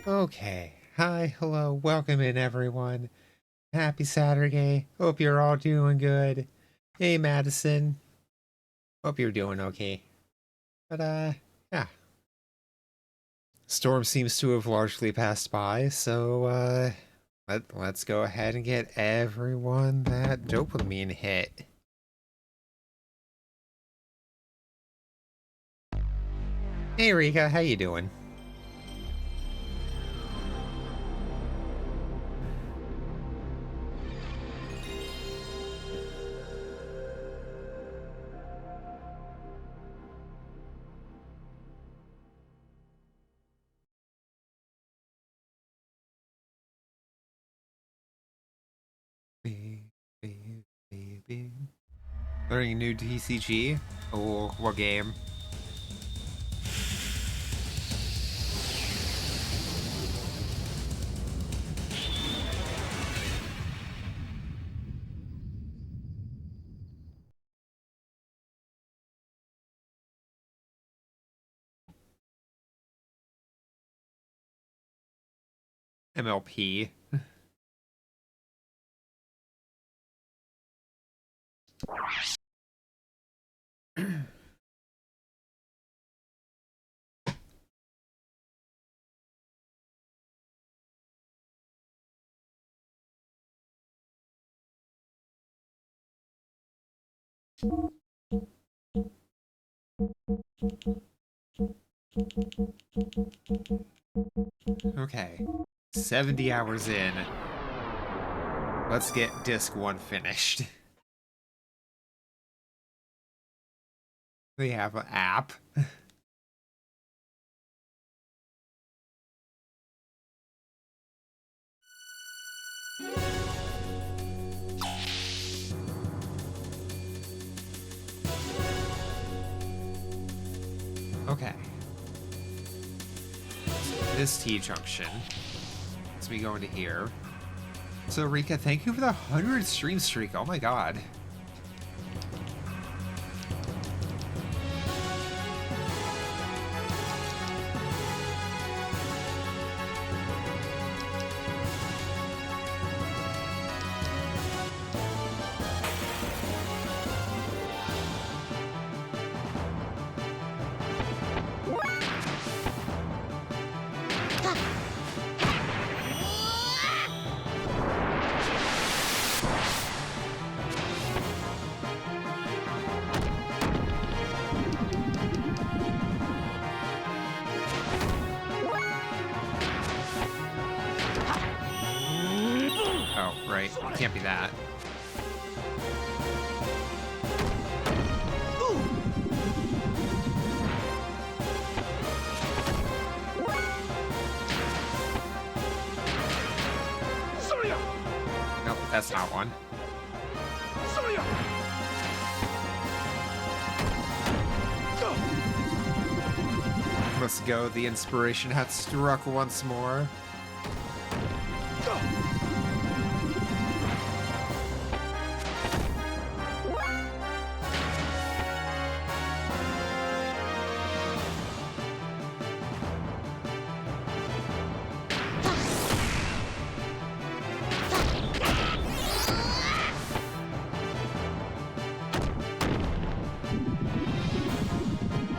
Okay. Hi, hello, welcome in everyone. Happy Saturday. Hope you're all doing good. Hey Madison. Hope you're doing okay. But yeah. Storm seems to have largely passed by, so let's go ahead and get everyone that dopamine hit. Hey Rika, how you doing? Baby. Learning new TCG? Oh, what game? MLP. Okay. 70 hours in. Let's get disc 1 finished. They have an app. Okay. This T-junction. Let's be going to here. So Rika, thank you for the 100 stream streak. Oh my god. Oh, right. Can't be that. Nope, that's not one. Let's go. The inspiration hath struck once more.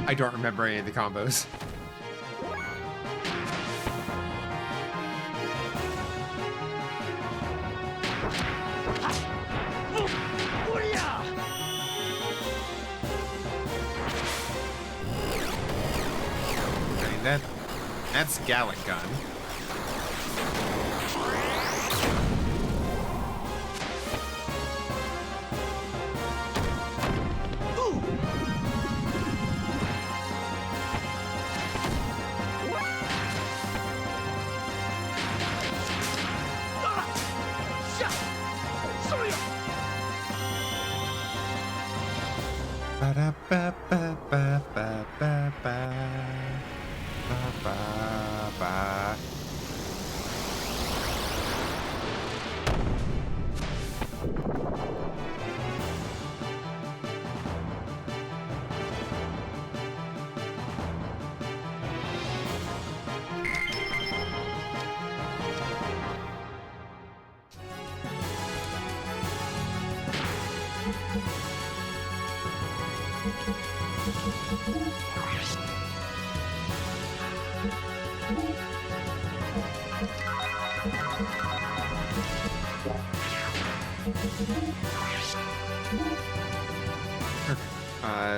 I don't remember any of the combos. I mean, that's Gallic Gun. Ba-da-ba-ba-ba-ba-ba-ba.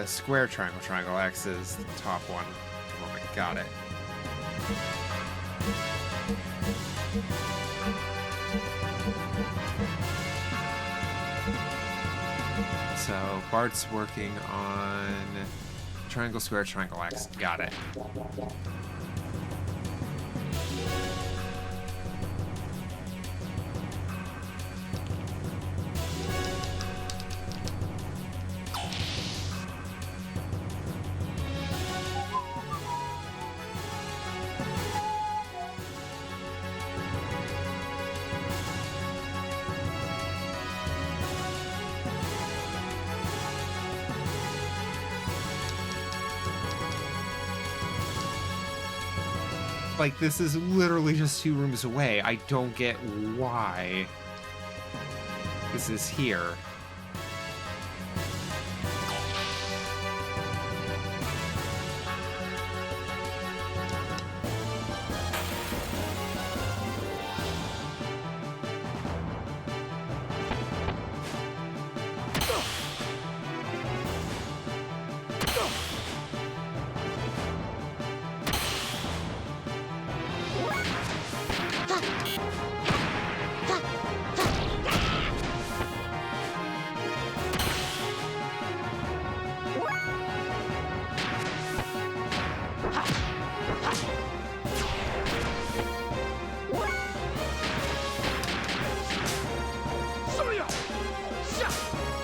Square, triangle, triangle. X is the top one. Moment, got it. So Bart's working on triangle, square, triangle, X. Got it. Like, this is literally just 2 rooms away. I don't get why this is here.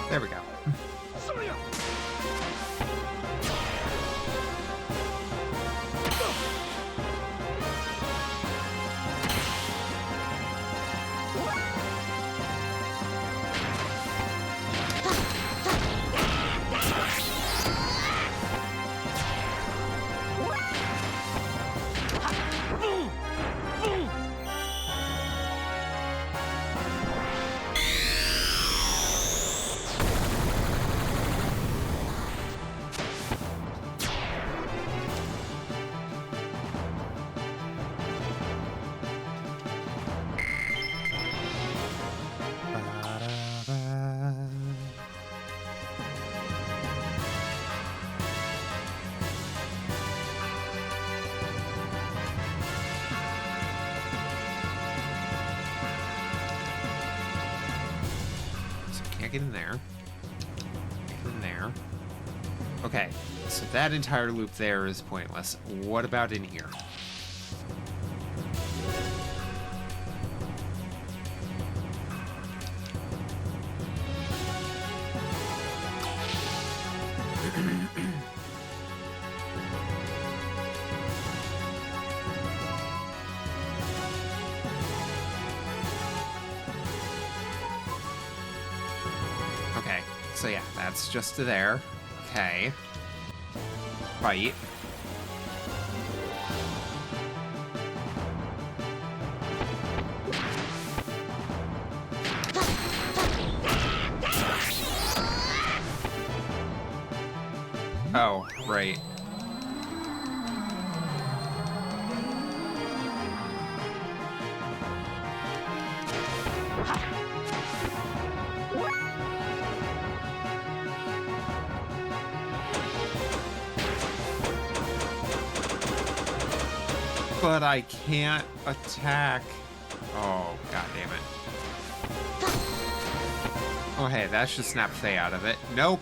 There we go. Get in there. Get in there. Okay, so that entire loop there is pointless. What about in here? So yeah, that's just to there. Okay. Fight. Oh, right. But I can't attack. Oh, god damn it. Oh, hey, that should snap Faye out of it. Nope.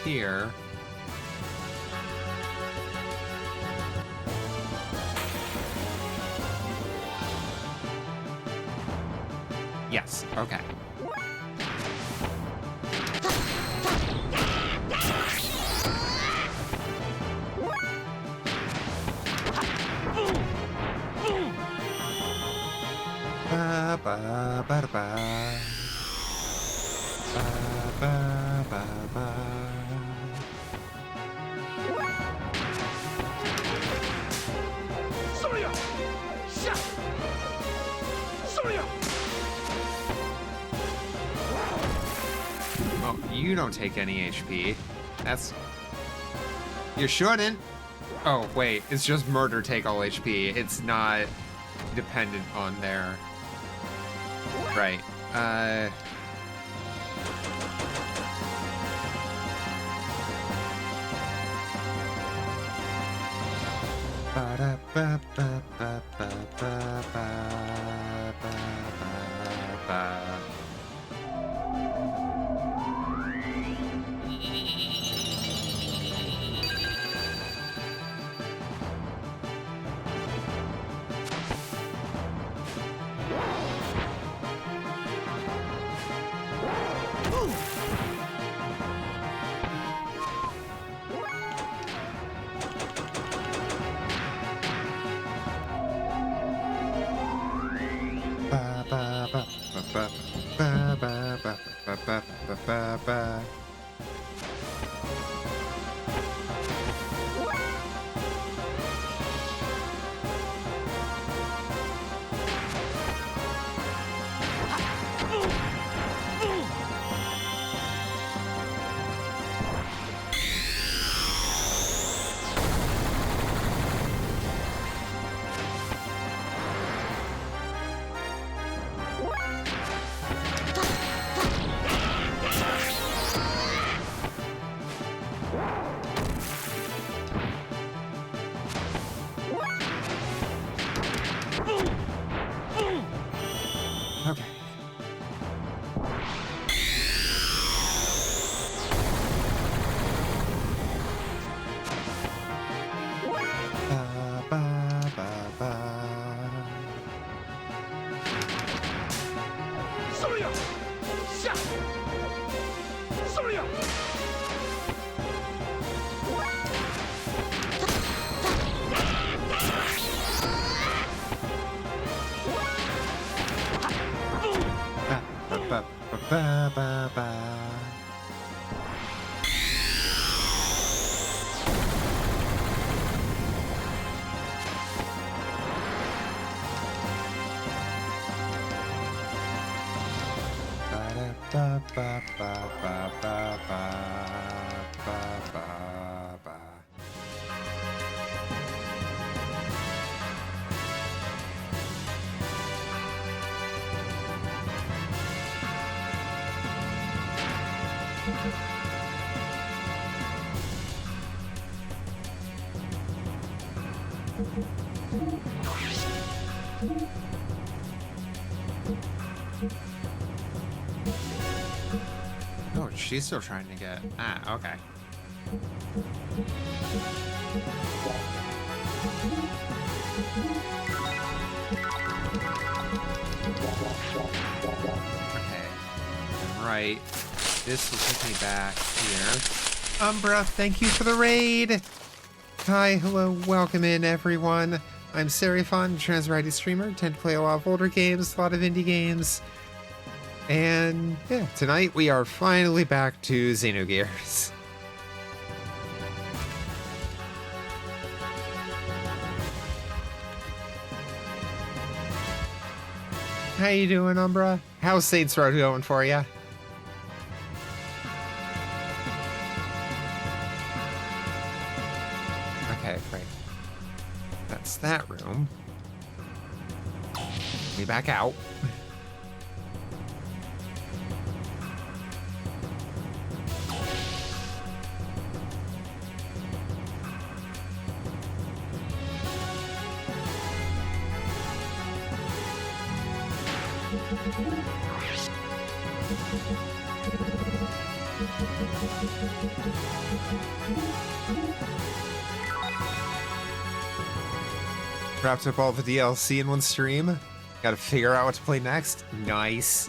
here. Yes, okay. Ba ba ba ba ba ba ba ba. Oh, you don't take any HP. That's... You shouldn't. Oh, wait. It's just murder take all HP. It's not dependent on their... Right. Okay. Ba, ba, ba, ba. Ba, ba, ba, ba, ba. Ba, ba, ba, ba, ba, ba, ba, ba, ba. Oh, she's still trying to get... Ah, okay. Okay. Right. This will take me back here. Umbra, thank you for the raid! Hi, hello, welcome in, everyone. I'm Serifon, trans-variety streamer, tend to play a lot of older games, a lot of indie games. And yeah, tonight we are finally back to Xenogears. How you doing, Umbra? How's Saints Row going for you? Okay, great. That's that room. Me back out. Wrapped up all the DLC in one stream. Gotta figure out what to play next. Nice.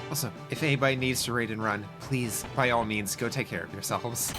Also, if anybody needs to raid and run, please, by all means, go take care of yourselves.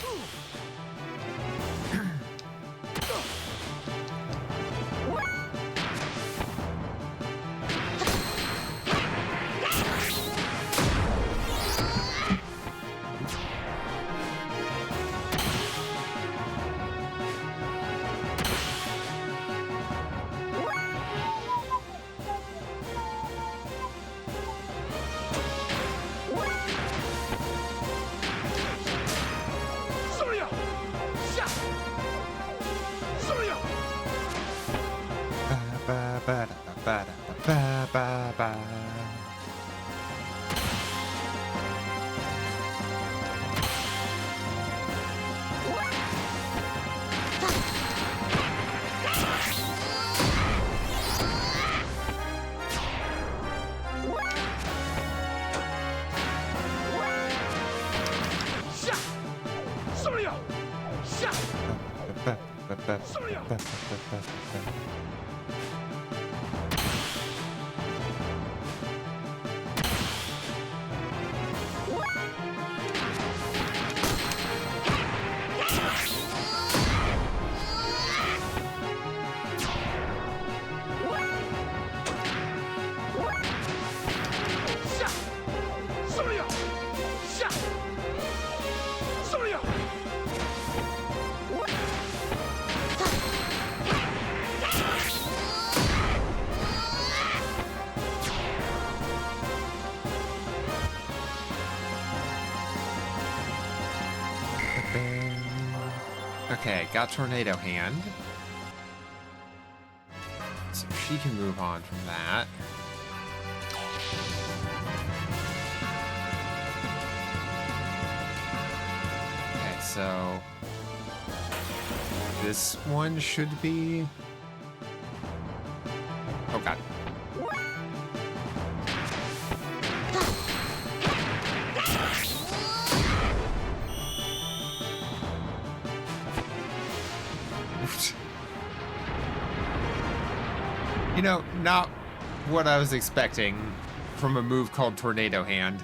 Okay, got Tornado Hand. So she can move on from that. Okay, so this one should be... Oh god. You know, not what I was expecting from a move called Tornado Hand.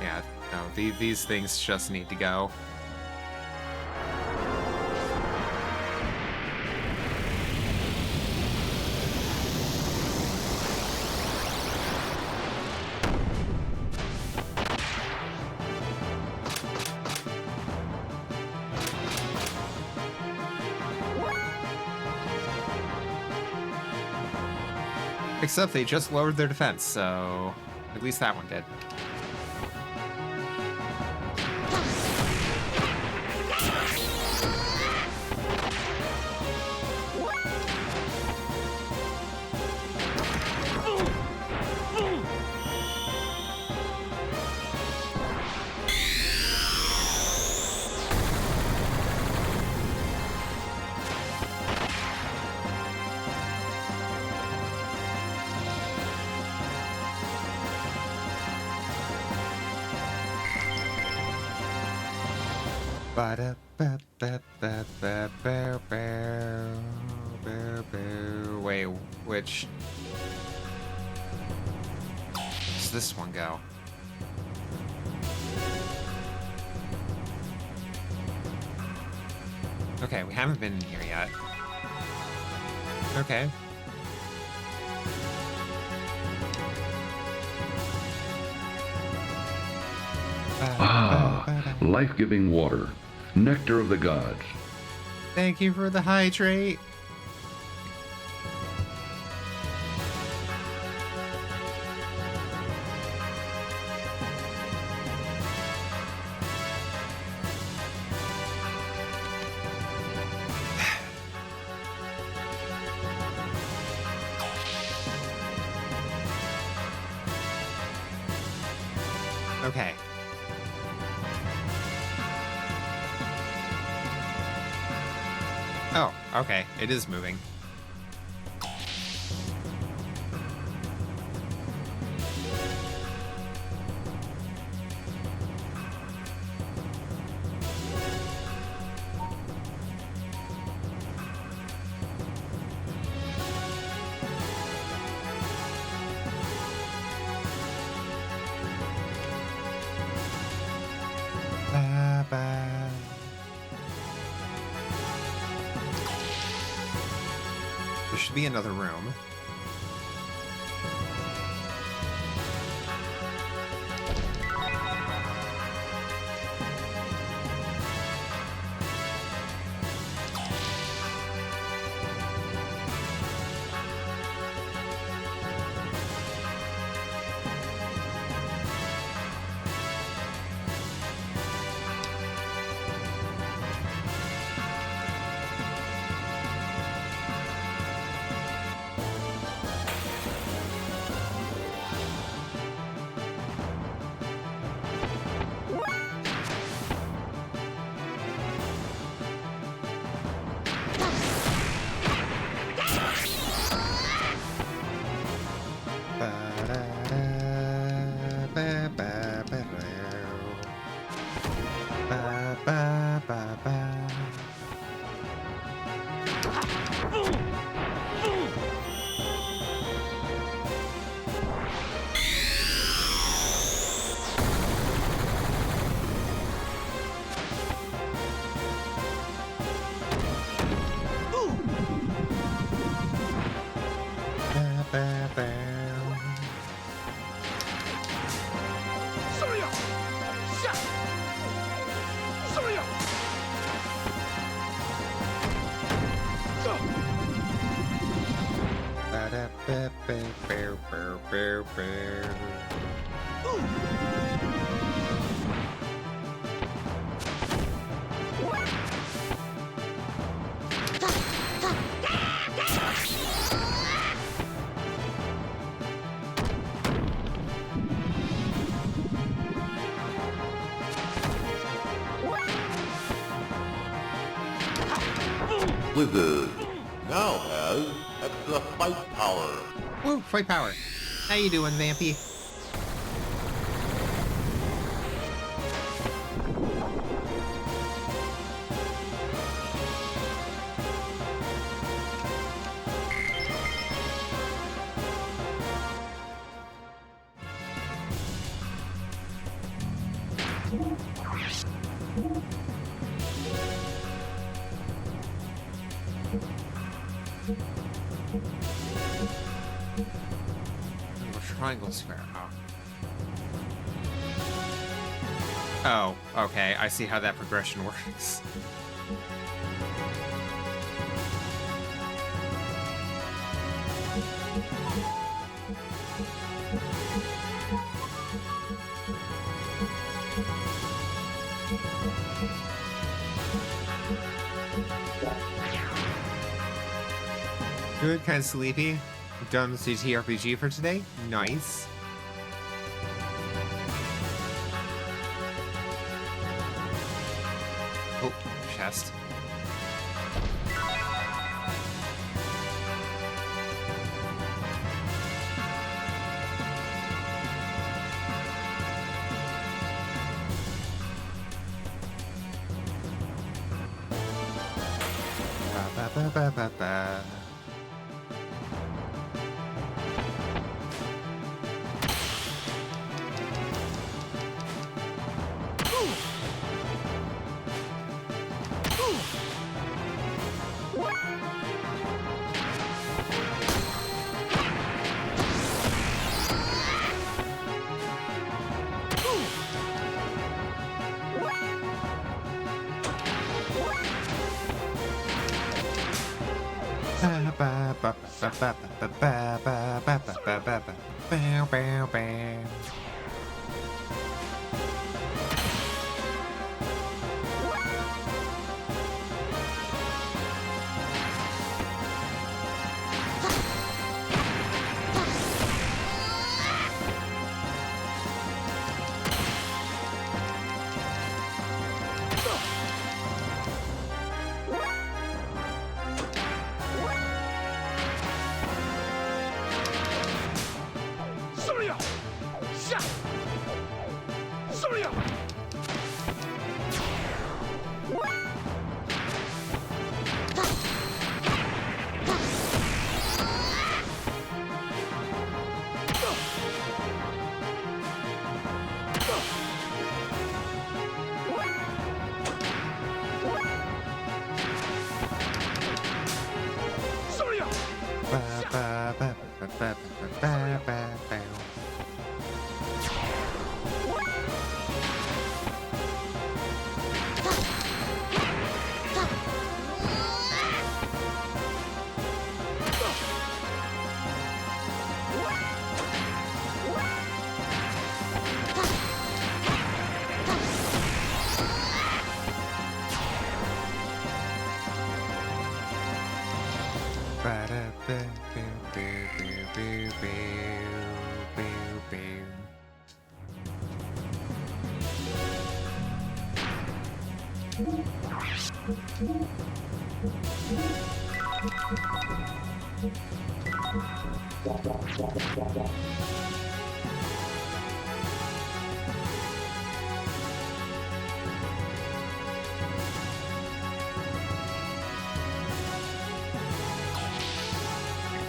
Yeah, no, these things just need to go. Except they just lowered their defense, so at least that one did. Wait, which does this one go? Okay, we haven't been in here yet. Okay. Ah, life-giving water, nectar of the gods. Thank you for the hydrate. Okay. Oh, okay. It is moving. Ba, ba. There should be another room. Blizzard now has extra fight power. Woo, fight power. How you doing, Vampy? Triangle square. Oh, okay. I see how that progression works. Good, kind of sleepy. Done with CTRPG for today. Nice. Oh, chest. Ba, ba, ba, ba, ba.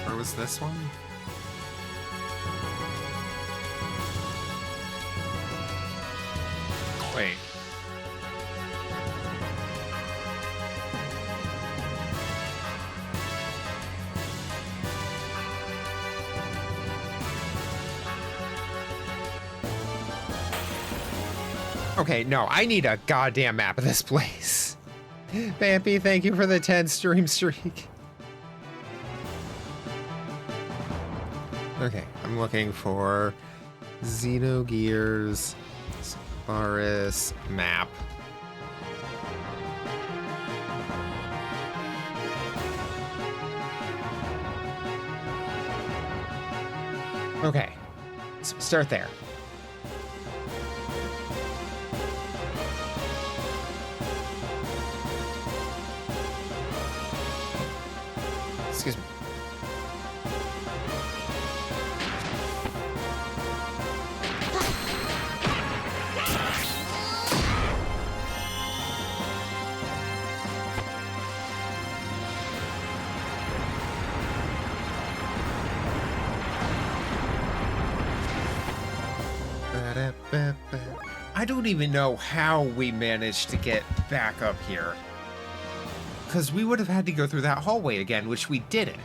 Where was this one? Wait. Okay, no, I need a goddamn map of this place. Vampy, thank you for the 10 stream streak. Okay, I'm looking for Xenogears Solaris map. Okay, so start there. Excuse me. I don't even know how we managed to get back up here. Because we would have had to go through that hallway again, which we didn't.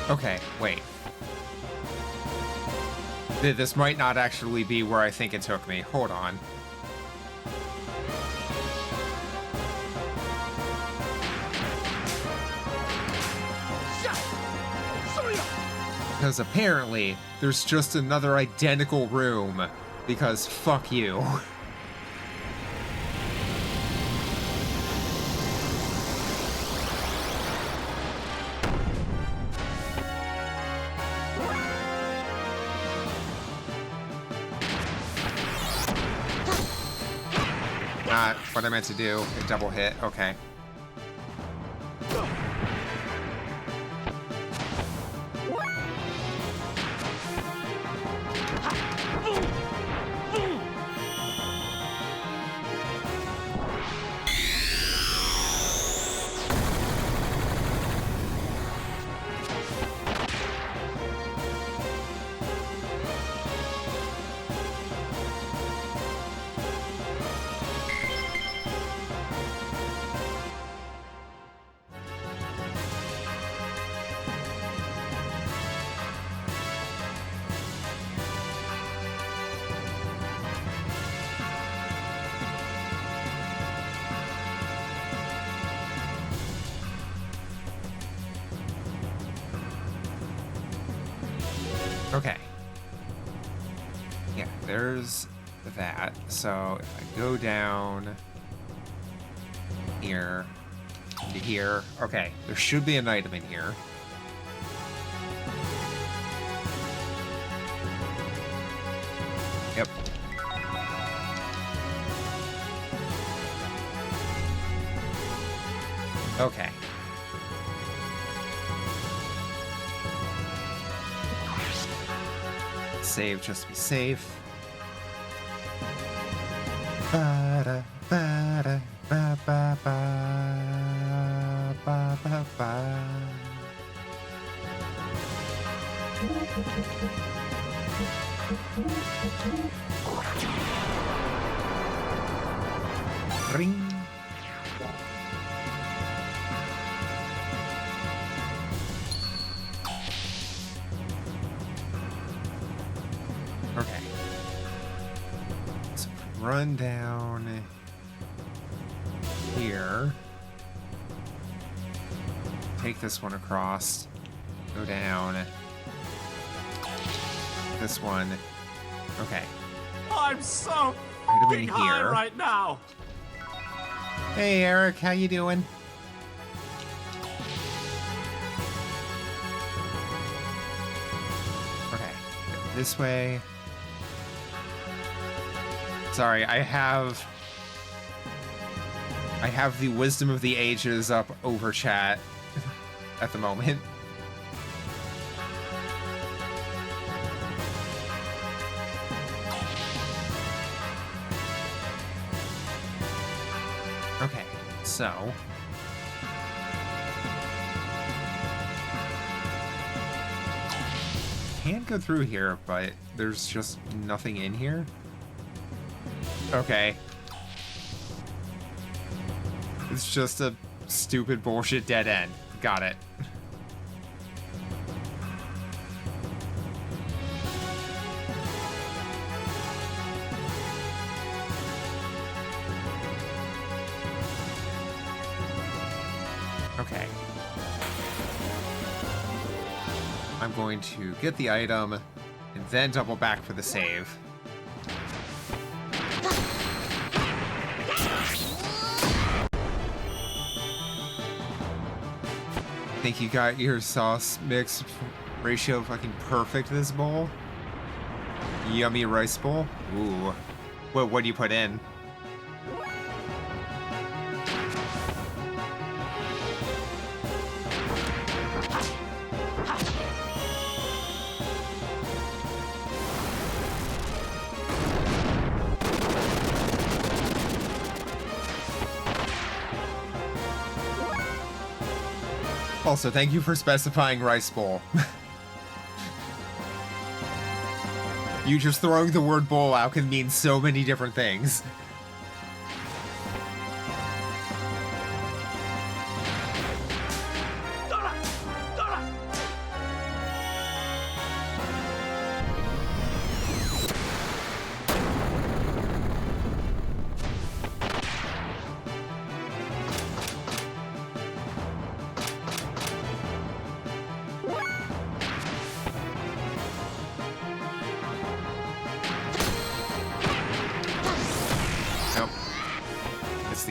Okay, wait. This might not actually be where I think it took me. Hold on. Because apparently, there's just another identical room. Because fuck you. Not what I meant to do. A double hit. Okay. Okay. Yeah, there's that. So if I go down here to here, okay, there should be an item in here. Yep. Okay. Save just to be safe. Ba-da, ba-da, ba, ba, ba, ba, ba, ba. Ring. Okay. So run down here. Take this one across. Go down. This one. Okay. I'm so Item in f***ing high here. right now. Hey Eric, how you doing? Okay. Go this way. Sorry, I have the Wisdom of the Ages up over chat at the moment. Okay, so can't go through here, but there's just nothing in here. Okay. It's just a stupid bullshit dead end. Got it. Okay. I'm going to get the item and then double back for the save. Think you got your sauce mix ratio fucking perfect this bowl? Yummy rice bowl? Ooh. What do you put in? Also, thank you for specifying rice bowl. You just throwing the word bowl out can mean so many different things.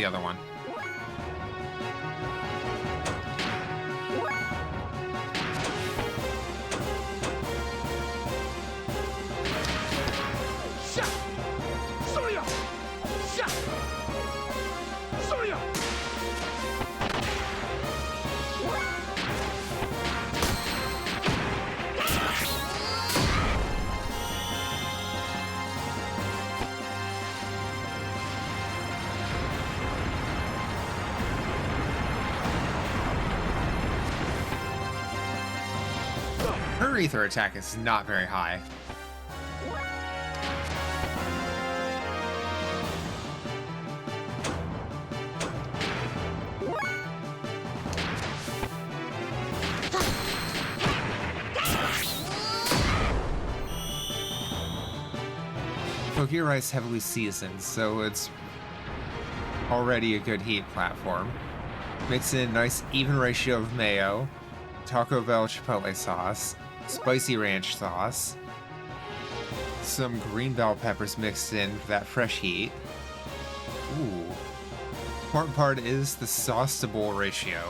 the other one. Her ether attack is not very high. Tokyo Rice heavily seasoned, so it's already a good heat platform. Mix in a nice even ratio of mayo, Taco Bell chipotle sauce, spicy ranch sauce, some green bell peppers mixed in for that fresh heat. Ooh. Important part is the sauce to bowl ratio.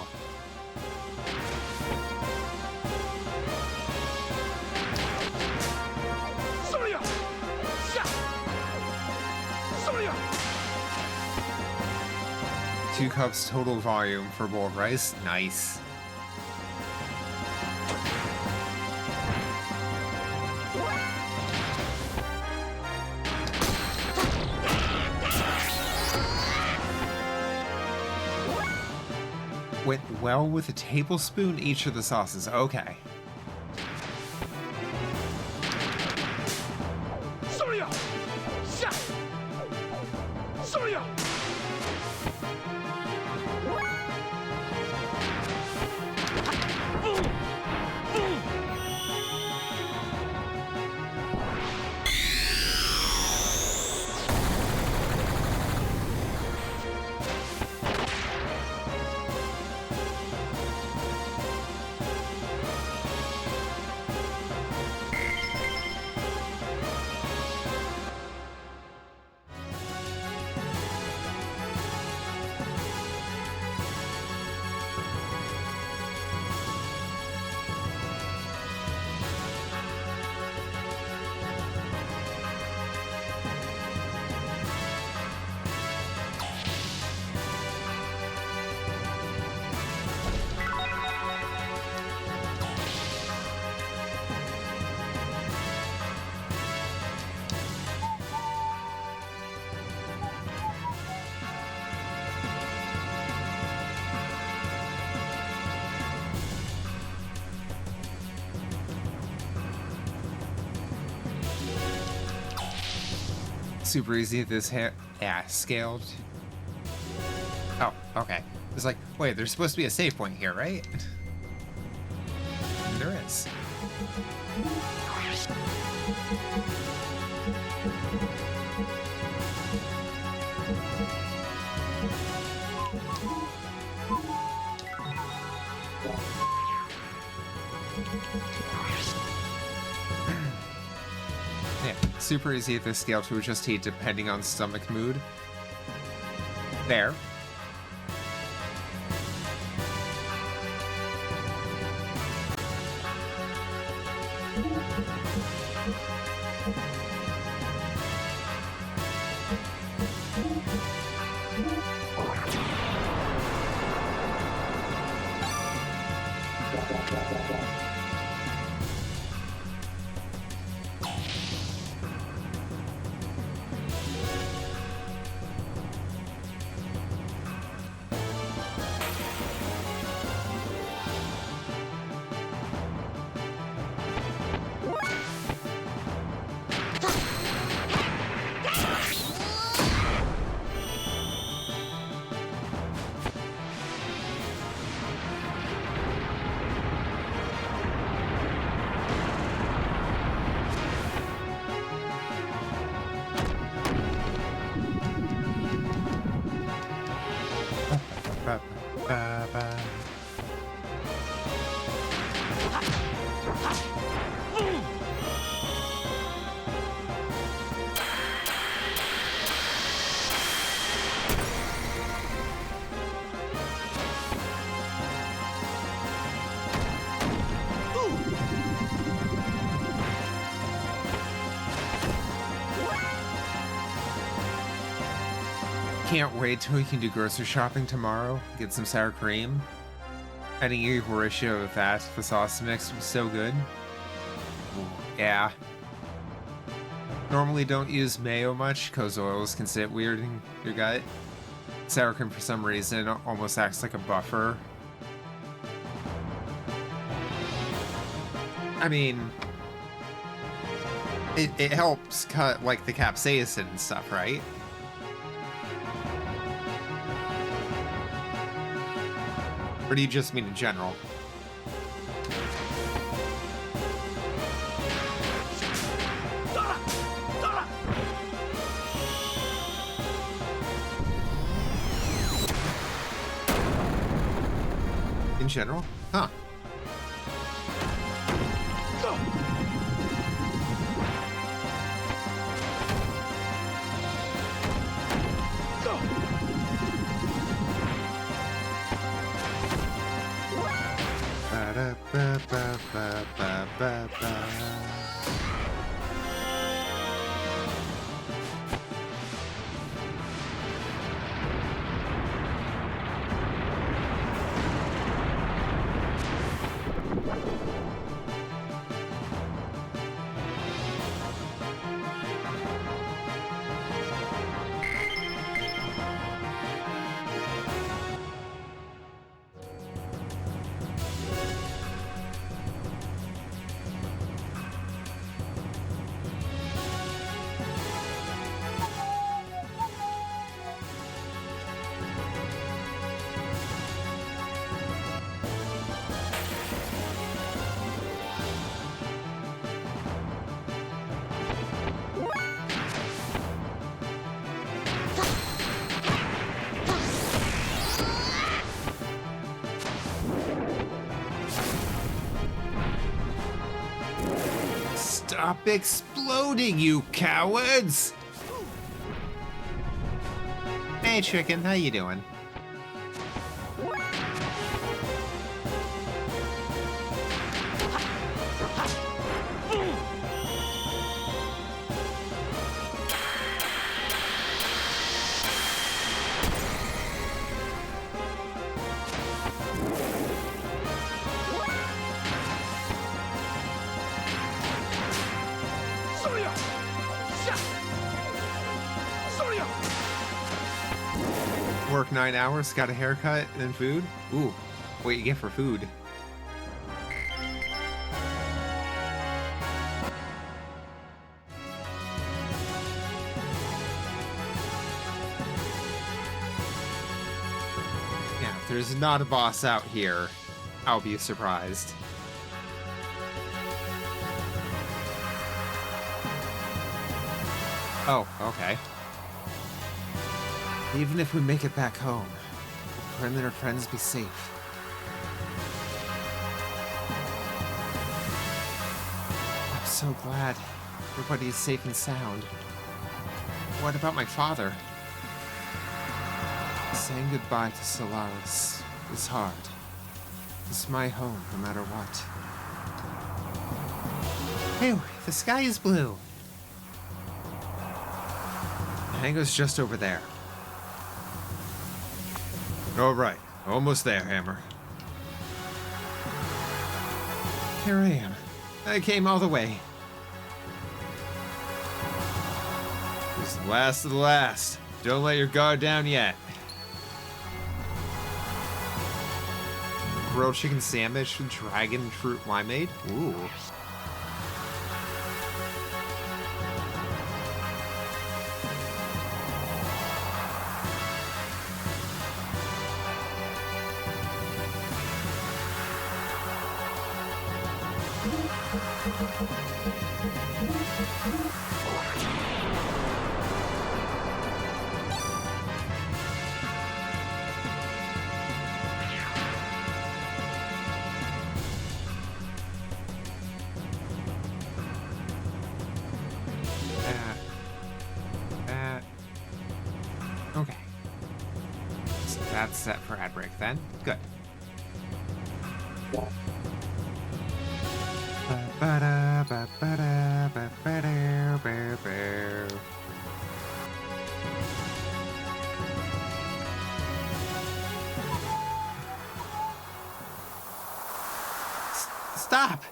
Two cups total volume for a bowl of rice. Nice. Went well with a tablespoon each of the sauces. Okay. Super easy. This scaled. Oh, okay. It's like, wait, there's supposed to be a save point here, right? And there is. Yeah, super easy at this scale to adjust heat depending on stomach mood. There. can't wait till we can do grocery shopping tomorrow. Get some sour cream. Adding a ratio of that to the sauce mix would be so good. Ooh, yeah. Normally don't use mayo much because oils can sit weird in your gut. Sour cream, for some reason, almost acts like a buffer. I mean, it helps cut like the capsaicin and stuff, right? Or do you just mean in general? In general? Huh. Stop exploding, you cowards! Hey, chicken, how you doing? Work 9 hours, got a haircut, and then food? Ooh, what you get for food? Yeah, if there's not a boss out here, I'll be surprised. Oh, okay. Even if we make it back home, will Prim and her friends be safe? I'm so glad everybody is safe and sound. What about my father? Saying goodbye to Solaris is hard. It's my home no matter what. Hey, the sky is blue. Hango's just over there. All right, almost there, Hammer. Here I am. I came all the way. It's the last of the last. Don't let your guard down yet. Grilled chicken sandwich with dragon fruit limeade? Ooh. Okay. So that's set for ad break then. Good. Stop!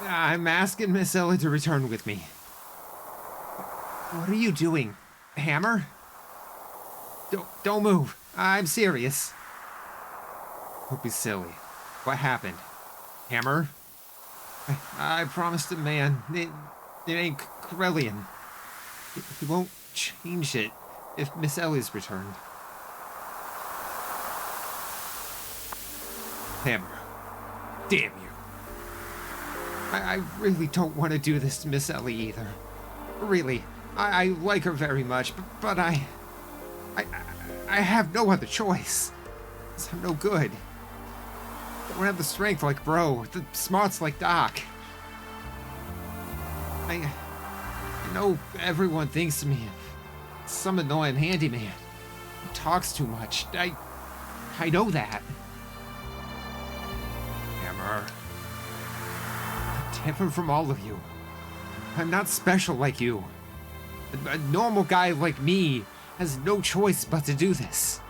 I'm asking Miss Ellie to return with me. What are you doing? Hammer? Don't move. I'm serious. Don't be silly. What happened? Hammer? I promised a man. It ain't Corellian. He won't change it if Miss Ellie's returned. Hammer. Damn you. I really don't want to do this to Miss Ellie either. Really. I like her very much, but I have no other choice. 'Cause I'm no good. Don't have the strength like Bro, the smarts like Doc. I know everyone thinks of me some annoying handyman who talks too much. I know that. Hammer. I'm different from all of you. I'm not special like you. A normal guy like me has no choice but to do this.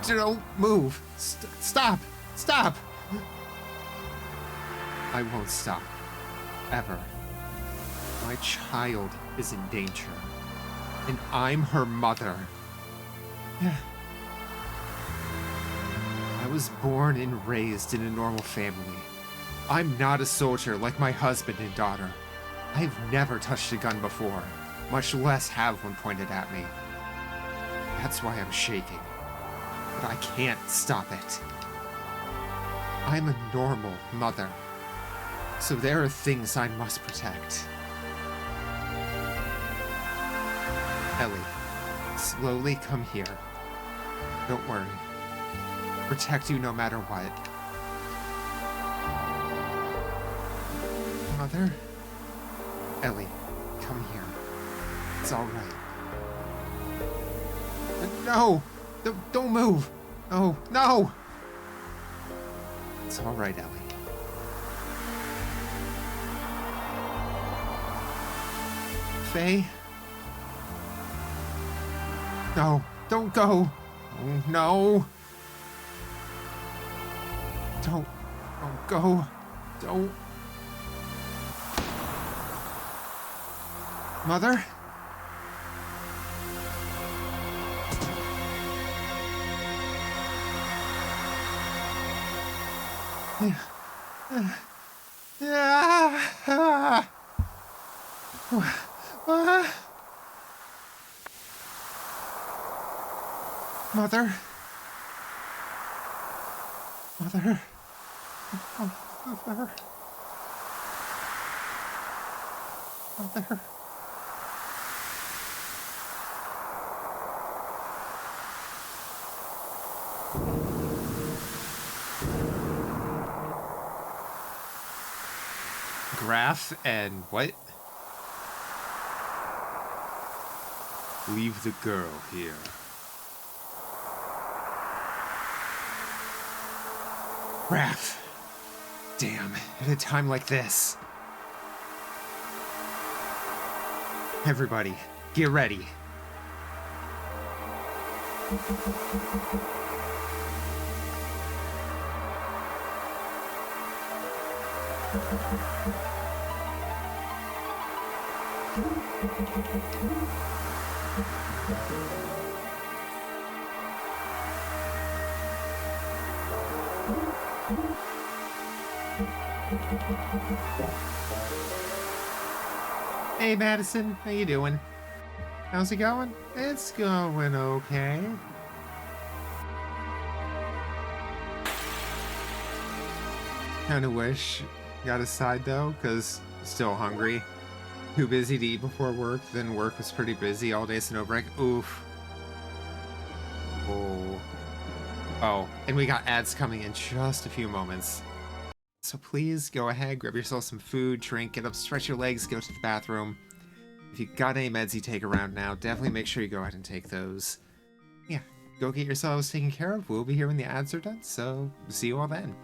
Don't move. Stop. Stop. I won't stop. Ever. My child is in danger. And I'm her mother. I was born and raised in a normal family. I'm not a soldier like my husband and daughter. I've never touched a gun before, much less have one pointed at me. That's why I'm shaking. But I can't stop it. I'm a normal mother, so there are things I must protect. Ellie, slowly come here. Don't worry. Protect you no matter what. Mother? Ellie, come here. It's alright. No! Don't move! No! No! It's alright, Ellie. Faye? No, don't go! Oh, no! Don't go. Don't. Mother? Mother? Mother? Mother? Mother? Graph and what? Leave the girl here. Graph. Damn, at a time like this. Everybody, get ready. Hey Madison, how you doing? How's it going? It's going okay. Kinda wish got a side though, cause still hungry. Too busy to eat before work, then work was pretty busy all day, so no break. Oof. Oh, and we got ads coming in just a few moments. So please go ahead, grab yourself some food, drink, get up, stretch your legs, go to the bathroom. If you got any meds you take around now, definitely make sure you go ahead and take those. Yeah, go get yourselves taken care of. We'll be here when the ads are done, so see you all then.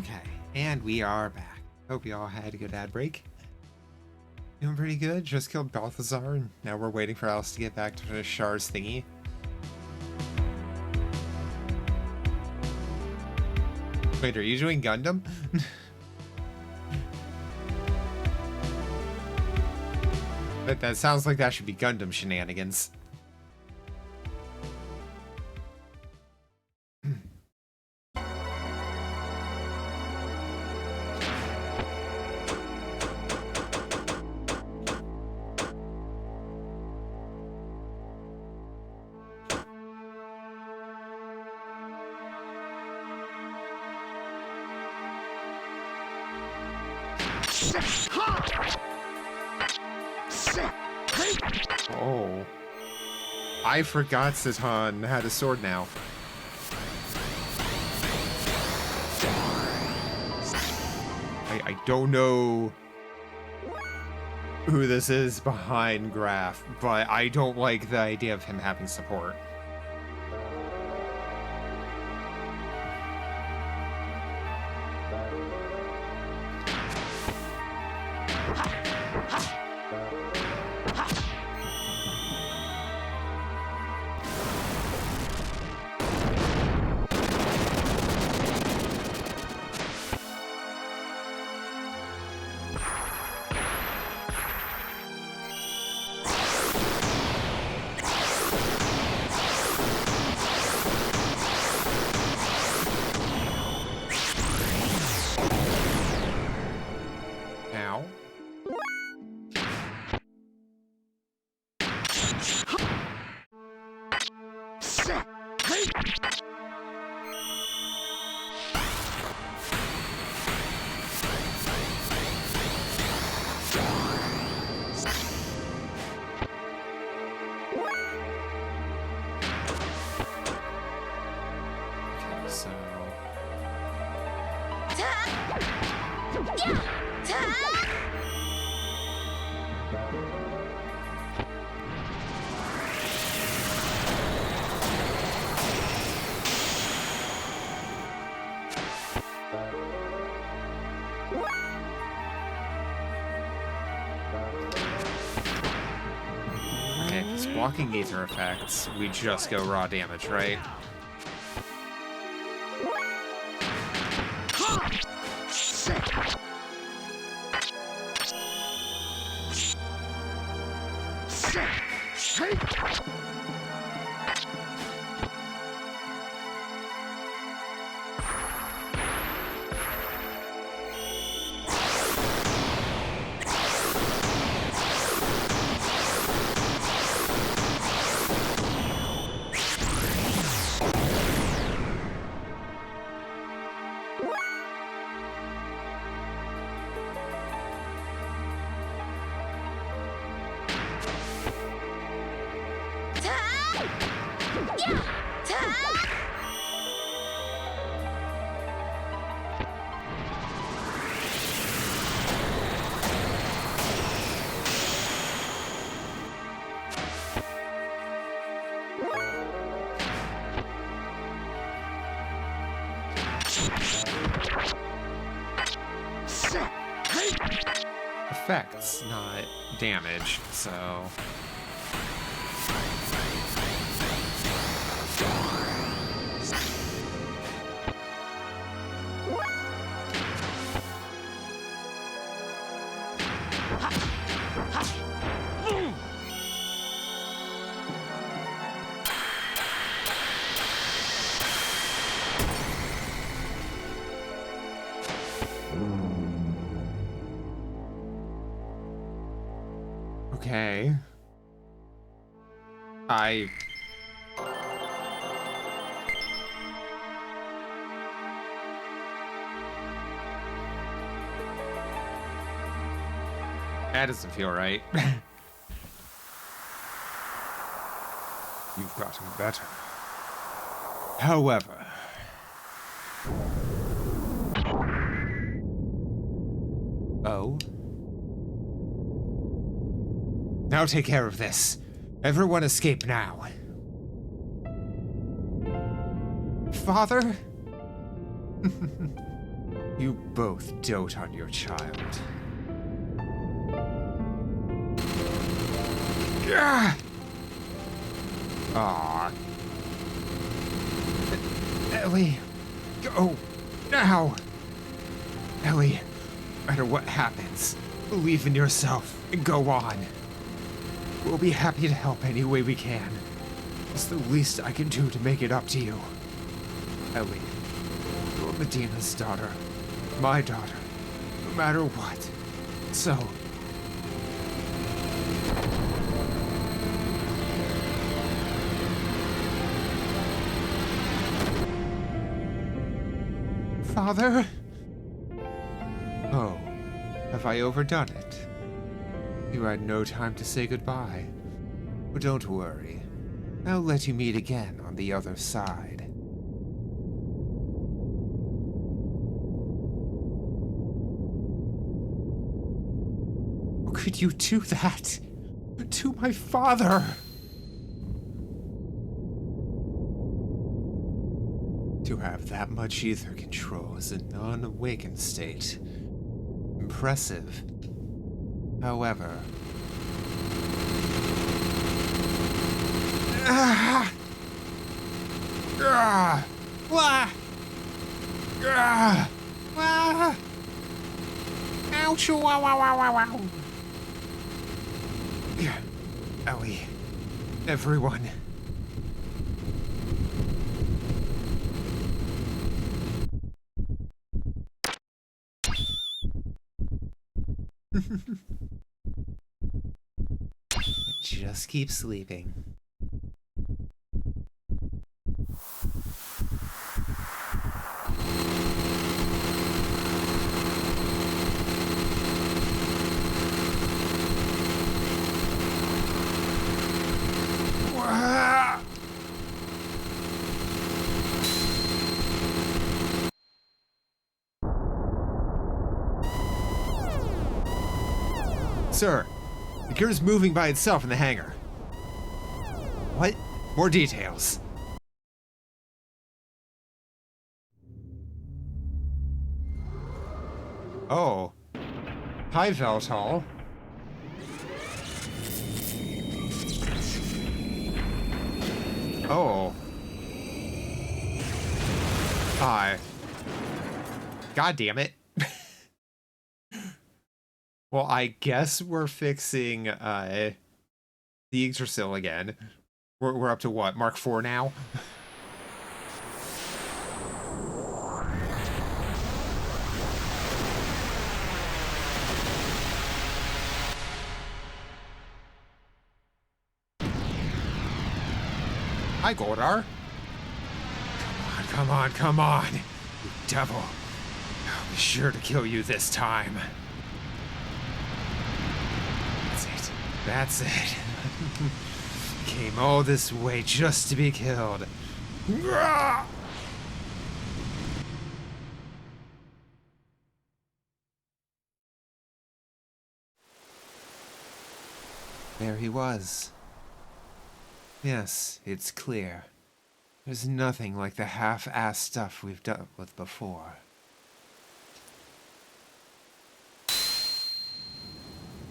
Okay, and we are back. Hope you all had a good ad break. Doing pretty good. Just killed Balthazar, and now we're waiting for Alice to get back to the Shar's thingy. Wait, are you doing Gundam? But that sounds like that should be Gundam shenanigans. Oh. I forgot Satan had a sword now. I don't know who this is behind Graf, but I don't like the idea of him having support. Now. So okay, if it's blocking ether effects, we just go raw damage, right? Effects, not damage, so... Okay. That doesn't feel right. You've gotten better. However... Oh? Now take care of this. Everyone escape now. Father? You both dote on your child. Ah. Ellie, go now. Ellie, no matter what happens, believe in yourself and go on. We'll be happy to help any way we can. It's the least I can do to make it up to you. Ellie, you're Medina's daughter, my daughter, no matter what. So, Father? Oh, have I overdone it? You had no time to say goodbye. But don't worry. I'll let you meet again on the other side. How could you do that? To my father? To have that much ether control as a non-awakened state. Impressive. However... Ah! Ah! Ah! Ah! Ah! Ouch! Wow, wow, wow, wow, wow. Ellie. Everyone. Just keep sleeping. Sir, the gear's moving by itself in the hangar. What? More details. Oh. Hi, Veltal. Oh. Hi. God damn it. Well, I guess we're fixing the Yggdrasil again. We're up to what? Mark 4 now? Hi, Goldar. Come on, come on, you devil. I'll be sure to kill you this time. That's it. That's it. Came all this way just to be killed. There he was. Yes, it's clear. There's nothing like the half-assed stuff we've dealt with before.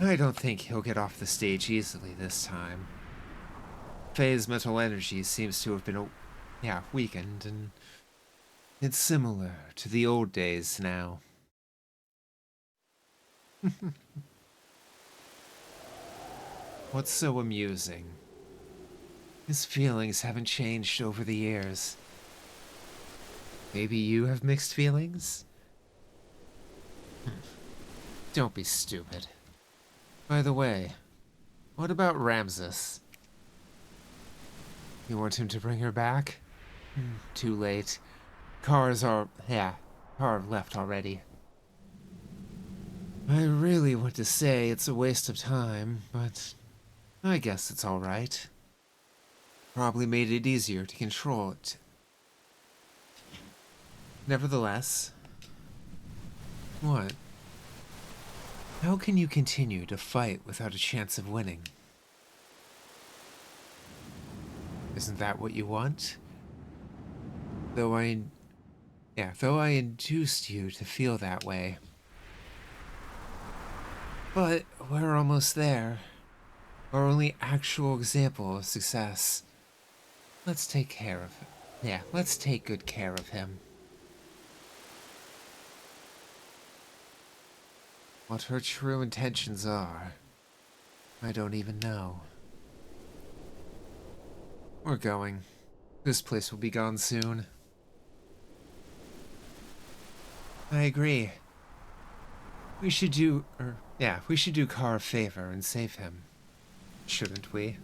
I don't think he'll get off the stage easily this time. Faye's mental energy seems to have been, weakened, and it's similar to the old days now. What's so amusing? His feelings haven't changed over the years. Maybe you have mixed feelings? Don't be stupid. By the way, what about Ramses? You want him to bring her back? Too late. Car left already. I really want to say it's a waste of time, but I guess it's alright. Probably made it easier to control it. Nevertheless... What? How can you continue to fight without a chance of winning? Isn't that what you want? Though I Yeah, though I induced you to feel that way. But we're almost there. Our only actual example of success. Let's take care of him. Yeah, let's take good care of him. What her true intentions are, I don't even know. We're going. This place will be gone soon. I agree. We should do Carr a favor and save him. Shouldn't we?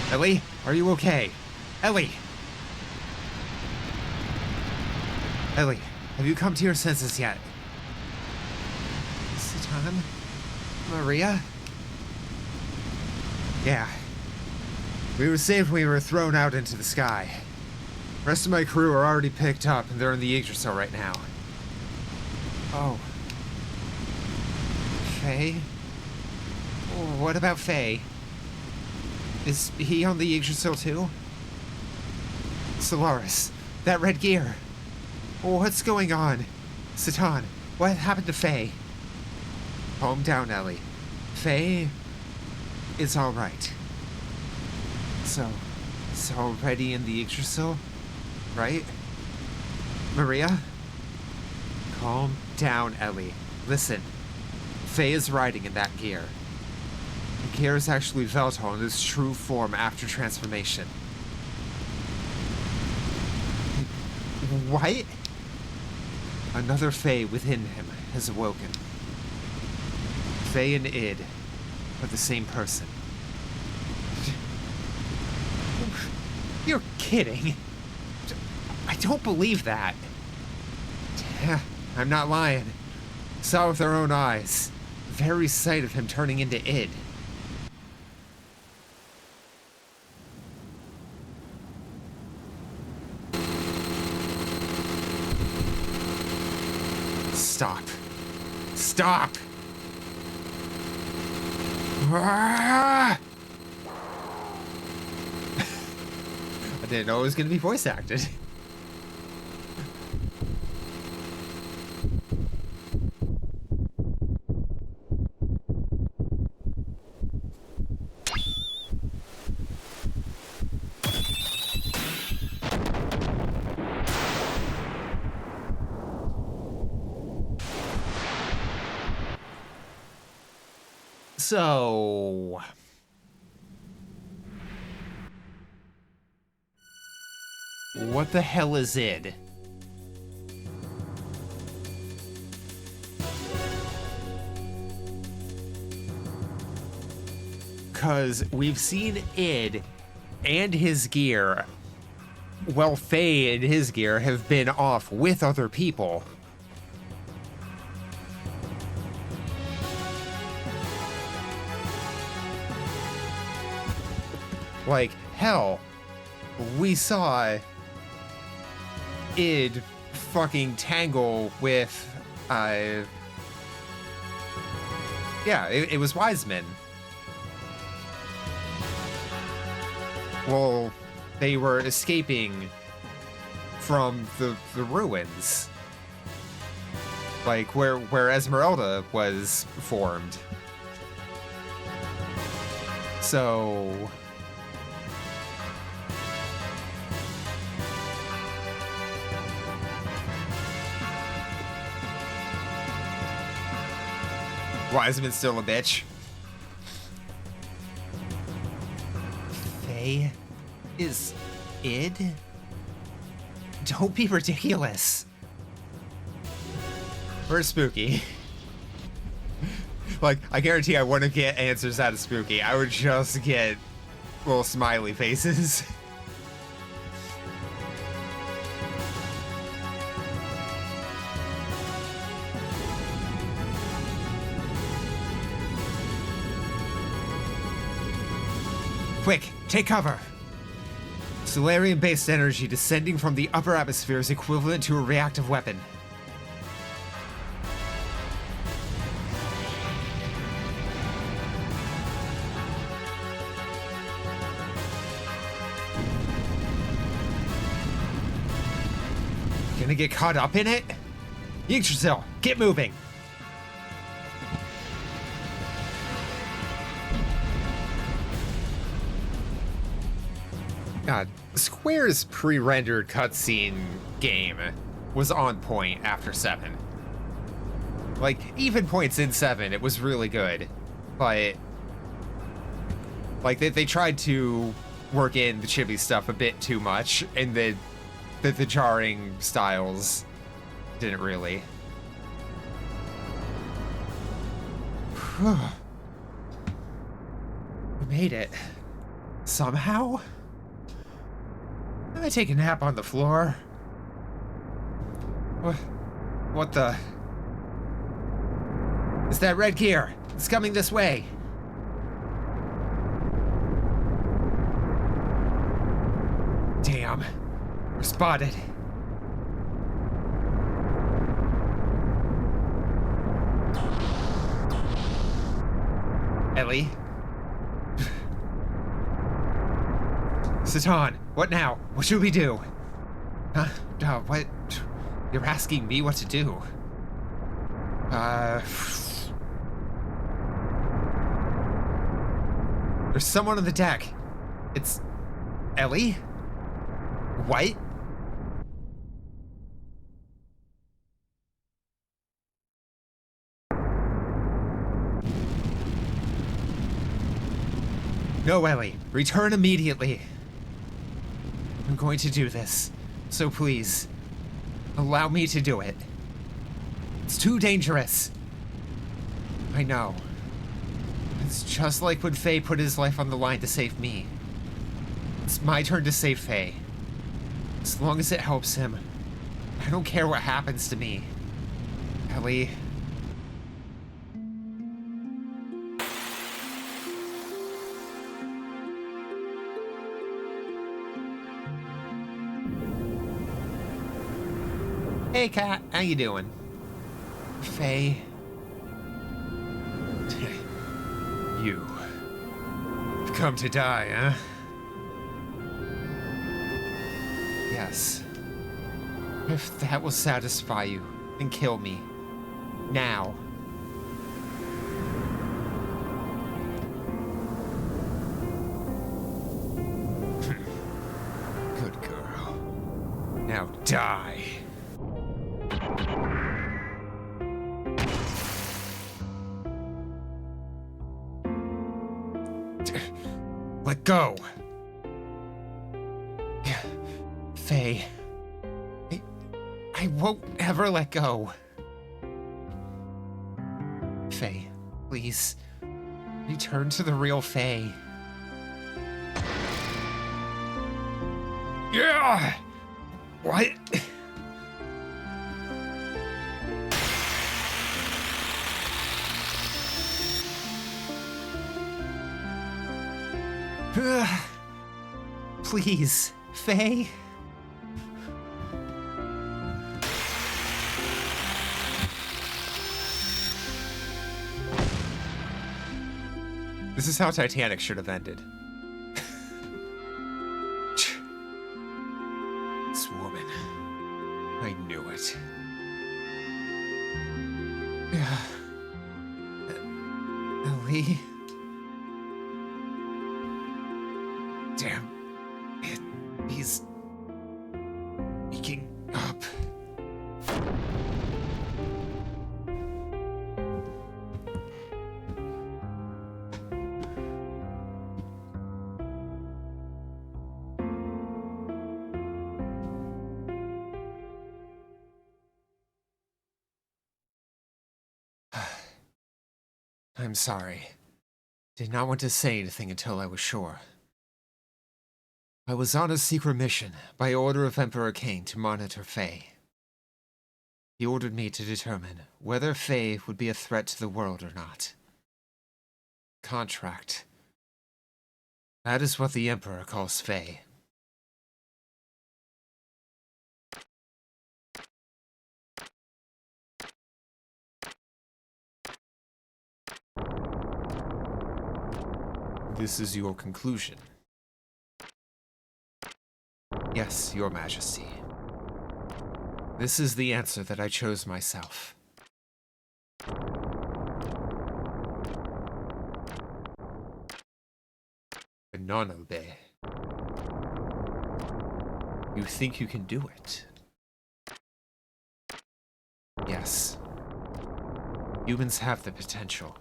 Ellie, are you okay? Ellie! Ellie, have you come to your senses yet? Satan? Maria? Yeah. We were saved when we were thrown out into the sky. The rest of my crew are already picked up and they're in the Yggdrasil right now. Oh. Faye? What about Faye? Is he on the Yggdrasil too? Solaris, that red gear. What's going on? Satan, what happened to Faye? Calm down, Ellie. Faye is alright. So, it's already in the Yggdrasil, right? Maria? Calm down, Ellie. Listen, Faye is riding in that gear. The gear is actually Veltal in its true form after transformation. What? Another Faye within him has awoken. Faye and Id are the same person. You're kidding. I don't believe that. I'm not lying. Saw with our own eyes. The very sight of him turning into Id. Stop. Stop! Ah! I didn't know it was going to be voice acted. So... what the hell is Id? Because we've seen Id and his gear, well, Faye and his gear have been off with other people. Like, hell, we saw Id fucking tangle with, yeah, it was Wiseman. Well, they were escaping from the ruins. Like, where Esmeralda was formed. So... Wiseman's still a bitch. Faye is Id? Don't be ridiculous. We're Spooky. Like, I guarantee I wouldn't get answers out of Spooky. I would just get little smiley faces. Quick, take cover! Solarium-based energy descending from the upper atmosphere is equivalent to a reactive weapon. Gonna get caught up in it? Yggdrasil, get moving! God, Square's pre-rendered cutscene game was on point after 7. Like, even points in 7, it was really good. But, like, they tried to work in the chibi stuff a bit too much, and the jarring styles didn't really. We made it. Somehow? I take a nap on the floor. What the? It's that red gear. It's coming this way. Damn. We're spotted. Ellie? Satan, what now? What should we do? Huh? What? You're asking me what to do? There's someone on the deck. It's... Ellie? What? No, Ellie. Return immediately. I'm going to do this. So please, allow me to do it. It's too dangerous. I know. It's just like when Faye put his life on the line to save me. It's my turn to save Faye. As long as it helps him. I don't care what happens to me. Ellie. Hey, Kat. How you doing? Faye. You've come to die, huh? Yes. If that will satisfy you, then kill me. Now. Good girl. Now die. Let go. Faye. I won't ever let go. Faye, please. Return to the real Faye. Yeah! What? Please, Faye. This is how Titanic should have ended. This woman. I knew it. Ellie. Damn it. He's waking up. I'm sorry. Did not want to say anything until I was sure. I was on a secret mission by order of Emperor Cain to monitor Faye. He ordered me to determine whether Faye would be a threat to the world or not. Contract. That is what the Emperor calls Faye. This is your conclusion. Yes, Your Majesty. This is the answer that I chose myself. Nanobe. You think you can do it? Yes. Humans have the potential.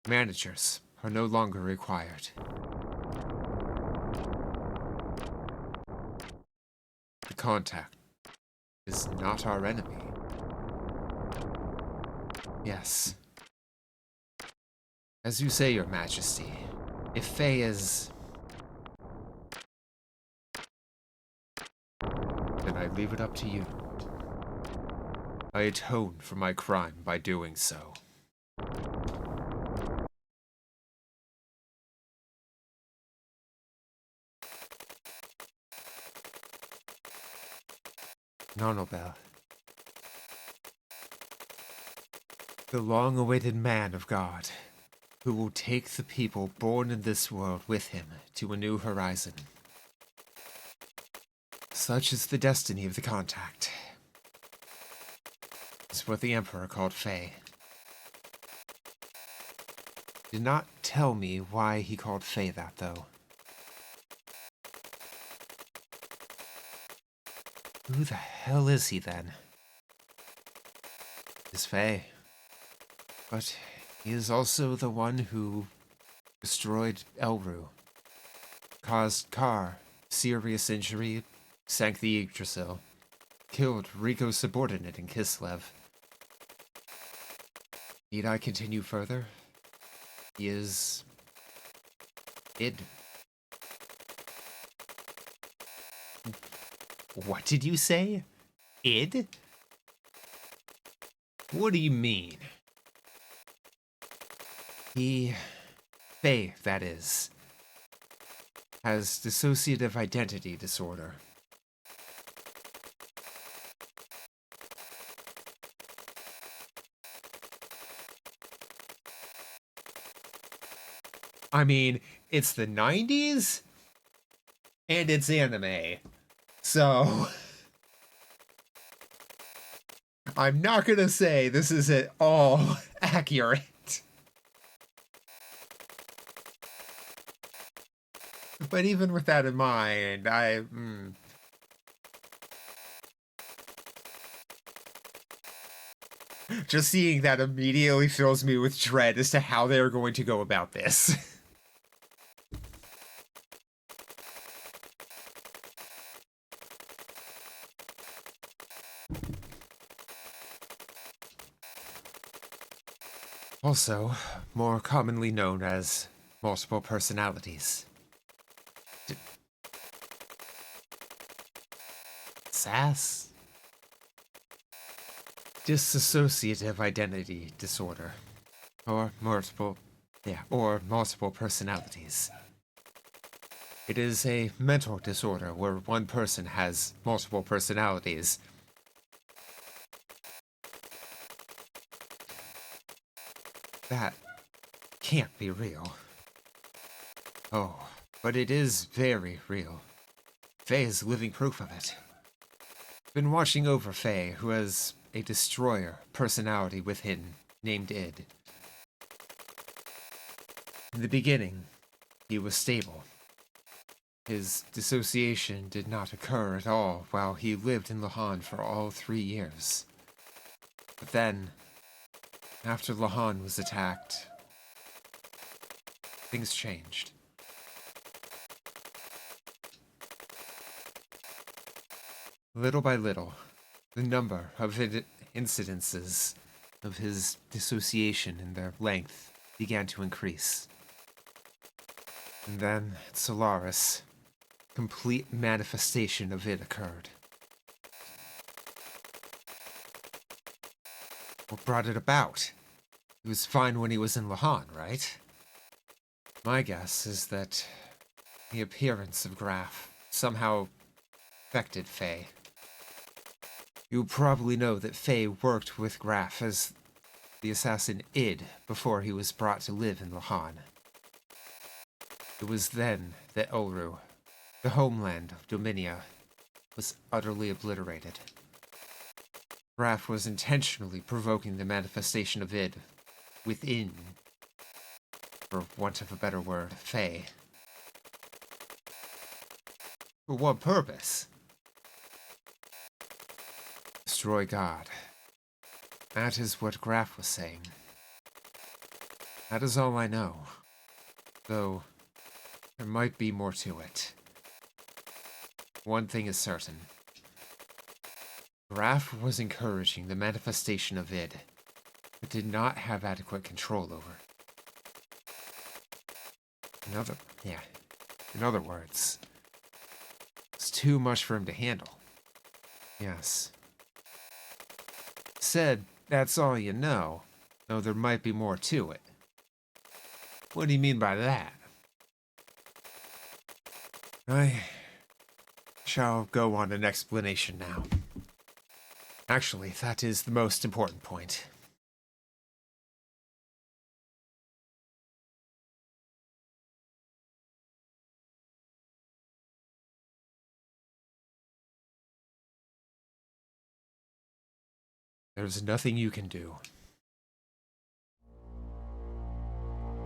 Managers are no longer required. The contact is not our enemy. Yes. As you say, Your Majesty, if Faye is... then I leave it up to you. I atone for my crime by doing so. Nonobel. The long-awaited man of God, who will take the people born in this world with him to a new horizon. Such is the destiny of the contact. It's what the Emperor called Faye. Did not tell me why he called Faye that, though. Who the hell is he, then? Is Faye. But he is also the one who destroyed Elru, caused Kar serious injury, sank the Yggdrasil, killed Rico's subordinate in Kislev. Need I continue further? He is... id. What did you say? Id? What do you mean? Faye, that is, has dissociative identity disorder. I mean, it's the 90s, and it's anime. So, I'm not gonna say this is at all accurate. But even with that in mind, just seeing that immediately fills me with dread as to how they're going to go about this. Also, more commonly known as multiple personalities. SAS? Dissociative identity disorder. Or multiple personalities. It is a mental disorder where one person has multiple personalities. That can't be real. Oh, but it is very real. Faye is living proof of it. Been watching over Faye, who has a destroyer personality within named Id. In the beginning, he was stable. His dissociation did not occur at all while he lived in Lahan for all 3 years. But then, after Lahan was attacked, things changed. Little by little, the number of incidences of his dissociation and their length began to increase. And then, at Solaris, complete manifestation of it occurred. What brought it about? He was fine when he was in Lahan, right? My guess is that the appearance of Graf somehow affected Faye. You probably know that Faye worked with Graf as the assassin Id before he was brought to live in Lahan. It was then that Elru, the homeland of Dominia, was utterly obliterated. Graf was intentionally provoking the manifestation of id within, for want of a better word, Faye. For what purpose? Destroy God. That is what Graf was saying. That is all I know. Though, there might be more to it. One thing is certain. Graf was encouraging the manifestation of id, but did not have adequate control over. In other words, it's too much for him to handle. Yes. Said, that's all you know, though there might be more to it. What do you mean by that? I shall go on an explanation now. Actually, that is the most important point. There's nothing you can do.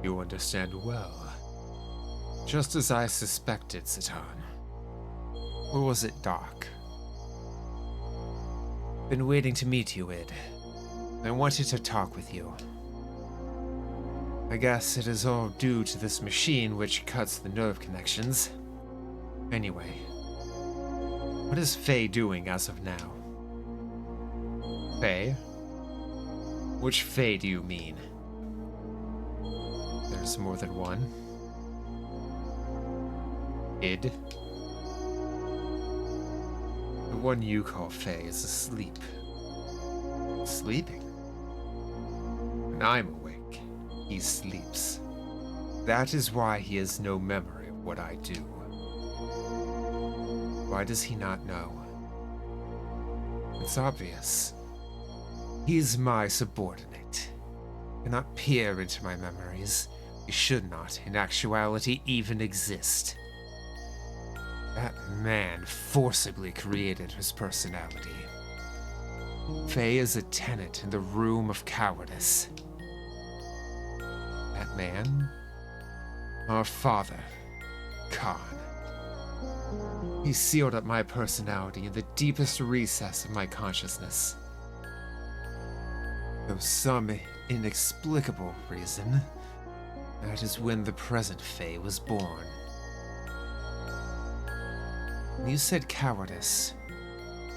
You understand well. Just as I suspected, Satan. Or was it Doc? Been waiting to meet you, Id. I wanted to talk with you. I guess it is all due to this machine which cuts the nerve connections. Anyway, what is Faye doing as of now? Faye? Which Faye do you mean? There's more than one. Id? The one you call Faye is asleep. Sleeping? When I'm awake, he sleeps. That is why he has no memory of what I do. Why does he not know? It's obvious. He's my subordinate. Cannot peer into my memories. He should not, in actuality, even exist. That man forcibly created his personality. Faye is a tenant in the room of cowardice. That man? Our father, Khan. He sealed up my personality in the deepest recess of my consciousness. For some inexplicable reason, that is when the present Faye was born. When you said cowardice,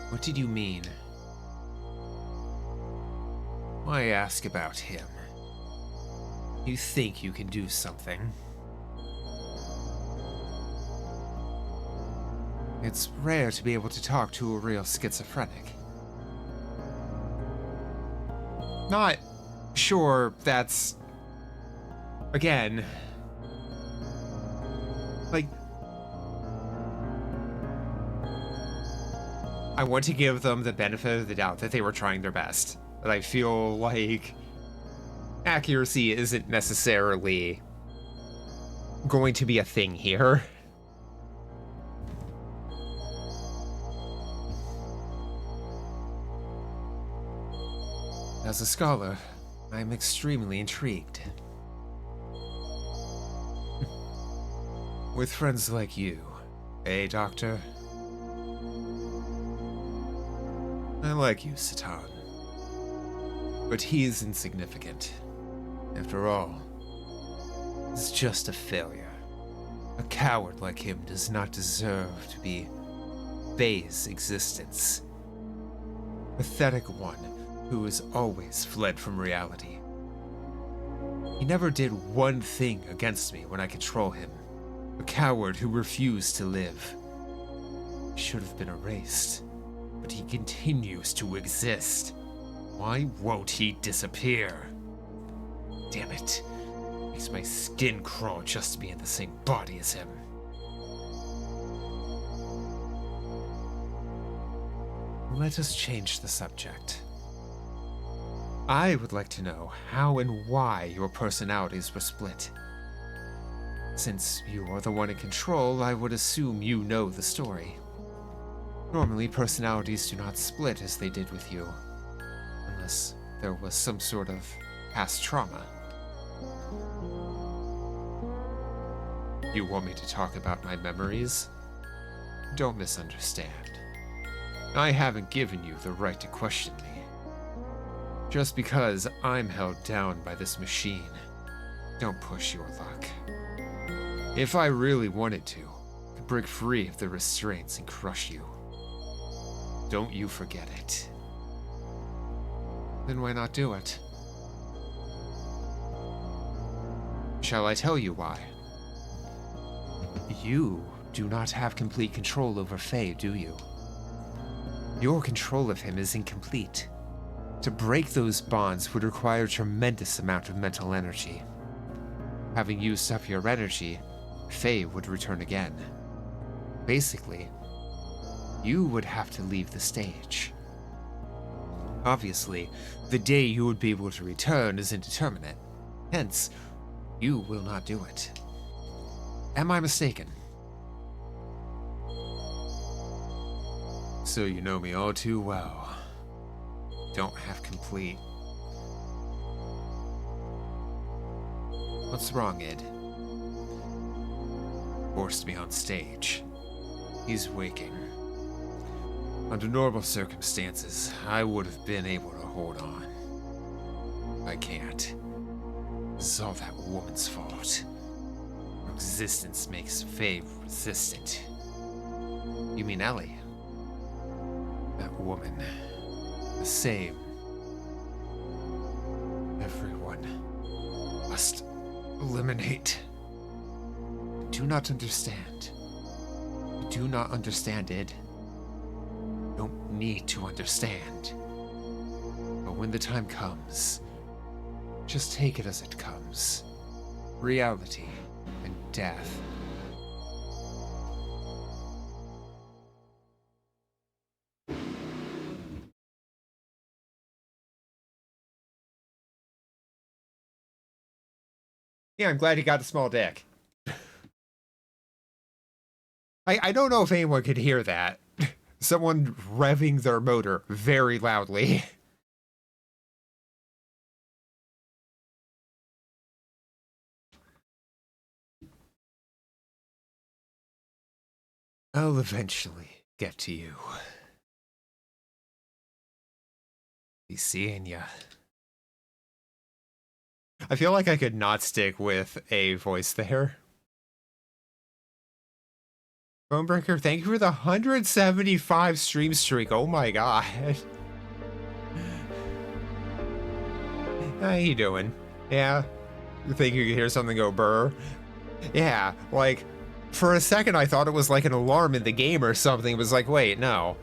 what did you mean? Why ask about him? You think you can do something? It's rare to be able to talk to a real schizophrenic. Not sure that's... Again... Like... I want to give them the benefit of the doubt that they were trying their best. But I feel like... accuracy isn't necessarily... going to be a thing here. As a scholar, I'm extremely intrigued. With friends like you, eh, Doctor? I like you, Satan. But he's insignificant. After all, he's just a failure. A coward like him does not deserve to be Faye's existence. Pathetic one who has always fled from reality. He never did one thing against me when I control him. A coward who refused to live. He should have been erased, but he continues to exist. Why won't he disappear? Damn it. Makes my skin crawl just to be in the same body as him. Let us change the subject. I would like to know how and why your personalities were split. Since you are the one in control, I would assume you know the story. Normally, personalities do not split as they did with you. unless there was some sort of past trauma. You want me to talk about my memories? Don't misunderstand. I haven't given you the right to question me. Just because I'm held down by this machine, don't push your luck. If I really wanted to, I could break free of the restraints and crush you. Don't you forget it. Then why not do it? Shall I tell you why? You do not have complete control over Faye, do you? Your control of him is incomplete. To break those bonds would require a tremendous amount of mental energy. Having used up your energy, Faye would return again. Basically, you would have to leave the stage. Obviously, the day you would be able to return is indeterminate. Hence, you will not do it. Am I mistaken? So you know me all too well. Don't have complete. What's wrong, Id? Forced me on stage. He's waking. Under normal circumstances, I would have been able to hold on. I can't. This is all that woman's fault. Her existence makes Faye resistant. You mean Ellie? That woman. The same. Everyone must eliminate. I do not understand. I do not understand it. Don't need to understand. But when the time comes, just take it as it comes. Reality and death. Yeah, I'm glad you got a small dick. I don't know if anyone could hear that. Someone revving their motor very loudly. I'll eventually get to you. Be seeing ya. I feel like I could not stick with a voice there. Bonebreaker, thank you for the 175 stream streak. Oh my god. How you doing? Yeah? You think you could hear something go burr? Yeah, like, for a second I thought it was like an alarm in the game or something. It was like, wait, no.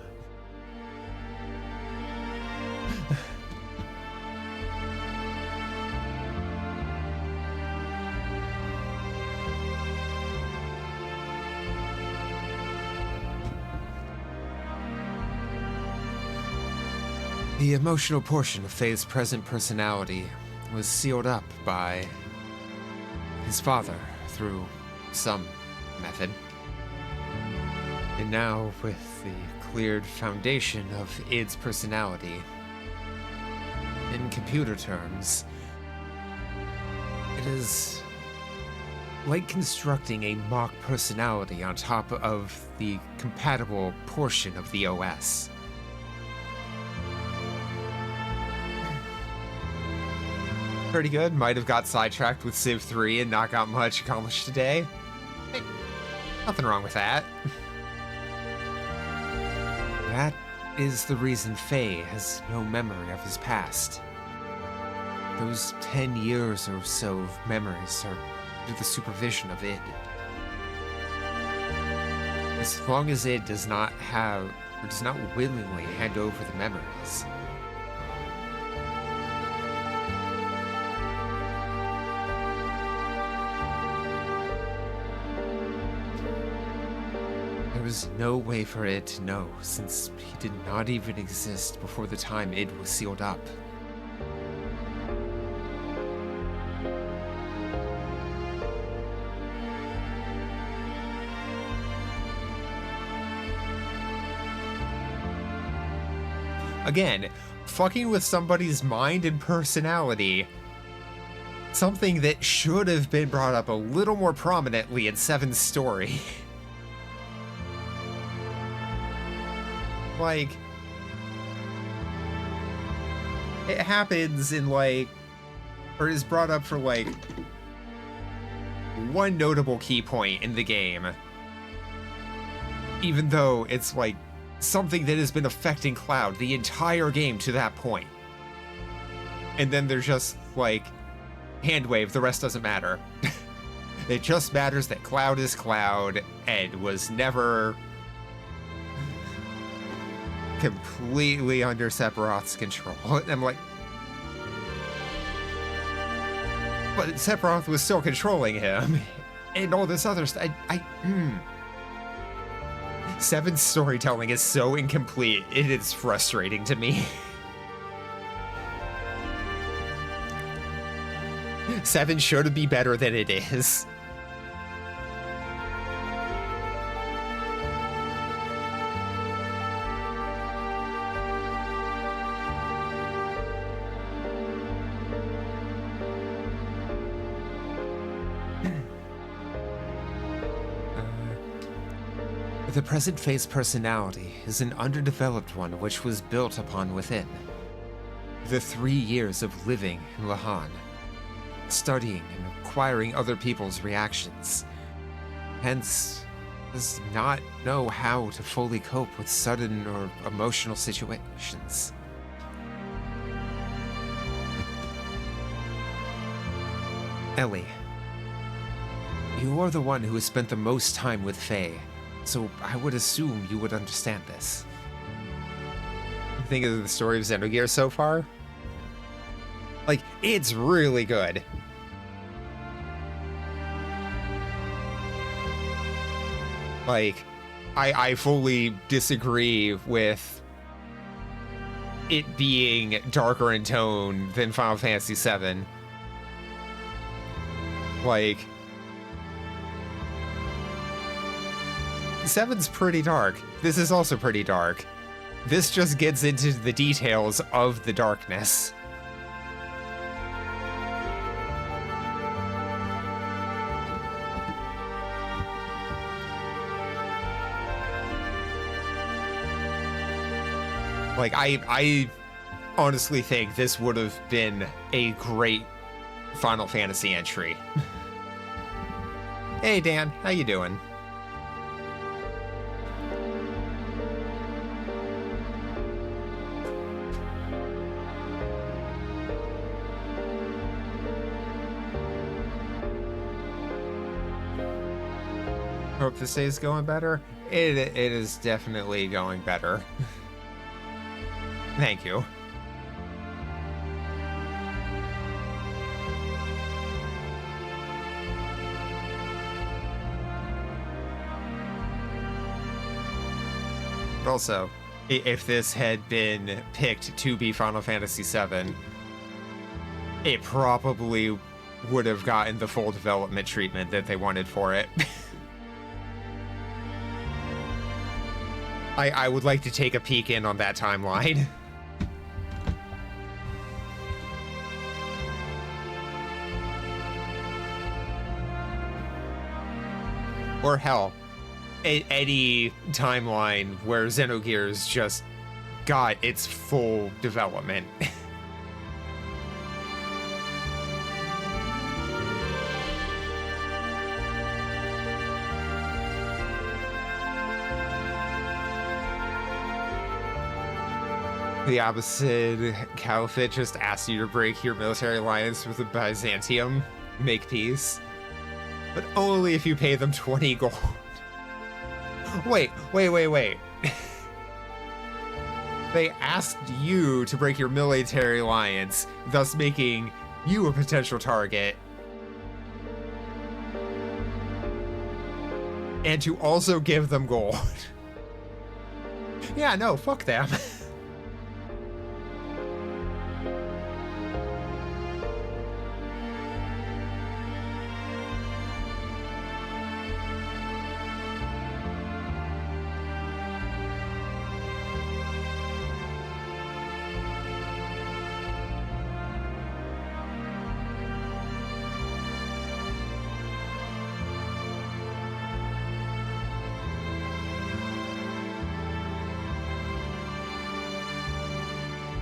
The emotional portion of Faye's present personality was sealed up by his father through some method. And now, with the cleared foundation of Id's personality, in computer terms, it is like constructing a mock personality on top of the compatible portion of the OS. Pretty good. Might have got sidetracked with Civ 3 and not got much accomplished today. Hey, nothing wrong with that. That is the reason Faye has no memory of his past. Those 10 years or so of memories are under the supervision of Id. As long as Id does not willingly hand over the memories, there was no way for Id to know, since he did not even exist before the time Id was sealed up. Again, fucking with somebody's mind and personality. Something that should have been brought up a little more prominently in Seven's story. Like, it happens in, like, or is brought up for, like, one notable key point in the game. Even though it's, like, something that has been affecting Cloud the entire game to that point. And then there's just, like, hand wave, the rest doesn't matter. It just matters that Cloud is Cloud and was never completely under Sephiroth's control. And I'm like, but Sephiroth was still controlling him and all this other stuff. Seven's storytelling is so incomplete, it is frustrating to me. 7 should be better than it is. The present phase personality is an underdeveloped one which was built upon within. The 3 years of living in Lahan, studying and acquiring other people's reactions, hence does not know how to fully cope with sudden or emotional situations. Ellie, you are the one who has spent the most time with Faye, so I would assume you would understand this. Think of the story of Xenogears so far? Like, it's really good. Like, I fully disagree with it being darker in tone than Final Fantasy VII. Like, 7's pretty dark. This is also pretty dark. This just gets into the details of the darkness. Like, I honestly think this would have been a great Final Fantasy entry. Hey Dan, how you doing? Hope this day is going better. It is definitely going better. Thank you. But also, if this had been picked to be Final Fantasy VII, it probably would have gotten the full development treatment that they wanted for it. I would like to take a peek in on that timeline. Or hell, any timeline where Xenogears just got its full development. The opposite, Califit just asks you to break your military alliance with the Byzantium, make peace. But only if you pay them 20 gold. Wait. They asked you to break your military alliance, thus making you a potential target. And to also give them gold. Yeah, no, fuck them.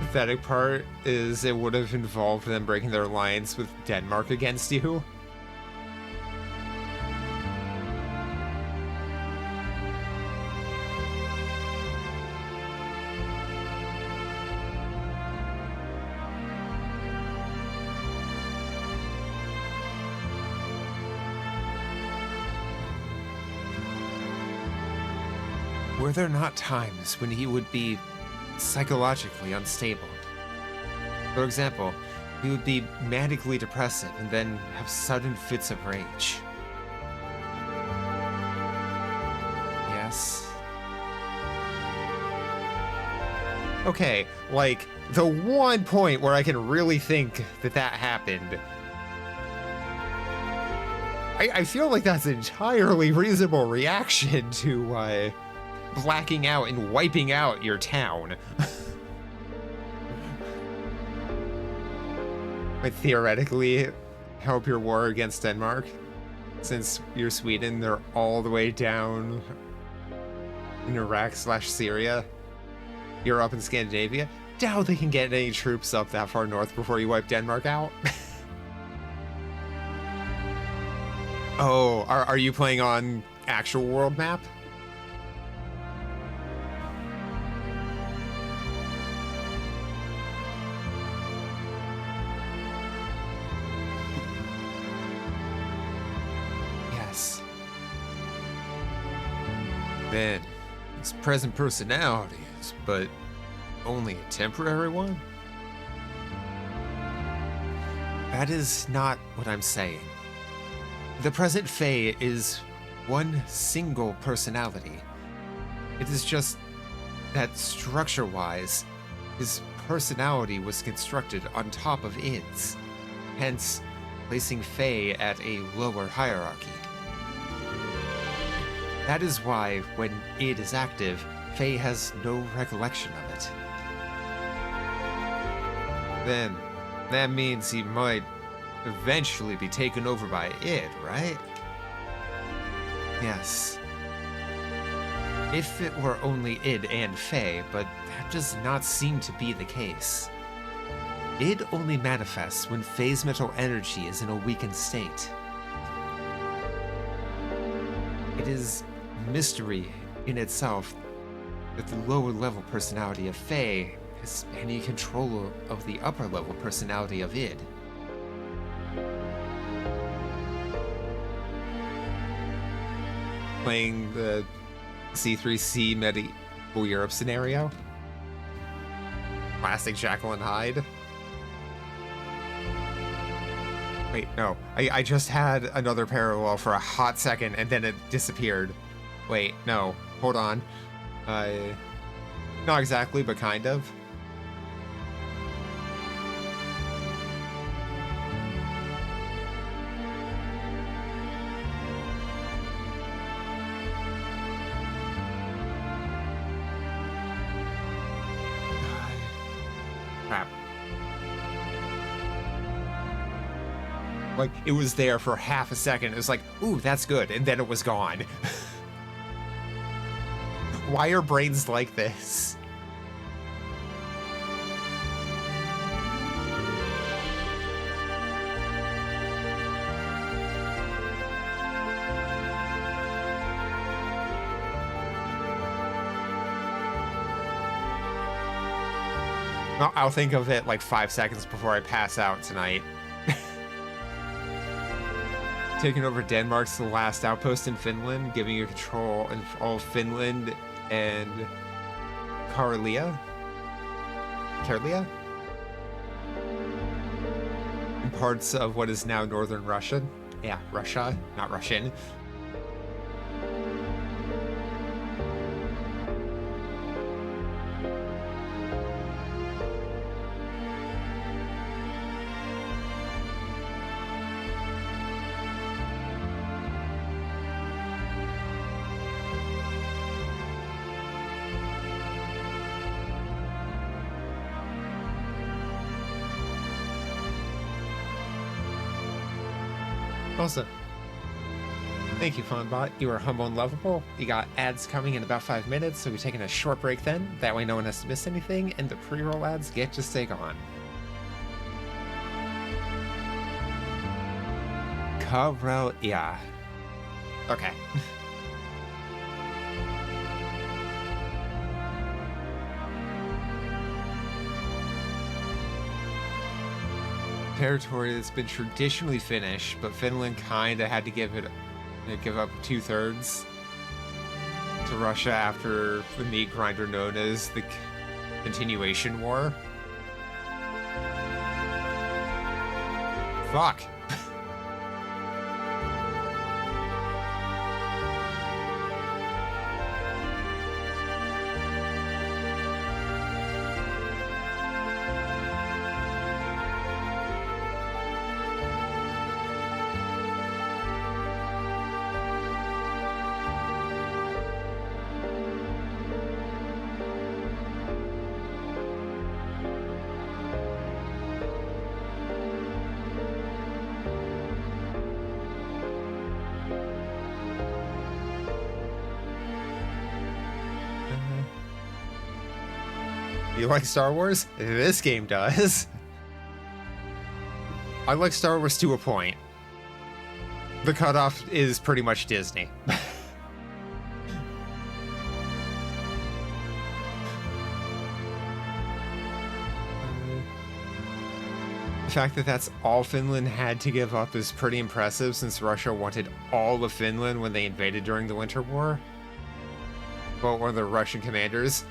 pathetic part is it would have involved them breaking their alliance with Denmark against you. Were there not times when he would be psychologically unstable? For example, he would be manically depressive and then have sudden fits of rage. Yes. Okay, like, the one point where I can really think that that happened. I feel like that's an entirely reasonable reaction to, blacking out and wiping out your town. Might theoretically help your war against Denmark. Since you're Sweden, they're all the way down in Iraq/Syria. You're up in Scandinavia. Doubt they can get any troops up that far north before you wipe Denmark out. Oh, are you playing on actual world map? Then, his present personality is but only a temporary one? That is not what I'm saying. The present Faye is one single personality. It is just that structure-wise, his personality was constructed on top of Id's, hence placing Faye at a lower hierarchy. That is why, when Id is active, Faye has no recollection of it. Then, that means he might eventually be taken over by Id, right? Yes. If it were only Id and Faye, but that does not seem to be the case. Id only manifests when Faye's mental energy is in a weakened state. It is mystery in itself that the lower level personality of Faye has any control of the upper level personality of Id. Playing the C3C medieval Europe scenario. Classic Jekyll and Hyde. Wait, no. I just had another parallel for a hot second and then it disappeared. Wait, no. Hold on. Not exactly, but kind of. Crap. Like, it was there for half a second. It was like, ooh, that's good. And then it was gone. Why are brains like this? I'll think of it like 5 seconds before I pass out tonight. Taking over Denmark's the last outpost in Finland, giving you control in all of Finland and Karelia? And parts of what is now northern Russia. Yeah, Russia, not Russian. Also, Thank you, Fonbot. You are humble and lovable. You got ads coming in about 5 minutes, so we're taking a short break then. That way no one has to miss anything, and the pre-roll ads get to stay on. Yeah. Okay. Territory that's been traditionally Finnish, but Finland kinda had to give up 2/3 to Russia after the meat grinder known as the Continuation War. Fuck. You like Star Wars? This game does. I like Star Wars to a point. The cutoff is pretty much Disney. The fact that that's all Finland had to give up is pretty impressive, since Russia wanted all of Finland when they invaded during the Winter War. But one of the Russian commanders,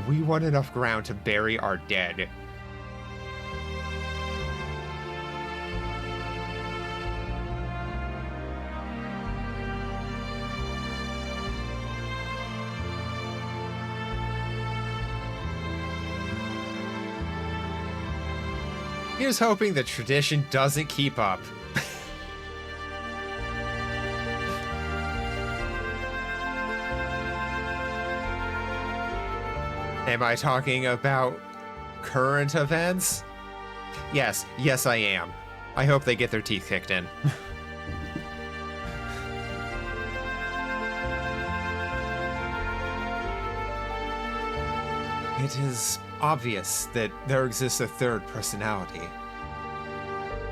we want enough ground to bury our dead. Here's hoping the tradition doesn't keep up. Am I talking about current events? Yes, I am. I hope they get their teeth kicked in. It is obvious that there exists a third personality.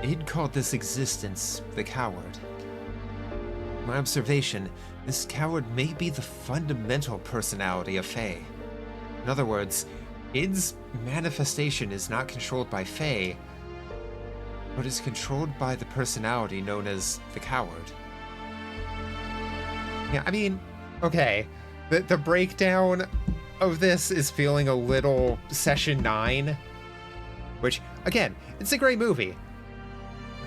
Id called this existence the coward. My observation, this coward may be the fundamental personality of Fae. In other words, Id's manifestation is not controlled by Fae, but is controlled by the personality known as the coward. Yeah, I mean, okay, the breakdown of this is feeling a little Session 9, which, again, it's a great movie.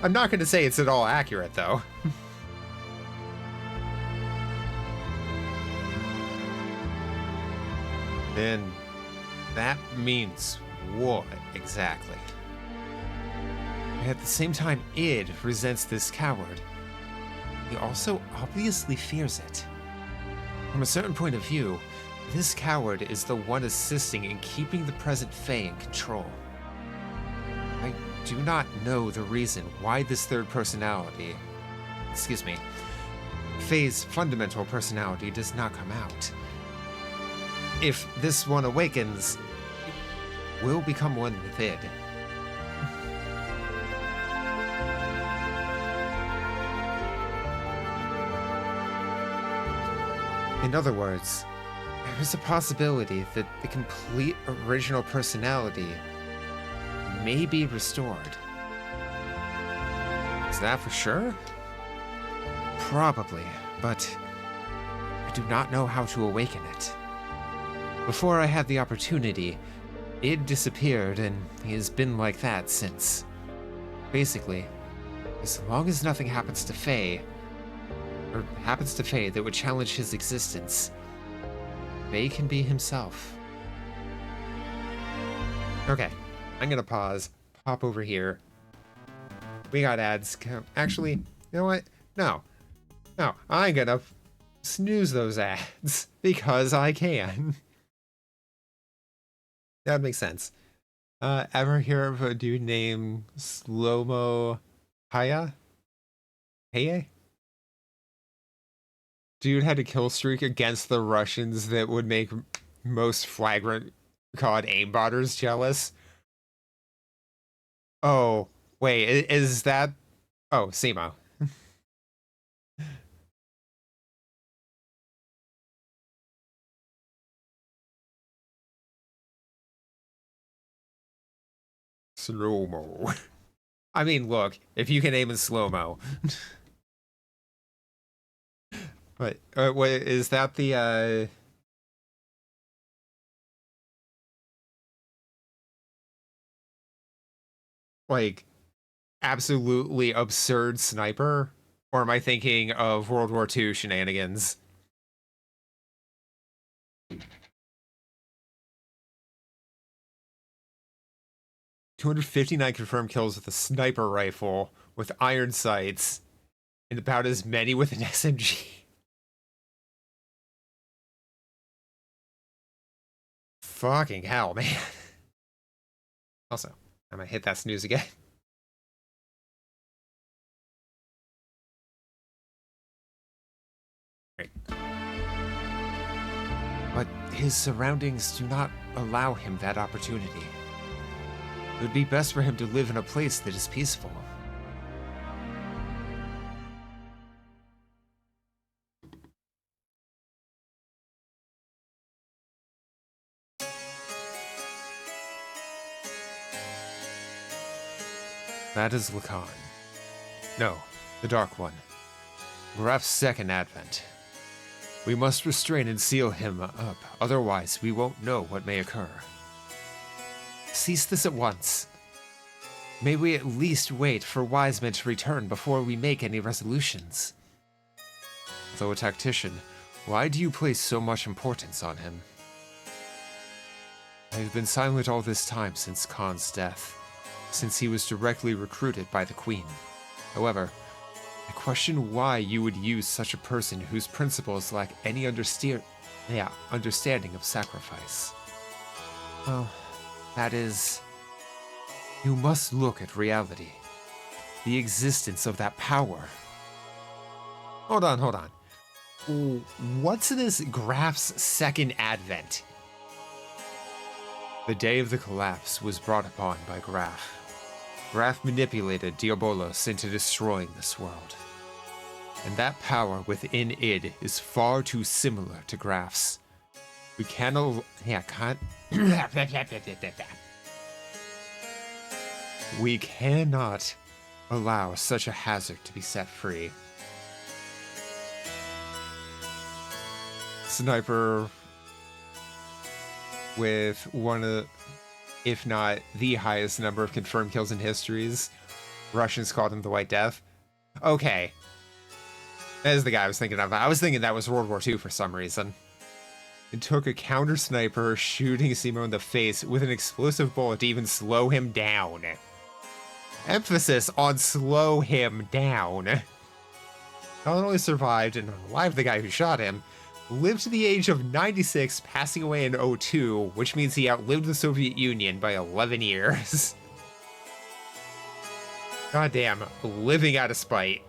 I'm not going to say it's at all accurate, though. Then that means what exactly? At the same time, Id resents this coward. He also obviously fears it. From a certain point of view, this coward is the one assisting in keeping the present Fae in control. I do not know the reason why this third personality, Fae's fundamental personality does not come out. If this one awakens, it will become one with Id. In other words, there is a possibility that the complete original personality may be restored. Is that for sure? Probably, but I do not know how to awaken it. Before I had the opportunity, Id disappeared, and he has been like that since. Basically, as long as nothing happens to Fae that would challenge his existence, Fae can be himself. Okay, I'm gonna pause, pop over here. We got ads. Actually, you know what? No, I'm gonna snooze those ads because I can. That makes sense. Ever hear of a dude named Slow-Mo Haya? Hey? Dude had a kill streak against the Russians that would make most flagrant COD aimbotters jealous. Oh, wait, is that... Oh, Simo. Slow-mo. I mean, look, if you can aim in slow-mo. But, what, is that the, like, absolutely absurd sniper? Or am I thinking of World War II shenanigans? 259 confirmed kills with a sniper rifle with iron sights, and about as many with an SMG. Fucking hell, man. Also, I might hit that snooze again. Right. But his surroundings do not allow him that opportunity. It would be best for him to live in a place that is peaceful. That is Lacan. No, the Dark One. Graf's second advent. We must restrain and seal him up, otherwise we won't know what may occur. Cease this at once. May we at least wait for wise men to return before we make any resolutions. Though a tactician, why do you place so much importance on him? I have been silent all this time since Khan's death, since he was directly recruited by the Queen. However, I question why you would use such a person whose principles lack any understanding of sacrifice. Well, that is... You must look at reality. The existence of that power. Hold on. What's this Graf's second advent? The day of the collapse was brought upon by Graf. Graf manipulated Diabolos into destroying this world. And that power within id is far too similar to Graf's. We cannot... We cannot allow such a hazard to be set free. Sniper with one of, if not the highest number of confirmed kills in histories. Russians called him the White Death. Okay. That is the guy I was thinking of. I was thinking that was World War II for some reason. It took a counter sniper shooting Simo in the face with an explosive bullet to even slow him down. Emphasis on slow him down. Not only survived and unalived the guy who shot him, lived to the age of 96, passing away in 2002, which means he outlived the Soviet Union by 11 years. Goddamn, living out of spite.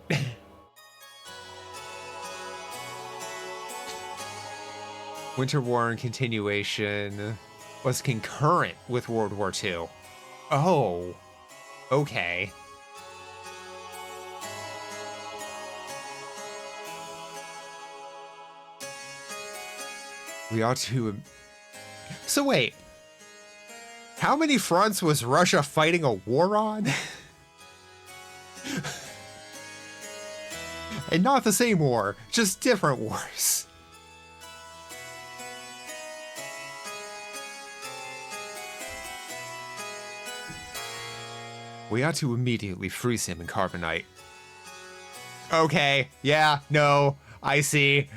Winter War in continuation was concurrent with World War II. Oh, okay. We ought to... So wait, how many fronts was Russia fighting a war on? And not the same war, just different wars. We ought to immediately freeze him in carbonite. Okay, yeah, no, I see.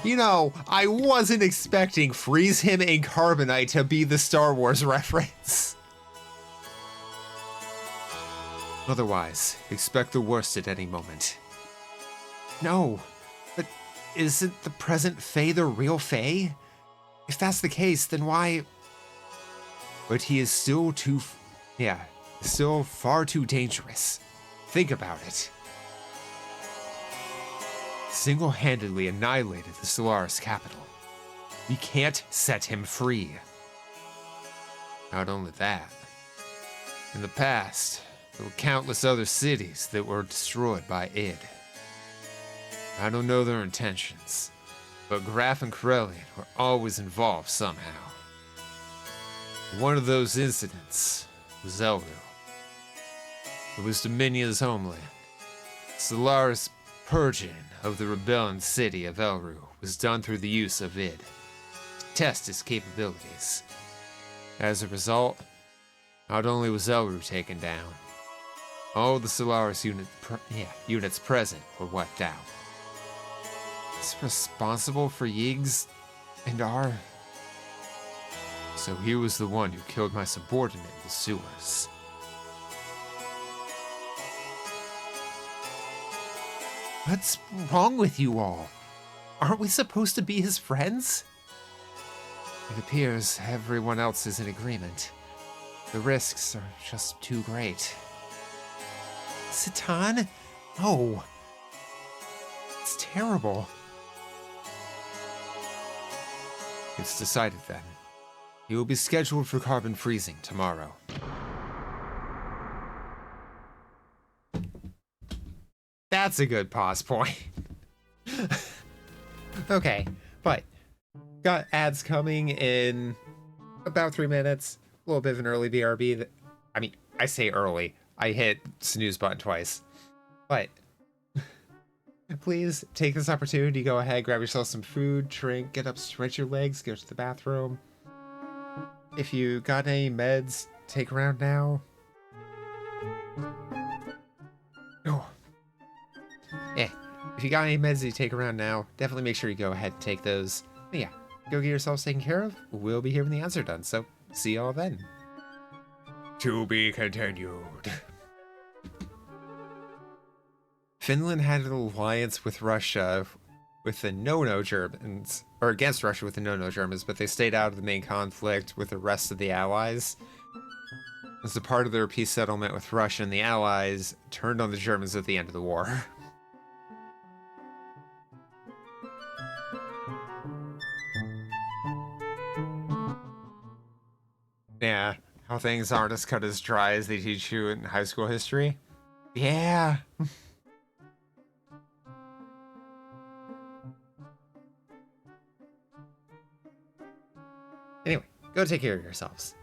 You know, I wasn't expecting freeze him in carbonite to be the Star Wars reference. Otherwise, expect the worst at any moment. No, but isn't the present Faye the real Faye? If that's the case, then why... But he is still too... Still far too dangerous. Think about it. Single-handedly annihilated the Solaris capital. We can't set him free. Not only that, in the past, there were countless other cities that were destroyed by id. I don't know their intentions, but Graf and Corellian were always involved somehow. One of those incidents was Elru. It was Dominion's homeland. Solaris' purging of the rebellion city of Elru was done through the use of id to test its capabilities. As a result, not only was Elru taken down, all the Solaris units present were wiped out. It's responsible for Yig's and our... So he was the one who killed my subordinate in the sewers. What's wrong with you all? Aren't we supposed to be his friends? It appears everyone else is in agreement. The risks are just too great. Satan? No. It's terrible. It's decided then. He will be scheduled for carbon freezing tomorrow. That's a good pause point. Okay, but got ads coming in about 3 minutes. A little bit of an early BRB. I mean, I say early. I hit snooze button twice. But please take this opportunity. Go ahead, grab yourself some food, drink, get up, stretch your legs, go to the bathroom. If you got any meds, take around now. Oh. Yeah, if you got any meds that you take around now, definitely make sure you go ahead and take those. But yeah, go get yourselves taken care of. We'll be here when the ads are done, so see y'all then. To be continued. Finland had an alliance with Russia with the no-no Germans, or against Russia with the no-no Germans, but they stayed out of the main conflict with the rest of the Allies. As a part of their peace settlement with Russia and the Allies, turned on the Germans at the end of the war. Yeah, how things aren't as cut as dry as they teach you in high school history. Yeah. Anyway, go take care of yourselves.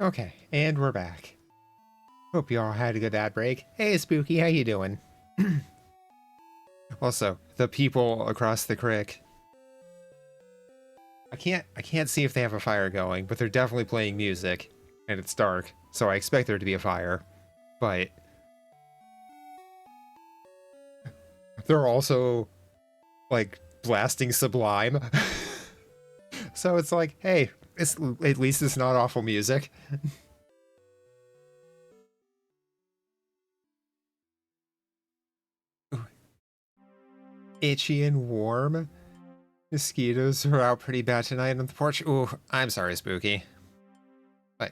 Okay, and we're back. Hope you all had a good ad break. Hey, Spooky, how you doing? Also, the people across the creek. I can't see if they have a fire going, but they're definitely playing music, and it's dark, so I expect there to be a fire. But they're also like blasting Sublime. So it's like, hey, at least it's not awful music. Itchy and warm. Mosquitoes are out pretty bad tonight on the porch. Ooh, I'm sorry, Spooky. But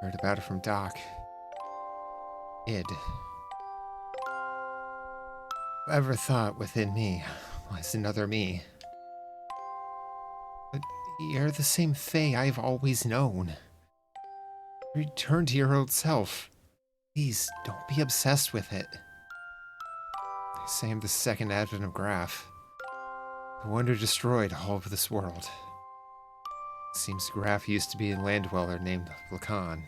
heard about it from Doc. Id. Whoever thought within me was another me? But you're the same Fae I've always known. Return to your old self. Please, don't be obsessed with it. They say I'm the second advent of Graf. The one who destroyed all of this world. Seems Graf used to be a land dweller named Lacan.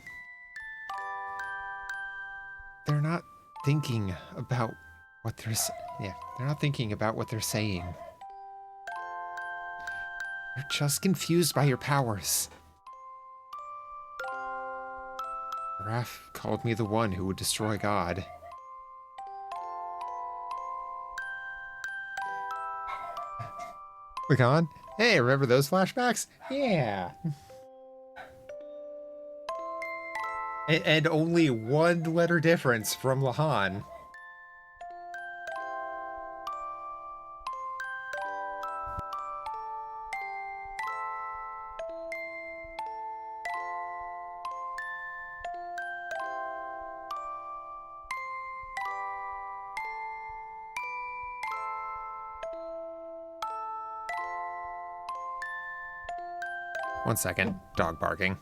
They're not thinking about what they're they're not thinking about what they're saying. You're just confused by your powers. Graf called me the one who would destroy God. Lacan? Hey, remember those flashbacks? Yeah. And only one letter difference from Lahan. One second. Dog barking.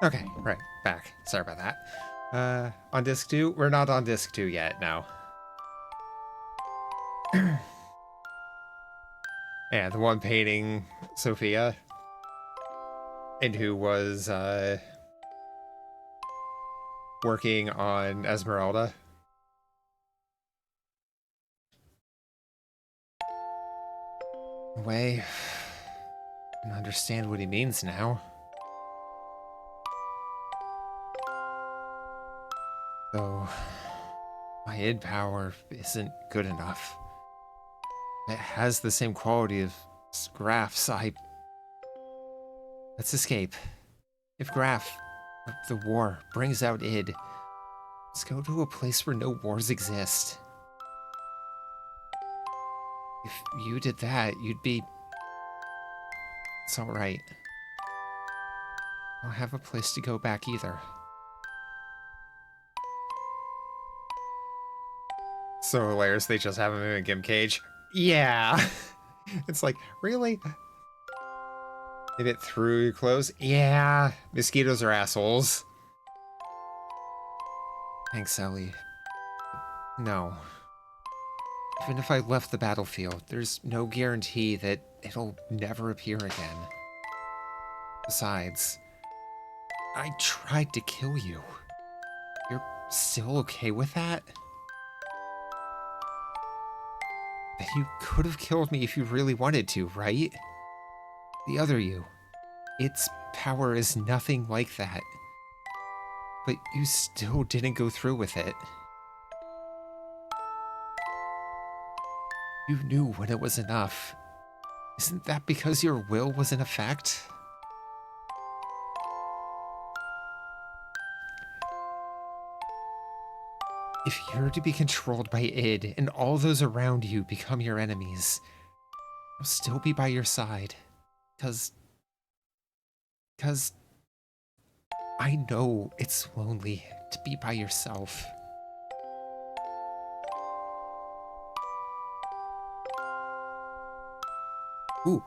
Okay, right, back. Sorry about that. On disc 2? We're not on disc 2 yet, no. Yeah, the one painting Sophia, and who was, working on Esmeralda. Way, I can understand what he means now. Though, my id power isn't good enough. It has the same quality of Graf's. Let's escape. If Graf, the war, brings out id, let's go to a place where no wars exist. If you did that, you'd be... It's alright. I don't have a place to go back either. So hilarious, they just have him in a Gimp cage. Yeah! It's like, really? Did it through your clothes? Yeah! Mosquitoes are assholes. Thanks, Ellie. No. Even if I left the battlefield, there's no guarantee that it'll never appear again. Besides, I tried to kill you. You're still okay with that? Then you could have killed me if you really wanted to, right? The other you. Its power is nothing like that. But you still didn't go through with it. You knew when it was enough. Isn't that because your will was in effect? If you're to be controlled by id, and all those around you become your enemies, I'll still be by your side. Cause I know it's lonely to be by yourself. Ooh.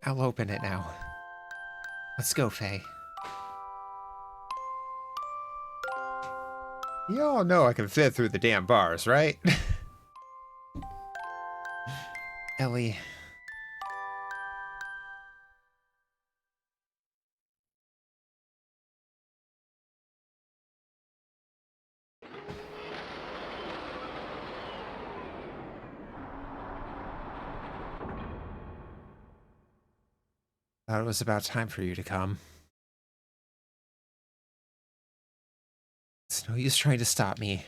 I'll open it now. Let's go, Faye. You all know I can fit through the damn bars, right? Ellie. Thought it was about time for you to come. It's no use trying to stop me.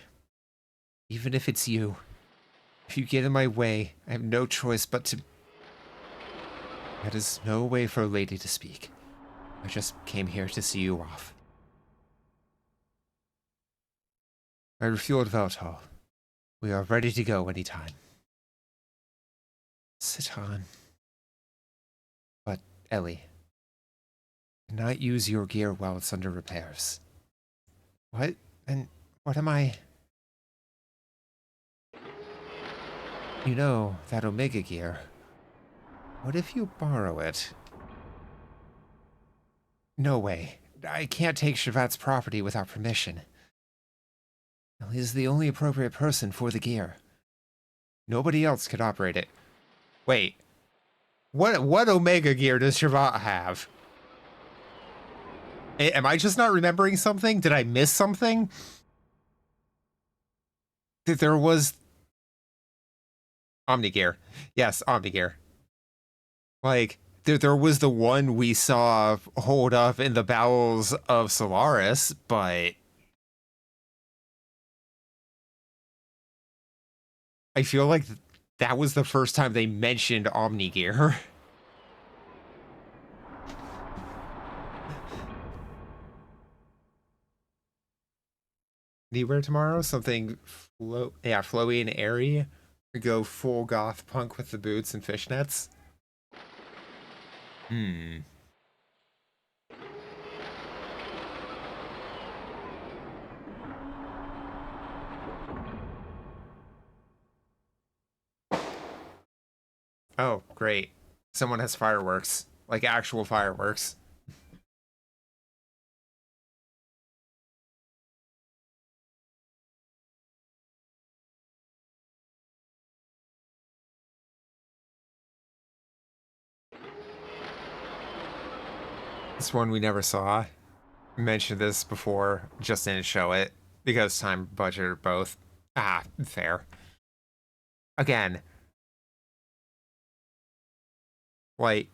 Even if it's you. If you get in my way, I have no choice but to... That is no way for a lady to speak. I just came here to see you off. I refueled Veltal. We are ready to go anytime. Sit on. But, Ellie, cannot use your gear while it's under repairs. What? And what am I... You know, that Omega gear. What if you borrow it? No way. I can't take Shavat's property without permission. Ellie is the only appropriate person for the gear. Nobody else could operate it. Wait. What Omega gear does Shavat have? Am I just not remembering something? Did I miss something? There was... Omnigear. Yes, Omnigear. Like, there was the one we saw hold up in the bowels of Solaris, but... I feel like that was the first time they mentioned Omnigear. Anywhere tomorrow? Something flowy and airy? Go full goth punk with the boots and fishnets? Oh, great. Someone has fireworks. Like actual fireworks. This one we never saw. I mentioned this before, just didn't show it. Because time, budget, or both. Ah, fair. Again. Like,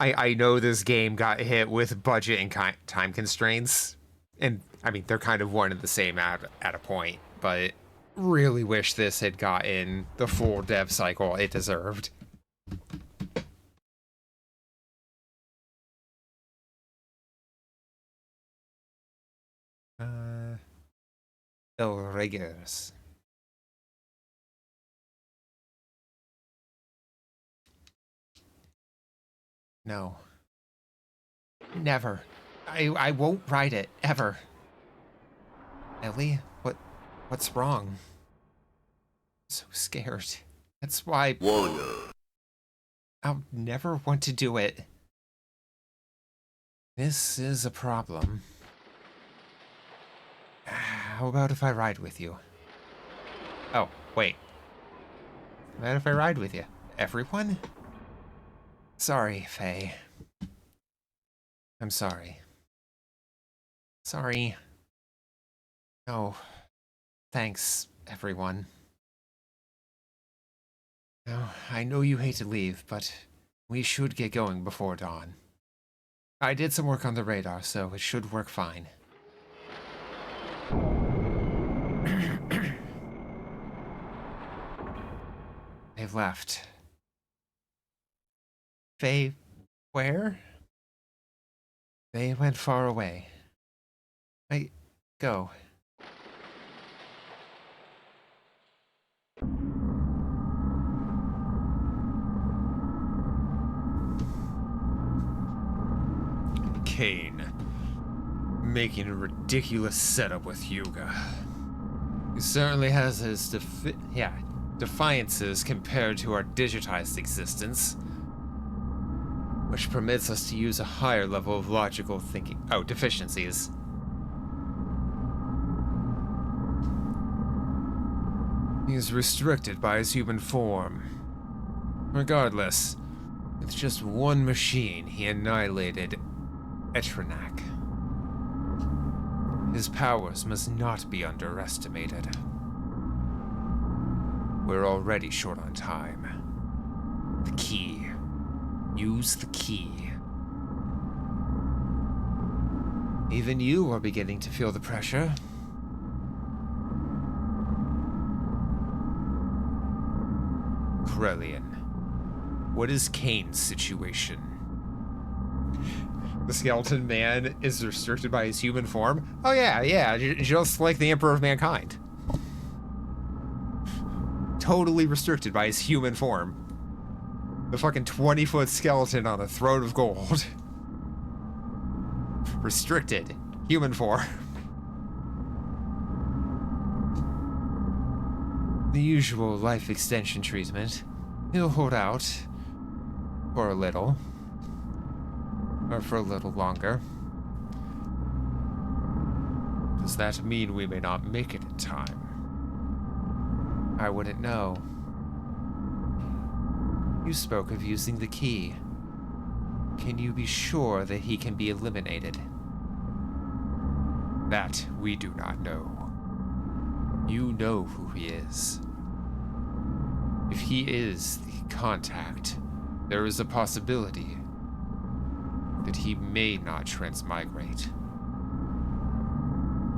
I know this game got hit with budget and time constraints. And, I mean, they're kind of one and the same at a point. But really wish this had gotten the full dev cycle it deserved. El Reguers. No. Never. I won't ride it, ever. Ellie, what's wrong? I'm so scared. That's why Warrior. I'll never want to do it. This is a problem. How about if I ride with you? Oh, wait. How about if I ride with you? Everyone? Sorry, Faye. I'm sorry. Sorry. No. Thanks, everyone. Now, I know you hate to leave, but we should get going before dawn. I did some work on the radar, so it should work fine. They've left. Faye, where? They went far away. Go. Kane. Making a ridiculous setup with Hyuga. He certainly has his defiances compared to our digitized existence. which permits us to use a higher level of logical thinking. Oh, deficiencies. He is restricted by his human form. Regardless, with just one machine, he annihilated Etranak. His powers must not be underestimated. We're already short on time. The key. Use the key. Even you are beginning to feel the pressure. Corellian, what is Kane's situation? The skeleton man is restricted by his human form? Oh yeah, just like the Emperor of Mankind. Totally restricted by his human form. The fucking 20-foot skeleton on a throne of gold. Restricted. Human form. The usual life extension treatment. He'll hold out. For a little. Or for a little longer. Does that mean we may not make it in time? I wouldn't know. You spoke of using the key. Can you be sure that he can be eliminated? That we do not know. You know who he is. If he is the contact, there is a possibility that he may not transmigrate.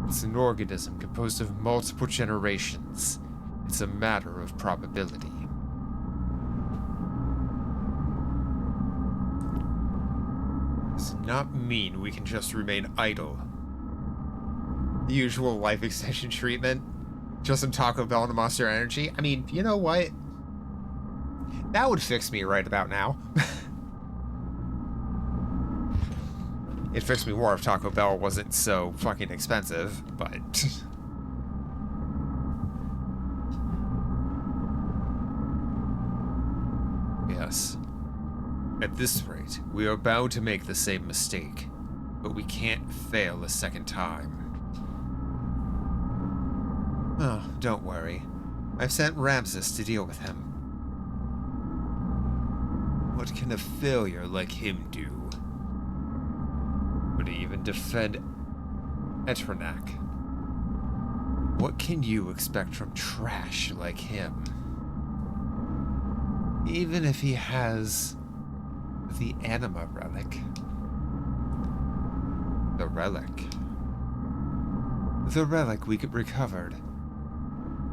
It's an organism composed of multiple generations. It's a matter of probability. Does not mean we can just remain idle. The usual life extension treatment. Just some Taco Bell and Monster Energy. I mean, you know what? That would fix me right about now. It'd fix me more if Taco Bell wasn't so fucking expensive, but... Yes. At this rate, we are bound to make the same mistake, but we can't fail a second time. Oh, don't worry. I've sent Ramses to deal with him. What can a failure like him do? Would he even defend Etranak? What can you expect from trash like him? Even if he has the anima relic. The relic. The relic we recovered.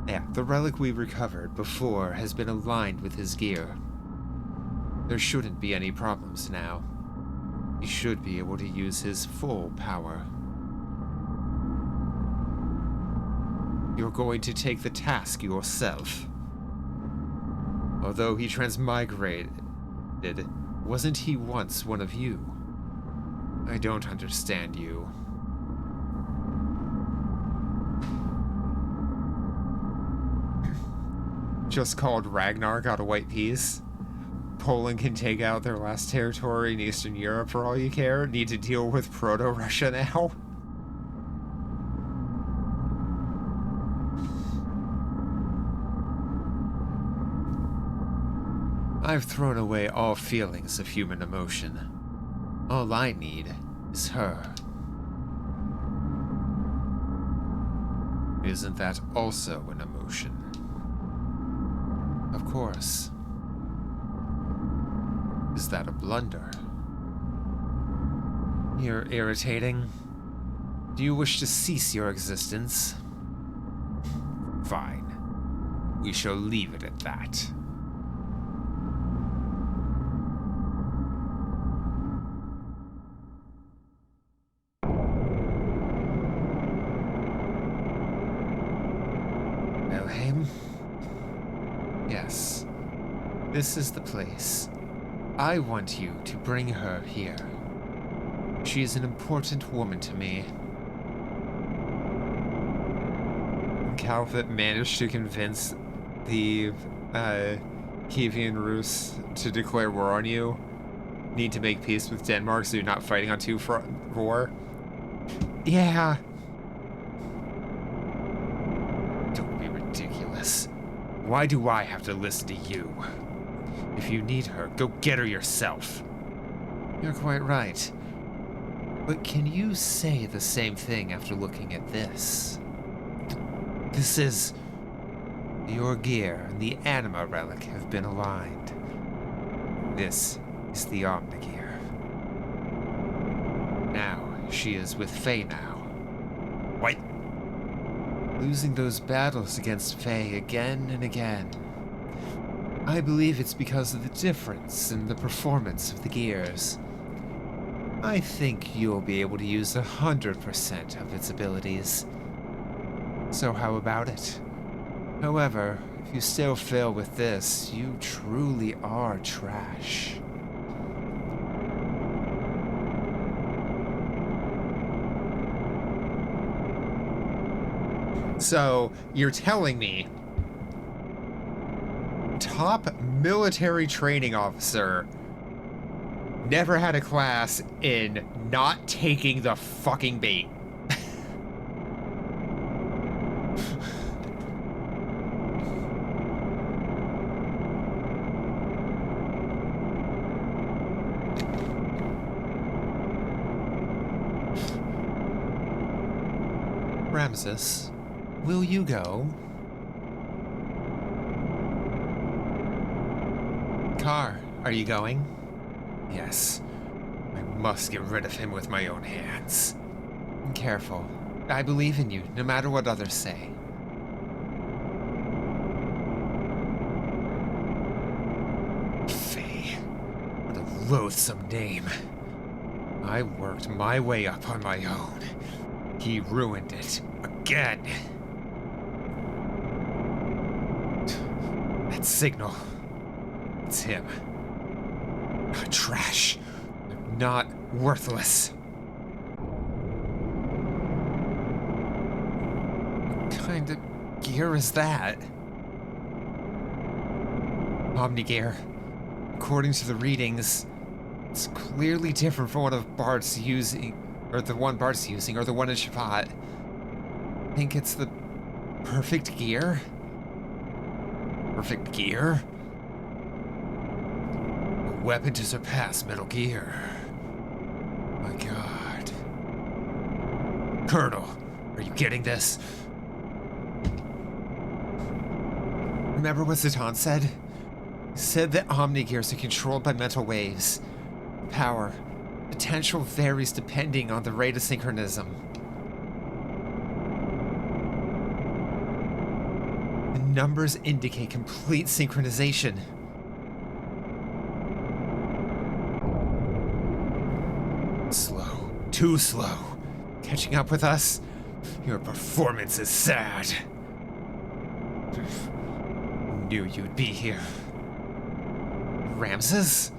Yeah, the relic we recovered before has been aligned with his gear. There shouldn't be any problems now. He should be able to use his full power. You're going to take the task yourself. Although he transmigrated, wasn't he once one of you? I don't understand you. Just called Ragnar got a white piece. Poland can take out their last territory in Eastern Europe for all you care. Need to deal with Proto-Russia now. I've thrown away all feelings of human emotion. All I need is her. Isn't that also an emotion? Of course. Is that a blunder? You're irritating. Do you wish to cease your existence? Fine. We shall leave it at that. Elheim? Yes. This is the place. I want you to bring her here. She is an important woman to me. Calvert managed to convince the Kievan Rus to declare war on you. Need to make peace with Denmark so you're not fighting on two war. Yeah. Don't be ridiculous. Why do I have to listen to you? If you need her, go get her yourself. You're quite right. But can you say the same thing after looking at this? This is... Your gear and the anima relic have been aligned. This is the Omnigear. Now, she is with Faye now. What? Losing those battles against Faye again and again. I believe it's because of the difference in the performance of the gears. I think you'll be able to use 100% of its abilities. So how about it? However, if you still fail with this, you truly are trash. So, you're telling me top military training officer never had a class in not taking the fucking bait. Ramses, will you go? Car, are you going? Yes. I must get rid of him with my own hands. Careful. I believe in you, no matter what others say. Faye. What a loathsome name. I worked my way up on my own. He ruined it. Again. That signal. It's him. Trash. Not worthless. What kind of gear is that? Omnigear. According to the readings, it's clearly different from one of Bart's using, or the one Bart's using, or the one in Shabbat. Think it's the perfect gear? Perfect gear? A weapon to surpass Metal Gear. My god. Colonel, are you getting this? Remember what Zatan said? He said that Omnigears are controlled by mental waves. Power. Potential varies depending on the rate of synchronism. The numbers indicate complete synchronization. Slow. Too slow. Catching up with us? Your performance is sad. Knew you'd be here. Ramses?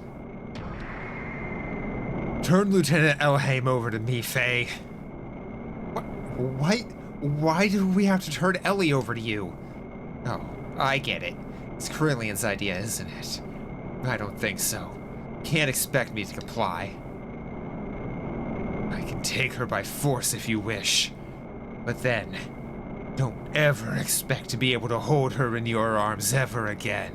Turn Lieutenant Elhaim over to me, Faye. What? Why do we have to turn Ellie over to you? Oh, I get it. It's Carillion's idea, isn't it? I don't think so. Can't expect me to comply. I can take her by force if you wish. But then, don't ever expect to be able to hold her in your arms ever again.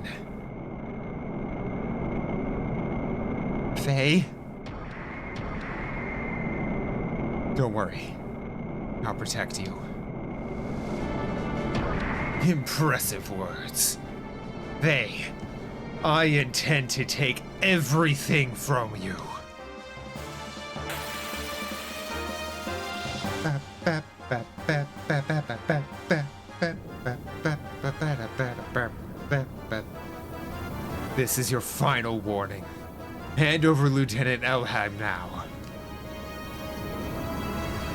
Faye? Don't worry. I'll protect you. Impressive words. Faye, I intend to take everything from you. This is your final warning. Hand over Lieutenant Elhaim now.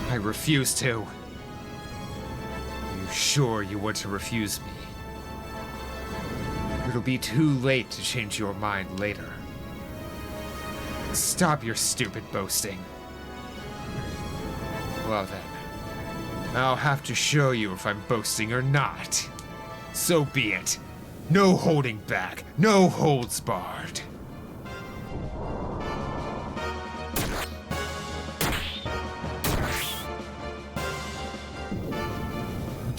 I refuse to. Are you sure you want to refuse me? It'll be too late to change your mind later. Stop your stupid boasting. Well then, I'll have to show you if I'm boasting or not. So be it. No holding back. No holds barred.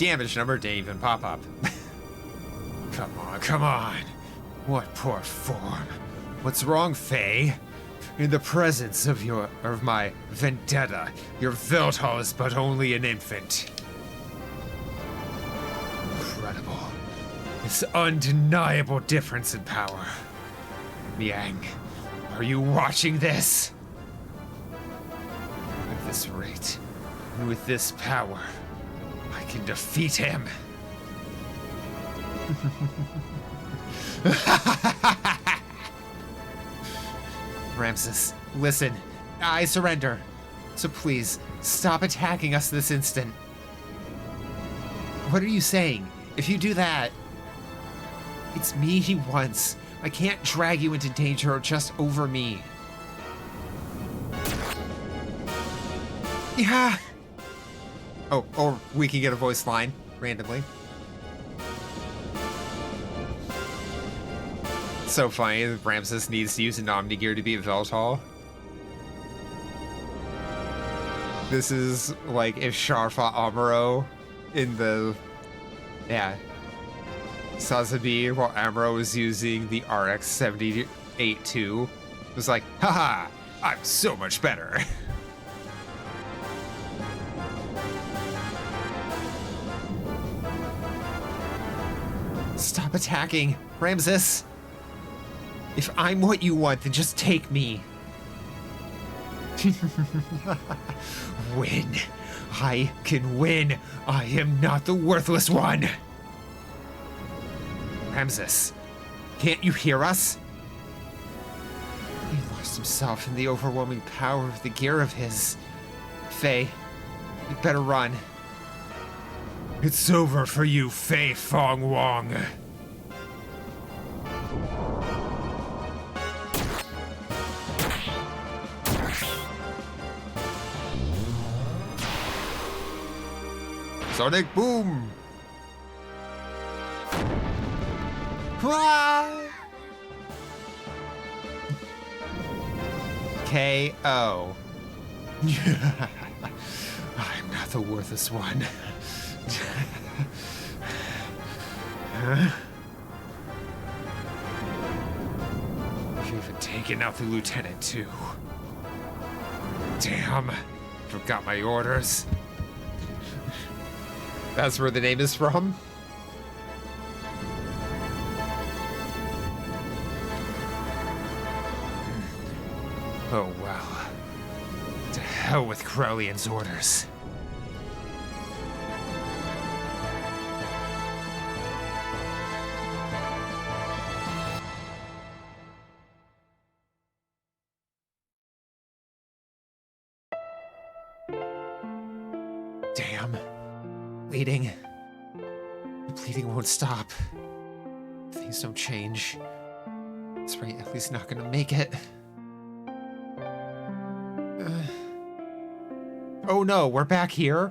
damage number didn't even pop up. Come on, come on. What poor form. What's wrong, Faye? In the presence of my vendetta, your Veltal is but only an infant. Incredible. This undeniable difference in power. Miang, are you watching this? At this rate, and with this power, I can defeat him. Ramses, listen. I surrender. So please, stop attacking us this instant. What are you saying? If you do that... It's me he wants. I can't drag you into danger just over me. Yeah. Oh, or we can get a voice line randomly. So funny that Ramses needs to use an Omnigear to beat Veltal. This is like if Char fought Amuro in the... Yeah. Sazabi, while Amuro was using the RX-78-2. It was like, haha, I'm so much better. Stop attacking, Ramses. If I'm what you want, then just take me. Win. I can win. I am not the worthless one. Ramses, can't you hear us? He lost himself in the overwhelming power of the gear of his. Faye, you better run. It's over for you, Faye Fong Wong. Sonic Boom! KO. I'm not the worthless one. You've even taken out the lieutenant too. Damn, forgot my orders. That's where the name is from? Oh well. To hell with Crowley's orders. Damn. Bleeding. The bleeding won't stop. Things don't change. This rate at least not gonna make it. Oh no, we're back here.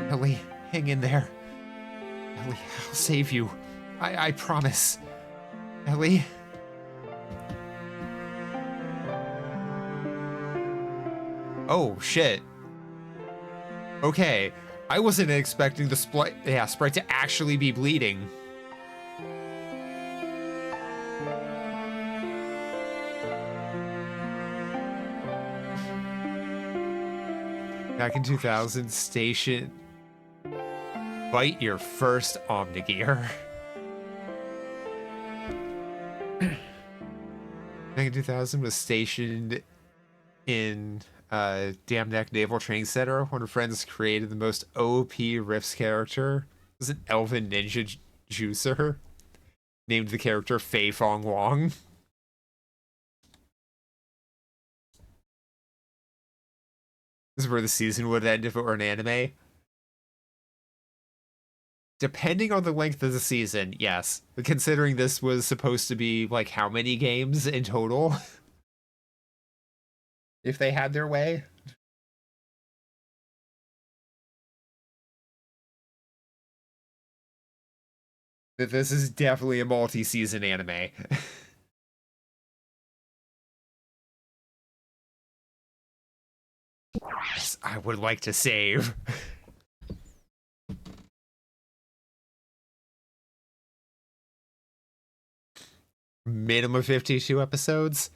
Ellie, hang in there. Ellie, I'll save you. I promise. Ellie? Oh, shit. Okay, I wasn't expecting the sprite to actually be bleeding. Back in 2000, Station... Fight your first Omnigear. Back in 2000, was stationed in Dam Neck Naval Training Center. One of her friends created the most OP Rifts character. It was an elven ninja juicer. Named the character Fei Fong Wong. This is where the season would end if it were an anime. Depending on the length of the season, yes. But considering this was supposed to be, like, how many games in total? If they had their way. That this is definitely a multi-season anime. Yes, I would like to save. minimum 52 episodes.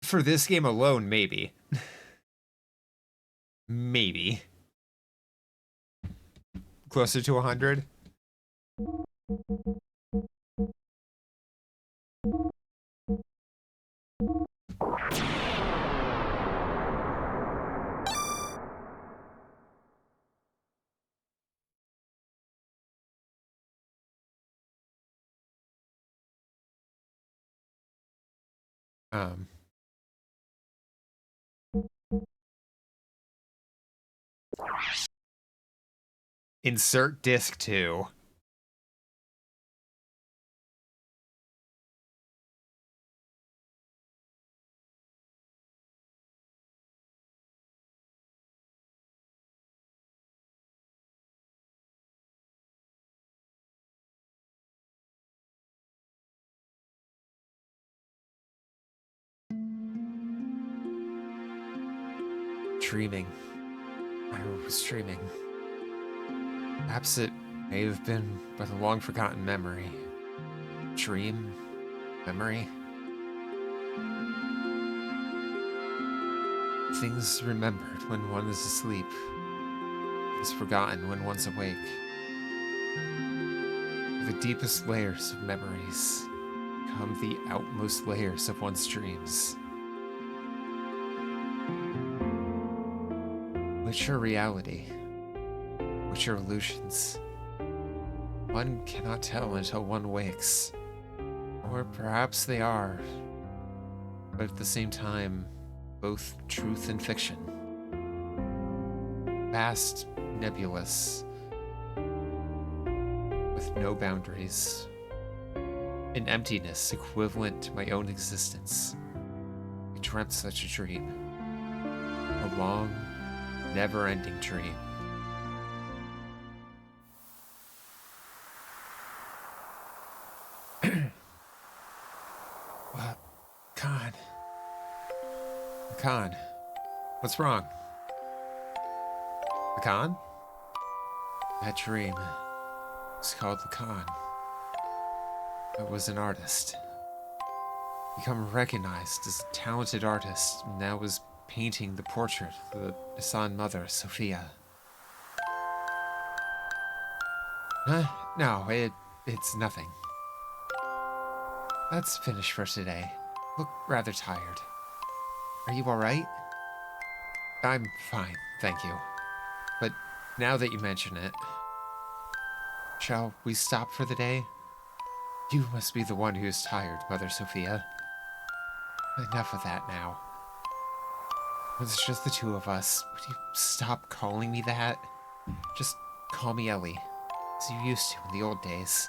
For this game alone, maybe. Maybe. Closer to 100. Um, insert disc 2. Dreaming. I was dreaming. Perhaps it may have been but a long forgotten memory. Dream? Memory? Things remembered when one is asleep. Things forgotten when one's awake. The deepest layers of memories become the outmost layers of one's dreams. Which are reality? Which are illusions? One cannot tell until one wakes. Or perhaps they are, but at the same time, both truth and fiction. Vast, nebulous, with no boundaries. An emptiness equivalent to my own existence. I dreamt such a dream. A long, never-ending dream. What? Khan. Khan. What's wrong? The Khan? That dream was called the Khan. I was an artist. Become recognized as a talented artist, and now was painting the portrait of the Hassan mother, Sophia. No, it's nothing. Let's finish for today. Look rather tired. Are you alright? I'm fine, thank you. But now that you mention it, shall we stop for the day? You must be the one who is tired, Mother Sophia. Enough of that now. It's just the two of us. Would you stop calling me that? Just call me Ellie, as you used to in the old days.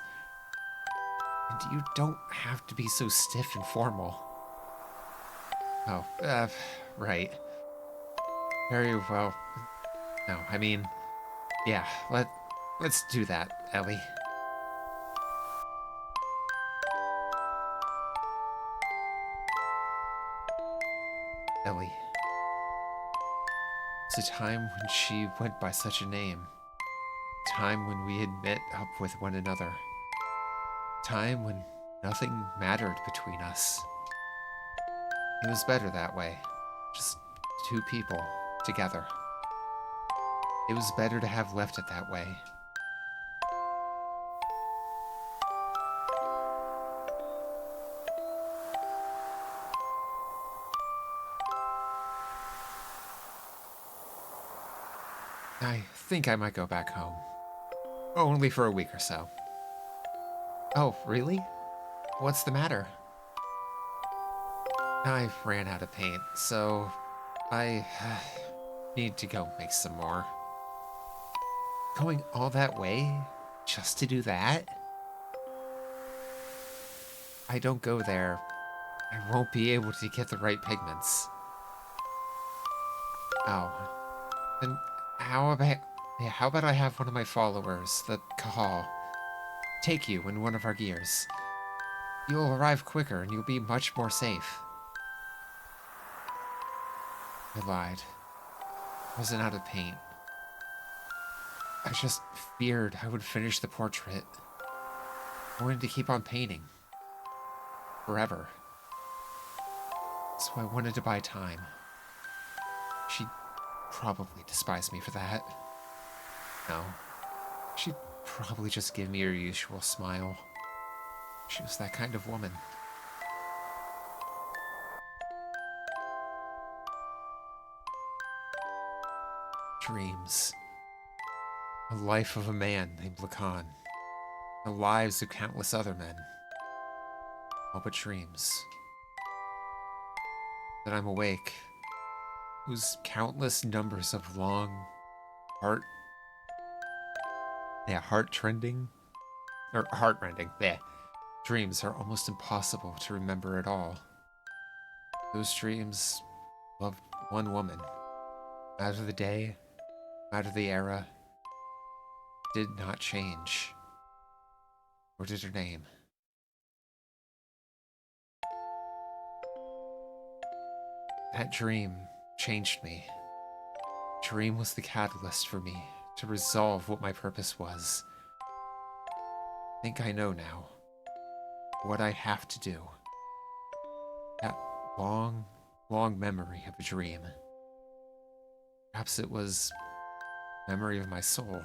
And you don't have to be so stiff and formal. Oh, right. Very well. No, I mean, yeah, let's do that, Ellie. Ellie. It's a time when she went by such a name. A time when we had met up with one another. A time when nothing mattered between us. It was better that way. Just two people together. It was better to have left it that way. I think I might go back home. Only for a week or so. Oh, really? What's the matter? I ran out of paint, so I need to go make some more. Going all that way just to do that? I don't go there. I won't be able to get the right pigments. Oh. Then how about I have one of my followers, the Kahal, take you in one of our gears? You'll arrive quicker and you'll be much more safe. I lied. I wasn't out of paint. I just feared I would finish the portrait. I wanted to keep on painting. Forever. So I wanted to buy time. She'd probably despise me for that. No. She'd probably just give me her usual smile. She was that kind of woman. Dreams. The life of a man named Lacan. The lives of countless other men. All but dreams. That I'm awake. Whose countless numbers of long, heart-trending, or heart-rending, dreams are almost impossible to remember at all. Those dreams loved one woman. Out of the day, out of the era, did not change. Or did her name. That dream changed me. Dream was the catalyst for me to resolve what my purpose was. I think I know now what I have to do. That long, long memory of a dream. Perhaps it was memory of my soul.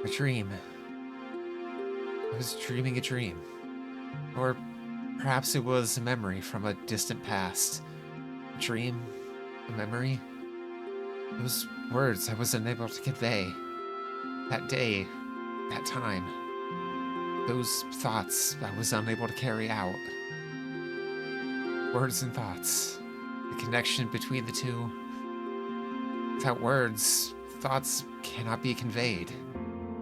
A dream. I was dreaming a dream. Or perhaps it was a memory from a distant past. A dream? A memory? Those words I was unable to convey. That day, that time. Those thoughts I was unable to carry out. Words and thoughts. The connection between the two. Without words, thoughts cannot be conveyed.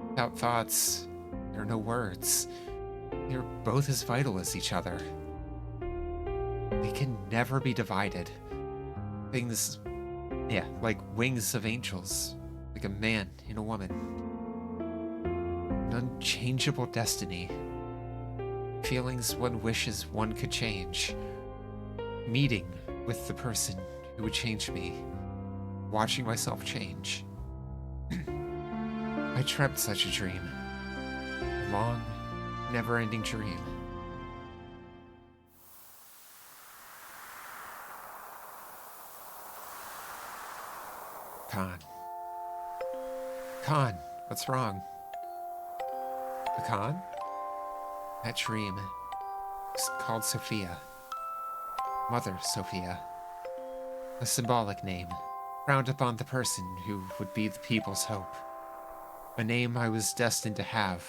Without thoughts, there are no words. They're both as vital as each other. They can never be divided. Things, like wings of angels, like a man and a woman. An unchangeable destiny. Feelings one wishes one could change. Meeting with the person who would change me. Watching myself change. I dreamt such a dream. A long, never-ending dream. Khan, what's wrong? Khan? That dream is called Sophia. Mother Sophia. A symbolic name, frowned upon the person who would be the people's hope. A name I was destined to have,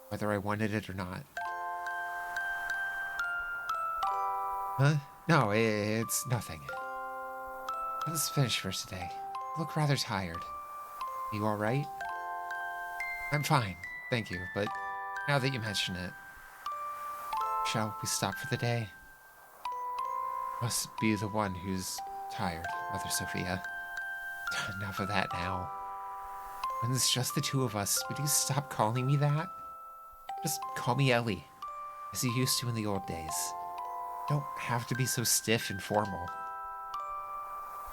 whether I wanted it or not. Huh? No, it's nothing. Let's finish for today. You look rather tired. You alright? I'm fine, thank you, but now that you mention it, shall we stop for the day? Must be the one who's tired, Mother Sophia. Enough of that now. When it's just the two of us, would you stop calling me that? Just call me Ellie, as you used to in the old days. Don't have to be so stiff and formal.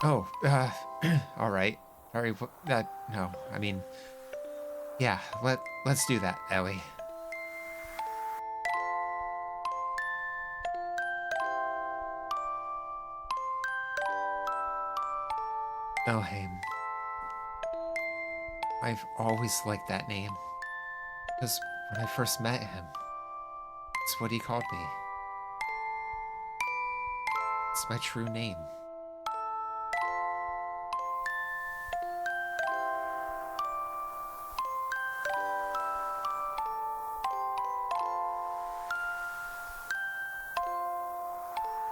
Oh, alright. Sorry, no, I mean, yeah, let's do that, Ellie. Elhaim. I've always liked that name. Because when I first met him, it's what he called me. It's my true name.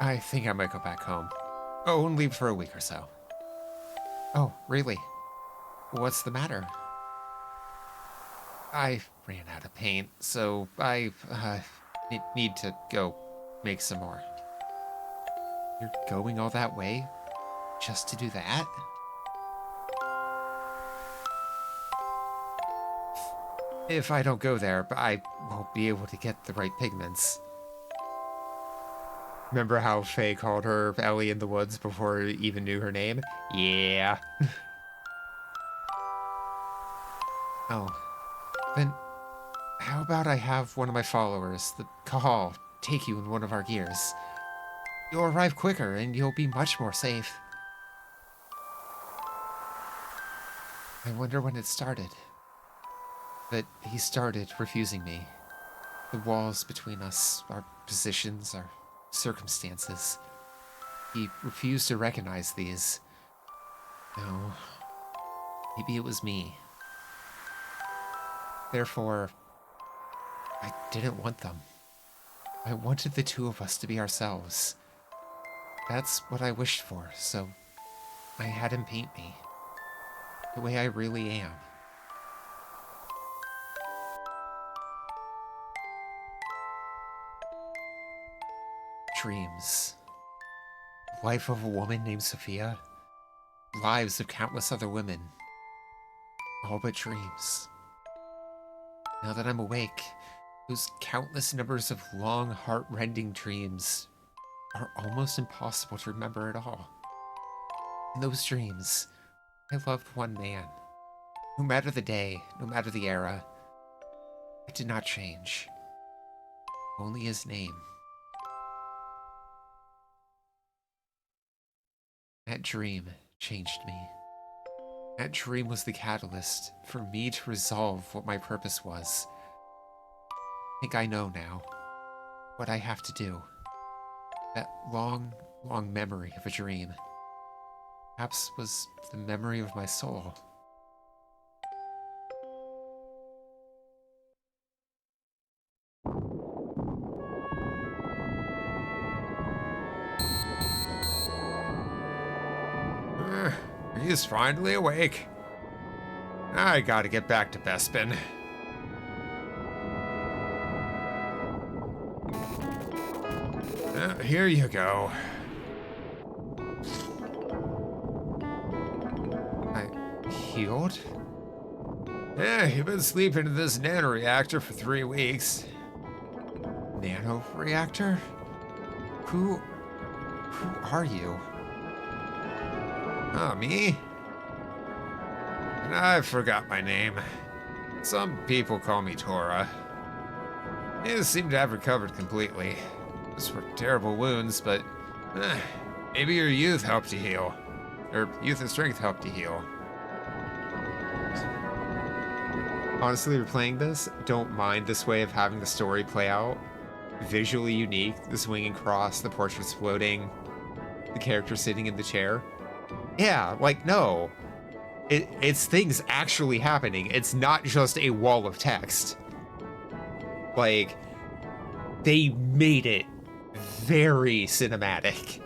I think I might go back home. Oh, and leave for a week or so. Oh, really? What's the matter? I ran out of paint, so I need to go make some more. You're going all that way just to do that? If I don't go there, I won't be able to get the right pigments. Remember how Faye called her Ellie in the woods before he even knew her name? Yeah. Oh, then how about I have one of my followers, the Kahal, take you in one of our gears? You'll arrive quicker and you'll be much more safe. I wonder when it started. But he started refusing me. The walls between us, our positions, our circumstances. He refused to recognize these. No, maybe it was me. Therefore, I didn't want them. I wanted the two of us to be ourselves. That's what I wished for, so I had him paint me. The way I really am. Dreams. Life of a woman named Sophia. Lives of countless other women. All but dreams. Now that I'm awake, those countless numbers of long, heart-rending dreams are almost impossible to remember at all. In those dreams, I loved one man. No matter the day, no matter the era, I did not change. Only his name. That dream changed me. That dream was the catalyst for me to resolve what my purpose was. I think I know now what I have to do. That long, long memory of a dream perhaps was the memory of my soul. He's finally awake. I gotta get back to Bespin. Here you go. I healed? Yeah, you've been sleeping in this nanoreactor for 3 weeks. Nanoreactor? Who are you? Oh, me? I forgot my name. Some people call me Tora. You seem to have recovered completely. Those were terrible wounds, but maybe your youth helped you heal. Or youth and strength helped you heal. Honestly, replaying this, don't mind this way of having the story play out. Visually unique, the swinging cross, the portraits floating, the character sitting in the chair. Yeah, like, no. It's things actually happening. It's not just a wall of text. Like, they made it very cinematic.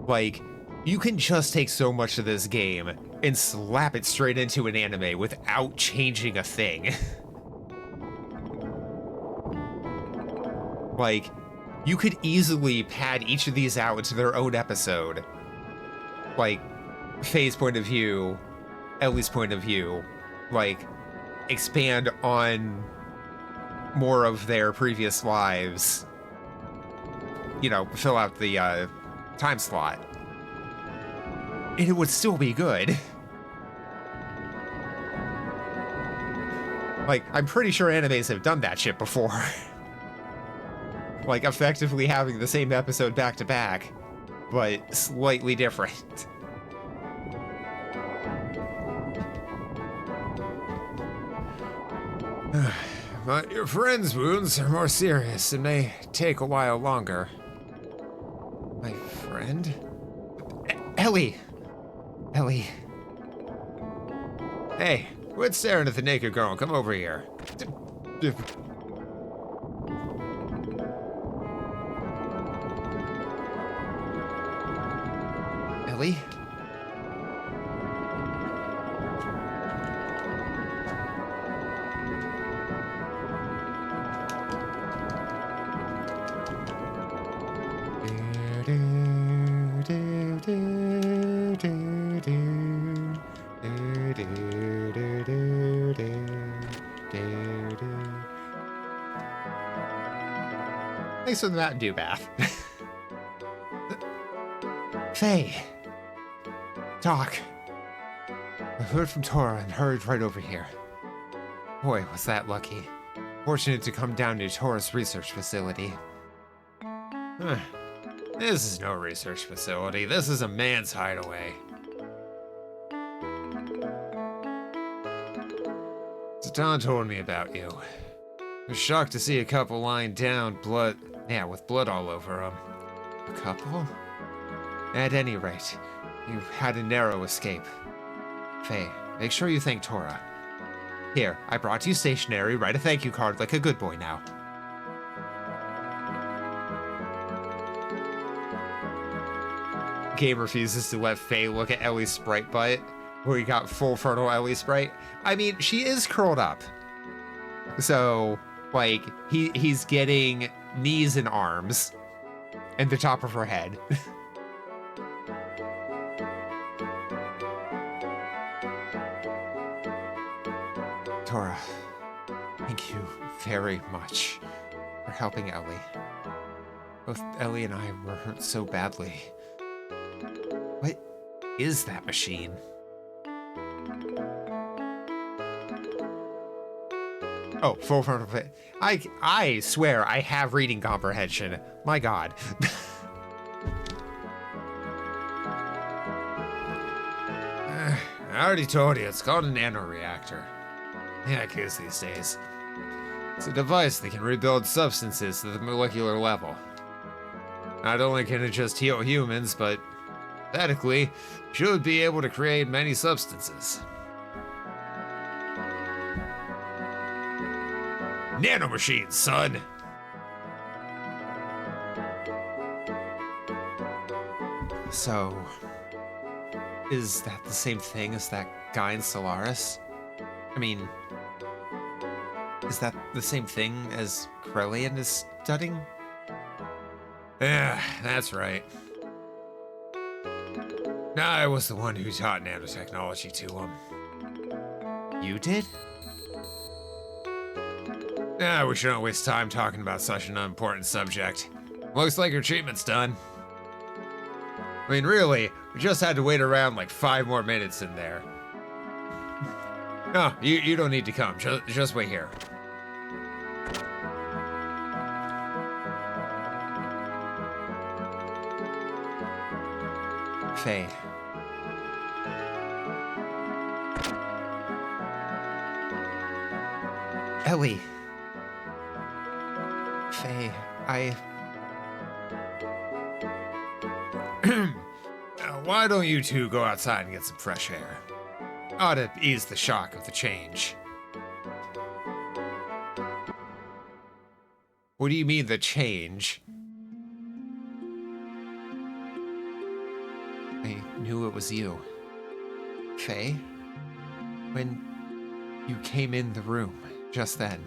Like, you can just take so much of this game and slap it straight into an anime without changing a thing. Like, you could easily pad each of these out into their own episode. Like, Faye's point of view, Ellie's point of view, like, expand on more of their previous lives. You know, fill out the time slot. And it would still be good. Like, I'm pretty sure animes have done that shit before. Like, effectively having the same episode back to back, but slightly different. But your friend's wounds are more serious and may take a while longer. My friend? Ellie! Ellie. Hey, quit staring at the naked girl and come over here. Ellie? Thanks for the Mountain Dew bath. Faye! Doc! I heard from Tora and hurried right over here. Boy, was that lucky. Fortunate to come down to Tora's research facility. Huh. This is no research facility. This is a man's hideaway. Zatan told me about you. I was shocked to see a couple lying down, with blood all over them. A couple? At any rate, you had a narrow escape. Faye, make sure you thank Tora. Here, I brought you stationery. Write a thank you card like a good boy now. Game refuses to let Faye look at Ellie's sprite butt, where he got full frontal Ellie sprite. I mean, she is curled up. So, like, he's getting knees and arms, and the top of her head. Tora, thank you very much for helping Ellie. Both Ellie and I were hurt so badly. What is that machine? Oh, full frontal fit. I swear I have reading comprehension. My God. I already told you, it's called a nanoreactor. Yeah, kids these days. It's a device that can rebuild substances to the molecular level. Not only can it just heal humans, but theoretically, should be able to create many substances. Nanomachines, son! So, is that the same thing as that guy in Solaris? I mean, is that the same thing as Krellian is studying? Yeah, that's right. I was the one who taught nanotechnology to him. You did? We shouldn't waste time talking about such an unimportant subject. Looks like your treatment's done. I mean, really, we just had to wait around like 5 more minutes in there. No, you don't need to come. Just wait here. Faye. Ellie. Faye, why don't you two go outside and get some fresh air? Ought to ease the shock of the change. What do you mean, the change? I knew it was you. Faye? When you came in the room just then,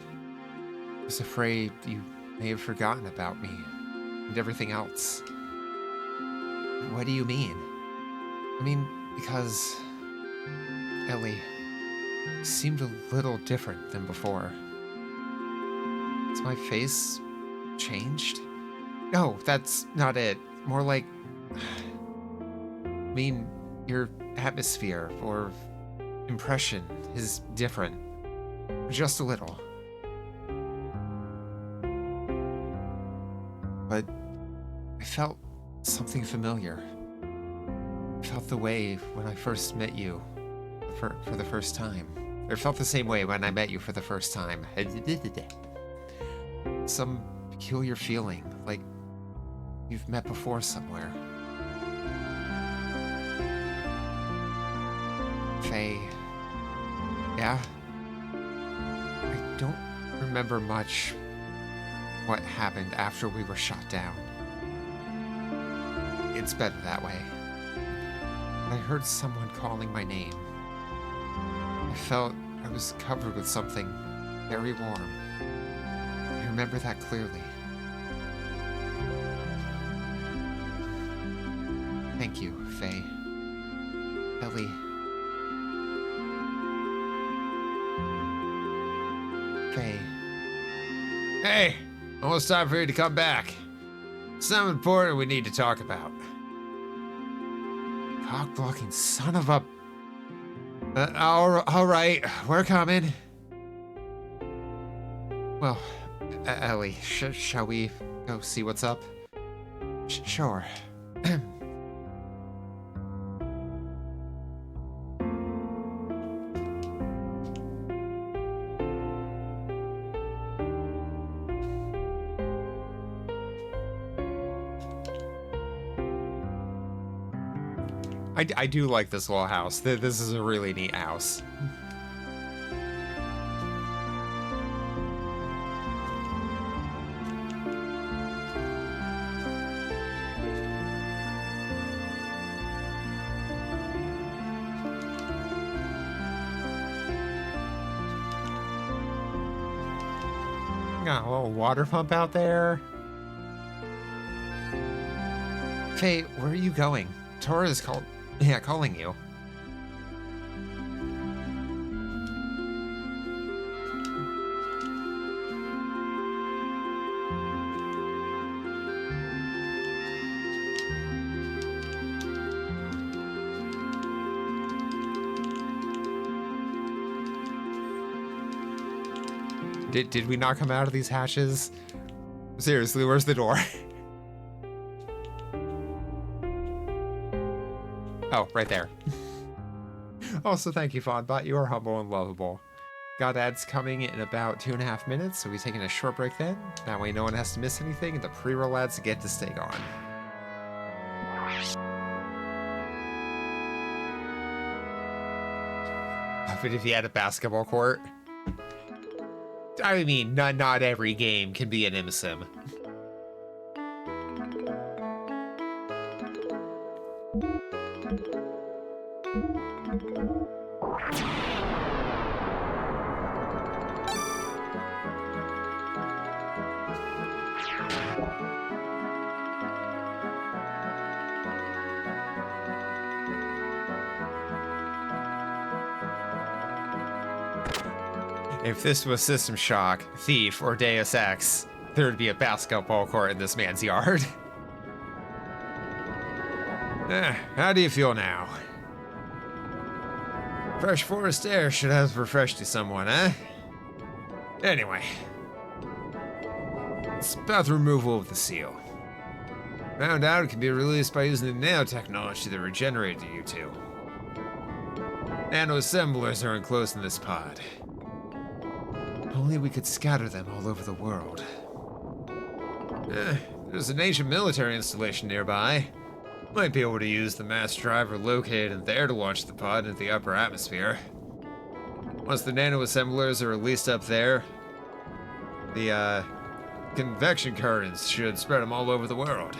I was afraid you may have forgotten about me and everything else. What do you mean? I mean, because Ellie seemed a little different than before. Has my face changed? No, that's not it. More like, I mean, your atmosphere or impression is different. Just a little. But I felt something familiar. I felt the way when I first met you for the first time. Or felt the same way when I met you for the first time. Some peculiar feeling, like you've met before somewhere. Faye. Yeah? I don't remember much what happened after we were shot down. It's better that way. I heard someone calling my name. I felt I was covered with something very warm. I remember that clearly. Thank you, Faye. Ellie. Faye. Hey! Almost time for you to come back. Something important we need to talk about. Cock-blocking son of a... all right, we're coming. Well, Ellie, shall we go see what's up? Sure. I do like this little house. This is a really neat house. Got a little water pump out there. Faye, where are you going? Tora is calling you. Did we not come out of these hatches? Seriously, where's the door? Oh, right there. Also, thank you, Fawnbot. You are humble and lovable. Got ads coming in about 2.5 minutes, so we're taking a short break then. That way no one has to miss anything, and the pre-roll ads get to stay on. But if you had a basketball court... I mean, not every game can be an ImSim. If this was System Shock, Thief, or Deus Ex, there would be a basketball court in this man's yard. How do you feel now? Fresh forest air should have refreshed you somewhat, eh? Anyway. It's about the removal of the seal. Found out it can be released by using the nanotechnology that regenerated you two. Nano-assemblers are enclosed in this pod. Only we could scatter them all over the world. There's an ancient military installation nearby. Might be able to use the mass driver located in there to launch the pod into the upper atmosphere. Once the nano-assemblers are released up there, the convection currents should spread them all over the world.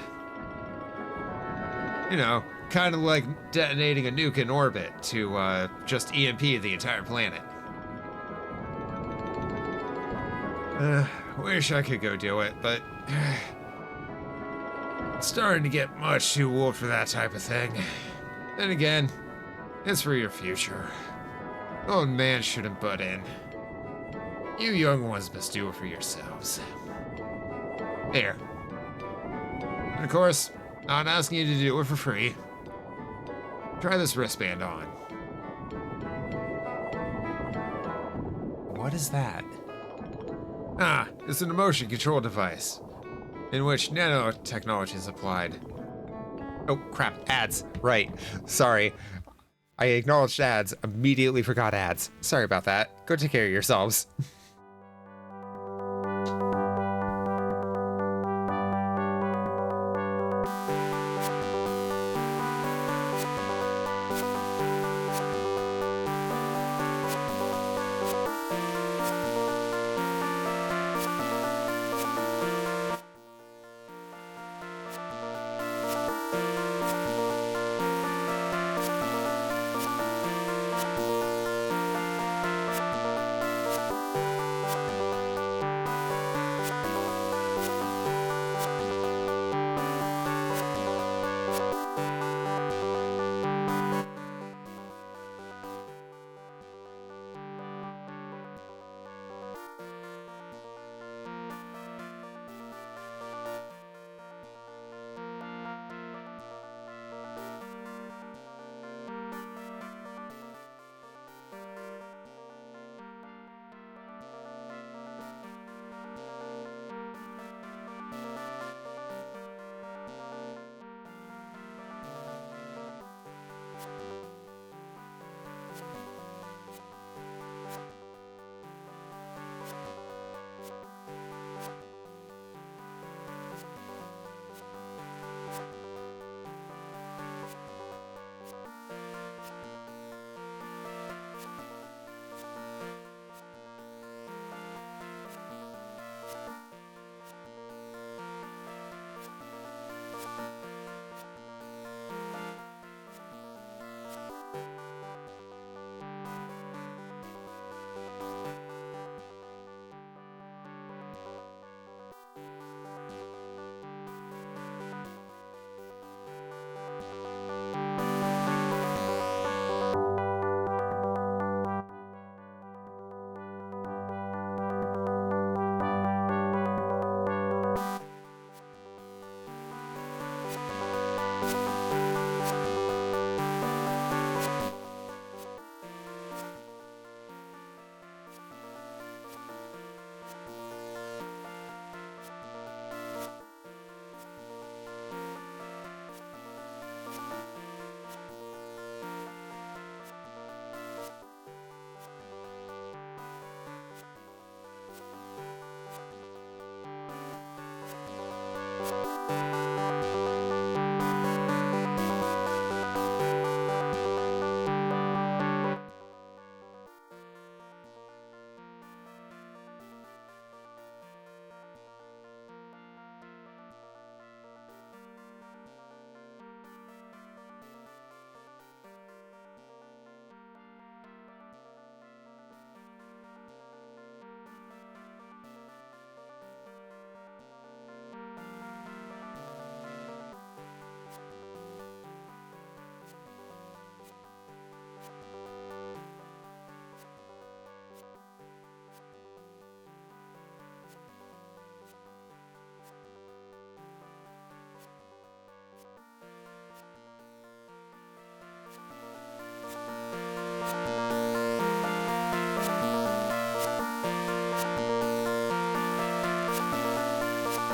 You know, kind of like detonating a nuke in orbit to just EMP the entire planet. Wish I could go do it, but it's starting to get much too old for that type of thing. Then again, it's for your future. Old man shouldn't butt in. You young ones must do it for yourselves. Here. And of course, not asking you to do it for free. Try this wristband on. What is that? It's an emotion control device, in which nanotechnology is applied. Oh, crap, ads. Right. Sorry. I acknowledged ads, immediately forgot ads. Sorry about that. Go take care of yourselves.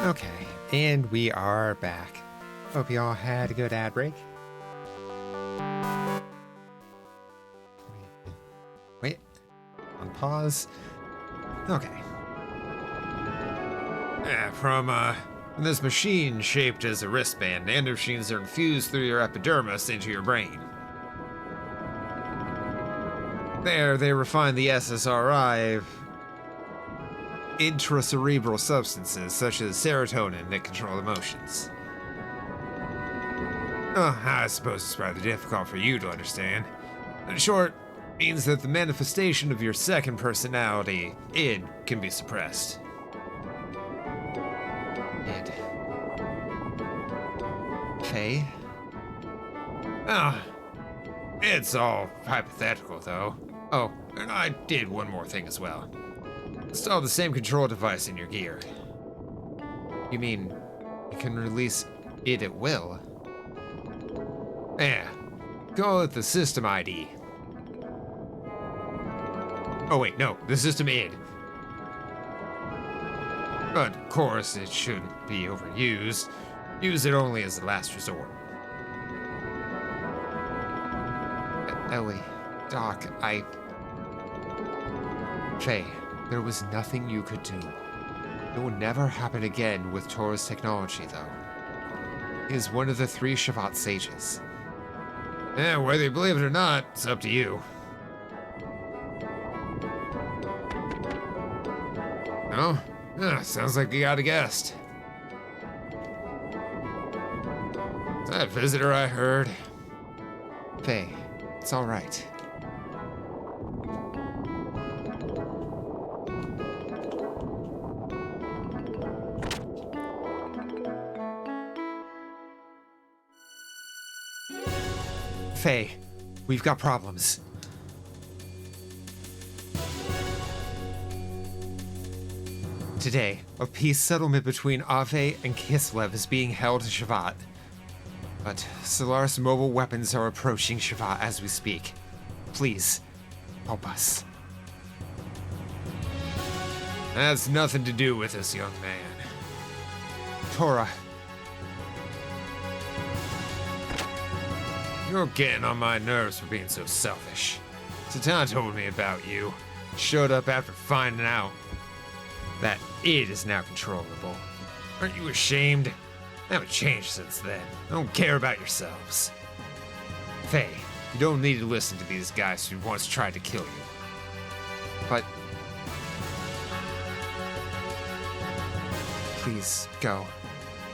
Okay, and we are back. Hope you all had a good ad break. Wait, on pause. Okay. Yeah, from this machine shaped as a wristband, nanomachines are infused through your epidermis into your brain. There, they refine the SSRI intracerebral substances such as serotonin that control emotions. I suppose it's rather difficult for you to understand. In short, means that the manifestation of your second personality, id, can be suppressed. Id. Faye? It's all hypothetical, though. Oh, and I did one more thing as well. Install the same control device in your gear. You mean you can release it at will? Yeah. Call it the system ID. Oh wait, no, the system id. But of course, it shouldn't be overused. Use it only as a last resort. Ellie, Doc, Faye, there was nothing you could do. It will never happen again with Tora's technology, though. He is one of the 3 Shavat sages. Yeah, whether you believe it or not, it's up to you. Oh? Sounds like you got a guest. Is that visitor I heard? Faye, it's all right. Faye, we've got problems. Today, a peace settlement between Ave and Kislev is being held in Shavat. But Solaris mobile weapons are approaching Shavat as we speak. Please, help us. That's nothing to do with this, young man. Tora. You're getting on my nerves for being so selfish. Satan told me about you. Showed up after finding out that it is now controllable. Aren't you ashamed? I haven't changed since then. I don't care about yourselves. Faye, you don't need to listen to these guys who once tried to kill you. But please, go.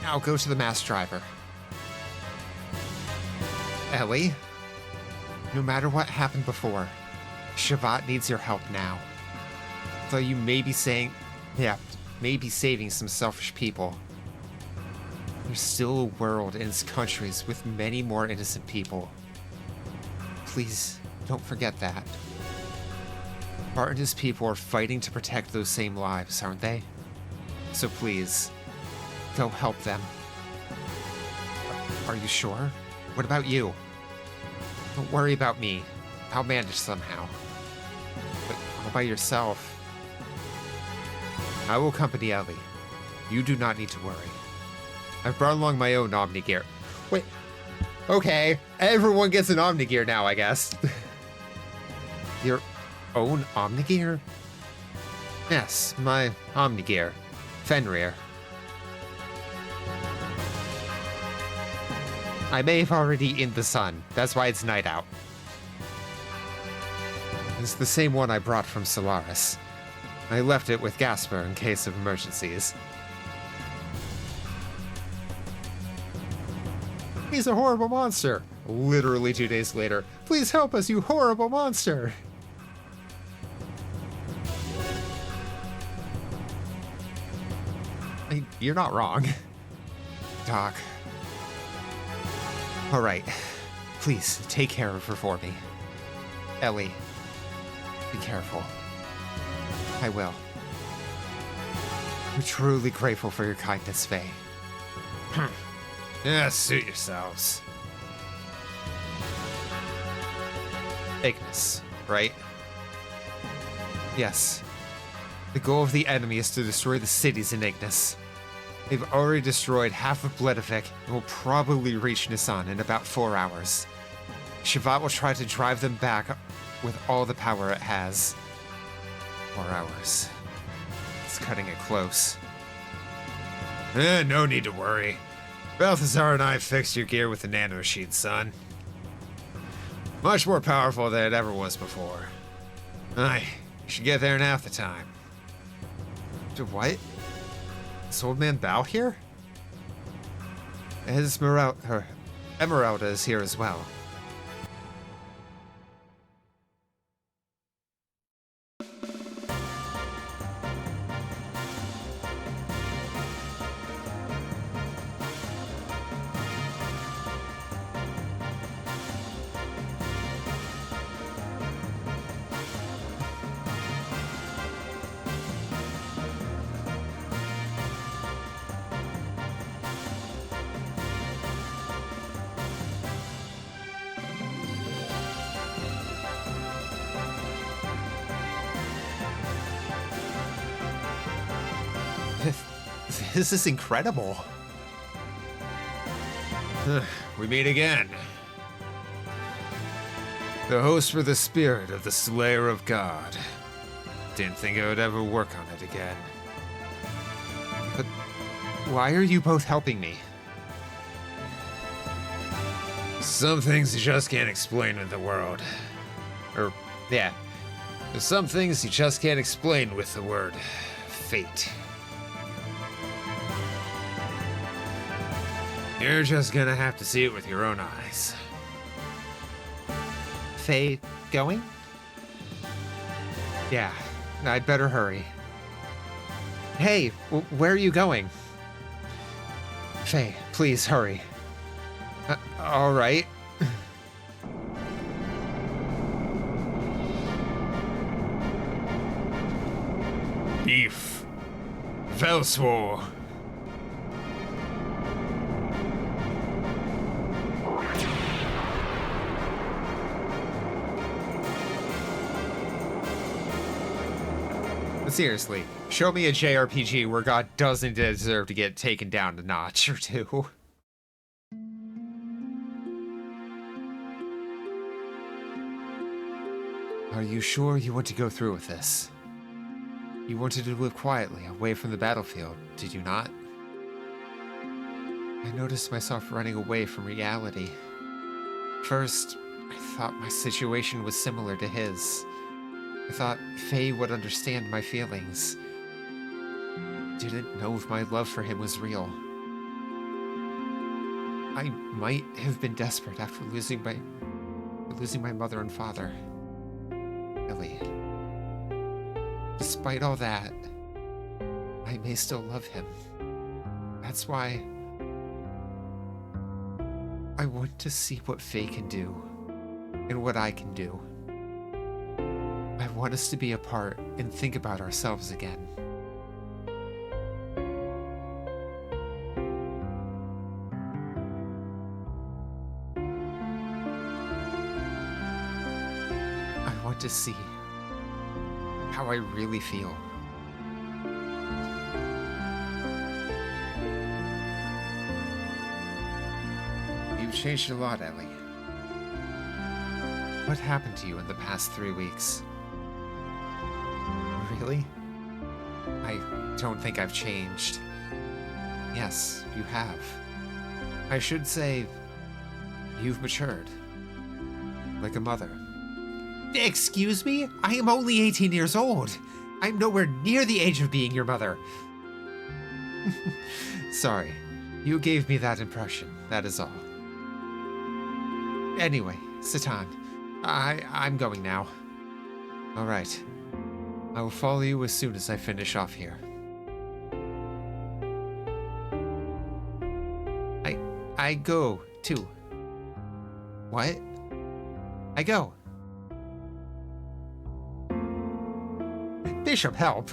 Now go to the mass driver. Ellie, no matter what happened before, Shavat needs your help now. Though you may be saving some selfish people, there's still a world and its countries with many more innocent people. Please, don't forget that. Bart and his people are fighting to protect those same lives, aren't they? So please, go help them. Are you sure? What about you? Don't worry about me. I'll manage somehow. But all by yourself. I will accompany Ellie. You do not need to worry. I've brought along my own Omni gear. Wait. Okay. Everyone gets an Omni gear now, I guess. Your own Omni gear? Yes, my Omni gear. Fenrir. I may have already eaten the sun. That's why it's night out. It's the same one I brought from Solaris. I left it with Gasper in case of emergencies. He's a horrible monster. Literally 2 days later. Please help us, you horrible monster. You're not wrong. Doc. All right. Please, take care of her for me. Ellie, be careful. I will. I'm truly grateful for your kindness, Faye. Yeah, suit yourselves. Ignis, right? Yes. The goal of the enemy is to destroy the cities in Ignis. They've already destroyed half of Bledavik and will probably reach Nisan in about 4 hours. Shavat will try to drive them back with all the power it has. 4 hours. It's cutting it close. No need to worry. Balthazar and I fixed your gear with the nanomachine, son. Much more powerful than it ever was before. Aye, you should get there in half the time. What? This old man Bao here? Emeralda is here as well. This is incredible. We meet again. The host for the spirit of the Slayer of God. Didn't think I would ever work on it again. But why are you both helping me? Some things you just can't explain in the world. There's some things you just can't explain with the word fate. You're just gonna have to see it with your own eyes. Faye, going? Yeah, I'd better hurry. Hey, where are you going? Faye, please hurry. All right. Beef. Felswar. Seriously, show me a JRPG where God doesn't deserve to get taken down a notch or two. Are you sure you want to go through with this? You wanted to live quietly, away from the battlefield, did you not? I noticed myself running away from reality. First, I thought my situation was similar to his. I thought Faye would understand my feelings. Didn't know if my love for him was real. I might have been desperate after losing my mother and father. Ellie. Despite all that, I may still love him. That's why I want to see what Faye can do and what I can do. I want us to be apart and think about ourselves again. I want to see how I really feel. You've changed a lot, Ellie. What happened to you in the past 3 weeks? Really? I don't think I've changed. Yes, you have. I should say, you've matured. Like a mother. Excuse me? I am only 18 years old. I'm nowhere near the age of being your mother. Sorry, you gave me that impression, that is all. Anyway, Satan, I'm going now. All right. I will follow you as soon as I finish off here. I go, too. What? I go. Bishop, help.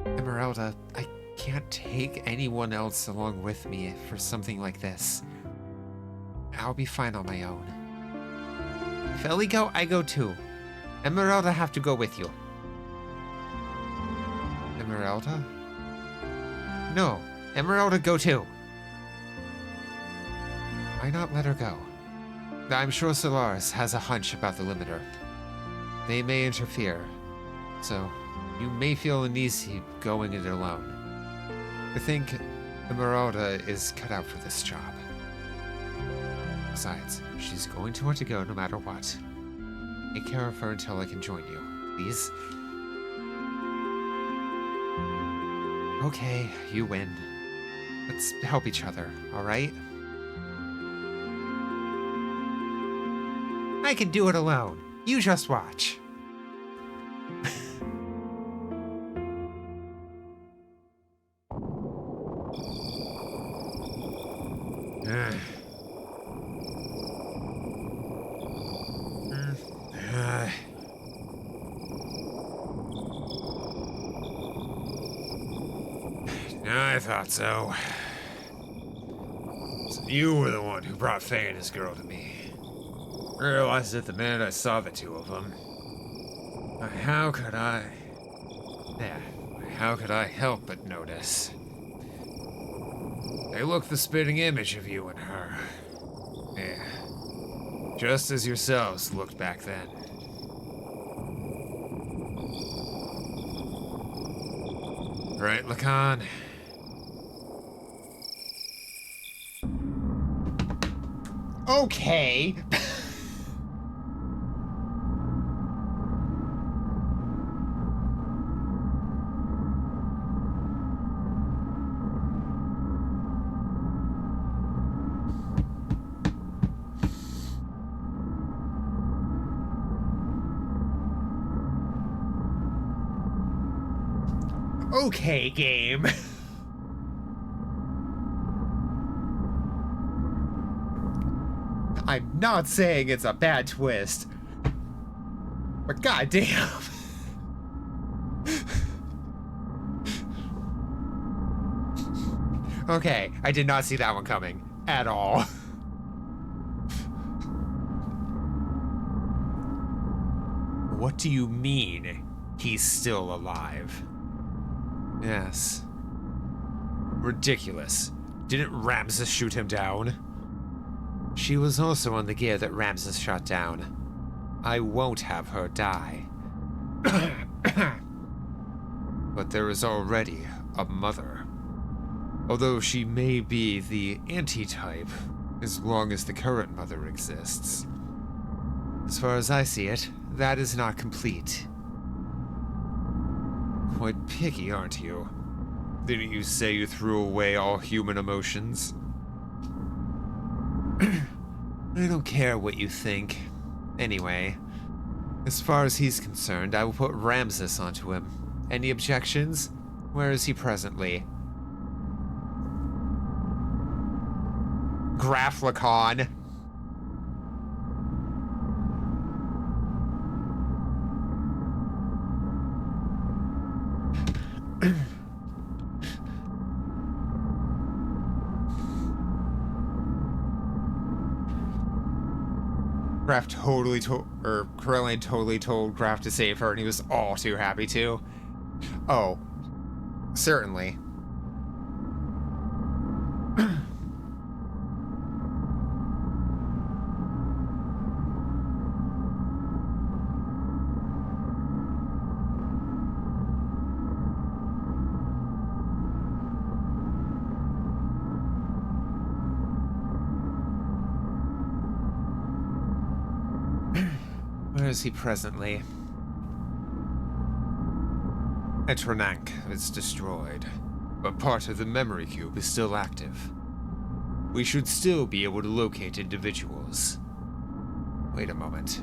Emeralda, I can't take anyone else along with me for something like this. I'll be fine on my own. If Ellie go, I go too. Emeralda have to go with you. Emeralda? No, Emeralda, go too. Why not let her go? I'm sure Solaris has a hunch about the limiter. They may interfere, so you may feel uneasy going it alone. I think Emeralda is cut out for this job. Besides, she's going to want to go no matter what. Take care of her until I can join you, please. Okay, you win. Let's help each other, alright? I can do it alone. You just watch. I thought so. So you were the one who brought Faye and his girl to me. I realized it the minute I saw the two of them. How could I help but notice? They look the spitting image of you and her. Yeah. Just as yourselves looked back then. Right, Lacan? Okay. Okay, game. I'm not saying it's a bad twist, but goddamn. Okay, I did not see that one coming at all. What do you mean he's still alive? Yes. Ridiculous. Didn't Ramses shoot him down? She was also on the gear that Ramses shot down. I won't have her die. But there is already a mother. Although she may be the anti-type, as long as the current mother exists. As far as I see it, that is not complete. Quite picky, aren't you? Didn't you say you threw away all human emotions? I don't care what you think. Anyway, as far as he's concerned, I will put Ramses onto him. Any objections? Where is he presently? Graphlacon. Krillin totally told Graf to save her, and he was all too happy to. Oh, certainly. Where is he presently? Etranank is destroyed, but part of the memory cube is still active. We should still be able to locate individuals. Wait a moment.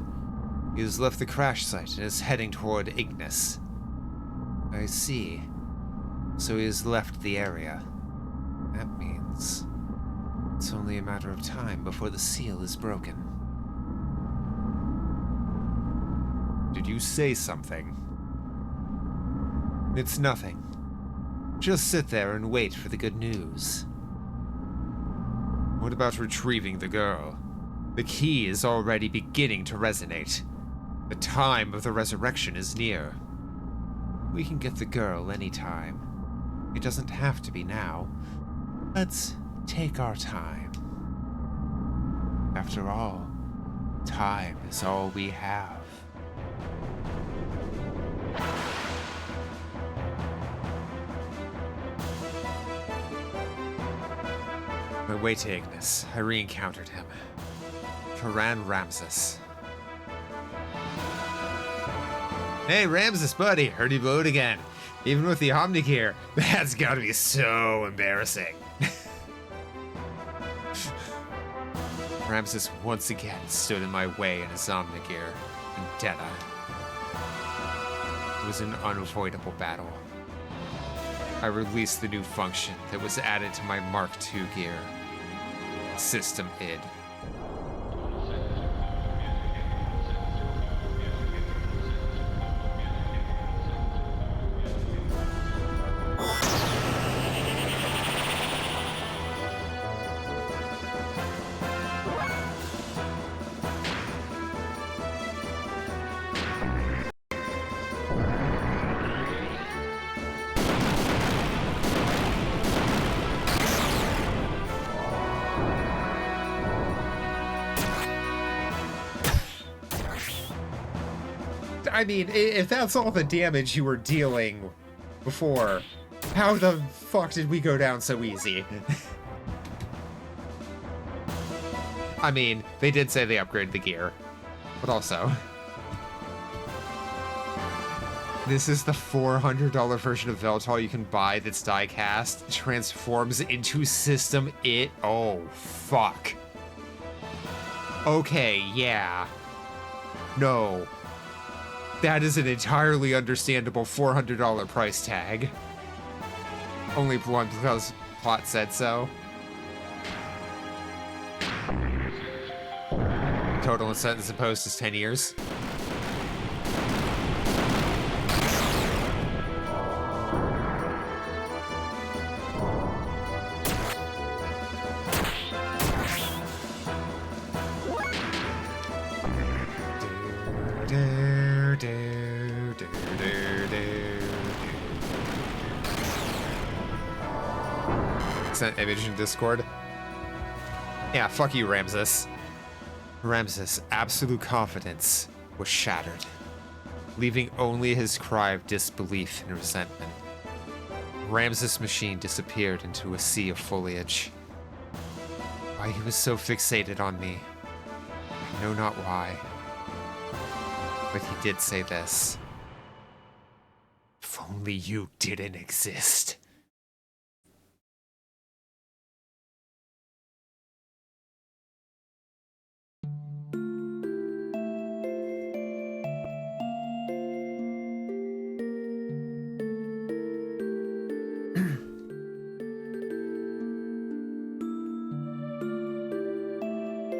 He has left the crash site and is heading toward Ignis. I see. So he has left the area. That means it's only a matter of time before the seal is broken. Did you say something? It's nothing. Just sit there and wait for the good news. What about retrieving the girl? The key is already beginning to resonate. The time of the resurrection is near. We can get the girl anytime. It doesn't have to be now. Let's take our time. After all, time is all we have. On my way to Ignis, I re-encountered him. Karan Ramses. Hey, Ramses, buddy. Heard you blow it again. Even with the Omni gear. That's gotta be so embarrassing. Ramses once again stood in my way in his Omni gear. Vendetta. It was an unavoidable battle. I released the new function that was added to my Mark II gear. System id. I mean, if that's all the damage you were dealing before, how the fuck did we go down so easy? I mean, they did say they upgraded the gear, but also... This is the $400 version of Veltal you can buy that's die-cast, transforms into System It. Oh, fuck. Okay, yeah. No. That is an entirely understandable $400 price tag. Only one because plot said so. Total sentence imposed is 10 years. Sent image in Discord. Yeah, fuck you, Ramses. Ramses' absolute confidence was shattered, leaving only his cry of disbelief and resentment. Ramses' machine disappeared into a sea of foliage. Why he was so fixated on me, I know not why. But he did say this. If only you didn't exist.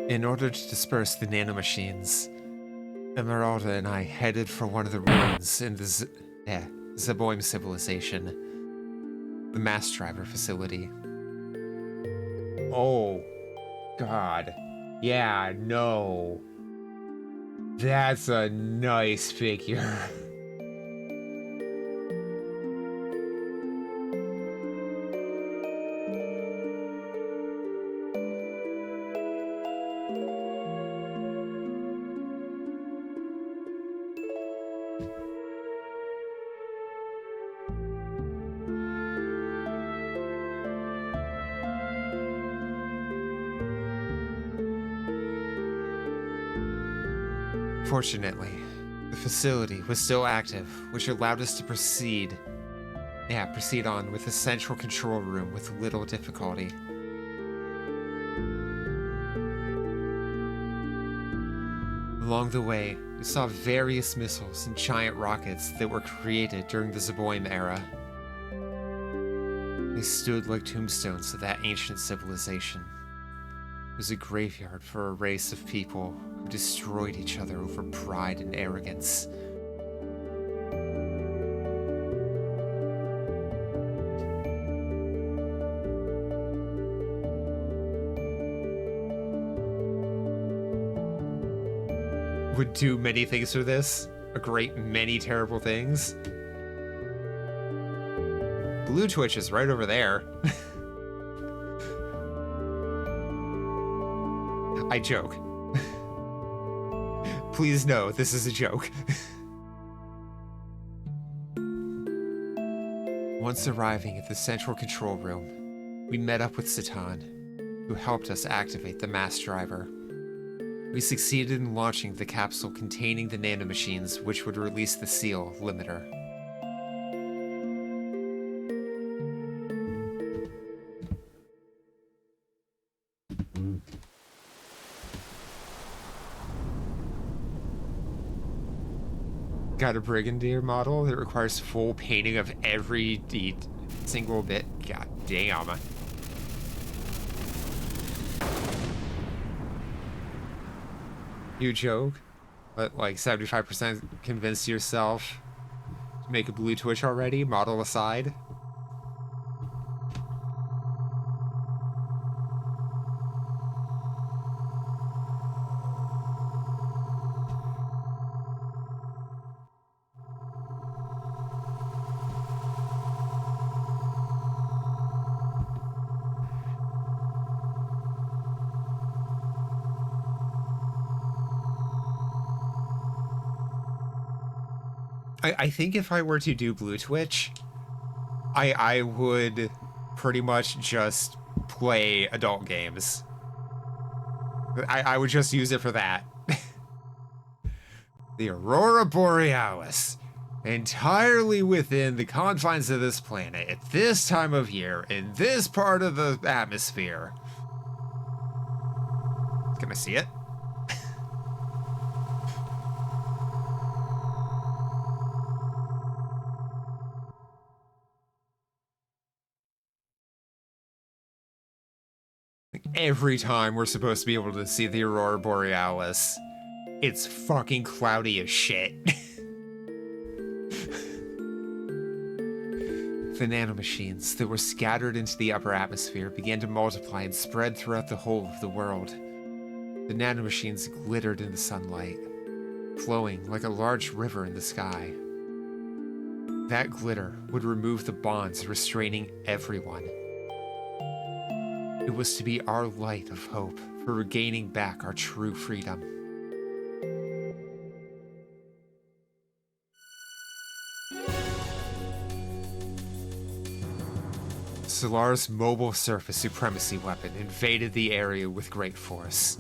In order to disperse the nanomachines, Emeralda and I headed for one of the ruins in the Zeboim civilization, the mass driver facility. Oh, God. Yeah, no. That's a nice figure. Fortunately, the facility was still active, which allowed us to proceed on with the central control room with little difficulty. Along the way, we saw various missiles and giant rockets that were created during the Zeboim era. They stood like tombstones of that ancient civilization. It was a graveyard for a race of people who destroyed each other over pride and arrogance. Would do many things for this, a great many terrible things. Blue Twitch is right over there. I joke. Please know this is a joke. Once arriving at the central control room, we met up with Satan, who helped us activate the mass driver. We succeeded in launching the capsule containing the nanomachines, which would release the seal limiter. Got a Brigadier model that requires full painting of every single bit. God damn. You joke, but like 75% convinced yourself to make a Blue Twitch already, model aside. I think if I were to do Blue Twitch, I would pretty much just play adult games. I would just use it for that. The Aurora Borealis, entirely within the confines of this planet at this time of year, in this part of the atmosphere. Can I see it? Every time we're supposed to be able to see the Aurora Borealis, it's fucking cloudy as shit. The nanomachines that were scattered into the upper atmosphere began to multiply and spread throughout the whole of the world. The nanomachines glittered in the sunlight, flowing like a large river in the sky. That glitter would remove the bonds restraining everyone. It was to be our light of hope for regaining back our true freedom. Solar's mobile surface supremacy weapon invaded the area with great force.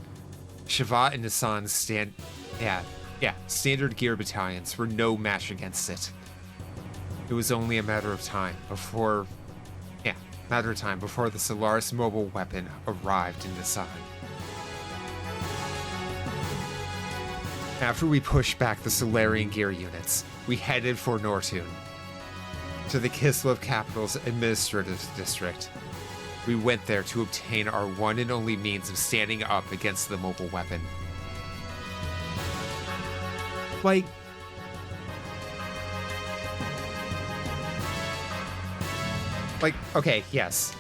Shavat and Nissan's standard gear battalions were no match against it. It was only a matter of time before the Solaris mobile weapon arrived in Nissan. After we pushed back the Solarian gear units, we headed for Nortune, to the Kislev capital's administrative district. We went there to obtain our one and only means of standing up against the mobile weapon. Okay, yes.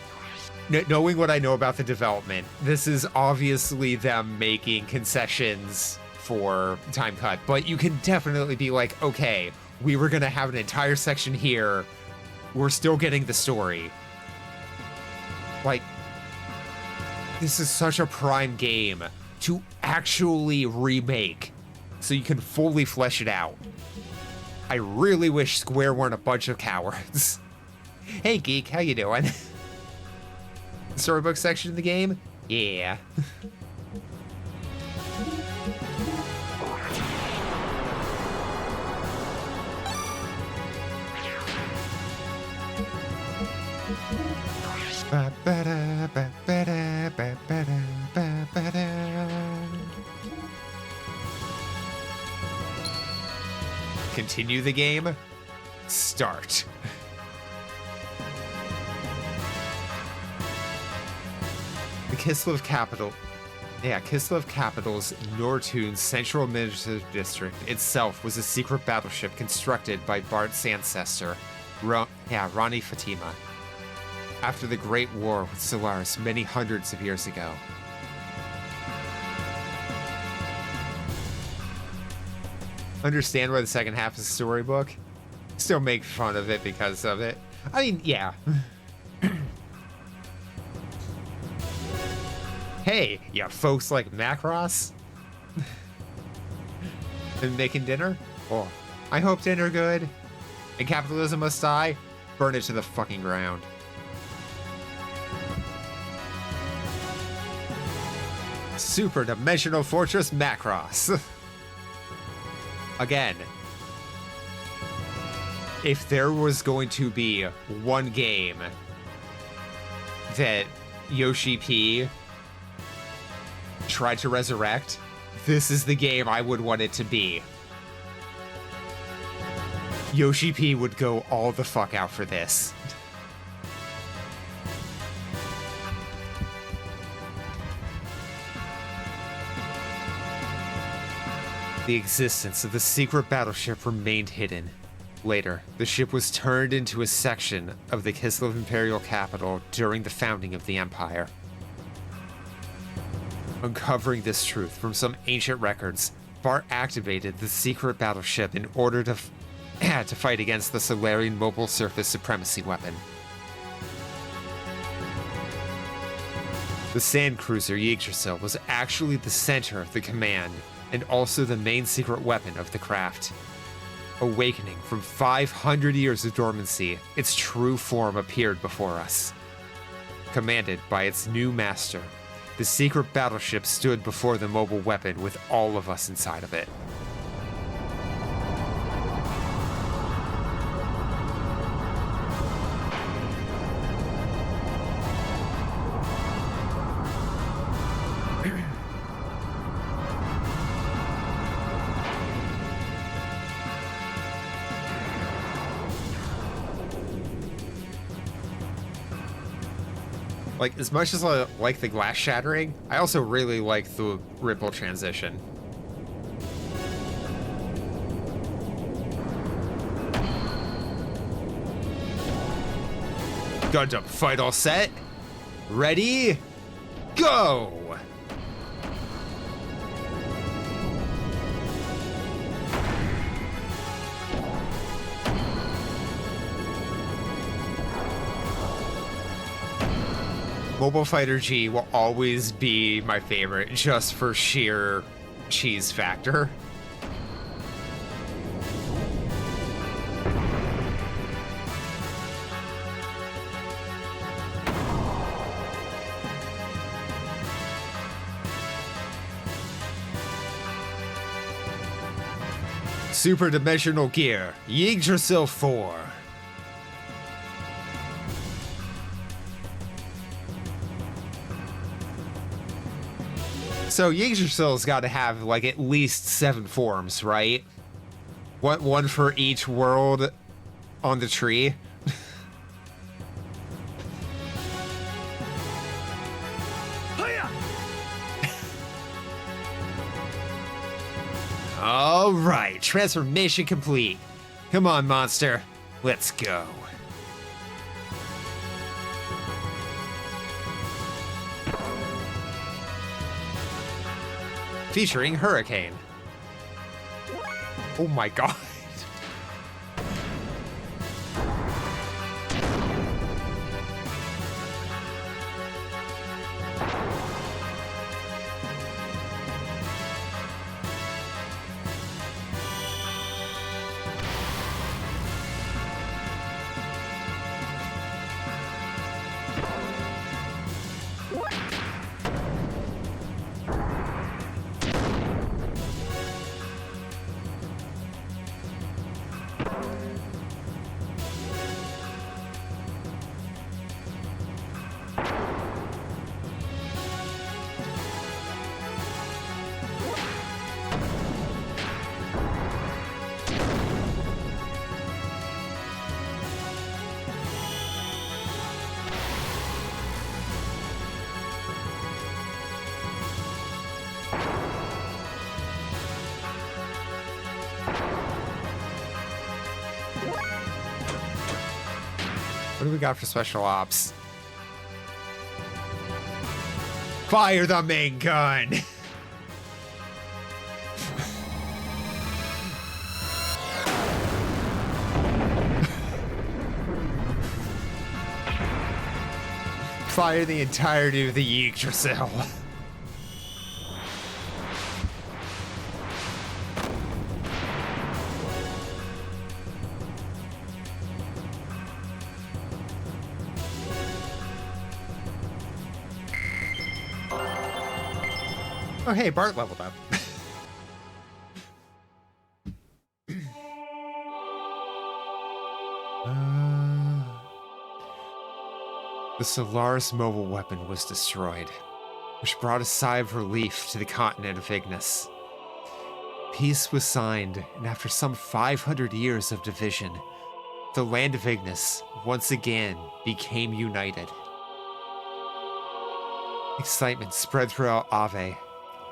Knowing what I know about the development, this is obviously them making concessions for time cut, but you can definitely be like, okay, we were gonna have an entire section here, we're still getting the story. This is such a prime game to actually remake, so you can fully flesh it out. I really wish Square weren't a bunch of cowards. Hey geek, how you doing? Storybook section of the game? Yeah. Continue the game? Start. The Kislev capital's Nortune's central administrative district itself was a secret battleship constructed by Bart's ancestor, Rani Fatima, after the Great War with Solaris many hundreds of years ago. Understand why the second half is a storybook? Still make fun of it because of it. I mean, yeah. Hey, yeah, folks like Macross and making dinner. Oh, I hope dinner good. And capitalism must die. Burn it to the fucking ground. Super Dimensional Fortress Macross. Again, if there was going to be one game that Yoshi P tried to resurrect, this is the game I would want it to be. Yoshi P would go all the fuck out for this. The existence of the secret battleship remained hidden. Later, the ship was turned into a section of the Kislev Imperial capital during the founding of the Empire. Uncovering this truth from some ancient records, Bart activated the secret battleship in order to fight against the Solarian mobile surface supremacy weapon. The sand cruiser Yggdrasil was actually the center of the command and also the main secret weapon of the craft. Awakening from 500 years of dormancy, its true form appeared before us. Commanded by its new master, the secret battleship stood before the mobile weapon with all of us inside of it. Like, as much as I like the glass shattering, I also really like the ripple transition. Gundam fight all set. Ready? Go! Mobile Fighter G will always be my favorite just for sheer cheese factor. Super Dimensional Gear, Yggdrasil 4. So Yggdrasil's got to have like at least 7 forms, right? What, one for each world on the tree? All right, transformation complete. Come on, monster. Let's go. Featuring Hurricane. Oh my god. What do we got for special ops? Fire the main gun! fire the entirety of the Yggdrasil. Oh, hey, Bart leveled up. The Solaris mobile weapon was destroyed, which brought a sigh of relief to the continent of Ignis. Peace was signed, and after some 500 years of division, the land of Ignis once again became united. Excitement spread throughout Ave,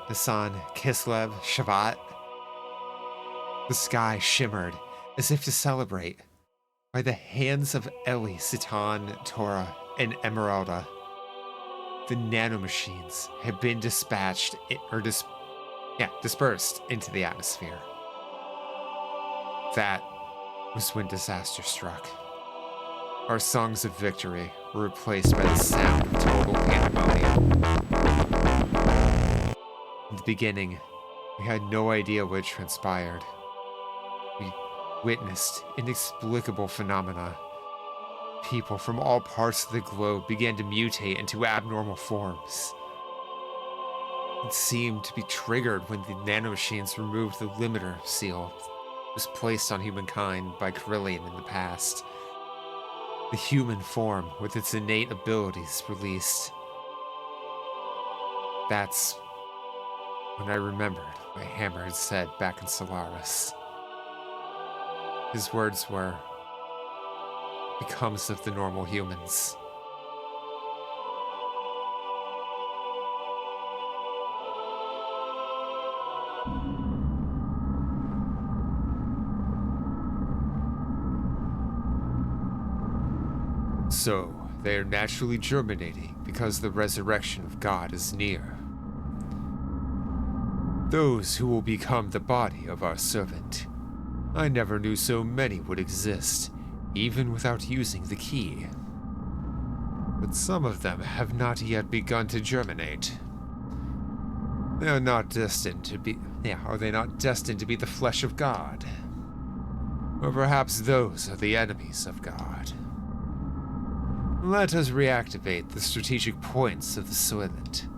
Nisan, Kislev, Shavat. The sky shimmered as if to celebrate. By the hands of Eli, Citan, Torah, and Emeralda, the nanomachines had been dispersed into the atmosphere. That was when disaster struck. Our songs of victory were replaced by the sound of total pandemonium. In the beginning, we had no idea what transpired. We witnessed inexplicable phenomena. People from all parts of the globe began to mutate into abnormal forms. It seemed to be triggered when the nanomachines removed the limiter seal that was placed on humankind by Carillion in the past. The human form, with its innate abilities, released. That's when I remembered what Hammer had said back in Solaris. His words were, "Becomes of the normal humans." So, they are naturally germinating because the resurrection of God is near. Those who will become the body of our servant. I never knew so many would exist, even without using the key. But some of them have not yet begun to germinate. They are not destined to be... are they not destined to be the flesh of God? Or perhaps those are the enemies of God. Let us reactivate the strategic points of the Soylent.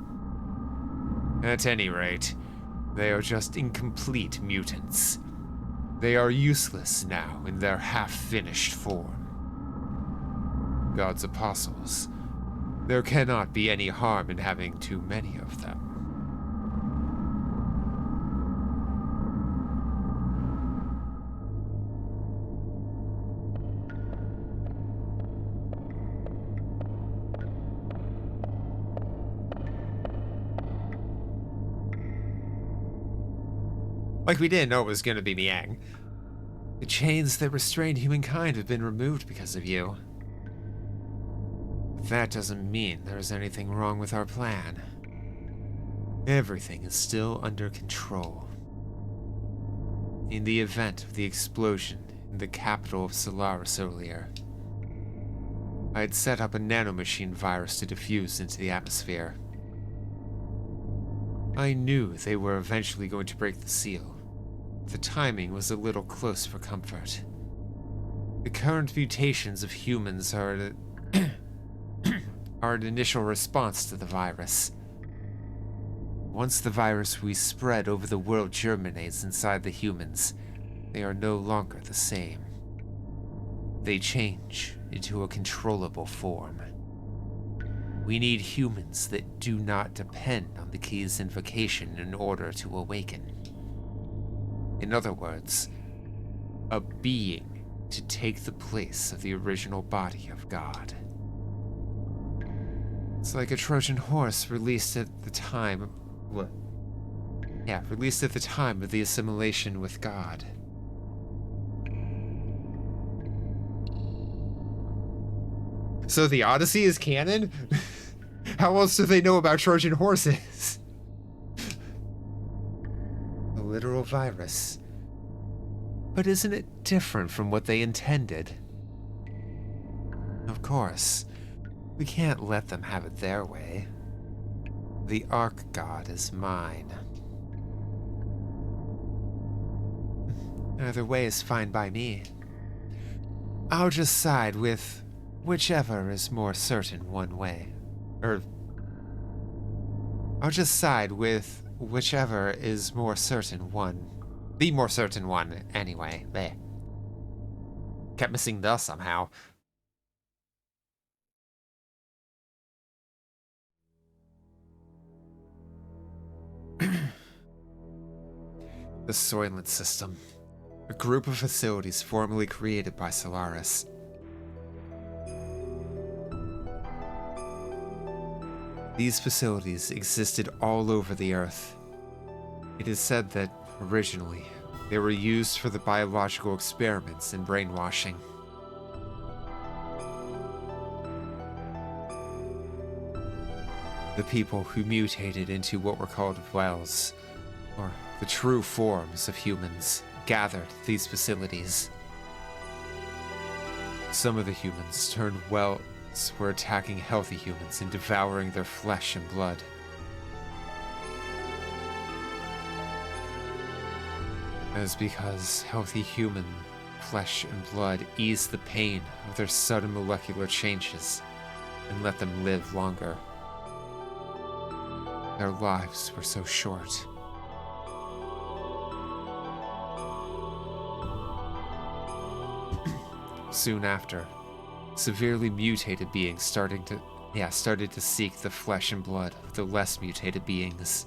At any rate, they are just incomplete mutants. They are useless now in their half-finished form. God's apostles. There cannot be any harm in having too many of them. Like we didn't know it was going to be Miang. The chains that restrained humankind have been removed because of you. But that doesn't mean there is anything wrong with our plan. Everything is still under control. In the event of the explosion in the capital of Solaris earlier, I had set up a nanomachine virus to diffuse into the atmosphere. I knew they were eventually going to break the seal. The timing was a little close for comfort. The current mutations of humans are an initial response to the virus. Once the virus we spread over the world germinates inside the humans, they are no longer the same. They change into a controllable form. We need humans that do not depend on the key's invocation in order to awaken. In other words, a being to take the place of the original body of God. It's like a Trojan horse released at the time... released at the time of the assimilation with God. So the Odyssey is canon? How else do they know about Trojan horses? A literal virus. But isn't it different from what they intended? Of course. We can't let them have it their way. The Ark God is mine. Either way is fine by me. I'll just side with whichever is more certain one way. I'll just side with whichever is more certain one. The more certain one, anyway. There. Kept missing the somehow. The Soylent System. A group of facilities formerly created by Solaris. These facilities existed all over the Earth. It is said that, originally, they were used for the biological experiments and brainwashing. The people who mutated into what were called Wells, or the true forms of humans, gathered these facilities. Some of the humans turned Wells were attacking healthy humans and devouring their flesh and blood. That is because healthy human flesh and blood eased the pain of their sudden molecular changes and let them live longer. Their lives were so short. Soon after, severely mutated beings started to seek the flesh and blood of the less mutated beings.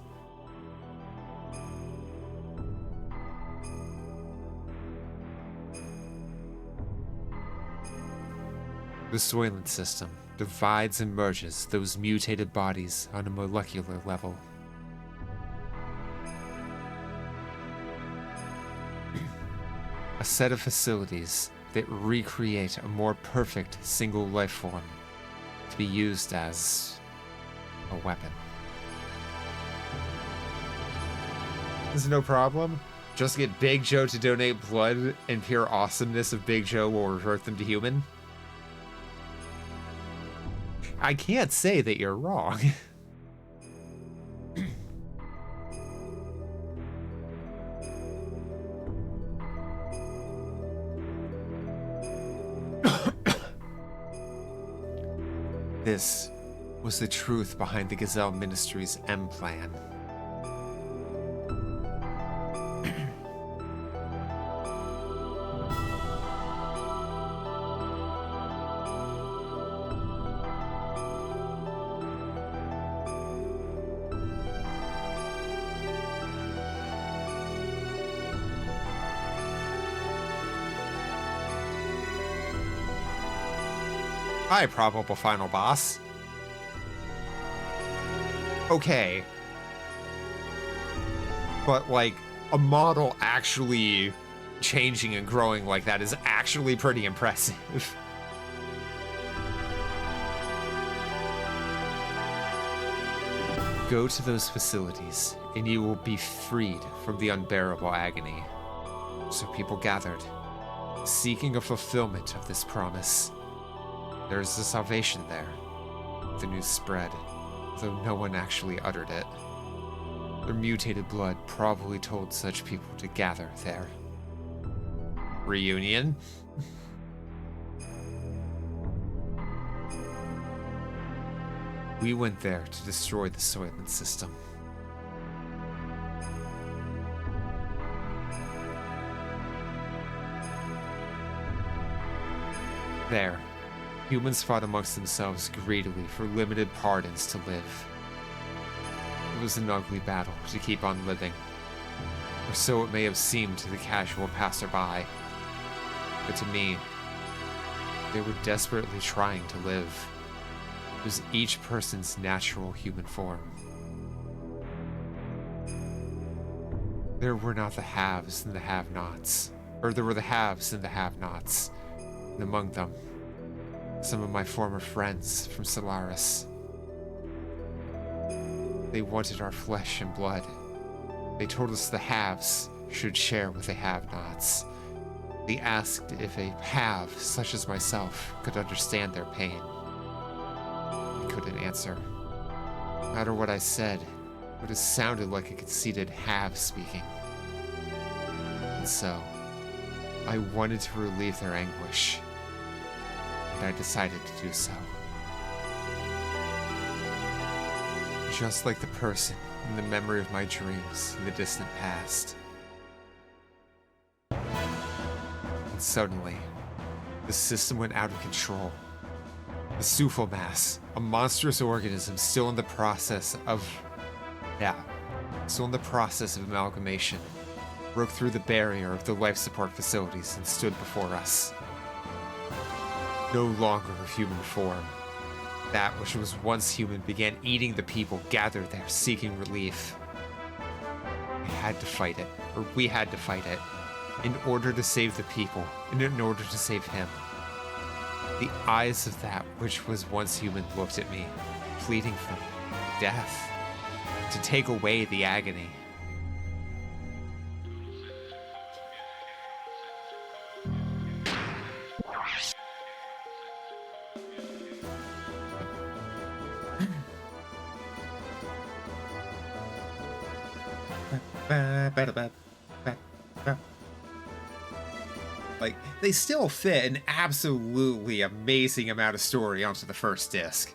The Soylent System divides and merges those mutated bodies on a molecular level. A set of facilities that recreate a more perfect single life form to be used as a weapon. This is no problem. Just get Big Joe to donate blood, and pure awesomeness of Big Joe will revert them to human. I can't say that you're wrong. This was the truth behind the Gazelle Ministry's M plan. Hi, probable final boss. Okay. But, like, a model actually changing and growing like that is actually pretty impressive. Go to those facilities, and you will be freed from the unbearable agony. So people gathered, seeking a fulfillment of this promise. There is a salvation there. The news spread, though no one actually uttered it. Their mutated blood probably told such people to gather there. Reunion? We went there to destroy the Soylent System. There, humans fought amongst themselves greedily for limited pardons to live. It was an ugly battle to keep on living, or so it may have seemed to the casual passerby. But to me, they were desperately trying to live. It was each person's natural human form. There were not the haves and the have-nots, or there were the haves and the have-nots, and among them, some of my former friends from Solaris. They wanted our flesh and blood. They told us the haves should share with the have-nots. They asked if a have, such as myself, could understand their pain. couldn't answer. No matter what I said, it would have sounded like a conceited have speaking. And so, I wanted to relieve their anguish, and I decided to do so. Just like the person in the memory of my dreams in the distant past. And suddenly, the system went out of control. The Sufal mass, a monstrous organism still in the process of amalgamation, broke through the barrier of the life support facilities and stood before us. No longer of human form, that which was once human began eating the people gathered there seeking relief. We had to fight it, in order to save the people, and in order to save him. The eyes of that which was once human looked at me, pleading for death, to take away the agony. Like, they still fit an absolutely amazing amount of story onto the first disc.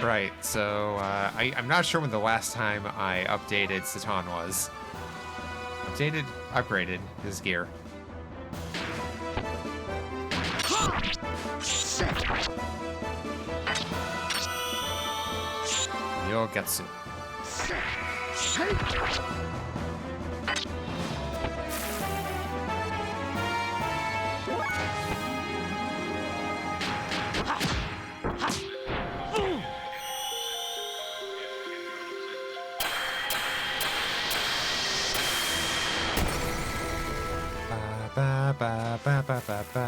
Right, so I'm not sure when the last time I updated Satan was. Upgraded his gear. Yogetsu. Ba ba ba ba ba ba.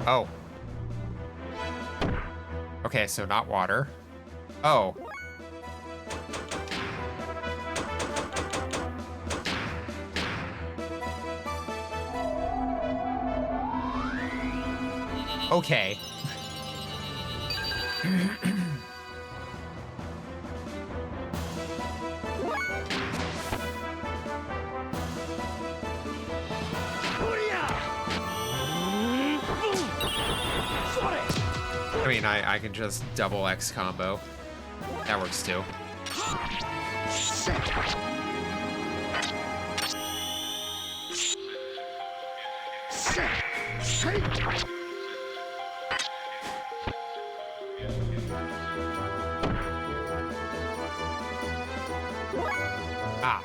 Oh. Okay, so not water. Oh. Okay. I mean, I can just double X combo. That works too. Ah.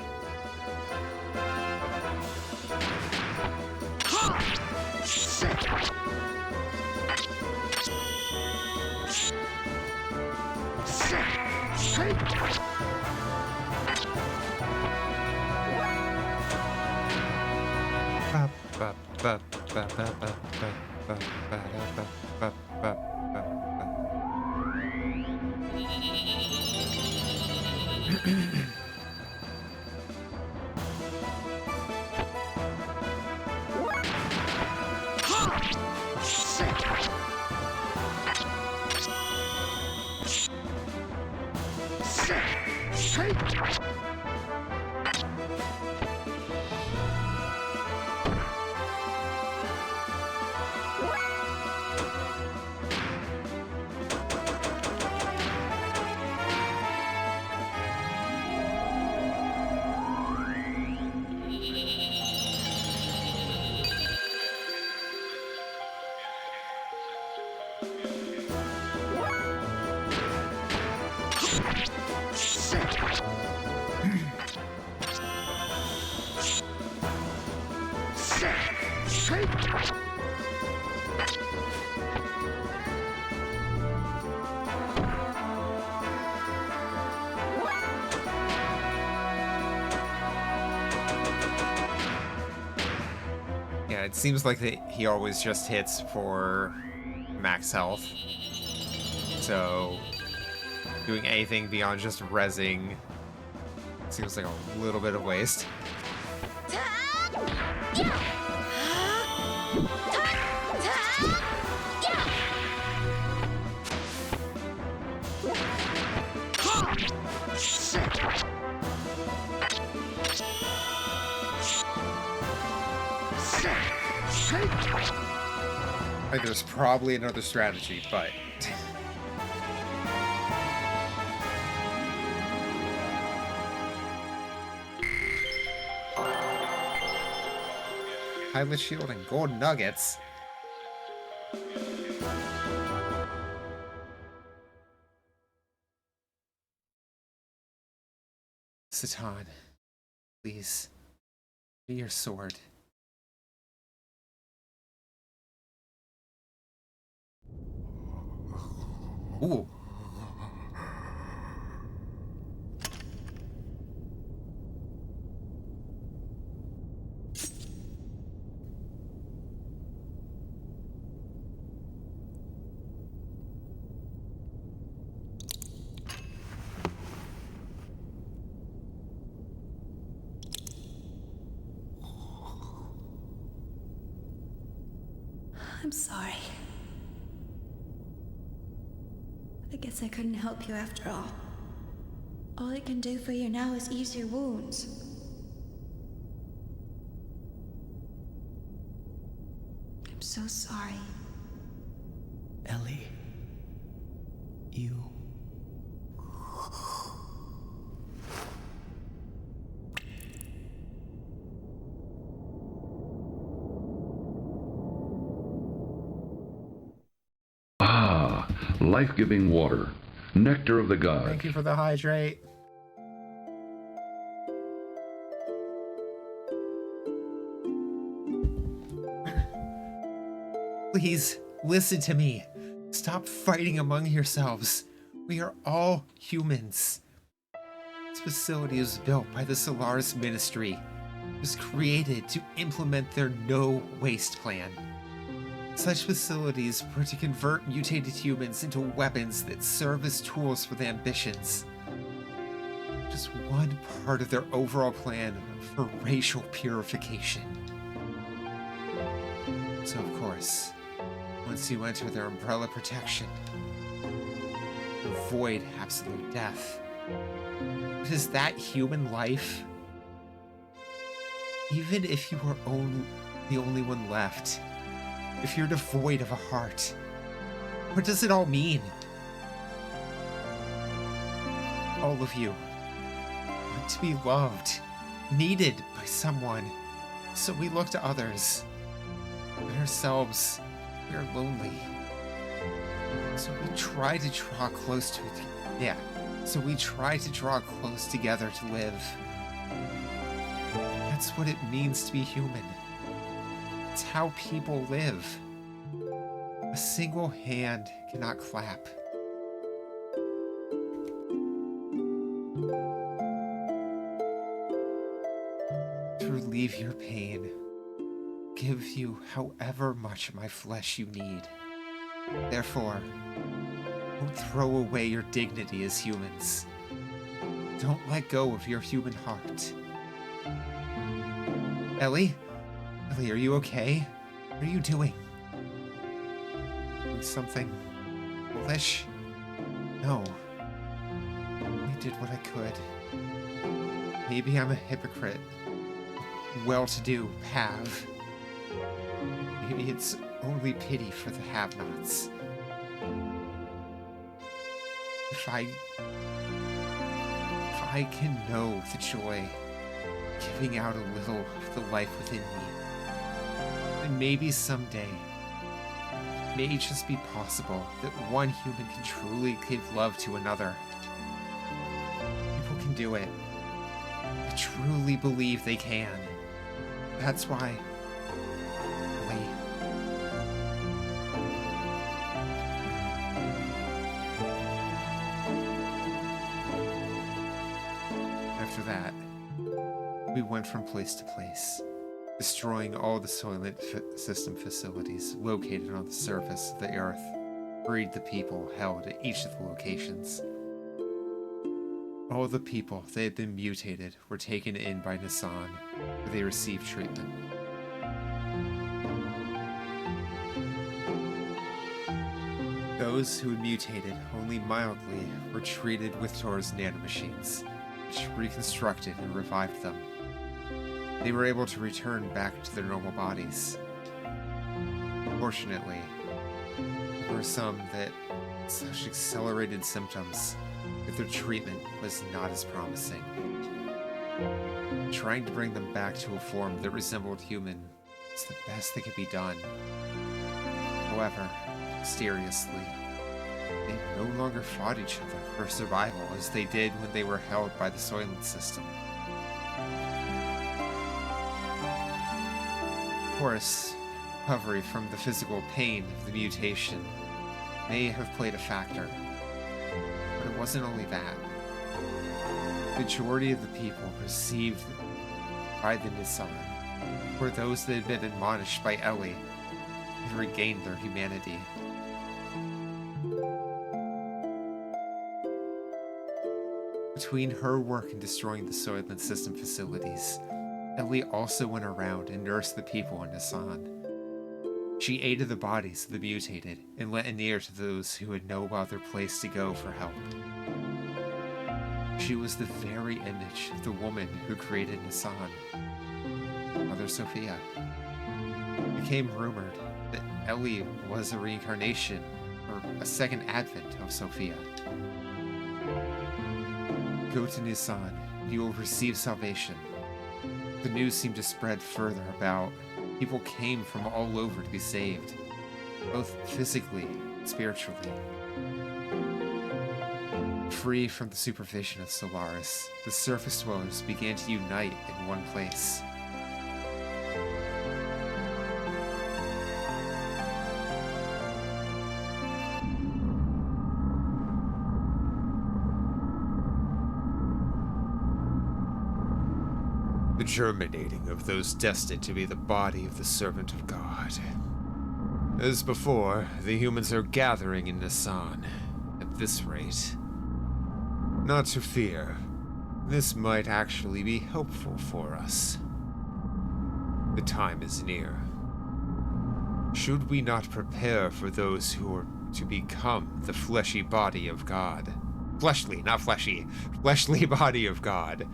Yeah, it seems like he always just hits for max health. So, doing anything beyond just rezzing seems like a little bit of waste. Like, there's probably another strategy, but... Pilot shield and gold nuggets. Satan, please, be your sword. Ooh. I'm sorry. I guess I couldn't help you after all. All I can do for you now is ease your wounds. I'm so sorry. Ellie. You... Ah, life-giving water. Nectar of the gods. Thank you for the hydrate. Please, listen to me. Stop fighting among yourselves. We are all humans. This facility was built by the Solaris Ministry. It was created to implement their no-waste plan. Such facilities were to convert mutated humans into weapons that serve as tools for their ambitions. Just one part of their overall plan for racial purification. So of course, once you enter their umbrella protection, you avoid absolute death. But is that human life? Even if you are the only one left, if you're devoid of a heart, what does it all mean? All of you want to be loved, needed by someone, so we look to others. But ourselves, we are lonely. So we try to draw close to it. Yeah, so we try to draw close together to live. That's what it means to be human. It's how people live. A single hand cannot clap. relieve your pain, give you however much of my flesh you need. Therefore, don't throw away your dignity as humans. Don't let go of your human heart. Ellie? Ellie, are you okay? What are you doing? Doing something foolish? No. I did what I could. Maybe I'm a hypocrite. Well-to-do, have. Maybe it's only pity for the have-nots. If I can know the joy giving out a little of the life within me, then maybe someday it may just be possible that one human can truly give love to another. People can do it. I truly believe they can. That's why. After that, we went from place to place, destroying all the Soylent System facilities located on the surface of the Earth, freed the people held at each of the locations. All the people that had been mutated were taken in by Nissan, where they received treatment. Those who had mutated only mildly were treated with Tor's nanomachines, which reconstructed and revived them. They were able to return back to their normal bodies. Fortunately, there were some that had such accelerated symptoms that their treatment was not as promising. Trying to bring them back to a form that resembled human was the best that could be done. However, mysteriously, they no longer fought each other for survival as they did when they were held by the Soylent System. Of course, recovery from the physical pain of the mutation may have played a factor, but it wasn't only that. The majority of the people received by the Nissan were those that had been admonished by Ellie and regained their humanity. Between her work in destroying the Soylent System facilities, Ellie also went around and nursed the people in Nissan. She aided the bodies of the mutated and lent an ear to those who had no other place to go for help. She was the very image of the woman who created Nissan, Mother Sophia. It became rumored that Ellie was a reincarnation or a second advent of Sophia. Go to Nissan, and you will receive salvation. The news seemed to spread further about. People came from all over to be saved, both physically and spiritually. Free from the supervision of Solaris, the surface dwellers began to unite in one place. The germinating of those destined to be the body of the servant of God. As before, the humans are gathering in Nissan at this rate. Not to fear, this might actually be helpful for us. The time is near. Should we not prepare for those who are to become the fleshy body of God? Fleshly, not fleshy. Fleshly body of God.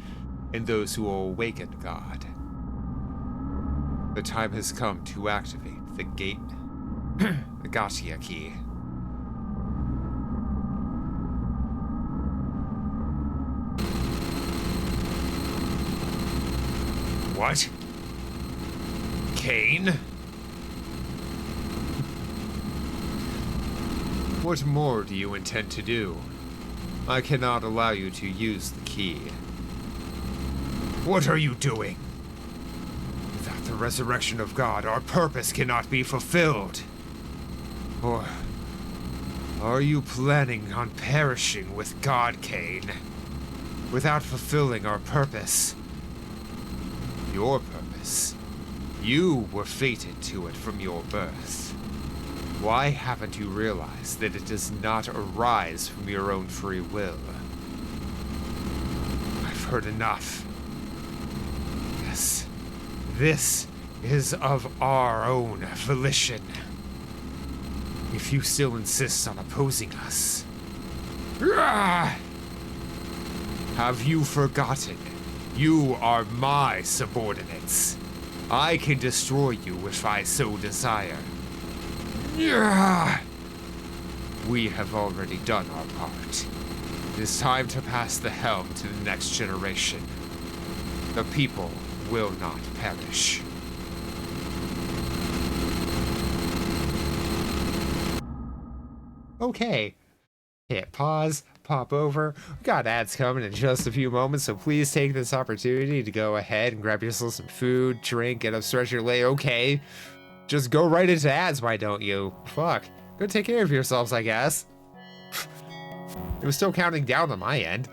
And those who will awaken God. The time has come to activate the gate, the Gatia key. What? Kane? What more do you intend to do? I cannot allow you to use the key. What are you doing? Without the resurrection of God, our purpose cannot be fulfilled. Or are you planning on perishing with God, Kane? Without fulfilling our purpose? Your purpose yours. You were fated to it from your birth. Why haven't you realized that it does not arise from your own free will? I've heard enough. Yes, this is of our own volition. If you still insist on opposing us... Have you forgotten? You are my subordinates. I can destroy you if I so desire. We have already done our part. It is time to pass the helm to the next generation. The people will not perish. Okay. Hit pause, pop over. We've got ads coming in just a few moments, so please take this opportunity to go ahead and grab yourself some food, drink, get up, stretch your leg. Okay. Just go right into ads, why don't you? Fuck. Go take care of yourselves, I guess. It was still counting down on my end.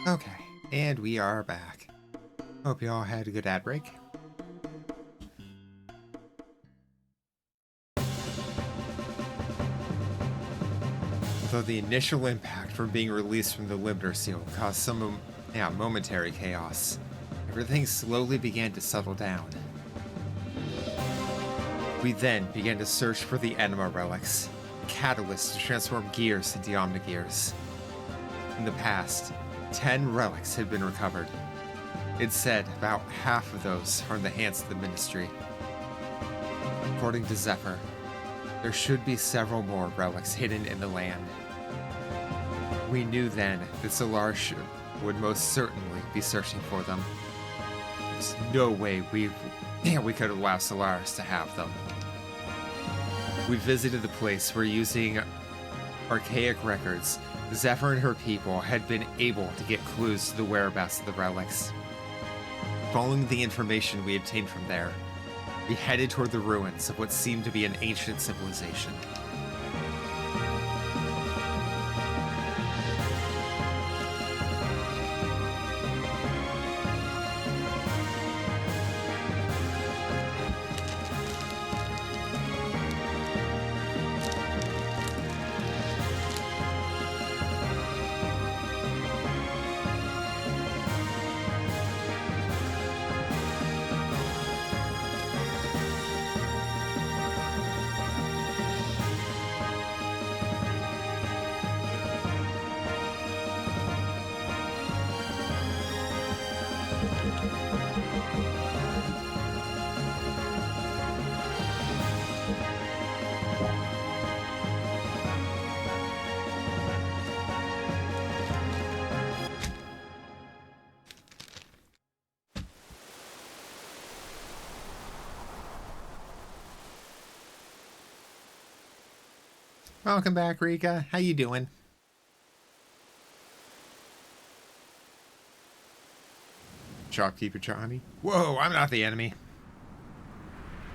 Okay, and we are back. Hope you all had a good ad break. Although the initial impact from being released from the limiter seal caused some momentary chaos, everything slowly began to settle down. We then began to search for the Enema relics, catalysts to transform gears into omnigears. In the past, 10 relics had been recovered. It said about half of those are in the hands of the Ministry. According to Zephyr, there should be several more relics hidden in the land. We knew then that Solaris would most certainly be searching for them. There's no way we could allow Solaris to have them. We visited the place where, using archaic records, Zephyr and her people had been able to get clues to the whereabouts of the relics. Following the information we obtained from there, we headed toward the ruins of what seemed to be an ancient civilization. Welcome back, Rika. How you doing? Shopkeeper Johnny. Whoa, I'm not the enemy.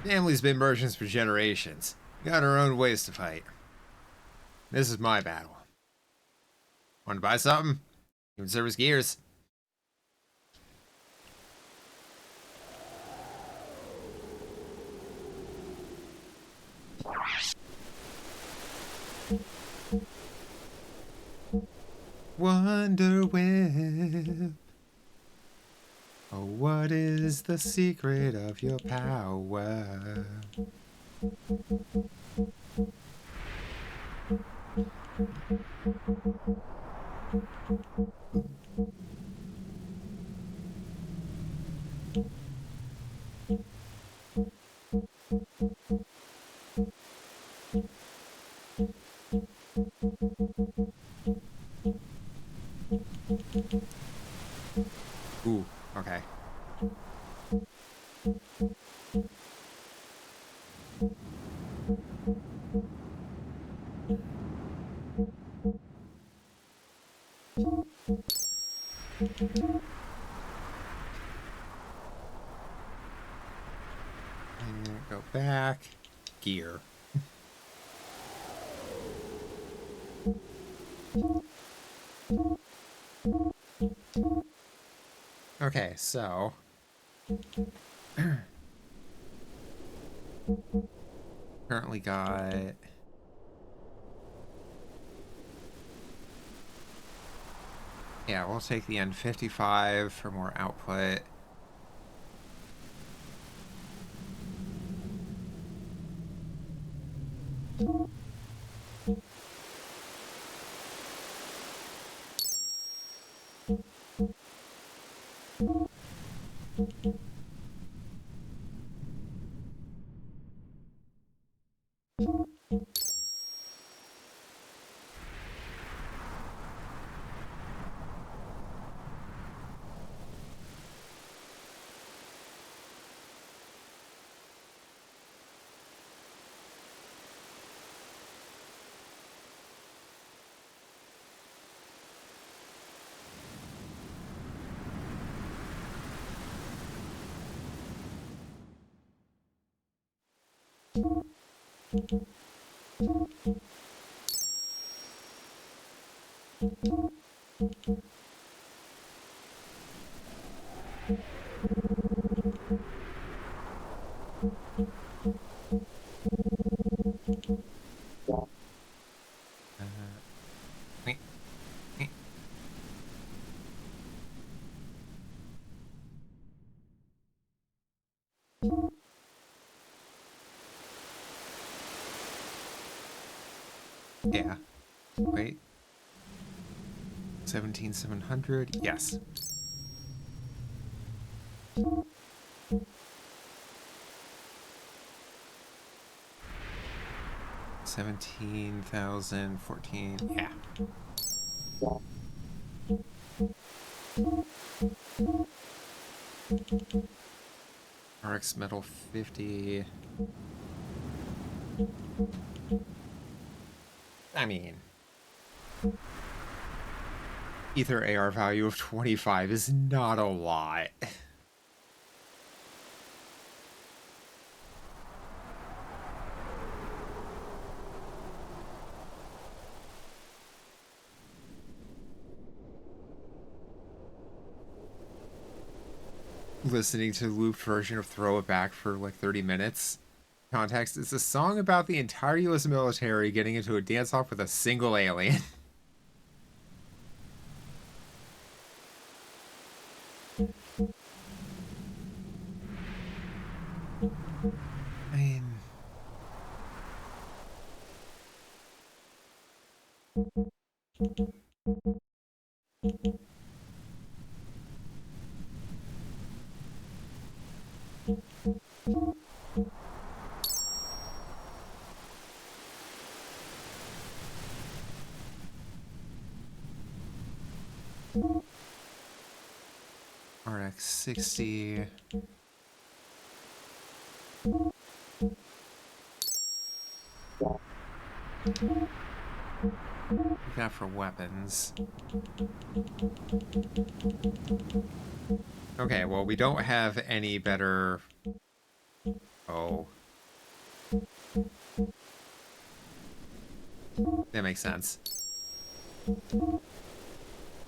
Family's been merchants for generations. Got our own ways to fight. This is my battle. Want to buy something? You can service gears. Wonder Web. Oh, what is the secret of your power? Ooh, okay. And go back. Gear. Okay, so currently got we'll take the N55 for more output. Yeah. Wait. 17,700. Yes. $17,014. Yeah. RX metal 50. I mean, ether AR value of 25 is not a lot. Listening to the looped version of Throw It Back for like 30 minutes. Context, it's a song about the entire US military getting into a dance-off with a single alien. I mean... RX 60. We got for weapons. Okay, well, we don't have any better... Oh. That makes sense.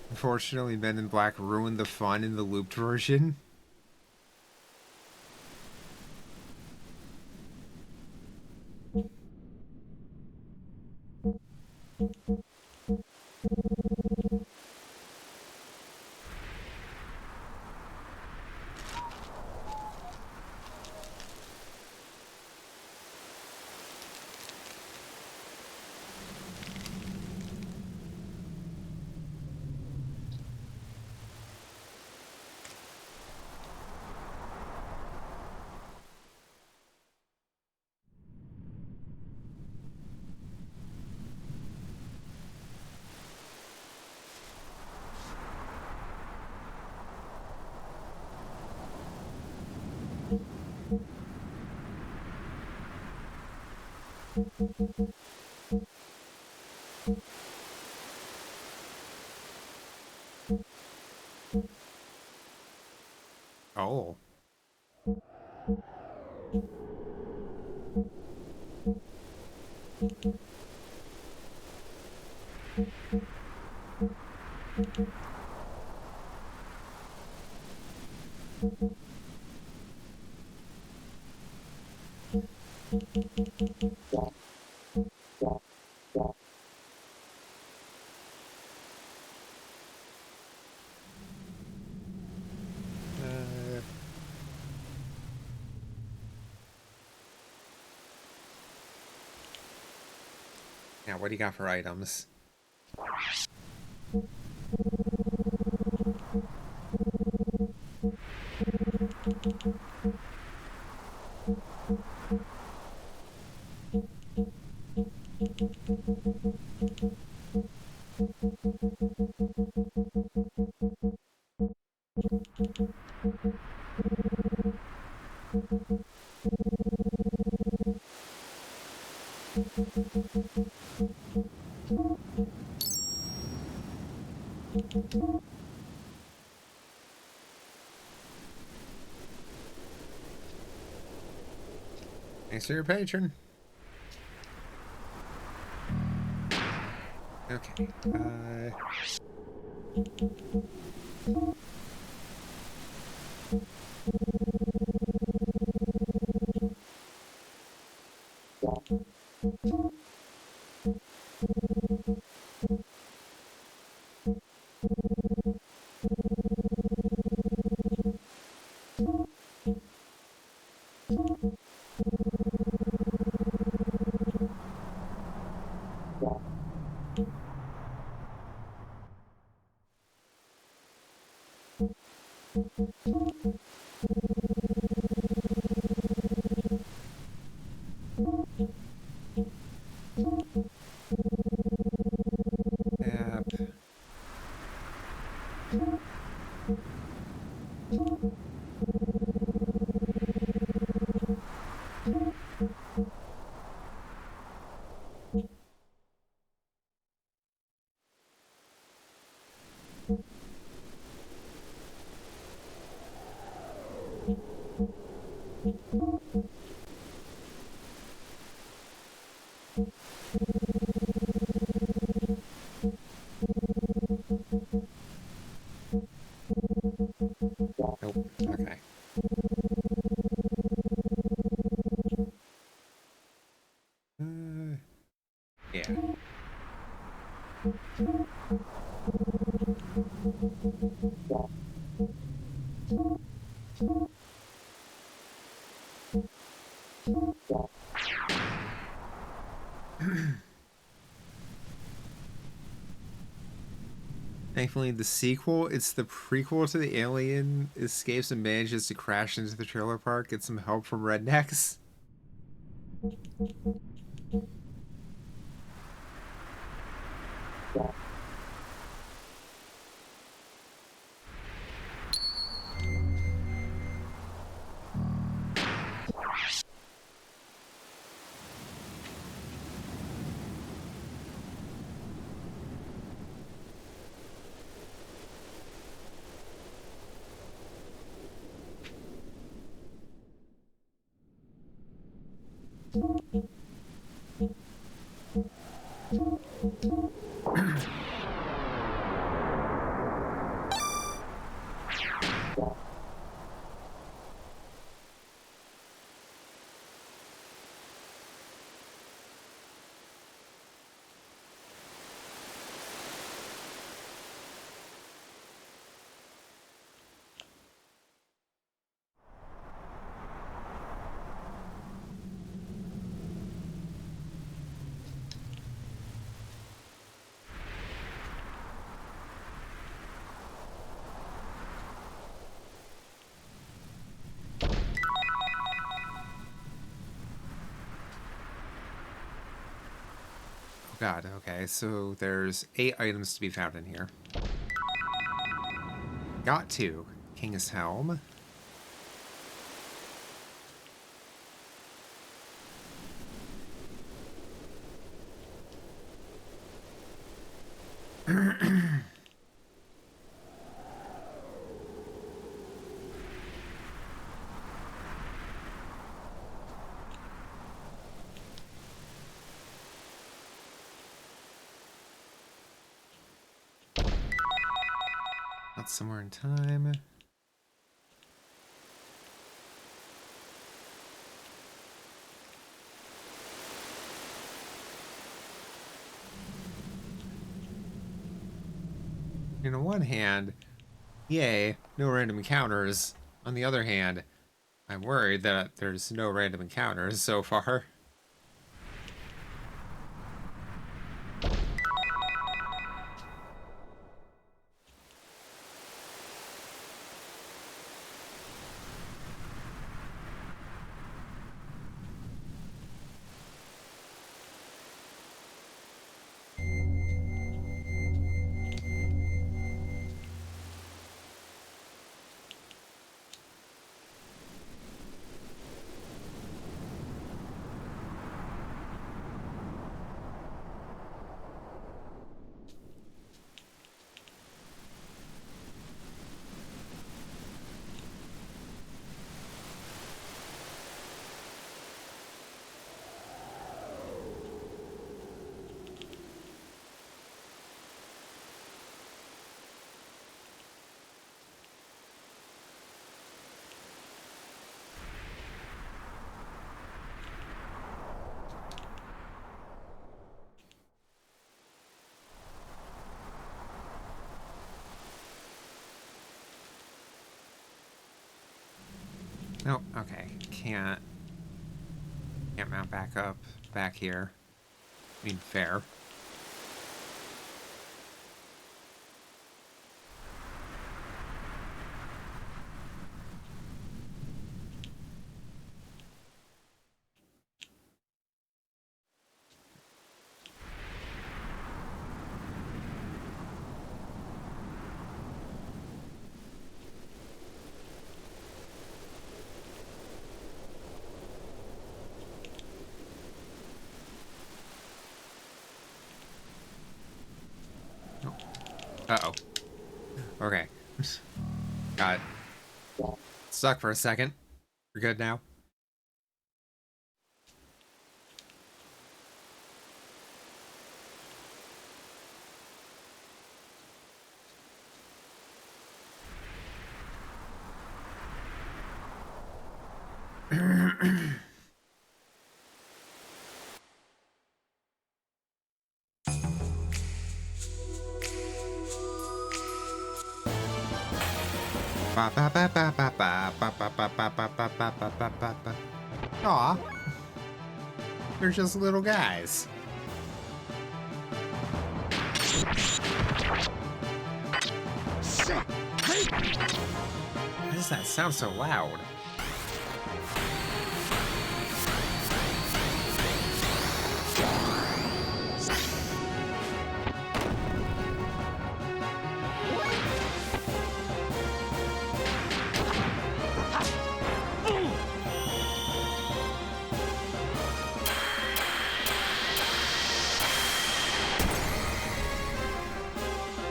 Unfortunately, Men in Black ruined the fun in the looped version. Oh. Yeah, what do you got for items? Thanks for your patron. Okay. Nope. Okay. Yeah. Thankfully, the sequel, it's the prequel to the alien escapes and manages to crash into the trailer park, get some help from rednecks. Oh god, okay, so there's 8 items to be found in here. Got to. King's Helm. That's somewhere in time. On one hand, yay, no random encounters. On the other hand, I'm worried that there's no random encounters so far. Nope, okay. Can't mount back up back here. I mean, fair. Uh-oh. Okay. Got stuck for a second. We're good now. Aw, they're just little guys. Why does that sound so loud?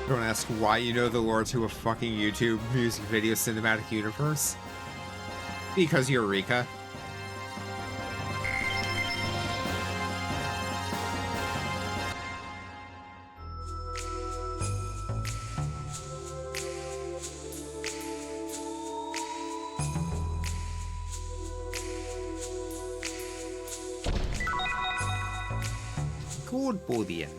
Don't ask why you know the lore to a fucking YouTube music video cinematic universe. Because Eureka. Gold bullion.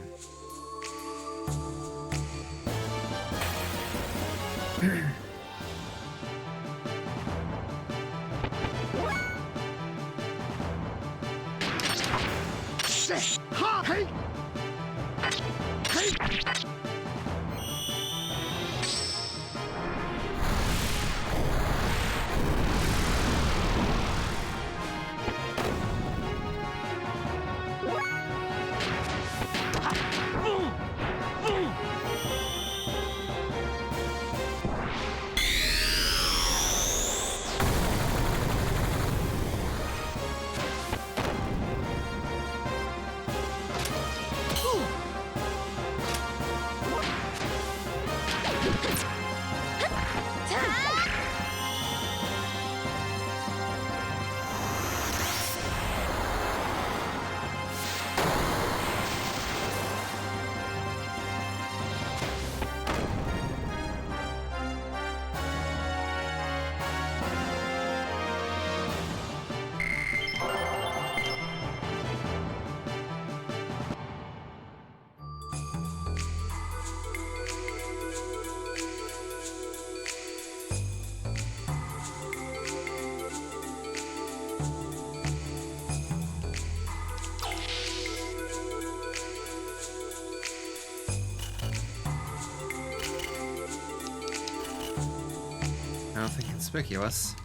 Nothing conspicuous.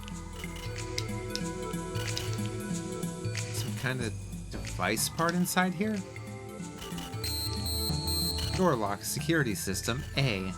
Some kind of device part inside here? Door lock security system A.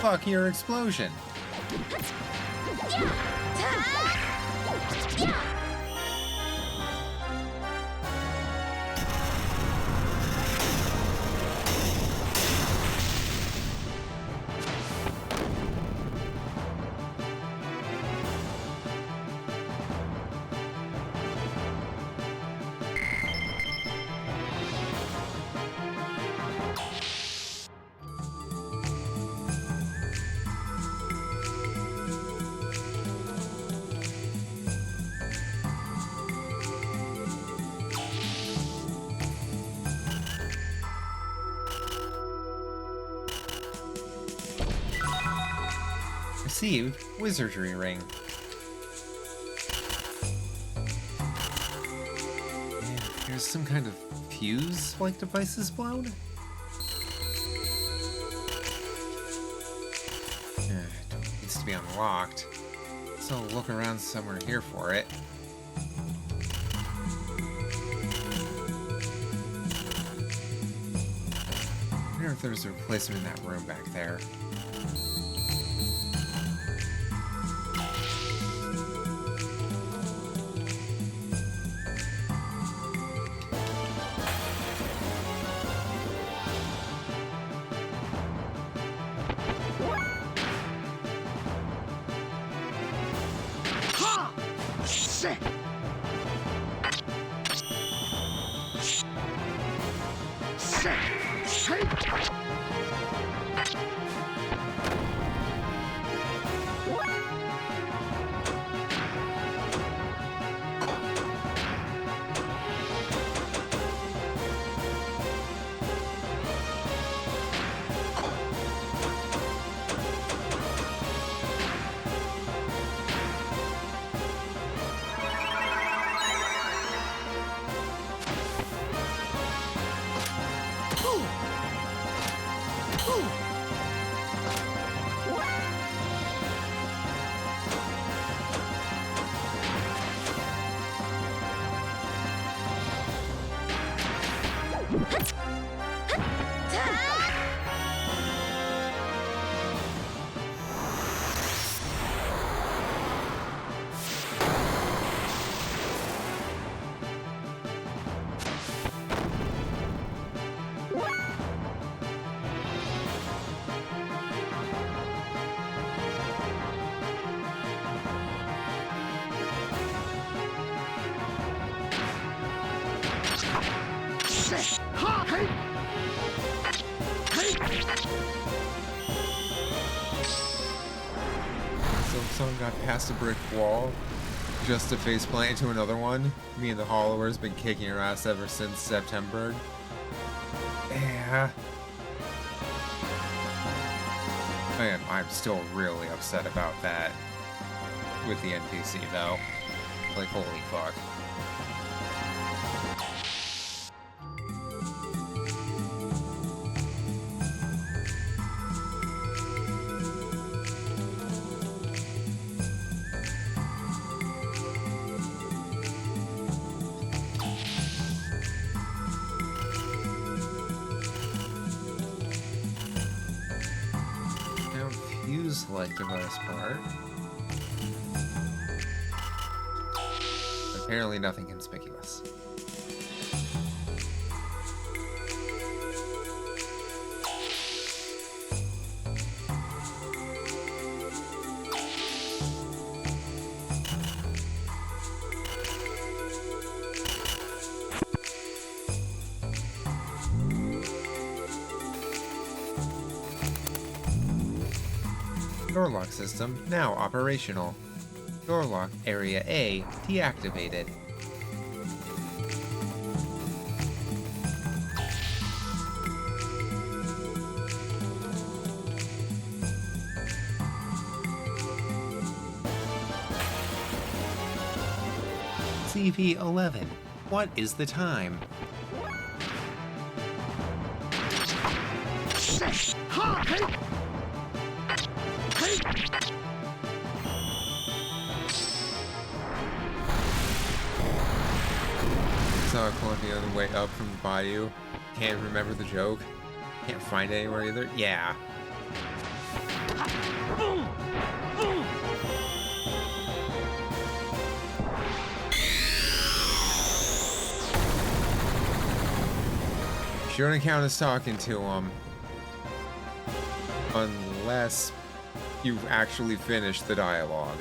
Fuck your explosion. Receive Wizardry Ring. And here's some kind of fuse-like devices blown. It needs to be unlocked. So I'll look around somewhere here for it. I wonder if there's a replacement in that room back there. So someone got past a brick wall just to faceplant into another one. Me and the Hollower's been kicking her ass ever since September. Yeah. I'm still really upset about that with the NPC though. Like, holy fuck. Fuse-like device part. Apparently nothing conspicuous. Door lock system now operational. Door lock area A deactivated. CV-11. What is the time? Saw a Columbia on the way up from the bayou. Can't remember the joke. Can't find it anywhere either. Yeah. Shouldn't count as talking to him. Unless you've actually finished the dialogue.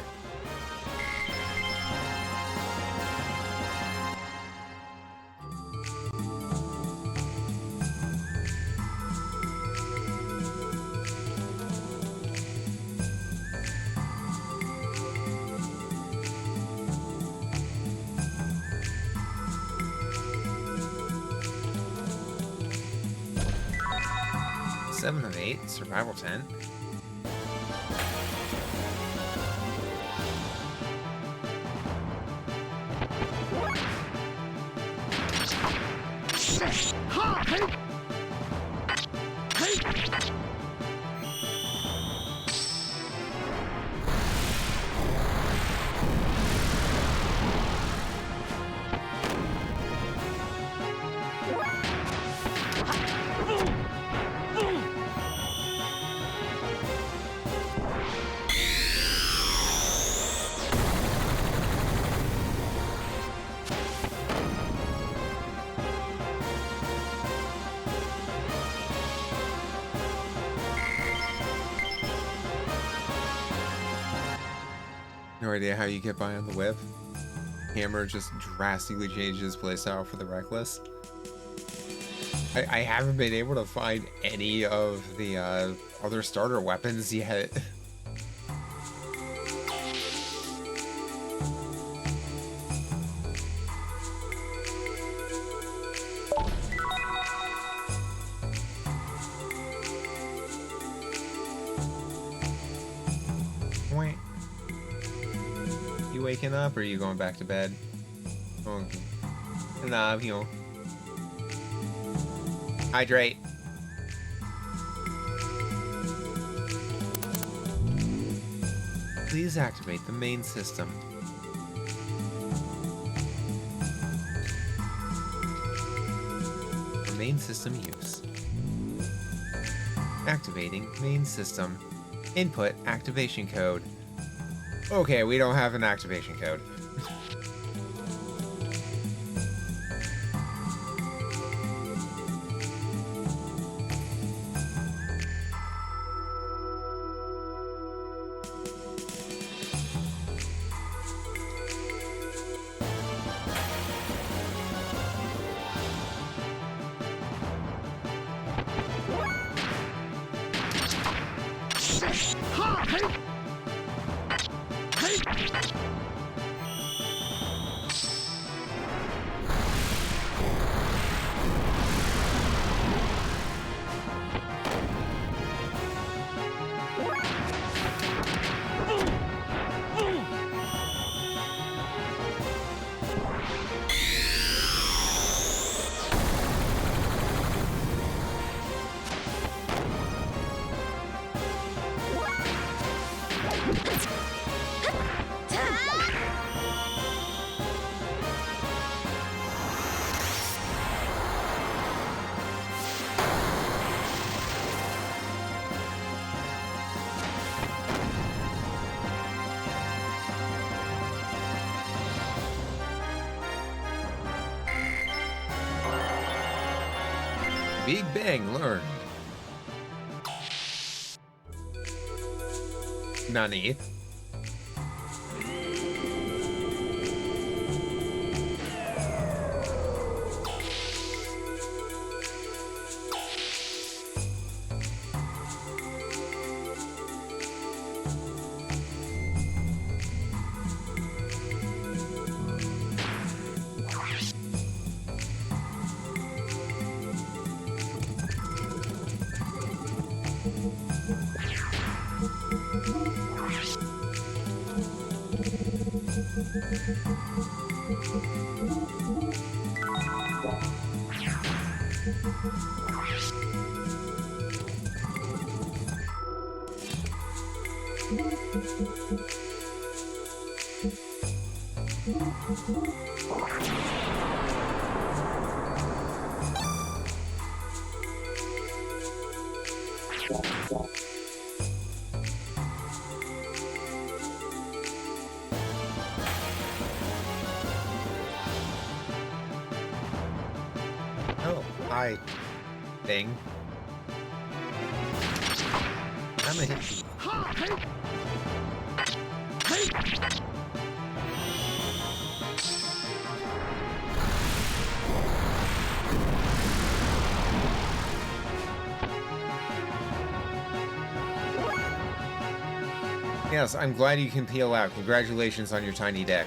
Seven of 8, survival tent. No idea how you get by on the whip. Hammer just drastically changes playstyle for the Reckless. I haven't been able to find any of the other starter weapons yet. You waking up or are you going back to bed? Okay. Nah, you know. Hydrate. Please activate the main system. For main system use. Activating main system. Input activation code. Okay, we don't have an activation code. Big Bang learned. Nani? Oh, hi, thing. I'm gonna hit you. Yes, I'm glad you can peel out. Congratulations on your tiny deck.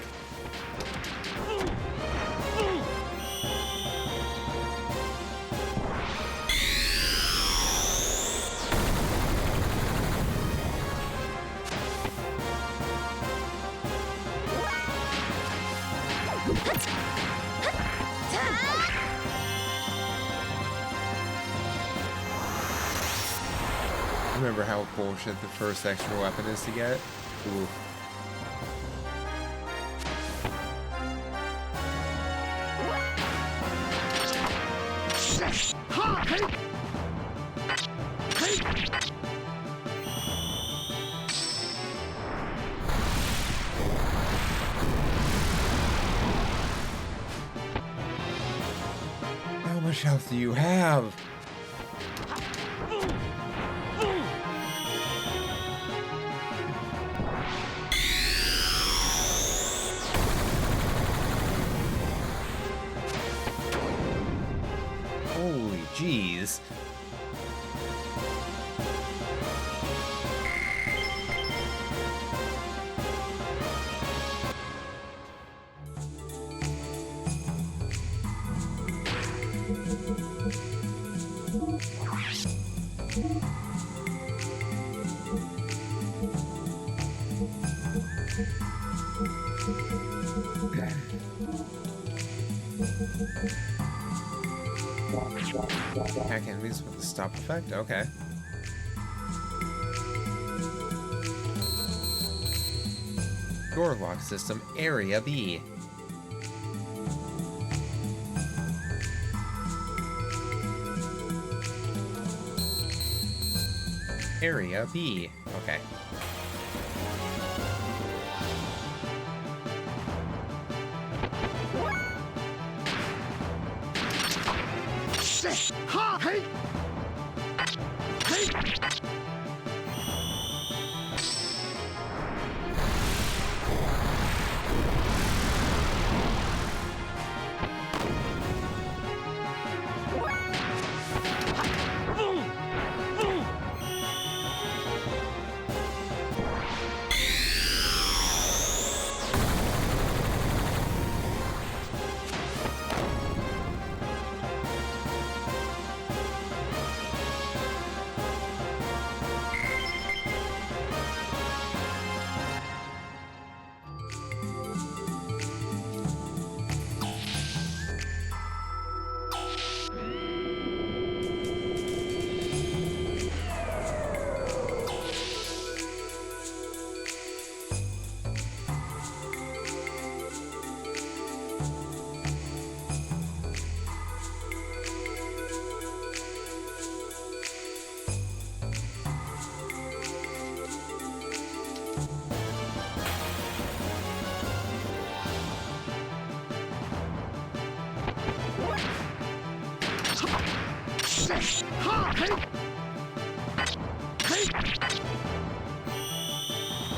Remember how bullshit the first extra weapon is to get? Ooh. How much health do you have? Hack enemies with the stop effect? Okay. Door lock system, Area B. Area B. Okay.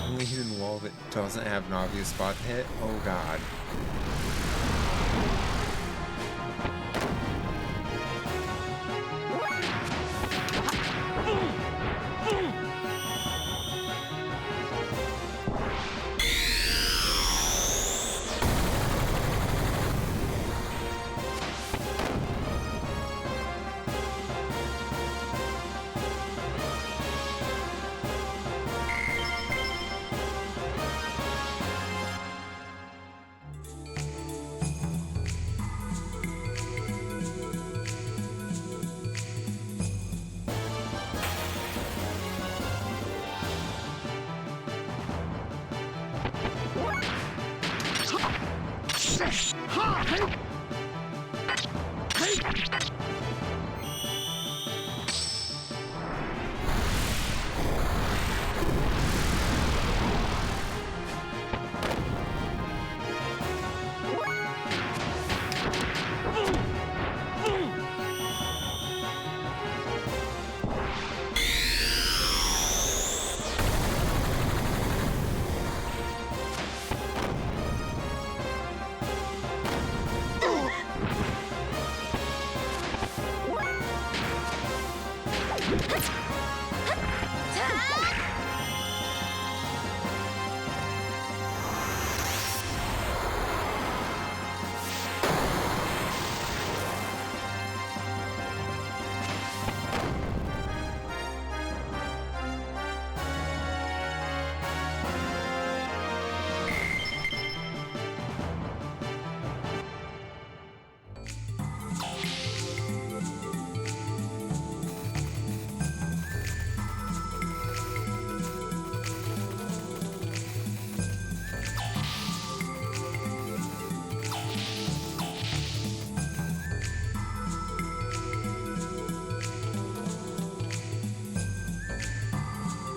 Only hidden wall that doesn't have an obvious spot to hit? Oh god.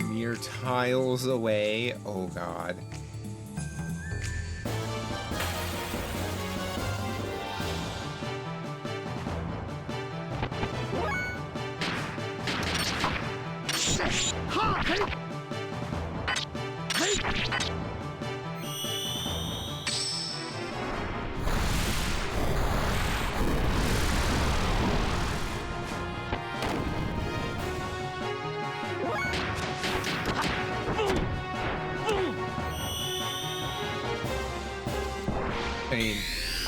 Mere tiles away. Oh god.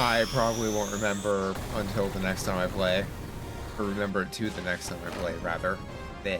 I probably won't remember until the next time I play. Or remember it to the next time I play, rather. Bleh.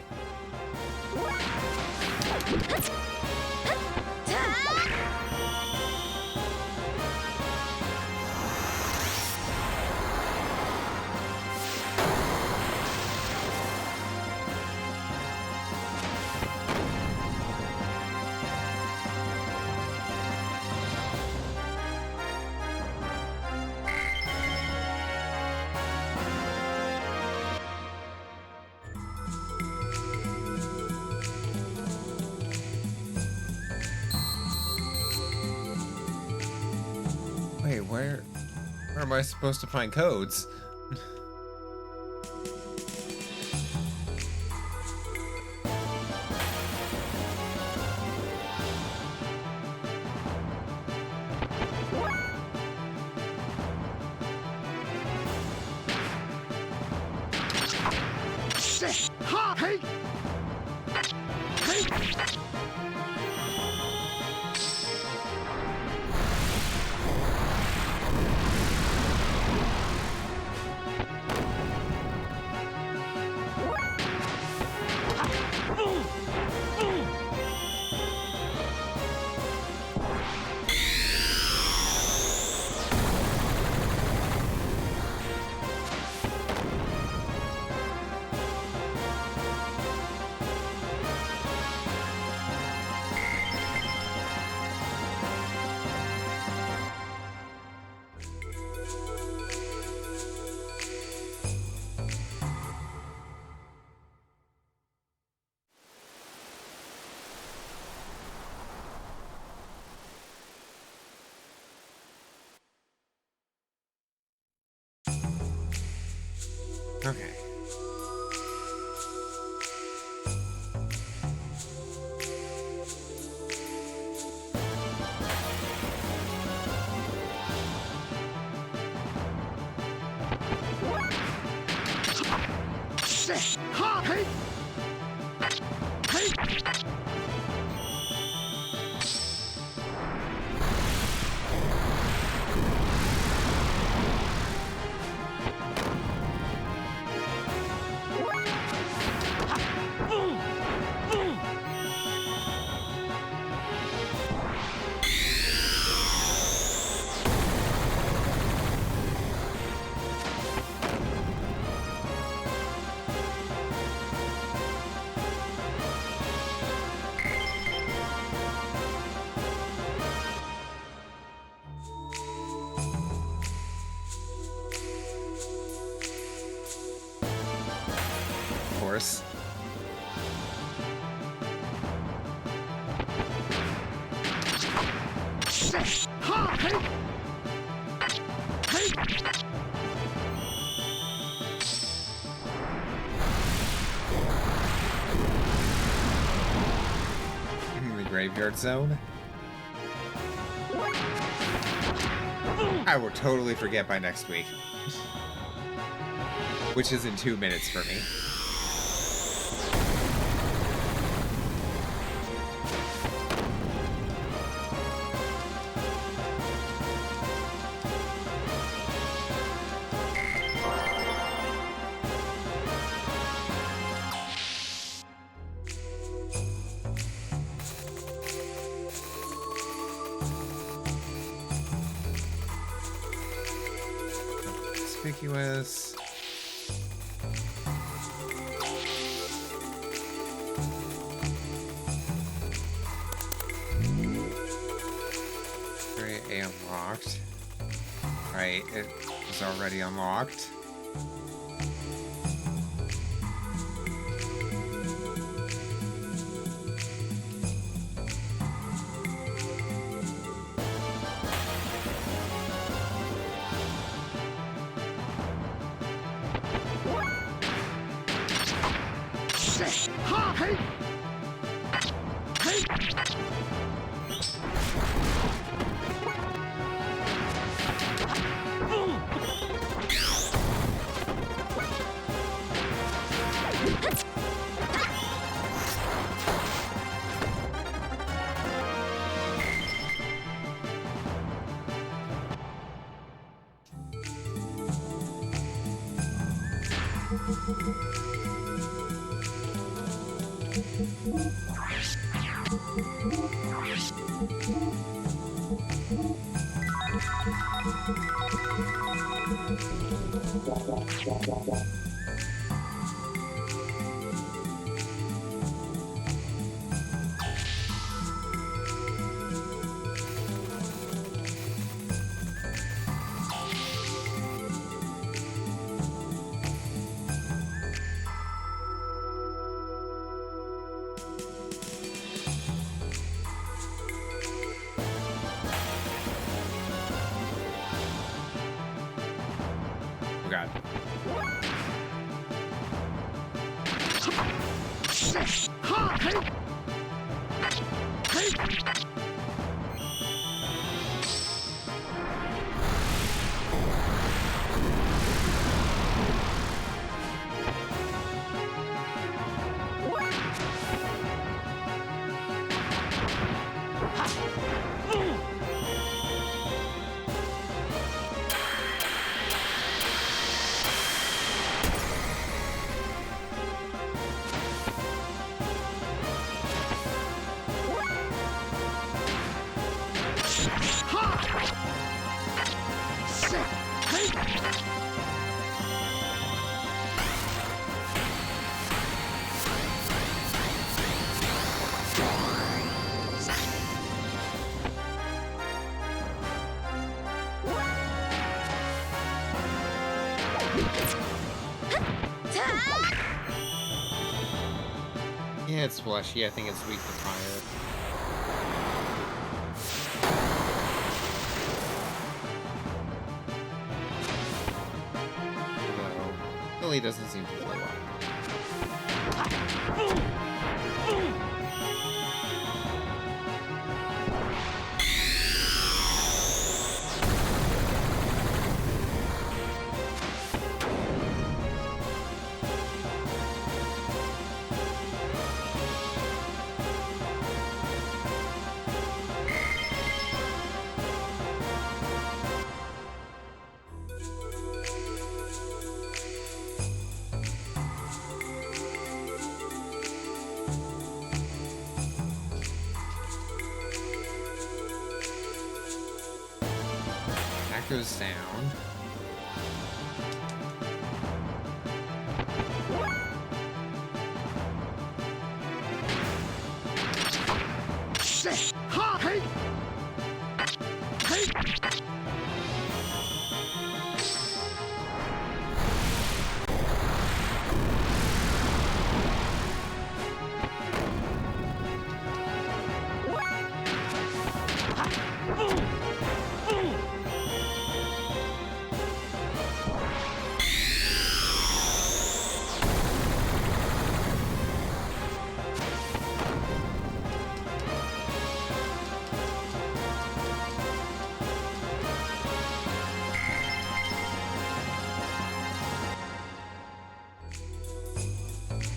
Wait, where am I supposed to find codes? Okay. Of course. The graveyard zone. I will totally forget by next week. Which is in 2 minutes for me. Conspicuous. Area A unlocked. Right, it was already unlocked. Oh god. Yeah, it's fleshy. I think it's weak to fire. Although, Billy doesn't seem to play well. That goes down.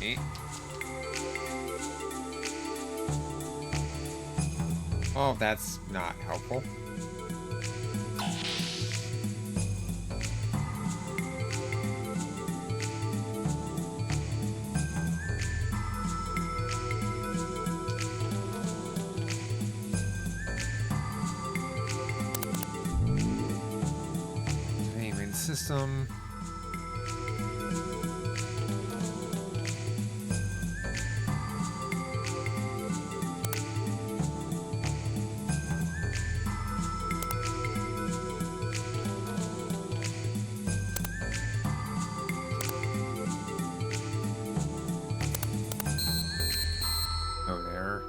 Okay. Oh, that's not helpful. Okay, main system. Oh, there.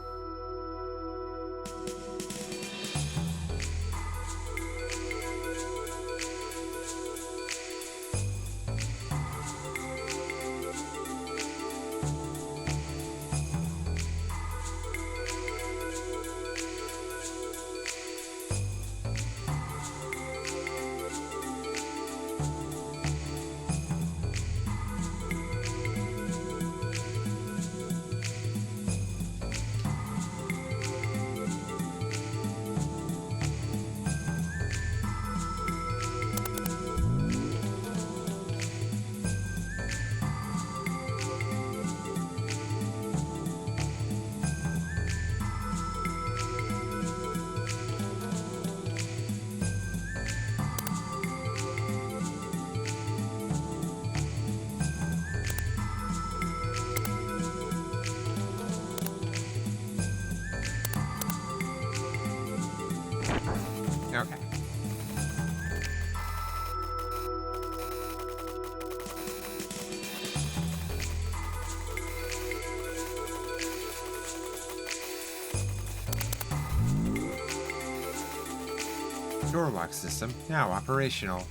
door lock system now operational.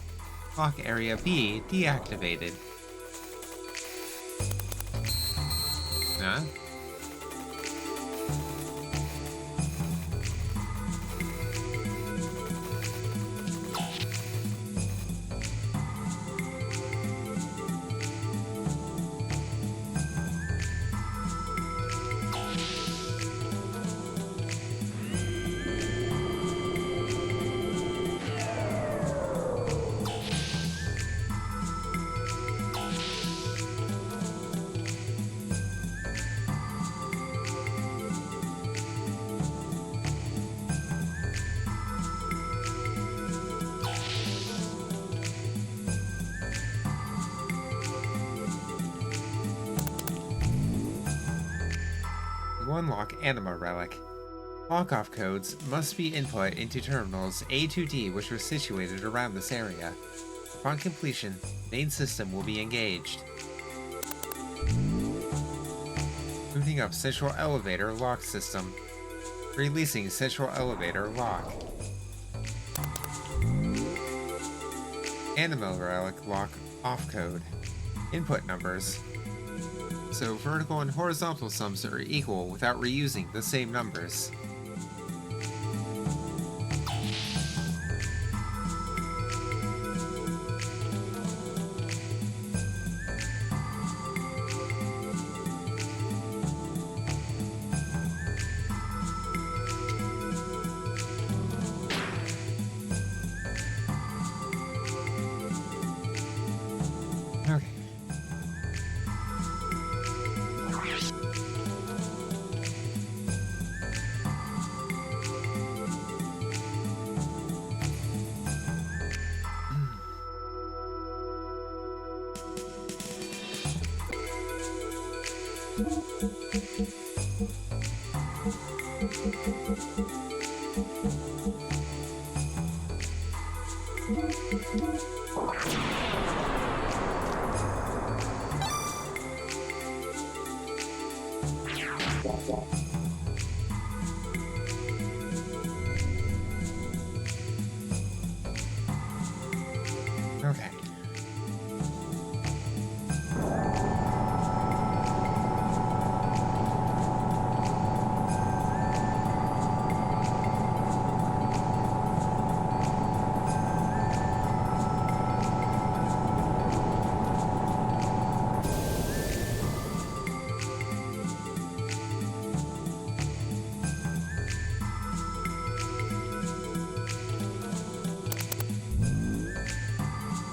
Lock area B deactivated. Huh? To unlock Anima Relic, lock-off codes must be input into terminals A to D which are situated around this area. Upon completion, main system will be engaged. Booting up Central Elevator Lock System. Releasing Central Elevator Lock. Anima Relic Lock Off Code. Input numbers. So vertical and horizontal sums are equal without reusing the same numbers. Okay. Okay.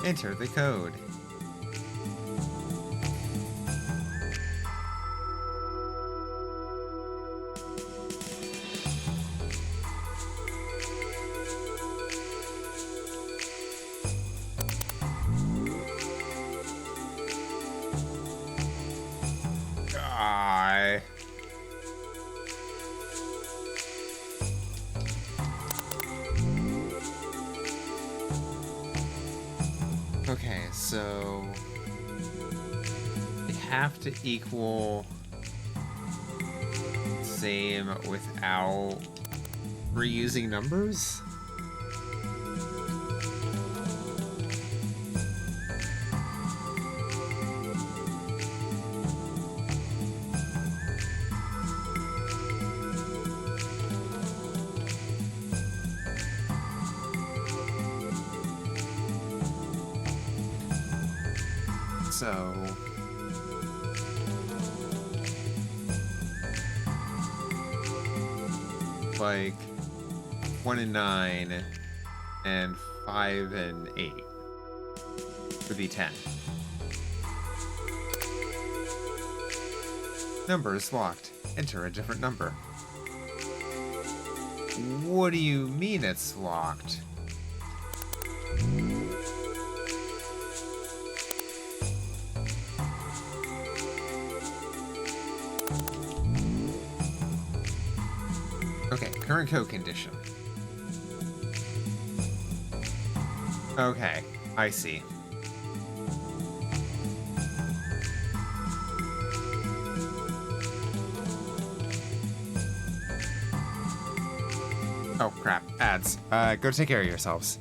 Enter the code. I. Okay, so they have to equal same without reusing numbers? So like 1 and 9 and 5 and 8 would be 10. Number is locked. Enter a different number. What do you mean it's locked? Okay, current code condition. Okay, I see. Oh, crap. Ads. Go take care of yourselves.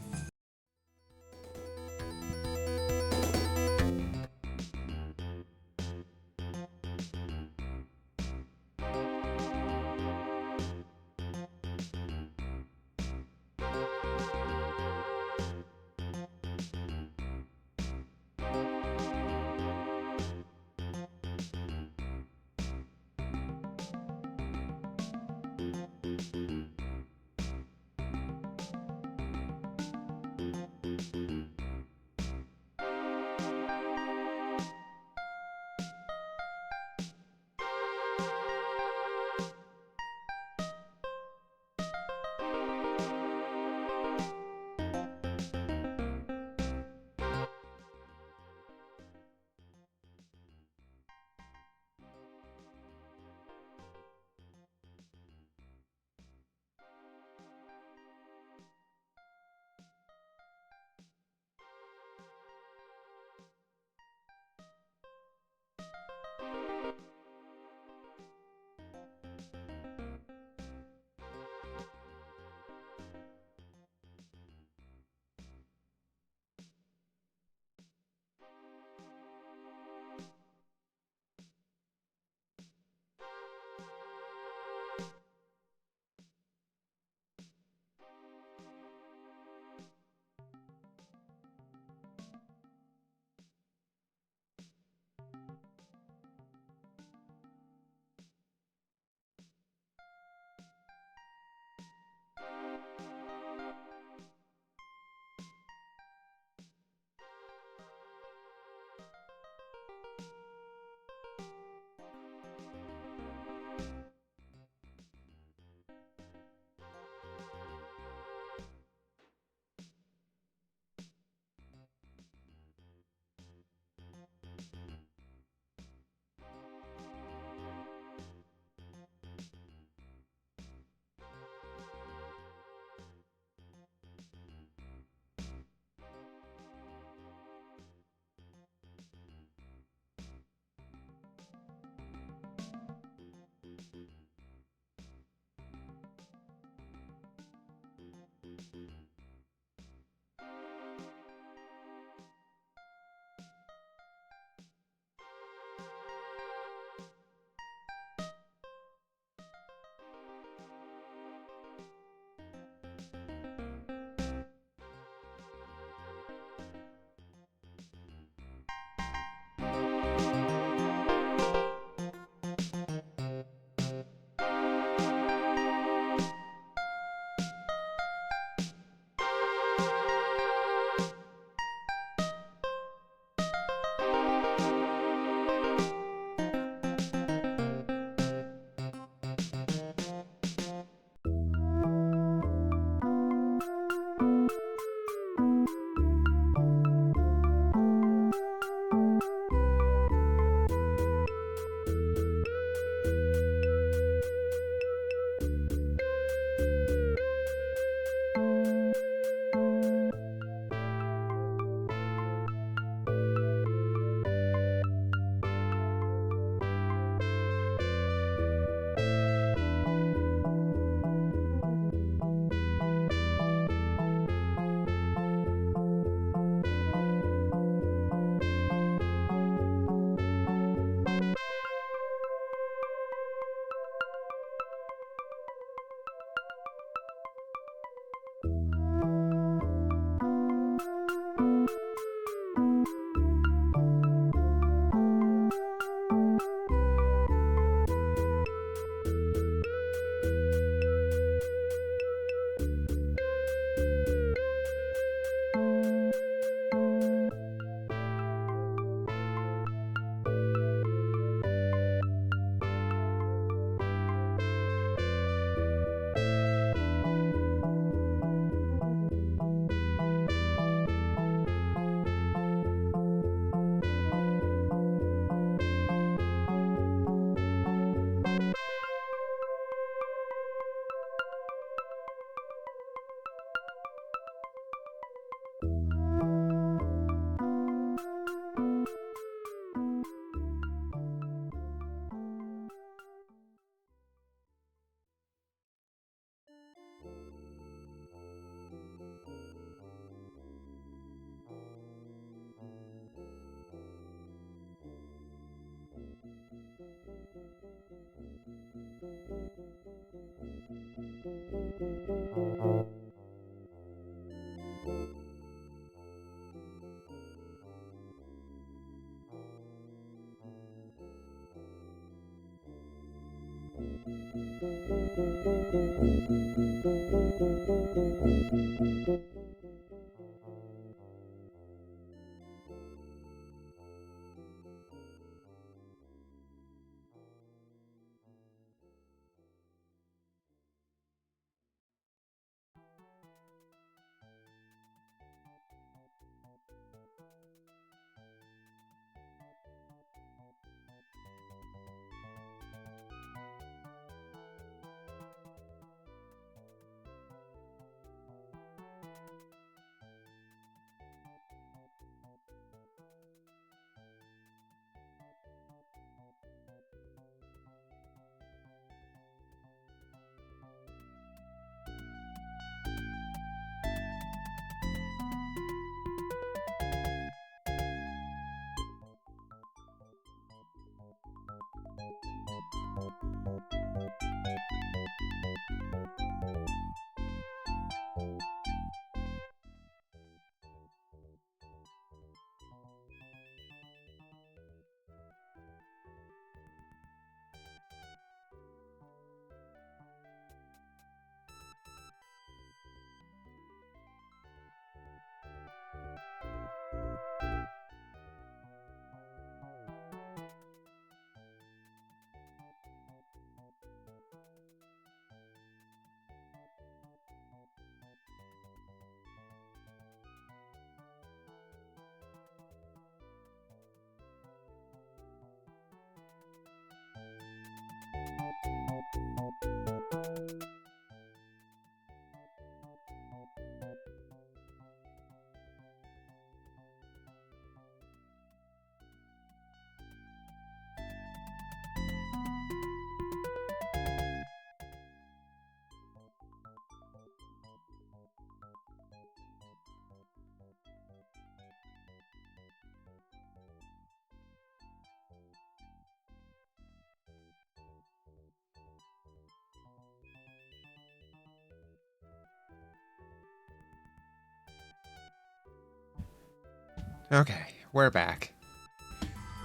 Okay, we're back.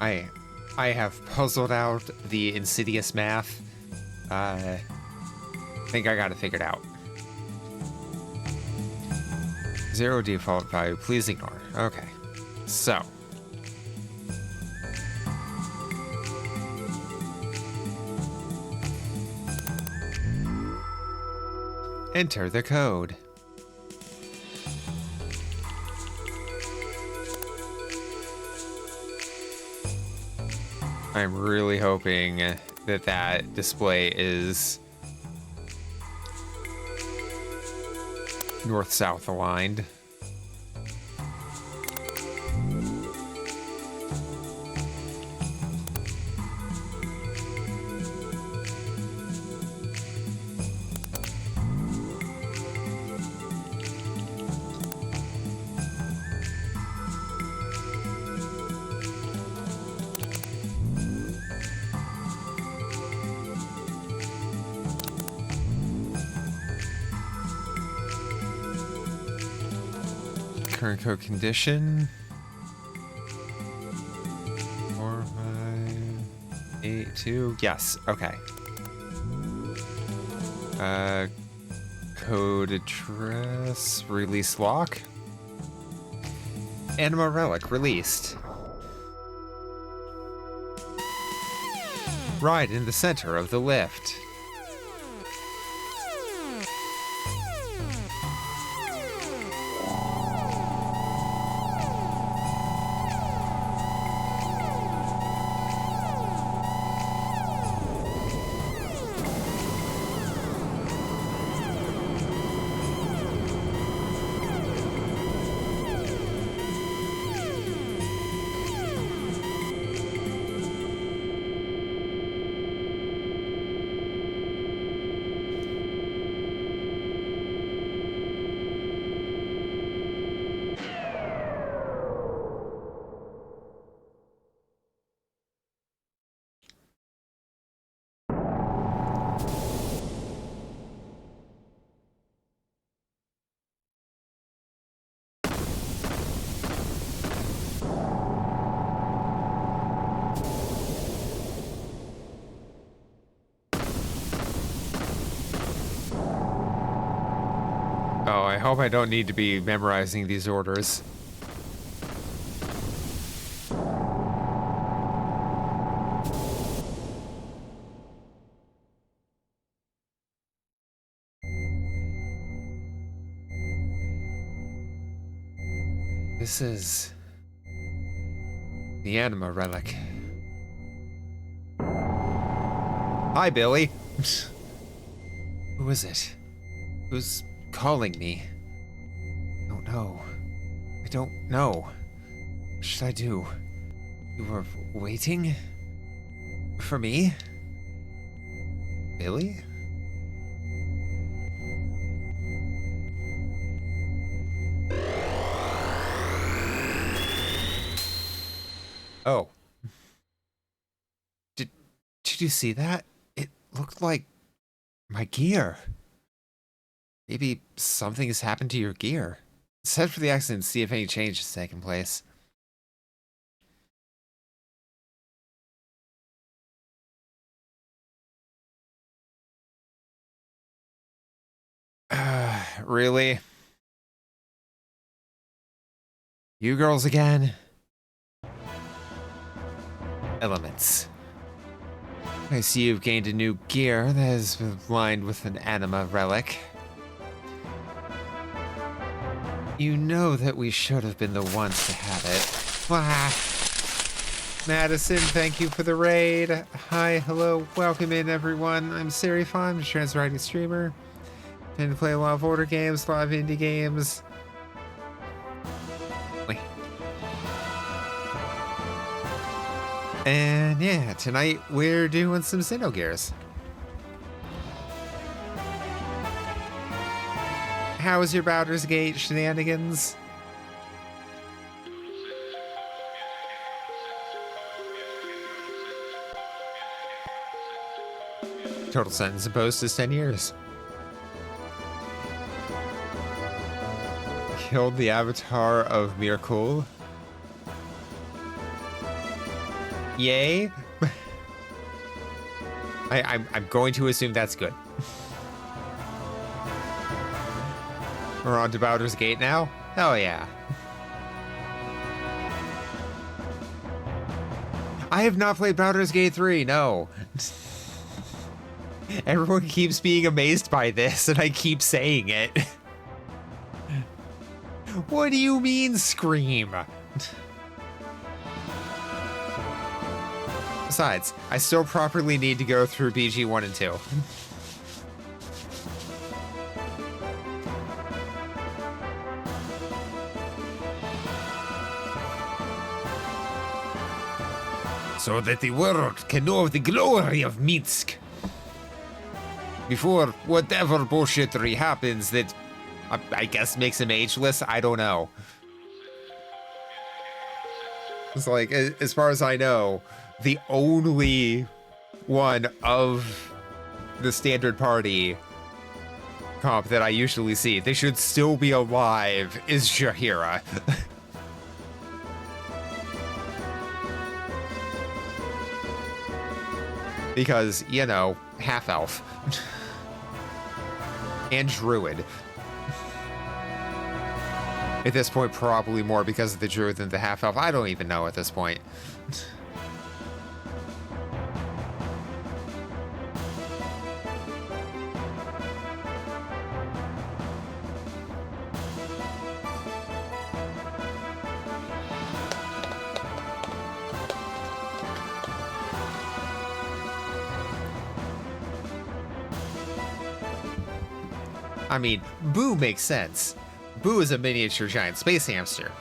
I have puzzled out the insidious math. I think I got it figured out. 0 default value, please ignore. Okay, so. Enter the code. I'm really hoping that that display is north-south aligned. Current code condition. 4582. Yes. Okay. Code address. Release lock. Anima relic released. Right in the center of the lift. I hope I don't need to be memorizing these orders. This is the anima relic. Hi, Billy. Who is it? Who's calling me? I don't know. I don't know. What should I do? You were waiting? For me? Billy? Oh. Did you see that? It looked like my gear. Maybe something has happened to your gear. Set for the accident, see if any change has taken place. Really? You girls again? Elements. I see you've gained a new gear that is lined with an anima relic. You know that we should have been the ones to have it. Wah. Madison, thank you for the raid. Hi, hello, welcome in everyone. I'm Serifon, I'm a trans-writing streamer. Tend to play a lot of older games, a lot of indie games. Wait. And yeah, tonight we're doing some Xenogears. How was your Baldur's Gate shenanigans? Total sentence imposed is 10 years. Killed the avatar of Miracle. Yay. I'm going to assume that's good. We're on to Baldur's Gate now? Hell yeah. I have not played Baldur's Gate 3, no. Everyone keeps being amazed by this, and I keep saying it. What do you mean, Scream? Besides, I still properly need to go through BG 1 and 2. So that the world can know of the glory of Minsk. Before whatever bullshittery happens that I guess makes him ageless, I don't know. It's like, as far as I know, the only one of the standard party comp that I usually see, they should still be alive, is Shahira. Because, you know, half-elf. And druid. At this point, probably more because of the druid than the half-elf. I don't even know at this point. I mean, Boo makes sense. Boo is a miniature giant space hamster.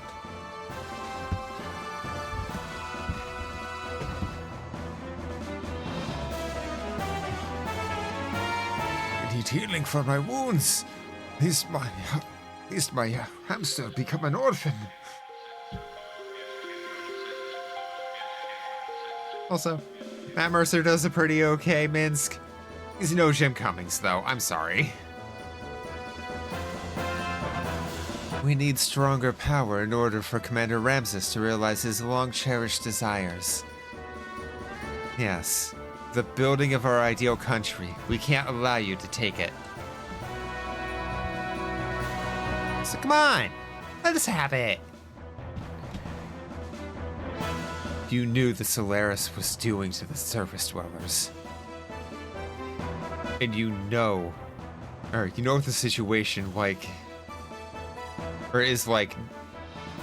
I need healing for my wounds. At least my hamster become an orphan. Also, Matt Mercer does a pretty okay Minsk. He's no Jim Cummings, though. I'm sorry. We need stronger power in order for Commander Ramses to realize his long-cherished desires. Yes, the building of our ideal country. We can't allow you to take it. So come on, let us have it. You knew the Solaris was doing to the surface dwellers. And you know what the situation like, or is like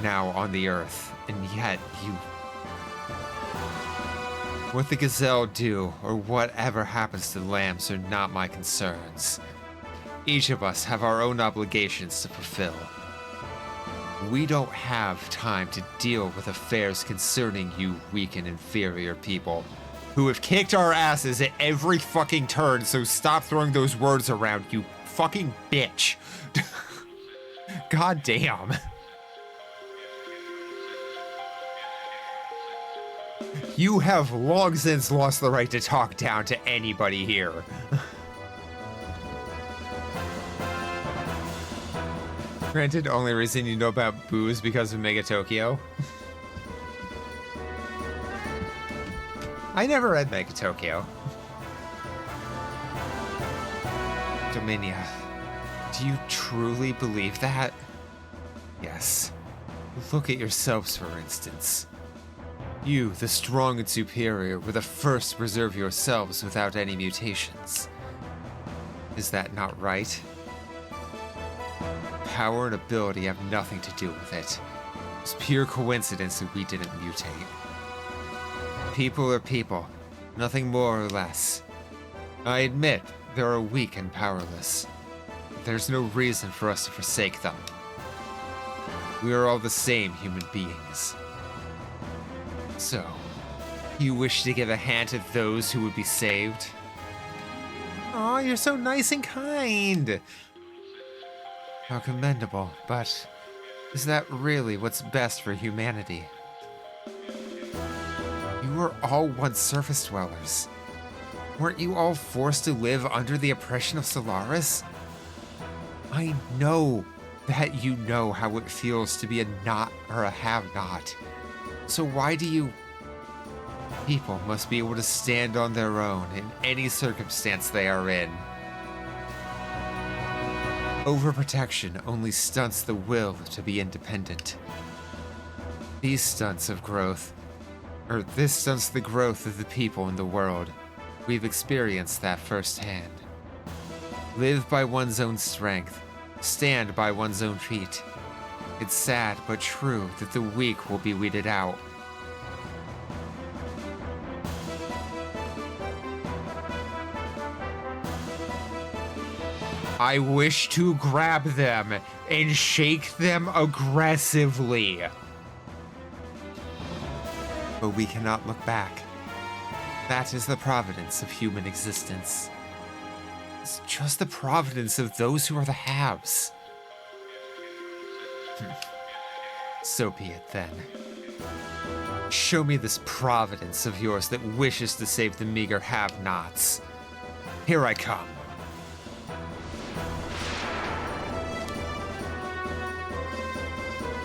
now on the Earth, and yet you... What the Gazelle do, or whatever happens to the lambs, are not my concerns. Each of us have our own obligations to fulfill. We don't have time to deal with affairs concerning you weak and inferior people, who have kicked our asses at every fucking turn, so stop throwing those words around, you fucking bitch. God damn. You have long since lost the right to talk down to anybody here. Granted, only reason you know about Boo is because of Mega Tokyo. I never read Mega Tokyo. Dominia, do you truly believe that? Yes. Look at yourselves, for instance. You, the strong and superior, were the first to preserve yourselves without any mutations. Is that not right? Power and ability have nothing to do with it. It's pure coincidence that we didn't mutate. People are people, nothing more or less. I admit, they are weak and powerless. But there's no reason for us to forsake them. We are all the same human beings. So, you wish to give a hand to those who would be saved? Aw, you're so nice and kind! How commendable, but is that really what's best for humanity? You were all once surface dwellers. Weren't you all forced to live under the oppression of Solaris? I know that you know how it feels to be a not or a have-not. So why do you... People must be able to stand on their own in any circumstance they are in. Overprotection only stunts the will to be independent. These stunts of growth, or this stunts the growth of the people in the world. We've experienced that firsthand. Live by one's own strength. Stand by one's own feet. It's sad but true that the weak will be weeded out. I wish to grab them and shake them aggressively. But we cannot look back. That is the providence of human existence. It's just the providence of those who are the haves. So be it then. Show me this providence of yours that wishes to save the meager have-nots. Here I come.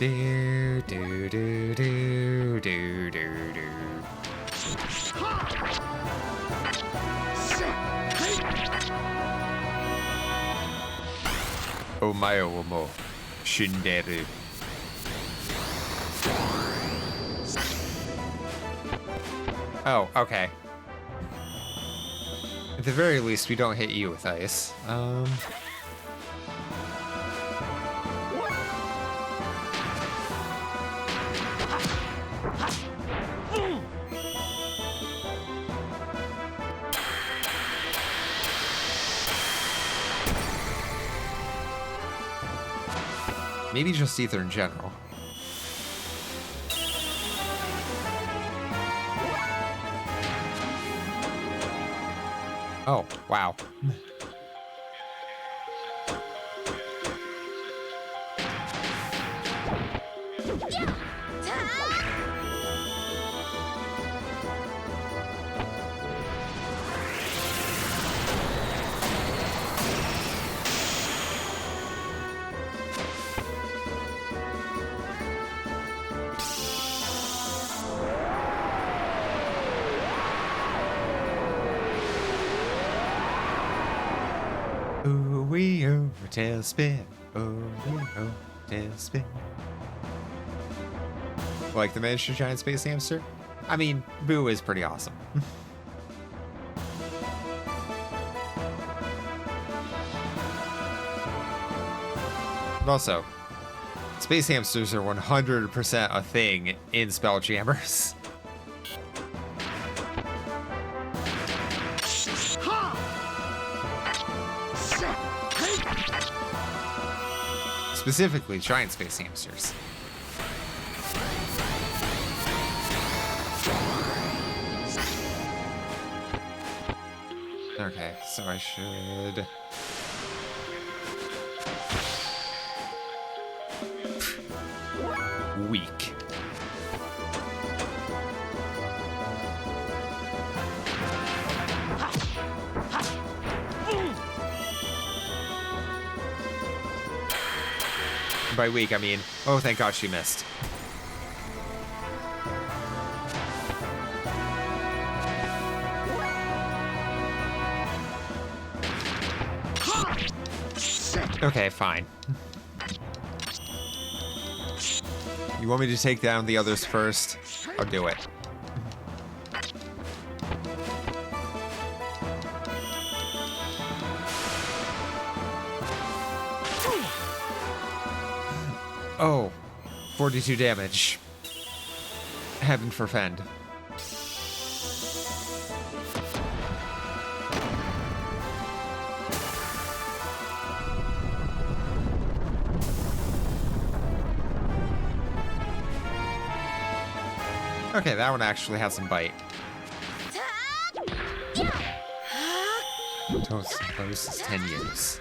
Do do do do do do do. Omae wo mo shinderu. Oh, okay. At the very least, we don't hit you with ice. Maybe just ether in general. Oh, wow. Ooh, wee, oh, tailspin. Oh, wee, oh. and spin. Like the miniature giant space hamster? I mean, Boo is pretty awesome. But also, space hamsters are 100% a thing in Spelljammers. Specifically, giant space hamsters. Okay, so I should... Weak. By weak, I mean, oh, thank God she missed. Okay, fine. You want me to take down the others first? I'll do it. Oh, 42 damage. Heaven forfend. Okay, that one actually has some bite. Don't suppose it's 10 years.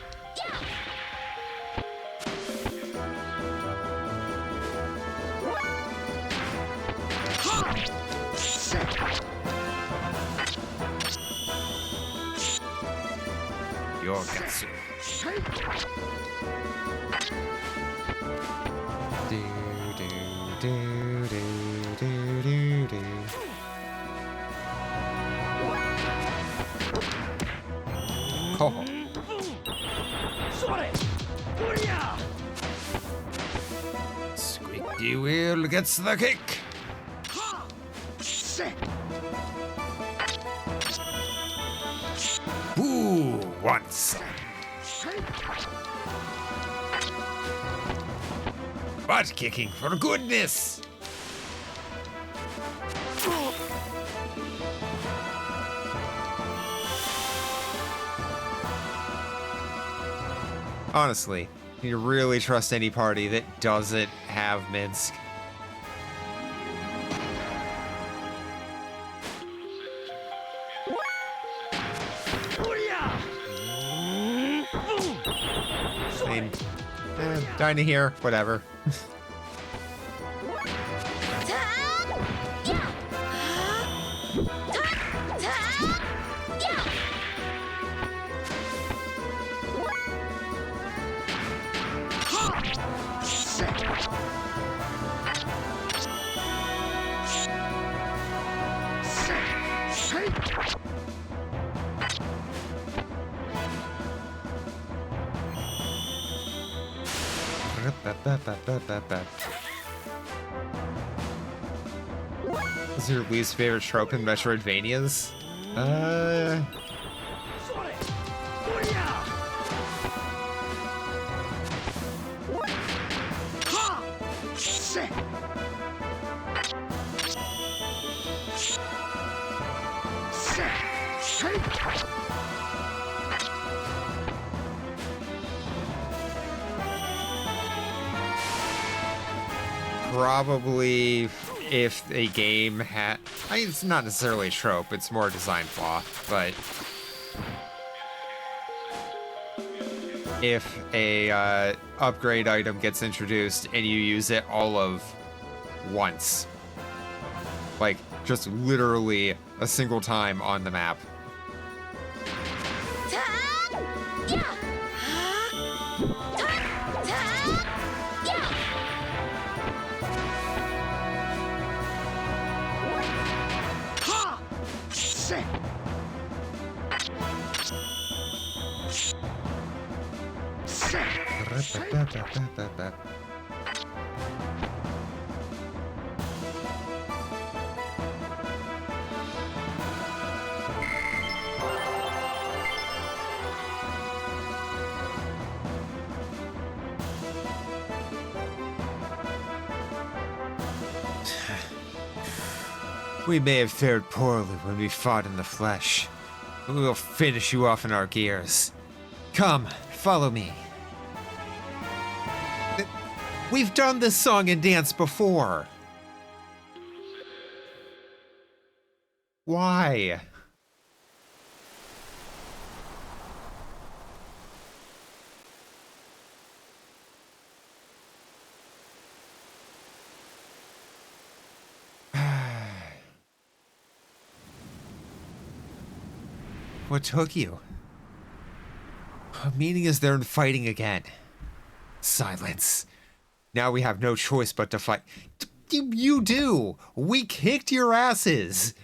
Yogatsu. Do, do, do, do, do, do, do. Oh. Squeaky wheel gets the kick. Ooh, once. Butt kicking for goodness. Honestly, you really trust any party that doesn't have Minsk? I mean, Dinah here, whatever. What's your least favorite trope in Metroidvanias? Probably if a game had... I mean, it's not necessarily a trope, it's more a design flaw, but... if a upgrade item gets introduced and you use it all of once. Like, just literally a single time on the map. We may have fared poorly when we fought in the flesh, but we will finish you off in our gears. Come, follow me. We've done this song and dance before. Why? What took you? Meaning is they're fighting again. Silence. Now we have no choice but to fight. You do! We kicked your asses!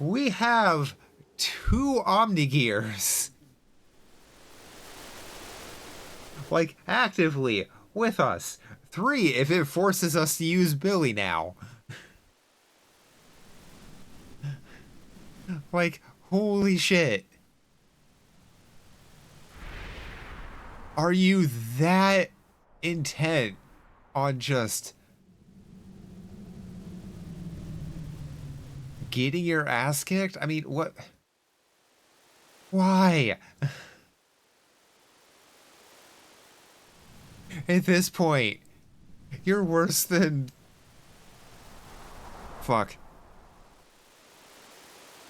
We have 2 Omnigears. Like, actively with us. 3 if it forces us to use Billy now. Like, holy shit. Are you that intent on just getting your ass kicked? I mean, what? Why? At this point, you're worse than... Fuck.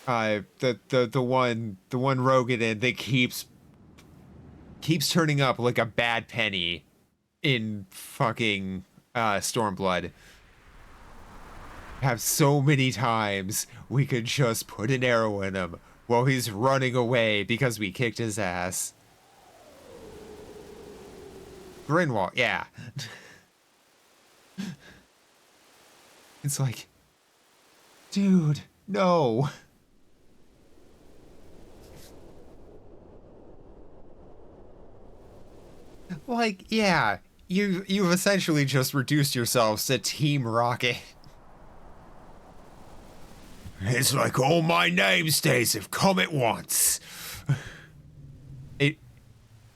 The one Rogan that keeps turning up like a bad penny in fucking Stormblood. Have so many times we could just put an arrow in him while he's running away because we kicked his ass. Grinwall, yeah. It's like, dude, no. Like, yeah, you've essentially just reduced yourselves to Team Rocket. It's like all my namestays have come at once.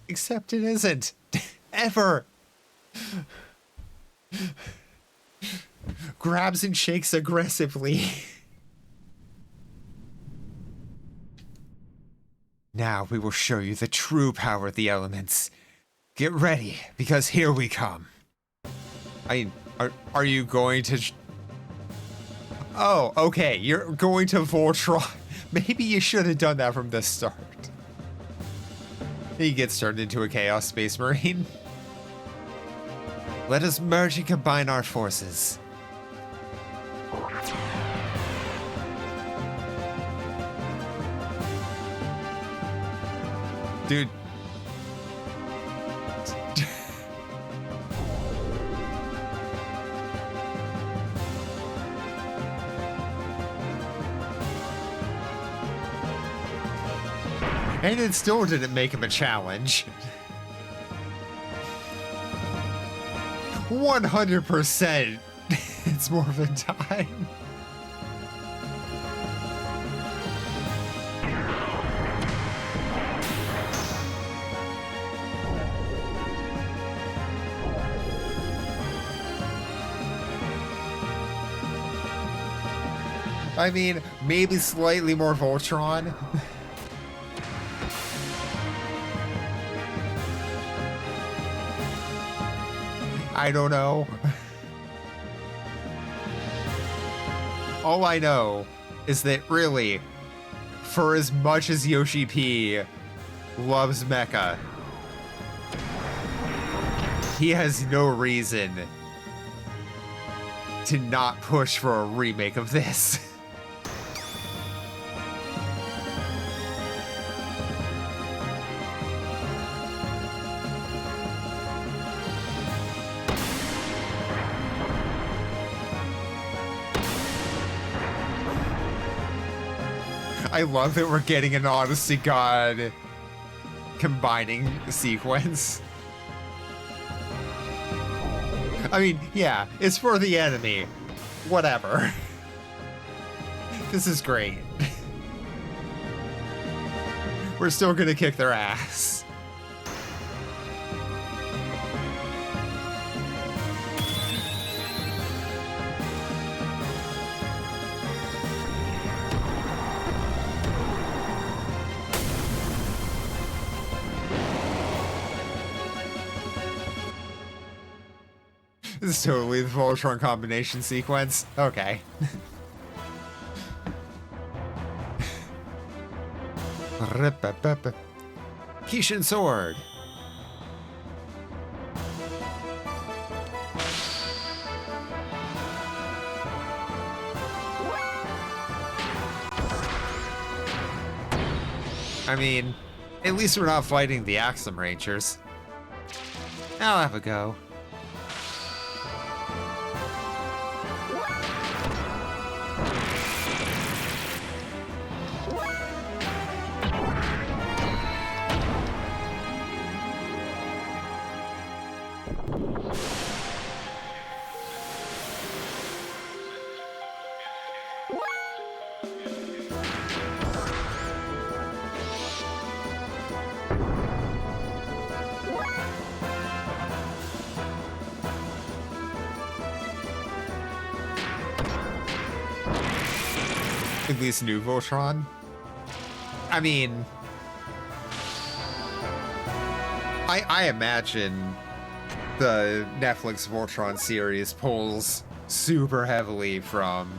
Except it isn't. Ever. Grabs and shakes aggressively. Now we will show you the true power of the elements. Get ready, because here we come. I mean, are you going to... Oh, okay, you're going to Voltron. Maybe you should have done that from the start. He gets turned into a Chaos Space Marine. Let us merge and combine our forces. Dude. And it still didn't make him a challenge. 100% it's Morphin time. I mean, maybe slightly more Voltron. I don't know. All I know is that really, for as much as Yoshi P loves Mecha, he has no reason to not push for a remake of this. I love that we're getting an Odyssey God combining sequence. I mean, yeah, it's for the enemy. Whatever. This is great. We're still gonna kick their ass. This is totally the Voltron combination sequence. Okay. Kishin sword. I mean, at least we're not fighting the Axum Rangers. I'll have a go. At least new Voltron. I mean, I imagine the Netflix Voltron series pulls super heavily from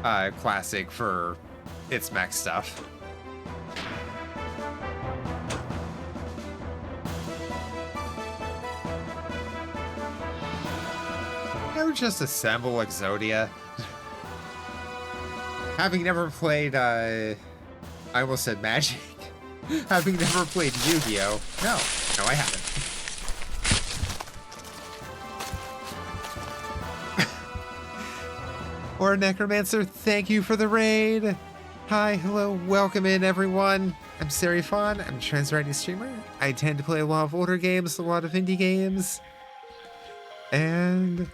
classic for its mech stuff. I would just assemble Exodia. Having never played, I almost said Magic. Having never played Yu-Gi-Oh! No, I haven't. Or Necromancer, thank you for the raid. Hi, hello, welcome in everyone. I'm Serifon, I'm a trans-writing streamer. I tend to play a lot of older games, a lot of indie games. And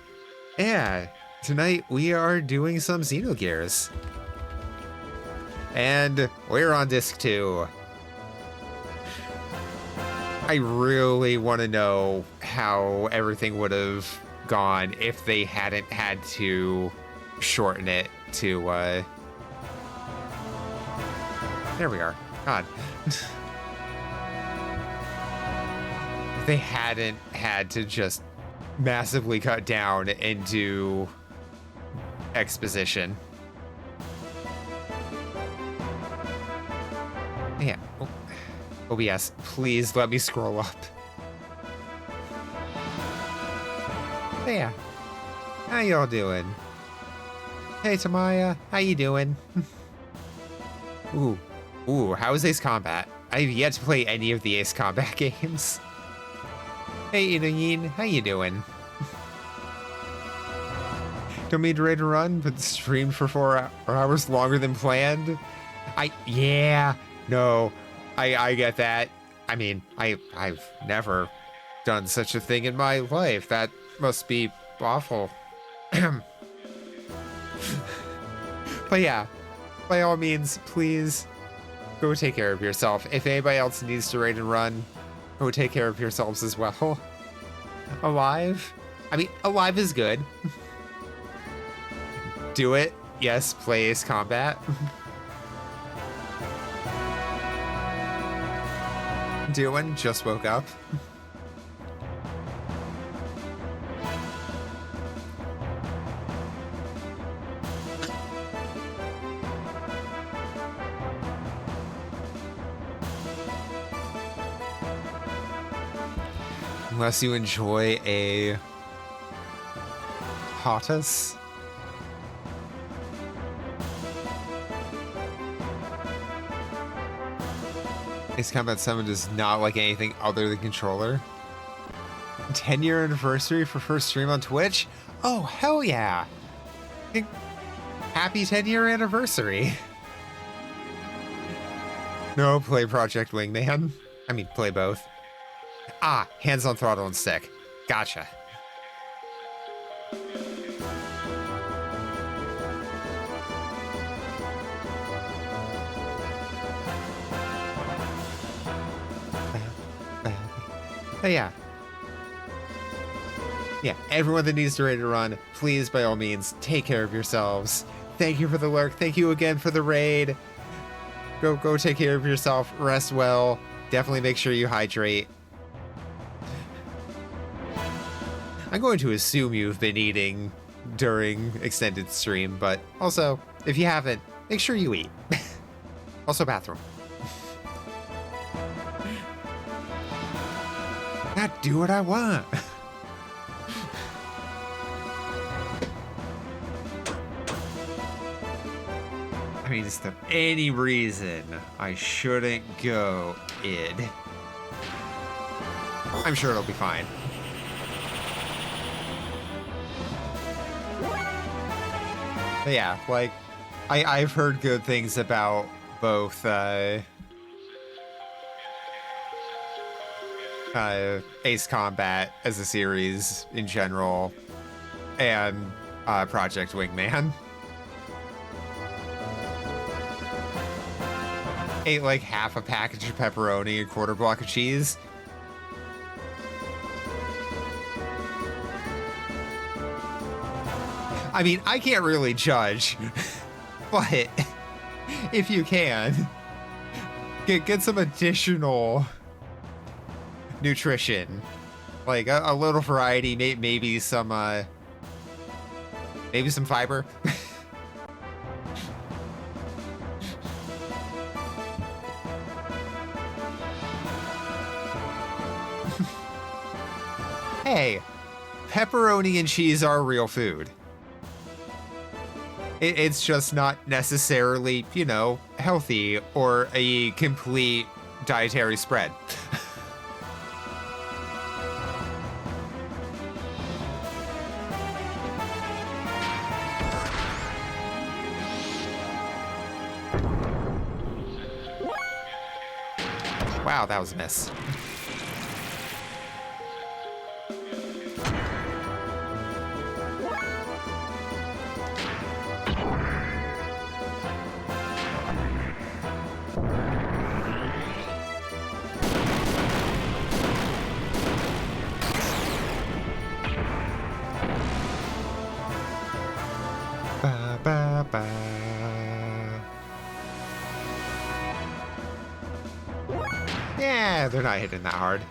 yeah, tonight we are doing some Xenogears. And we're on disc 2. I really want to know how everything would have gone if they hadn't had to shorten it to, there we are. God. If they hadn't had to just massively cut down into exposition. Yeah. OBS, please let me scroll up. Yeah. How y'all doing? Hey, Tamaya, how you doing? Ooh, how is Ace Combat? I've yet to play any of the Ace Combat games. Hey, Inayin, how you doing? Don't mean to raid and run, but streamed for 4 hours longer than planned. No, I get that. I mean, I've never done such a thing in my life. That must be awful. But yeah, by all means, please go take care of yourself. If anybody else needs to raid and run, go take care of yourselves as well. Alive? I mean, alive is good. Do it. Yes, play Ace Combat. Doing? Just woke up. Unless you enjoy a Hotus. Ace Combat 7 does not like anything other than controller. 10-year anniversary for first stream on Twitch? Oh, hell yeah! Happy 10-year anniversary! No, play Project Wingman. I mean, play both. Ah, hands on throttle and stick. Gotcha. But yeah. Yeah, everyone that needs to raid to run, please, by all means, take care of yourselves. Thank you for the lurk. Thank you again for the raid. Go take care of yourself. Rest well. Definitely make sure you hydrate. I'm going to assume you've been eating during extended stream, but also, if you haven't, make sure you eat. Also, bathroom. I do what I want. I mean, is there any reason I shouldn't go id? I'm sure it'll be fine. But yeah, like, I've heard good things about both Ace Combat as a series in general and Project Wingman. Ate like half a package of pepperoni and a quarter block of cheese. I mean, I can't really judge, but if you can, get some additional nutrition, like a little variety, maybe some fiber. Hey, pepperoni and cheese are real food. It's just not necessarily, you know, healthy or a complete dietary spread. Wow, that was a miss. Ba, ba, ba. Yeah, they're not hitting that hard.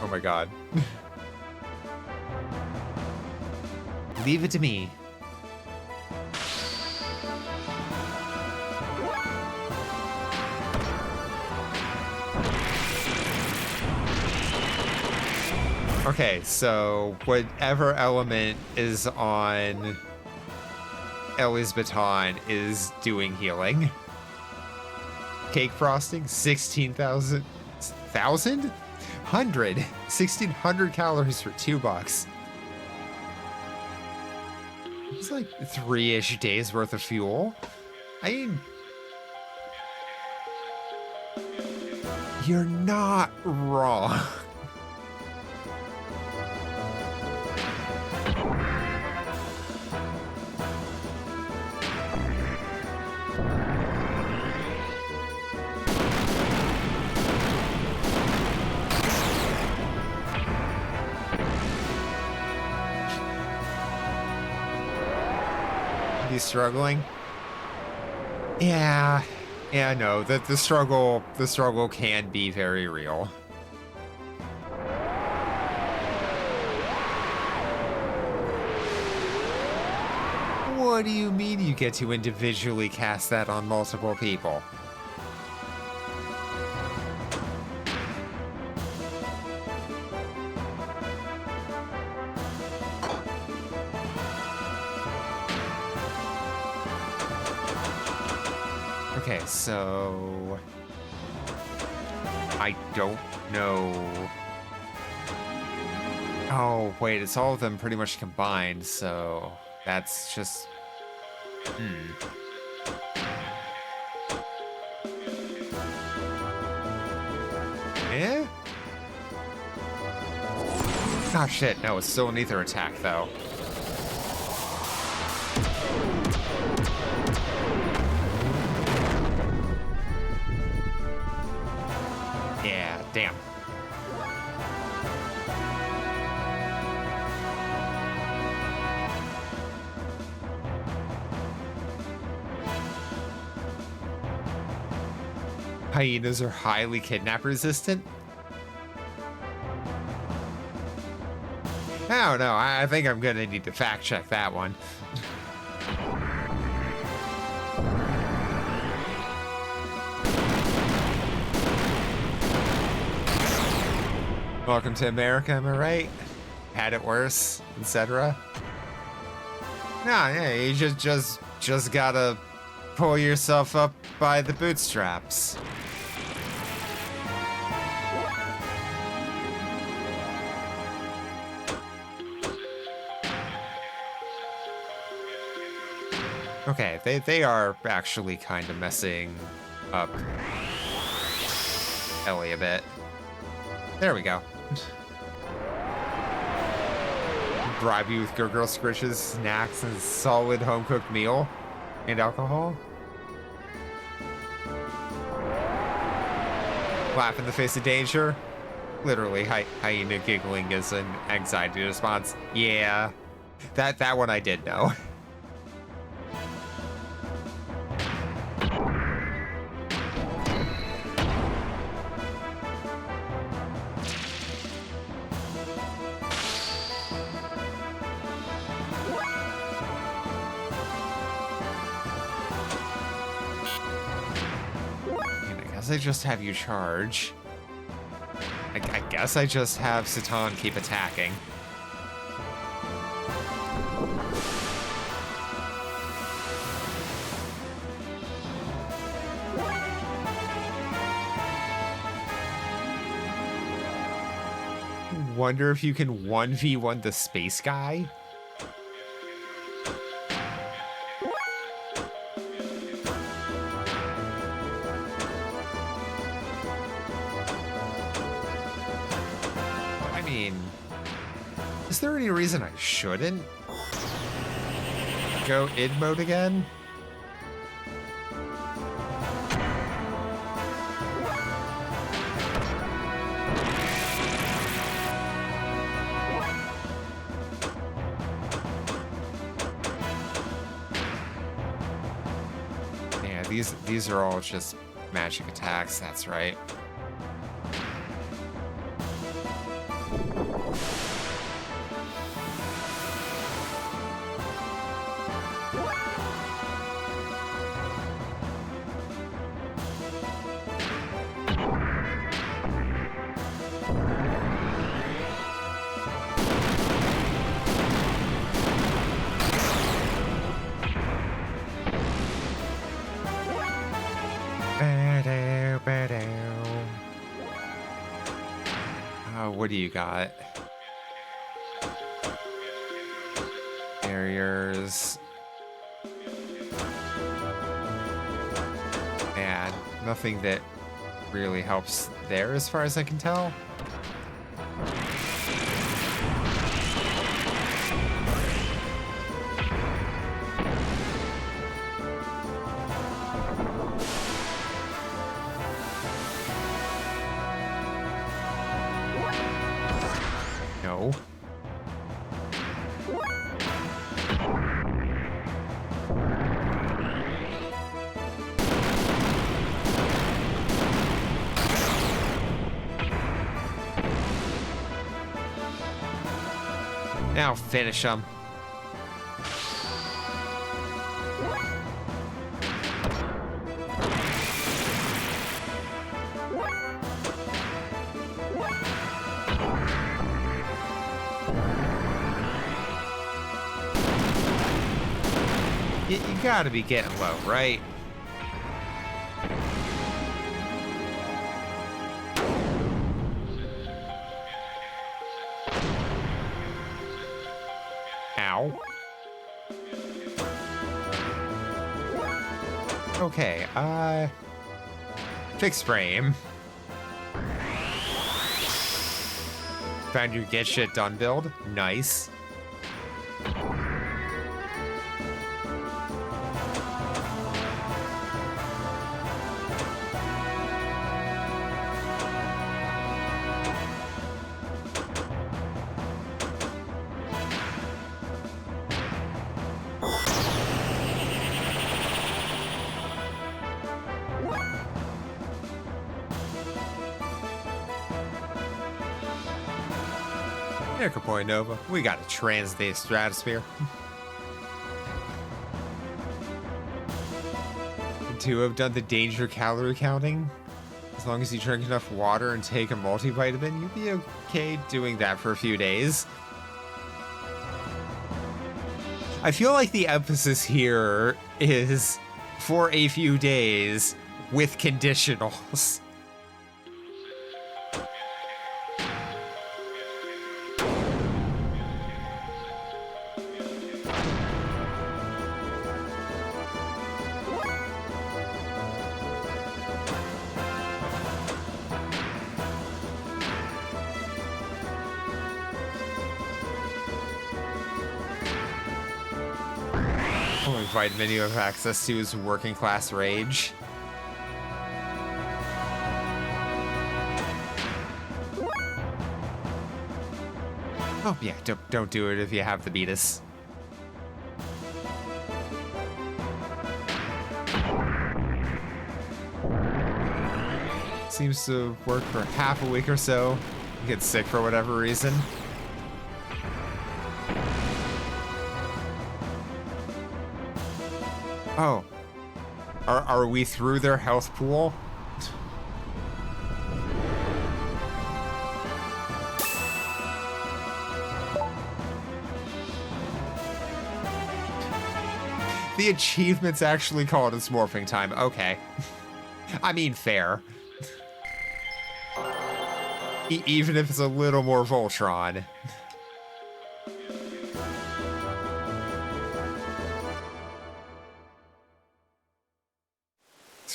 Oh my god. Leave it to me. Okay, so whatever element is on Ellie's baton is doing healing. Cake frosting, 16,000, 1,600 calories for $2. It's like 3-ish days worth of fuel. I mean, you're not wrong. He's struggling. Yeah, no, that the struggle can be very real. What do you mean you get to individually cast that on multiple people? Okay, so I don't know. Oh, wait, it's all of them pretty much combined, so that's just... Eh? Oh shit, no, it's still an ether attack, though. Yeah, damn. Hyenas are highly kidnap resistant? No, no, I think I'm gonna need to fact check that one. Welcome to America, am I right? Had it worse, etc. No, yeah, you just gotta pull yourself up by the bootstraps. Okay, they are actually kind of messing up Ellie a bit. There we go. Bribe you with Good Girl Squishes, snacks, and solid home-cooked meal, and alcohol. Laugh in the face of danger. Literally, hyena giggling is an anxiety response. Yeah, that one I did know. I just have you charge. I guess I just have Satan keep attacking. Wonder if you can 1v1 the space guy? Is there any reason I shouldn't go id mode again? Yeah, these are all just magic attacks, that's right. What do you got? Barriers. And nothing that really helps there as far as I can tell. No. Now finish him. You gotta be getting low, right? Ow. Okay, fixed frame. Found your get shit done build. Nice. Yeah, good point, Nova. We gotta translate stratosphere. To have done the danger calorie counting, as long as you drink enough water and take a multivitamin, you'd be okay doing that for a few days. I feel like the emphasis here is for a few days with conditionals. Only vitamin you have access to is working class rage. Oh yeah, don't do it if you have the beatus. Seems to work for half a week or so. You get sick for whatever reason. Oh. Are we through their health pool? The achievement's actually called it's morphing time. Okay. I mean, fair. Even if it's a little more Voltron.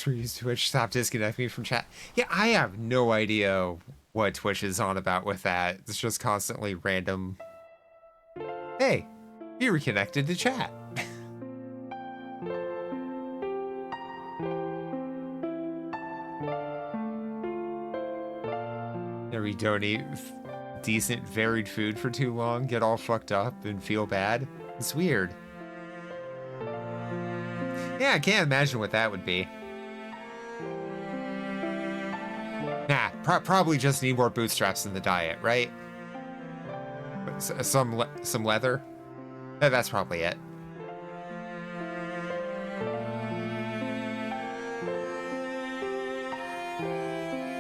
Use Twitch, stop disconnecting me from chat. Yeah, I have no idea what Twitch is on about with that. It's just constantly random. Hey, you reconnected to chat. We don't eat decent, varied food for too long, get all fucked up, and feel bad. It's weird. Yeah, I can't imagine what that would be. Nah, probably just need more bootstraps in the diet, right? Some leather? That's probably it.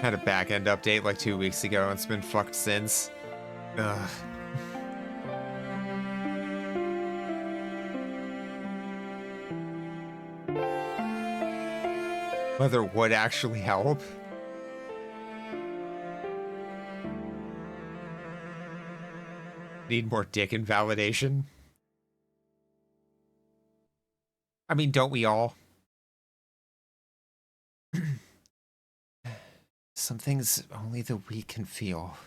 Had a back-end update like 2 weeks ago and it's been fucked since. Ugh. Leather would actually help. Need more dick invalidation. I mean, don't we all? Some things only the weak can feel.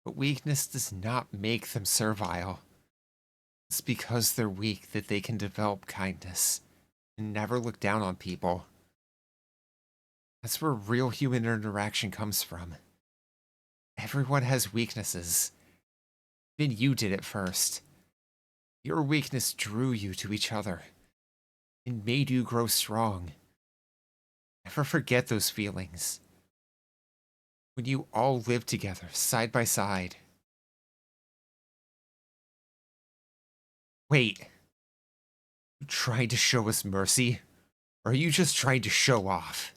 But weakness does not make them servile. It's because they're weak that they can develop kindness and never look down on people. That's where real human interaction comes from. Everyone has weaknesses. Even you did it first. Your weakness drew you to each other and made you grow strong. Never forget those feelings. When you all live together, side by side. Wait. You trying to show us mercy? Or are you just trying to show off?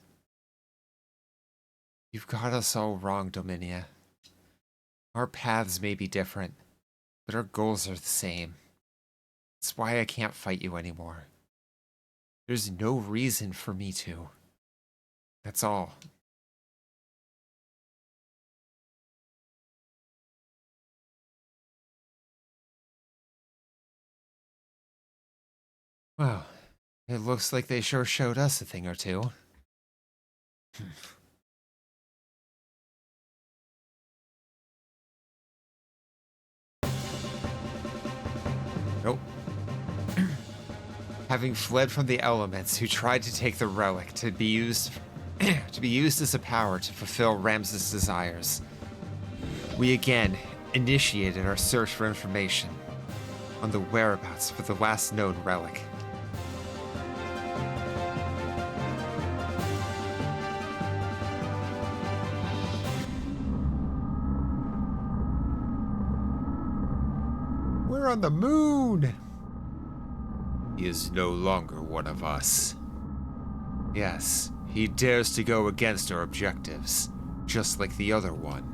You've got us all wrong, Dominia. Our paths may be different, but our goals are the same. That's why I can't fight you anymore. There's no reason for me to. That's all. Well, it looks like they sure showed us a thing or two. Nope. Having fled from the elements who tried to take the relic to be used as a power to fulfill Ramses' desires, we again initiated our search for information on the whereabouts for the last known relic. on the moon! He is no longer one of us. Yes, he dares to go against our objectives, just like the other one.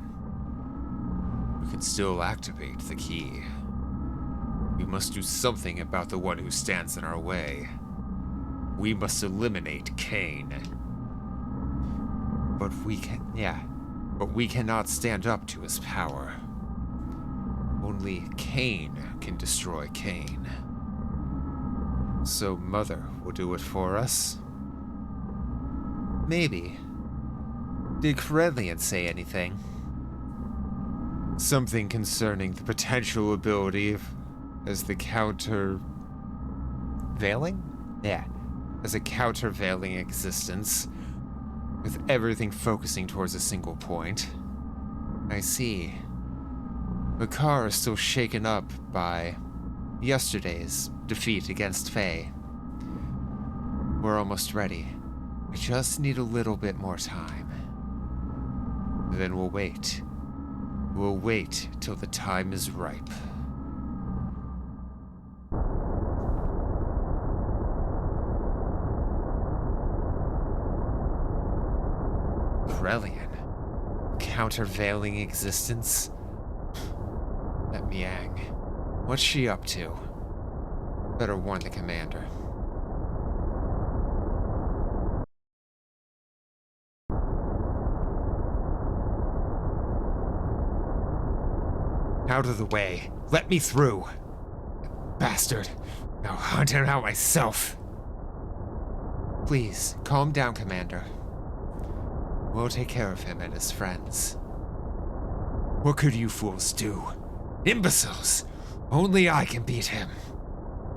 We can still activate the key. We must do something about the one who stands in our way. We must eliminate Kane. But we cannot stand up to his power. Only Kane can destroy Kane. So Mother will do it for us? Maybe. Did Corellian say anything? Something concerning the potential ability as the countervailing? Yeah, as a countervailing existence, with everything focusing towards a single point. I see. Makar is still shaken up by yesterday's defeat against Faye. We're almost ready. We just need a little bit more time. Then we'll wait. We'll wait till the time is ripe. Corellian. Countervailing existence? That Miang. What's she up to? Better warn the commander. Out of the way. Let me through. Bastard. I'll hunt him out myself. Please, calm down, Commander. We'll take care of him and his friends. What could you fools do? Imbeciles! Only I can beat him.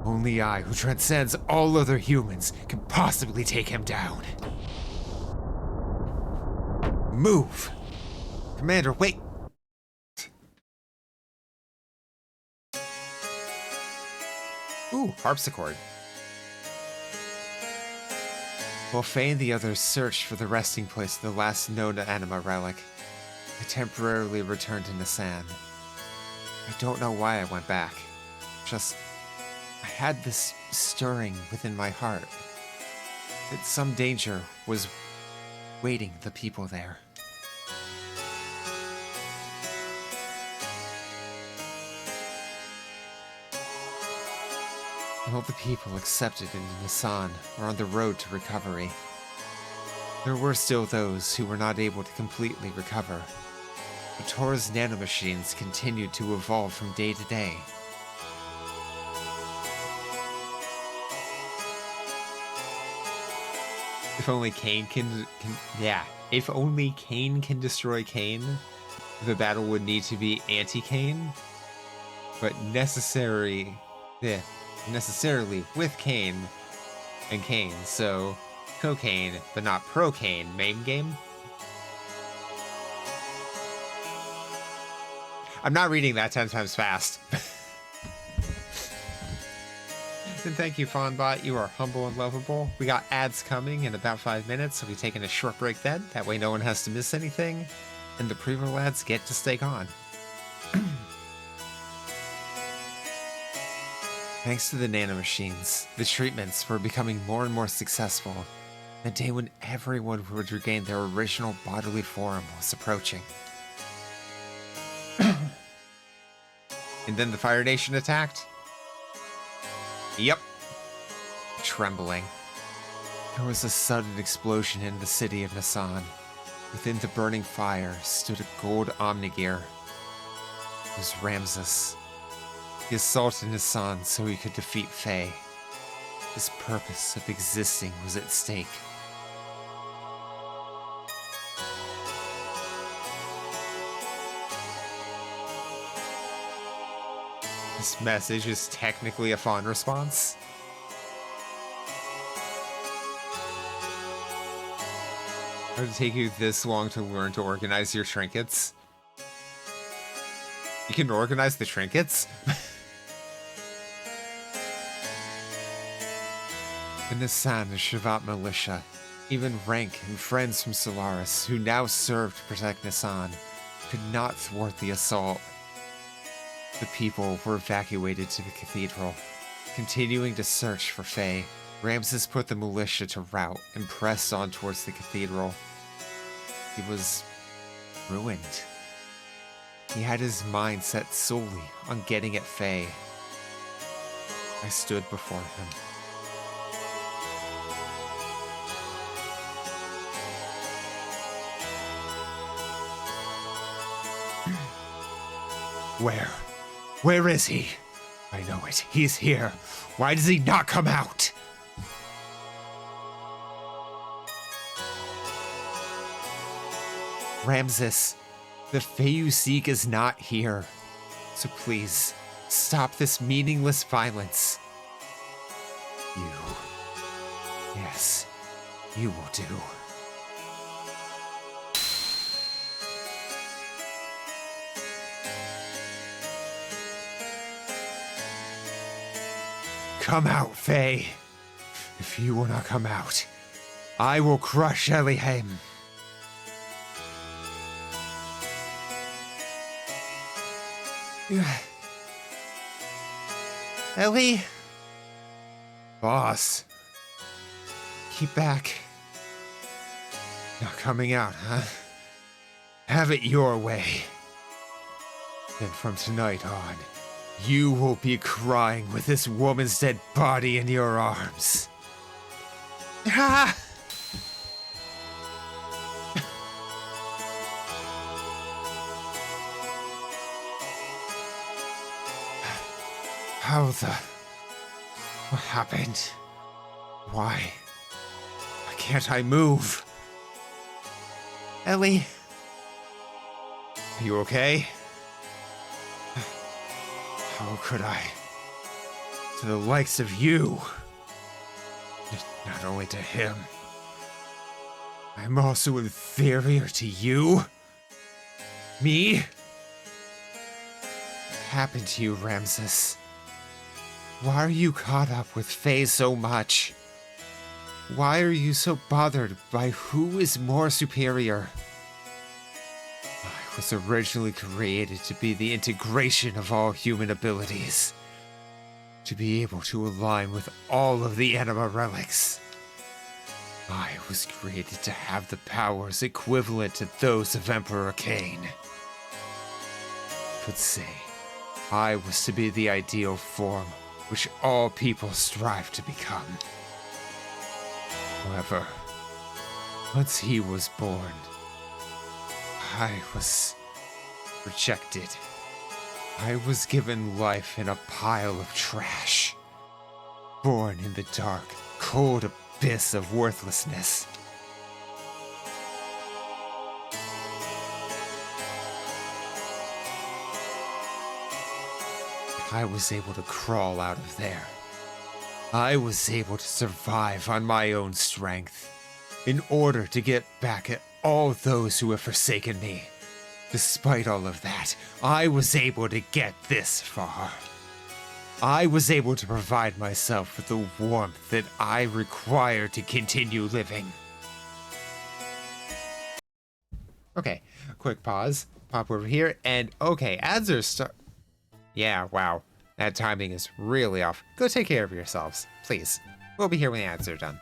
Only I, who transcends all other humans, can possibly take him down. Move! Commander, wait! Ooh, harpsichord. While Faye and the others searched for the resting place of the last known anima relic, I temporarily returned to Nissan. I don't know why I went back. Just, I had this stirring within my heart that some danger was waiting the people there. All the people accepted into Nissan were on the road to recovery. There were still those who were not able to completely recover, but Tora's nanomachines continued to evolve from day to day. If only Kane if only Kane can destroy Kane, the battle would need to be anti-Kane, but necessarily with Kane and Kane, so cocaine, but not pro-Kane, main game? I'm not reading that 10 times fast. And thank you, Fawnbot. You are humble and lovable. We got ads coming in about 5 minutes, so we're taking a short break then. That way no one has to miss anything, and the pre-roll ads get to stay on. Thanks to the nanomachines, the treatments were becoming more and more successful. The day when everyone would regain their original bodily form was approaching. And then the Fire Nation attacked? Yep. Trembling. There was a sudden explosion in the city of Nissan. Within the burning fire stood a gold omnigear. It was Ramses. He assaulted Nissan so he could defeat Faye. His purpose of existing was at stake. This message is technically a fawn response. How did it take you this long to learn to organize your trinkets? You can organize the trinkets? In the San and Shavat militia, even Rank and friends from Solaris, who now served to protect Nissan, could not thwart the assault. the people were evacuated to the cathedral, continuing to search for Faye. Ramses put the militia to rout and pressed on towards the cathedral. He was ruined. He had his mind set solely on getting at Faye. I stood before him. Where is he? I know it. He's here. Why does he not come out? Ramses, the Fae you seek is not here. So please, stop this meaningless violence. You. Yes, you will do. Come out, Faye. If you will not come out, I will crush Elihaim. Ellie? Boss. Keep back. Not coming out, huh? Have it your way. Then from tonight on, you will be crying with this woman's dead body in your arms. Ah! What happened? Why can't I move? Ellie? Are you okay? How could I? To the likes of you. Not only to him. I'm also inferior to you? Me? What happened to you, Ramses? Why are you caught up with Faye so much? Why are you so bothered by who is more superior? I was originally created to be the integration of all human abilities. To be able to align with all of the anima relics. I was created to have the powers equivalent to those of Emperor Cain. Could say, I was to be the ideal form which all people strive to become. However, once he was born, I was rejected. I was given life in a pile of trash. Born in the dark, cold abyss of worthlessness. I was able to crawl out of there. I was able to survive on my own strength, in order to get back at all those who have forsaken me. Despite all of that, I was able to get this far. I was able to provide myself with the warmth that I require to continue living. Okay, quick pause. Pop over here, and okay, ads are Yeah, wow. That timing is really off. Go take care of yourselves, please. We'll be here when the ads are done.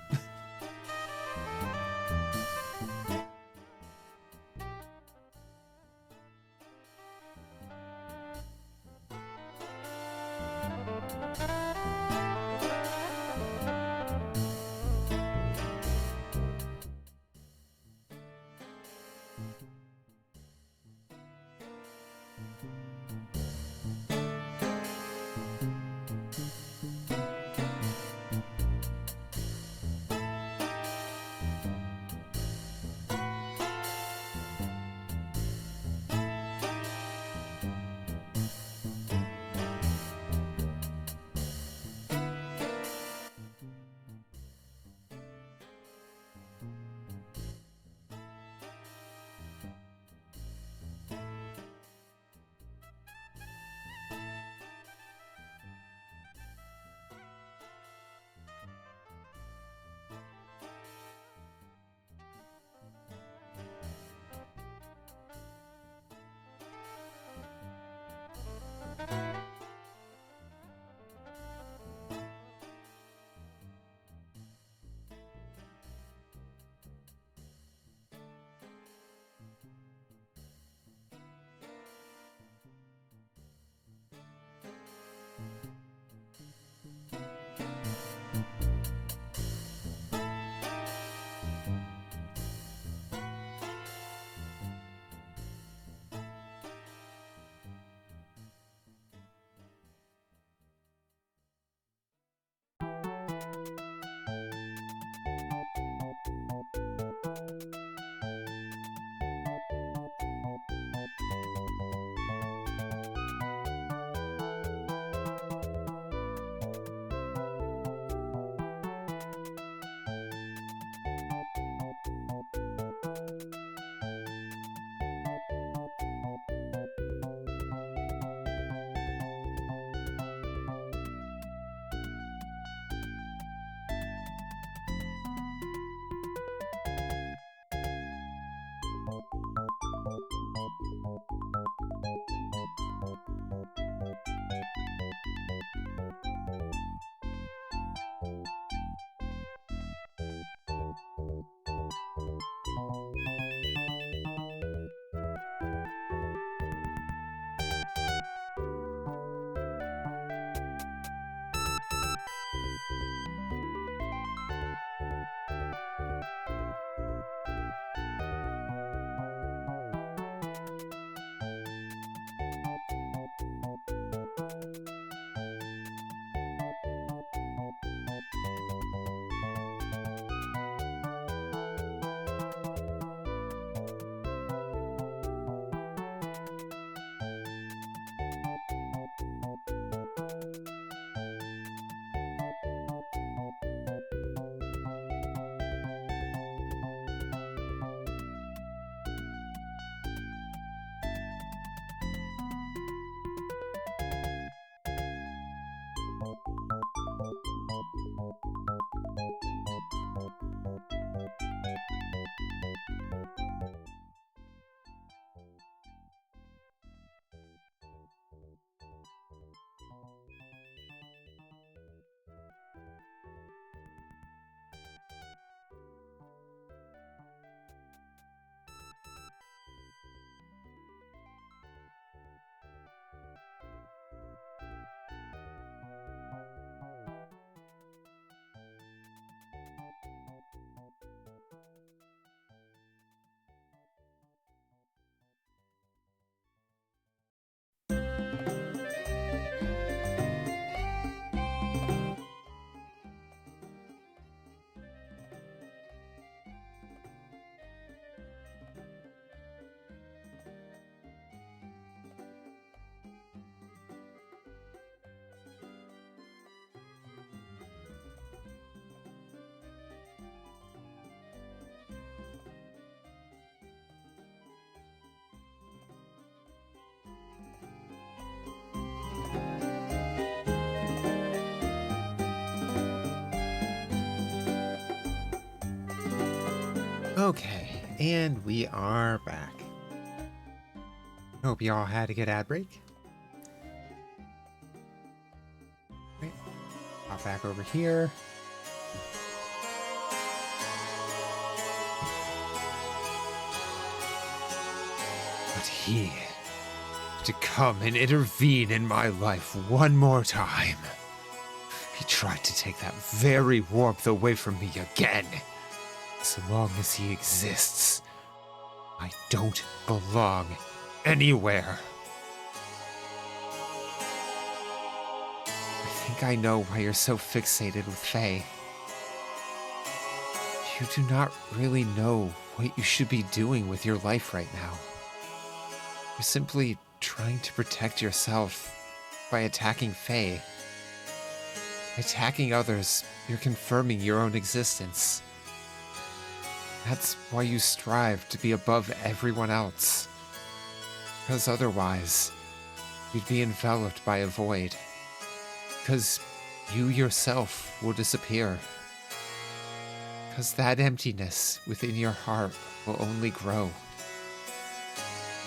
Okay, and we are back. Hope y'all had a good ad break. Right, hop back over here. But he, to come and intervene in my life one more time. He tried to take that very warmth away from me again. So long as he exists, I don't belong anywhere. I think I know why you're so fixated with Faye. You do not really know what you should be doing with your life right now. You're simply trying to protect yourself by attacking Faye. Attacking others, you're confirming your own existence. That's why you strive to be above everyone else. Because otherwise, you'd be enveloped by a void. Because you yourself will disappear. Because that emptiness within your heart will only grow.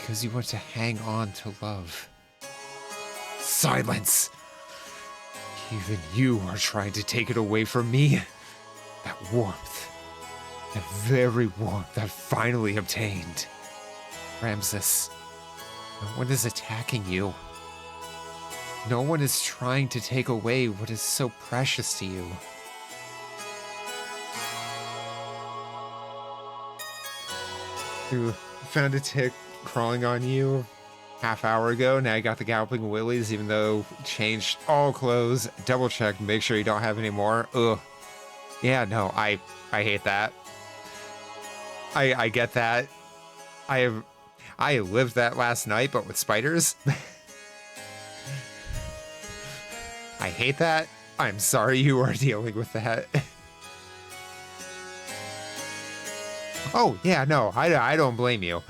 Because you want to hang on to love. Silence! Even you are trying to take it away from me. That warmth. That very warmth I finally obtained. Ramses, no one is attacking you. No one is trying to take away what is so precious to you. You found a tick crawling on you half hour ago. Now you got the Galloping Willies, even though changed all clothes. Double check, make sure you don't have any more. Ugh. Yeah, no, I hate that. I get that. I lived that last night, but with spiders. I hate that. I'm sorry you are dealing with that. Oh, yeah, no, I don't blame you.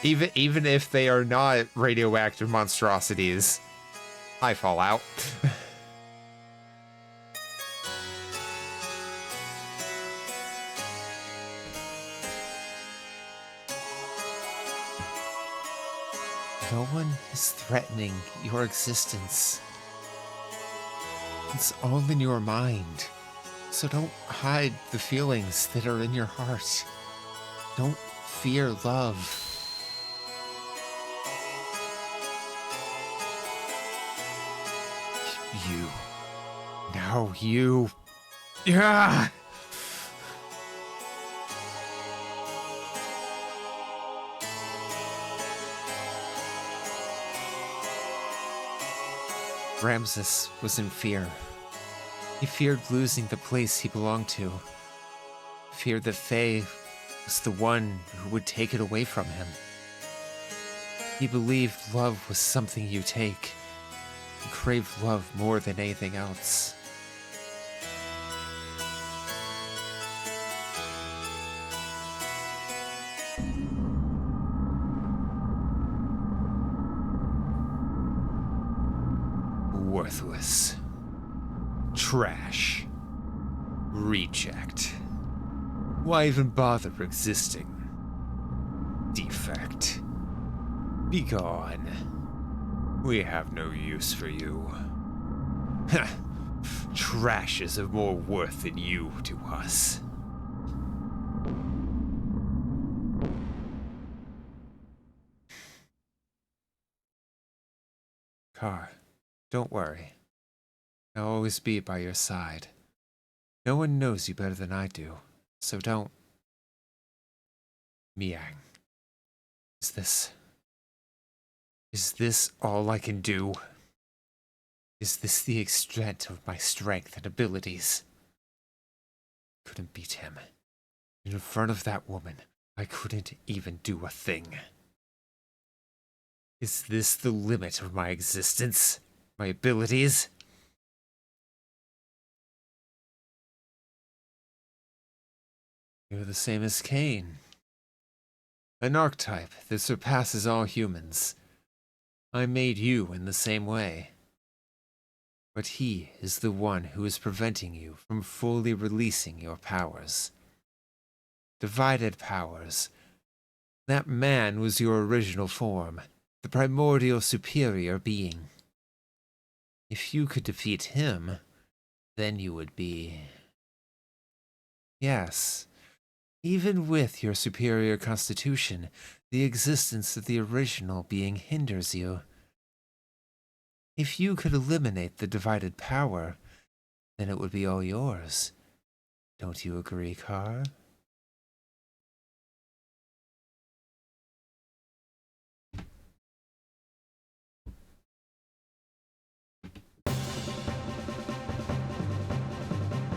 Even if they are not radioactive monstrosities, I fall out. No one is threatening your existence. It's all in your mind. So don't hide the feelings that are in your heart. Don't fear love. You. Now you. Yeah! Ramses was in fear. He feared losing the place he belonged to. Feared that Faye was the one who would take it away from him. He believed love was something you take. He craved love more than anything else. Worthless. Trash. Reject. Why even bother existing? Defect. Be gone. We have no use for you. Trash is of more worth than you to us. Car, don't worry. I'll always be by your side. No one knows you better than I do, so don't. Miang. Is this all I can do? Is this the extent of my strength and abilities? Couldn't beat him. In front of that woman, I couldn't even do a thing. Is this the limit of my existence? My abilities? You're the same as Cain. An archetype that surpasses all humans. I made you in the same way. But he is the one who is preventing you from fully releasing your powers. Divided powers. That man was your original form, the primordial superior being. If you could defeat him, then you would be... Yes, even with your superior constitution, the existence of the original being hinders you. If you could eliminate the divided power, then it would be all yours. Don't you agree, Carr?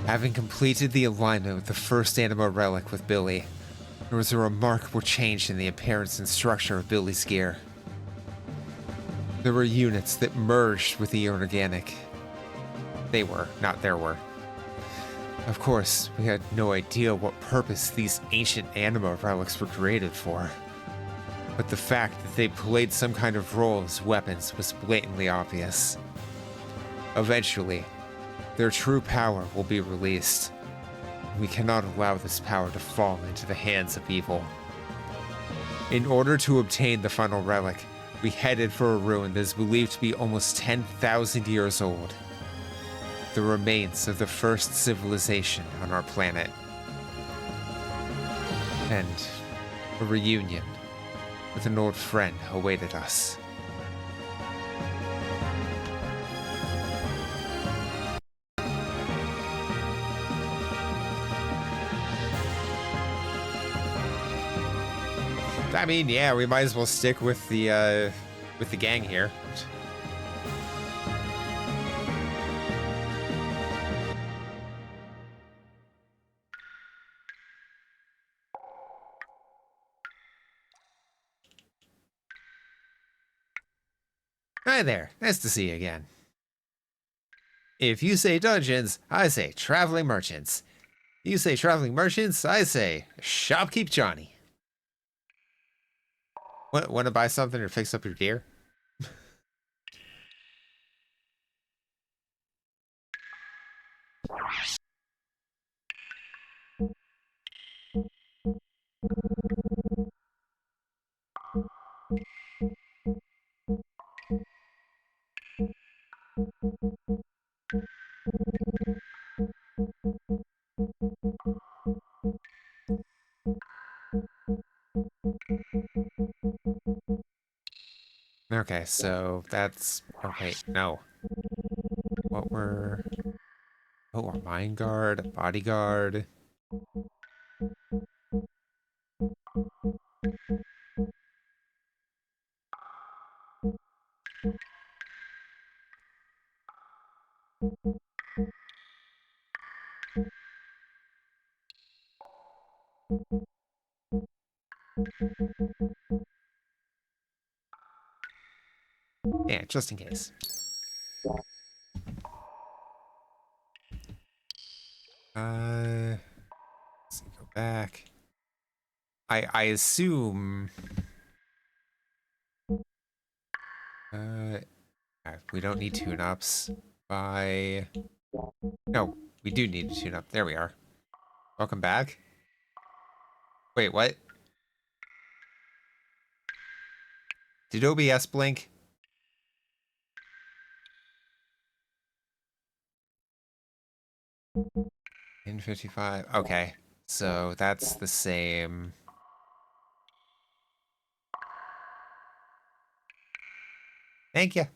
Having completed the alignment with the first Anima relic with Billy, there was a remarkable change in the appearance and structure of Billy's gear. There were units that merged with the inorganic. They were, not there were. Of course, we had no idea what purpose these ancient Anima relics were created for. But the fact that they played some kind of role as weapons was blatantly obvious. Eventually, their true power will be released. We cannot allow this power to fall into the hands of evil. In order to obtain the final relic, we headed for a ruin that is believed to be almost 10,000 years old. The remains of the first civilization on our planet. And a reunion with an old friend awaited us. I mean, yeah, we might as well stick with the gang here. Hi there, nice to see you again. If you say dungeons, I say traveling merchants. You say traveling merchants, I say shopkeep Johnny. Want to buy something or fix up your gear? Okay, so that's... Okay, no. What were... Oh, a mine guard, a bodyguard. Yeah, just in case. Let's see, go back. I assume... we don't need tune-ups. No, we do need a tune-up. There we are. Welcome back. Wait, what? Did OBS blink? In 55. Okay, so that's the same. Thank you.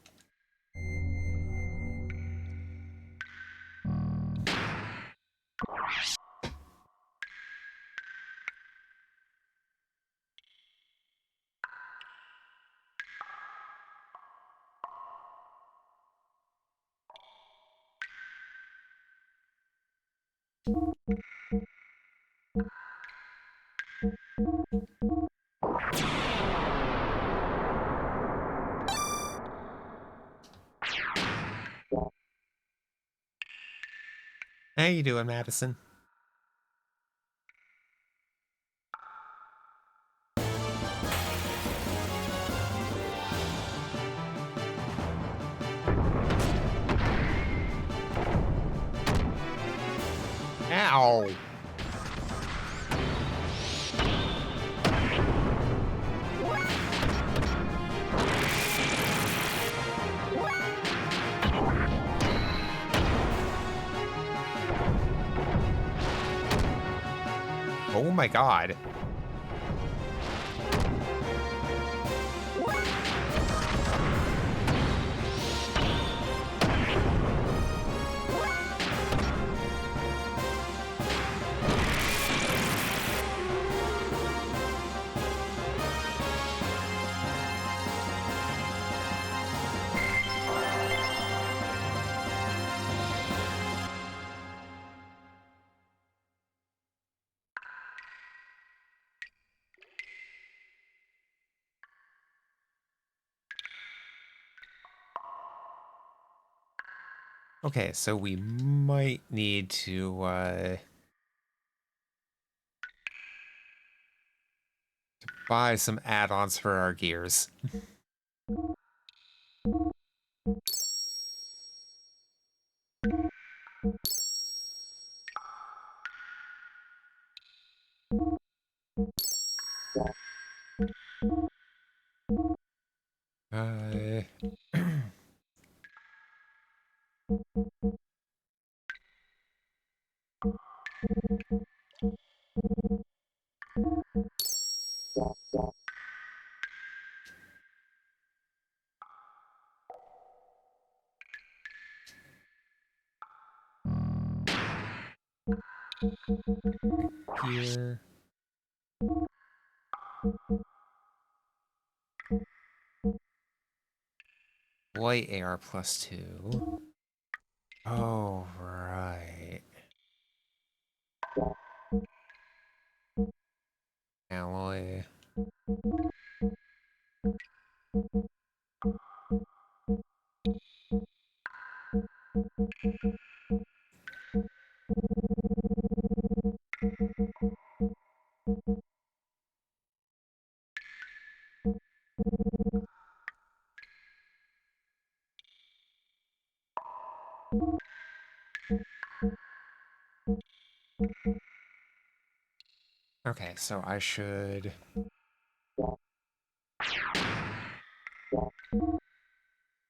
How you doing, Madison? Ow! Oh my god. Okay, so we might need to buy some add-ons for our gears. Uh, Gear. Light AR +2. Oh, right. Alloy. Okay, so I should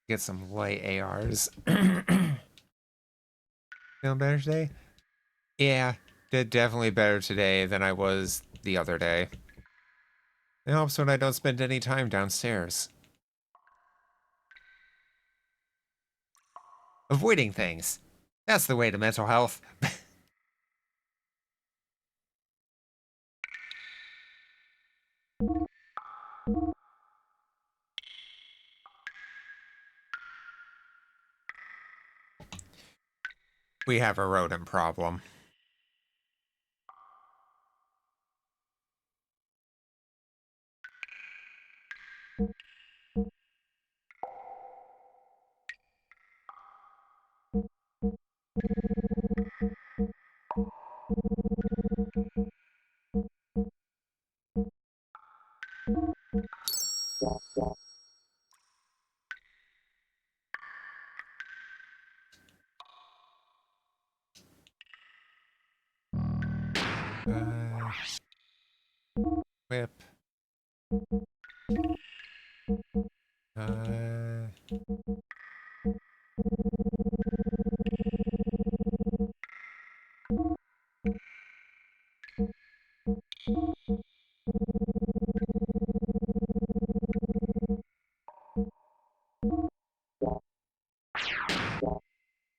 get some light ARs. Feeling better today? Yeah, did definitely better today than I was the other day. It helps when I don't spend any time downstairs. Avoiding things. That's the way to mental health. We have a rodent problem. Uh, whip. Uh,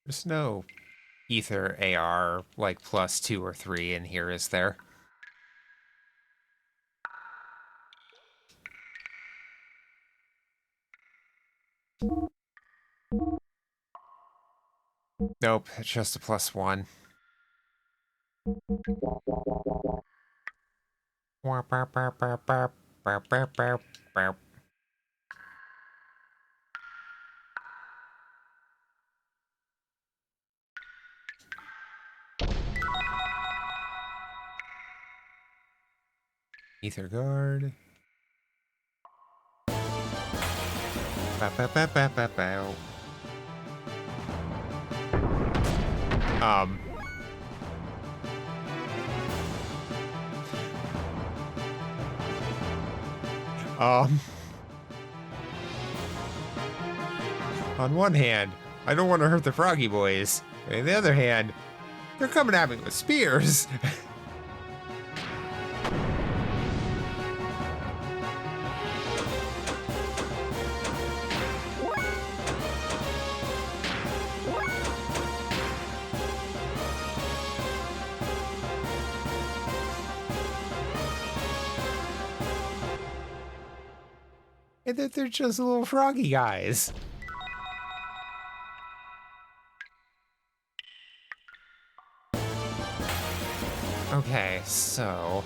there's no ether AR like +2 or 3 in here, is there? Nope, it's just a +1. Ether guard. Ba-ba-ba-ba-ba-bow. Um, Um, on one hand, I don't want to hurt the Froggy Boys. On the other hand, they're coming at me with spears. And they're just little froggy guys. Okay, so...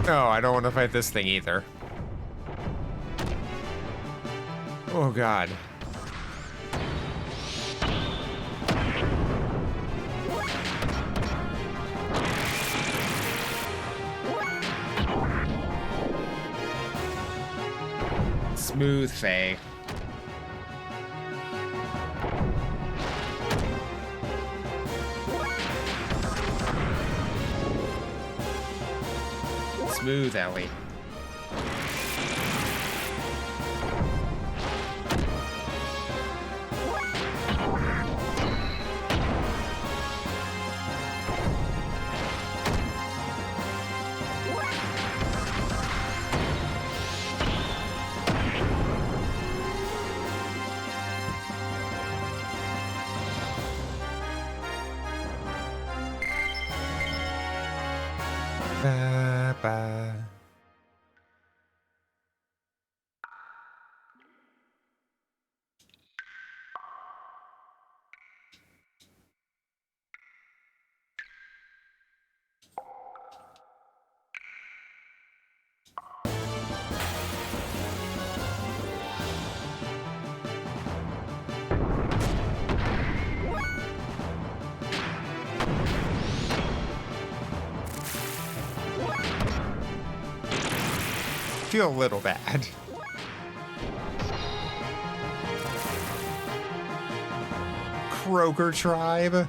No, I don't want to fight this thing either. Oh god. Smooth, Faye. Smooth, Ellie. Ba, ba. Feel a little bad. Croaker tribe.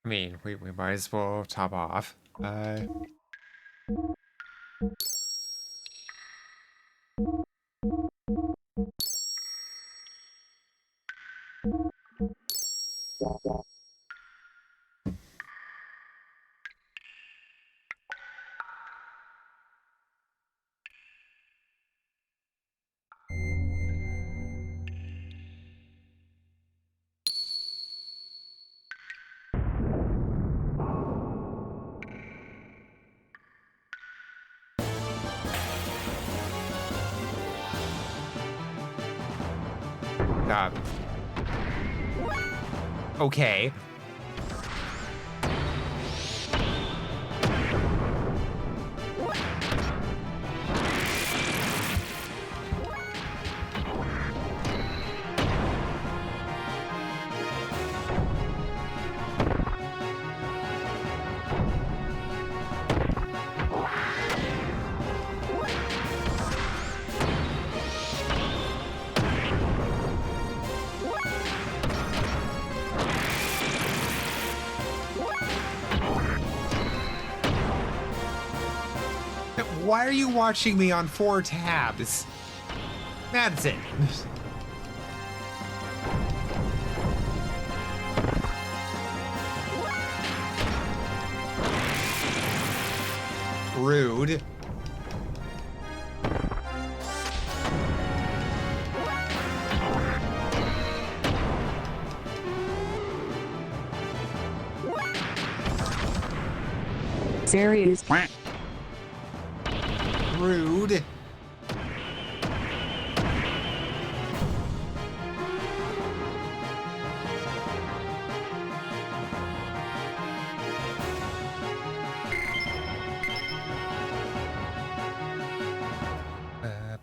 I mean, we might as well top off. Okay. Why are you watching me on 4 tabs? Madison. Rude. Serious. Rude.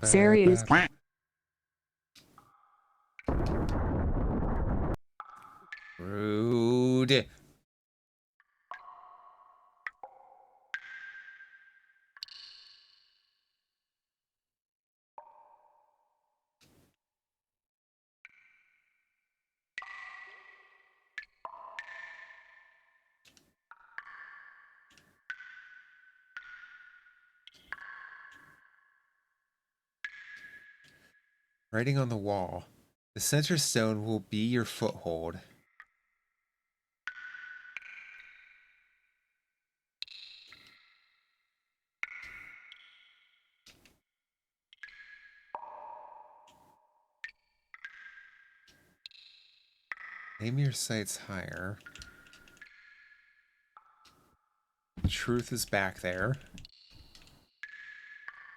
Serious. Rude. Writing on the wall. The center stone will be your foothold. Aim your sights higher. The truth is back there.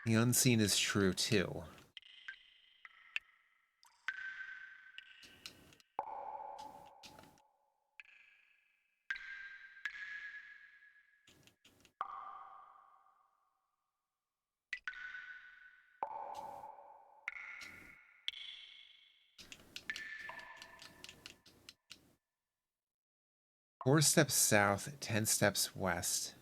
The unseen is true too. Four steps south, 10 steps west.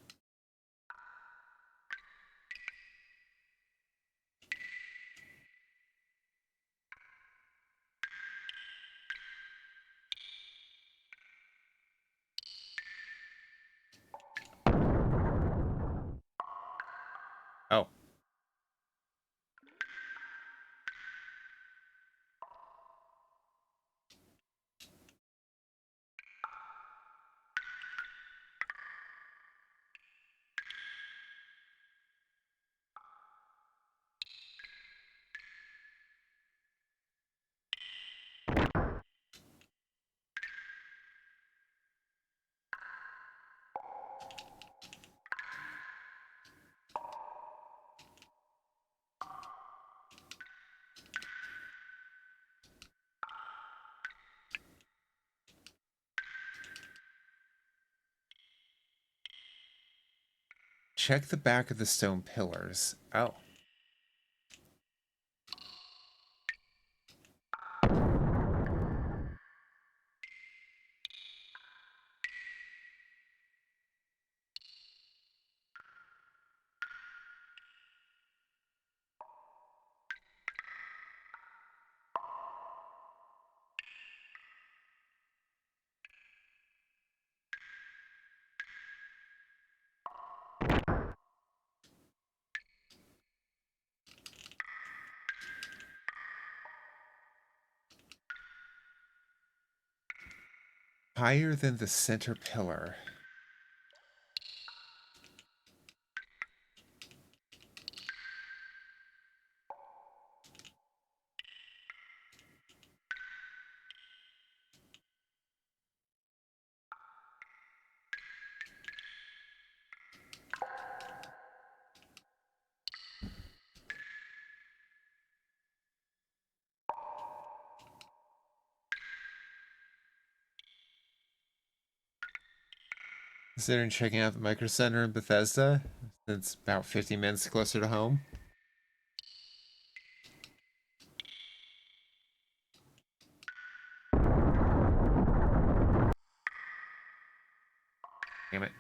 Oh. Check the back of the stone pillars. Oh. Higher than the center pillar. Considering checking out the Micro Center in Bethesda. It's about 50 minutes closer to home. Damn it.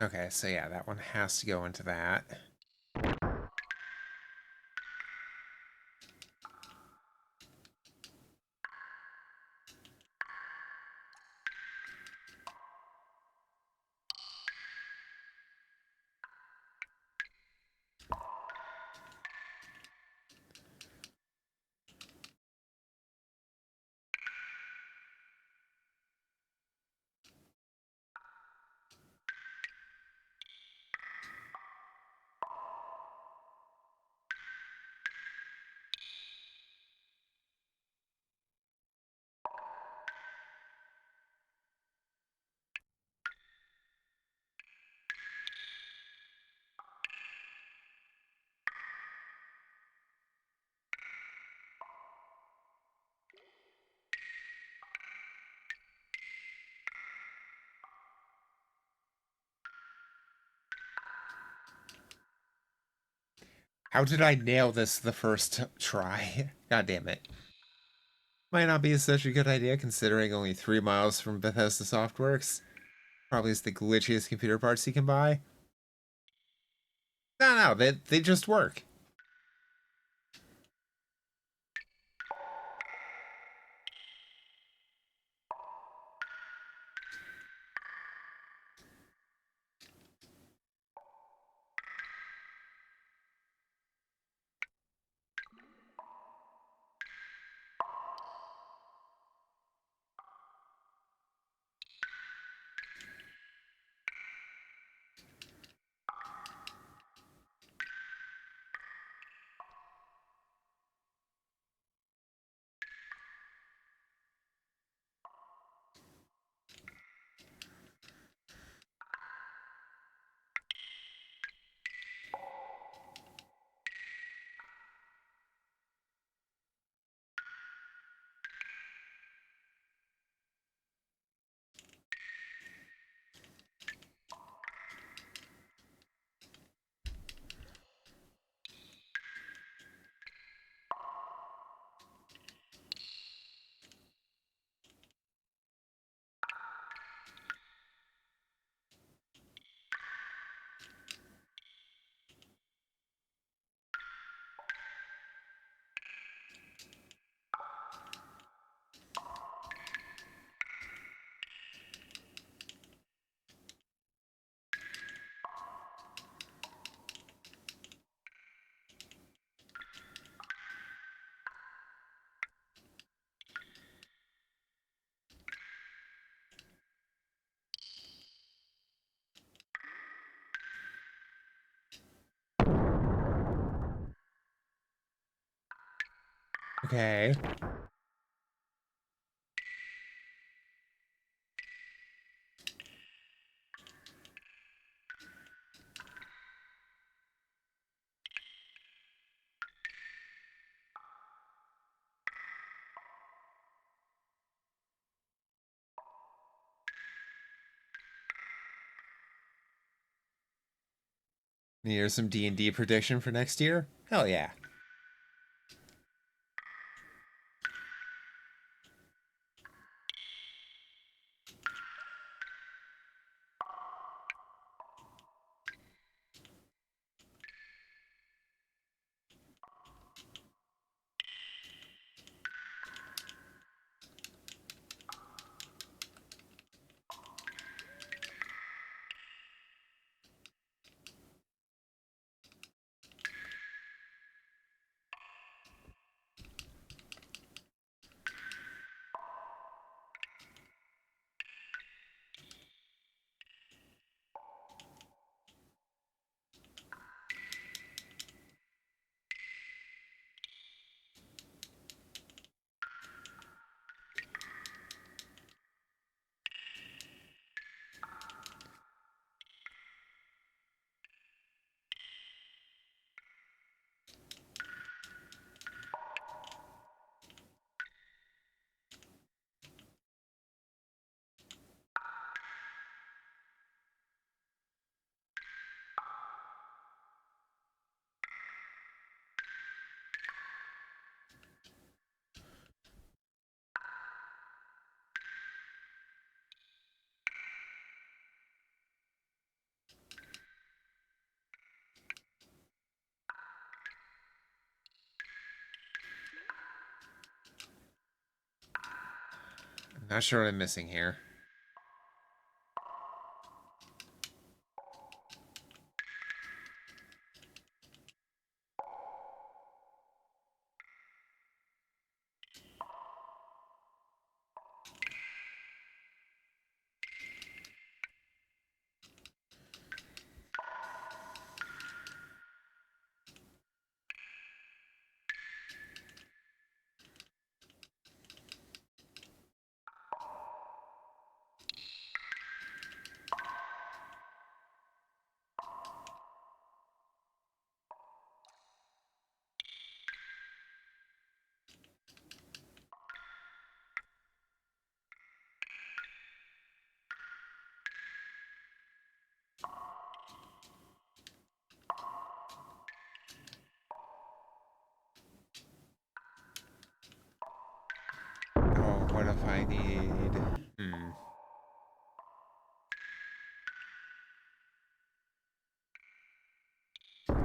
Okay, so yeah, that one has to go into that. How did I nail this the first try? God damn it. Might not be such a good idea considering only 3 miles from Bethesda Softworks. Probably is the glitchiest computer parts you can buy. No, they just work. Okay. Here's some D&D prediction for next year. Hell yeah. Not sure what I'm missing here. Oh, what if I need...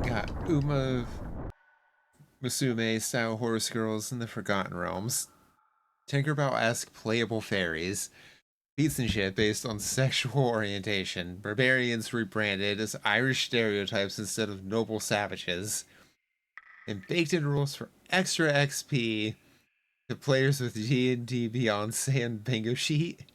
Got Uma Musume style horse girls in the Forgotten Realms. Tinkerbell-esque playable fairies. Beats and shit based on sexual orientation. Barbarians rebranded as Irish stereotypes instead of noble savages. And baked in rules for extra XP to players with D&D Beyonce and bingo sheet.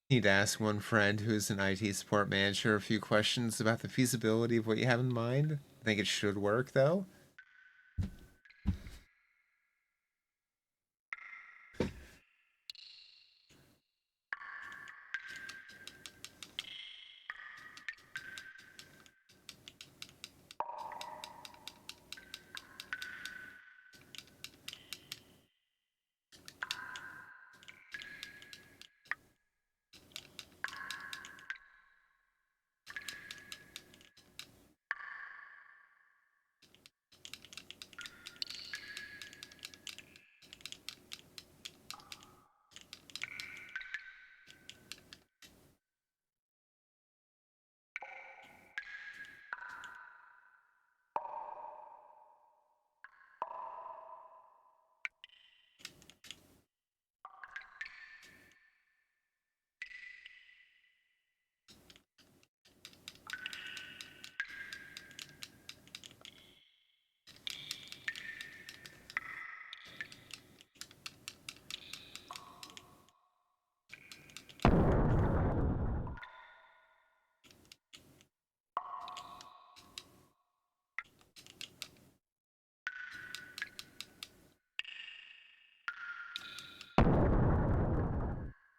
Need to ask one friend who's an IT support manager a few questions about the feasibility of what you have in mind. I think it should work, though.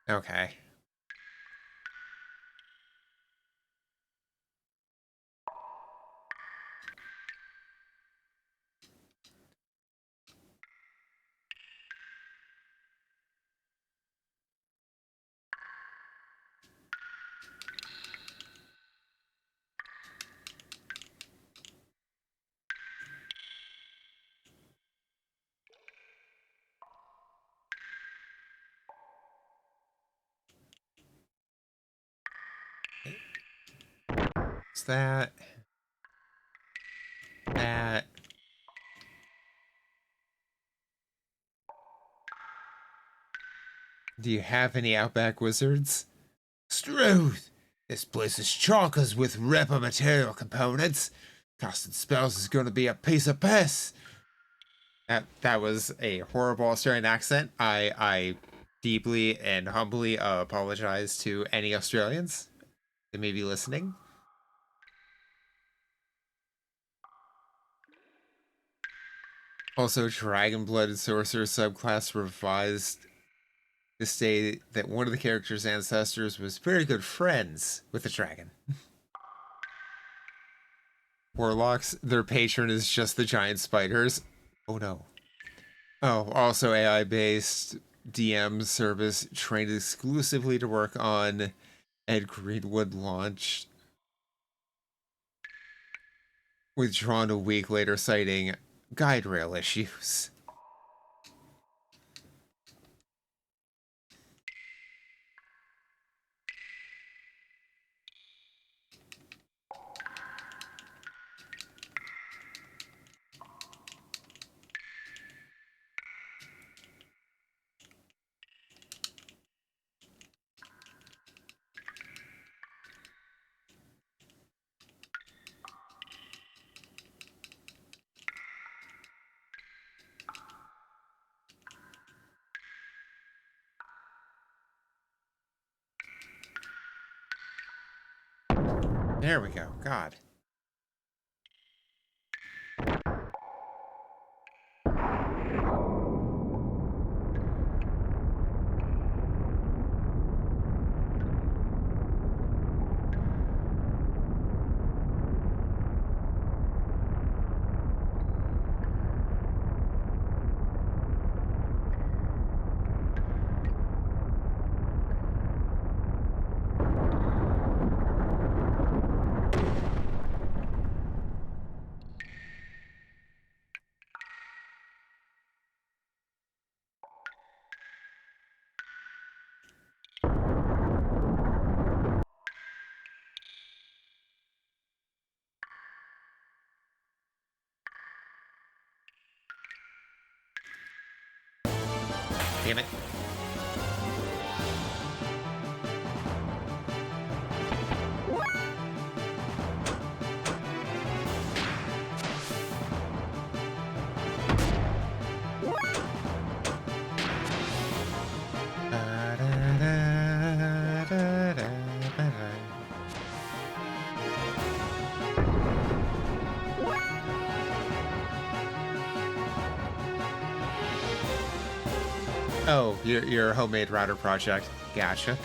Okay. It's that. That. Do you have any Outback Wizards? Struth! This place is chockers with repa material components. Casting spells is gonna be a piece of piss. That was a horrible Australian accent. I deeply and humbly apologize to any Australians that may be listening. Also, Dragon-Blooded Sorcerer subclass revised to state that one of the character's ancestors was very good friends with the dragon. Warlocks, their patron is just the giant spiders. Oh no. Oh, also AI-based DM service trained exclusively to work on Ed Greenwood launched. Withdrawn a week later, citing guide rail issues. There we go. God. Damn it. Oh, your homemade router project. Gotcha.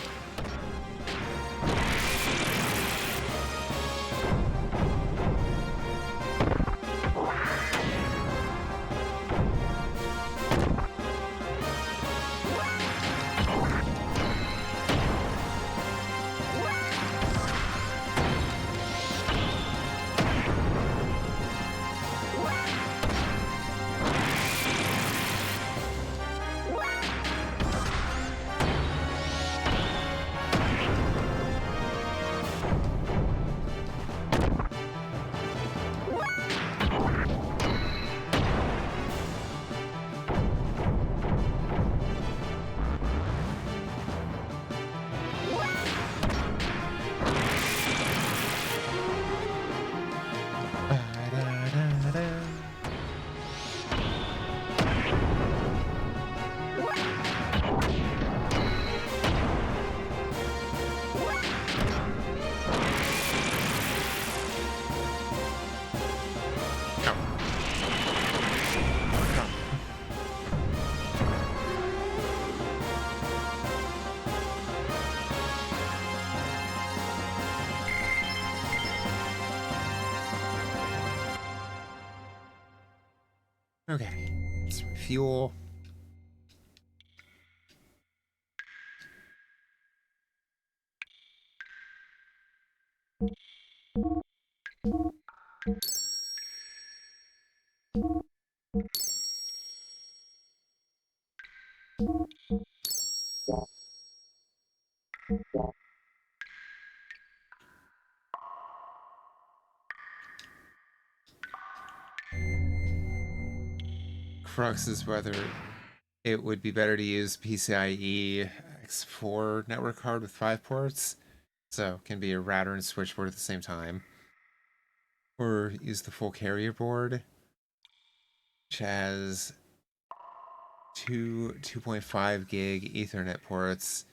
Okay, let's refuel. Crux is whether it would be better to use PCIe X4 network card with 5 ports, so it can be a router and switchboard at the same time, or use the full carrier board, which has two 2.5 gig Ethernet ports.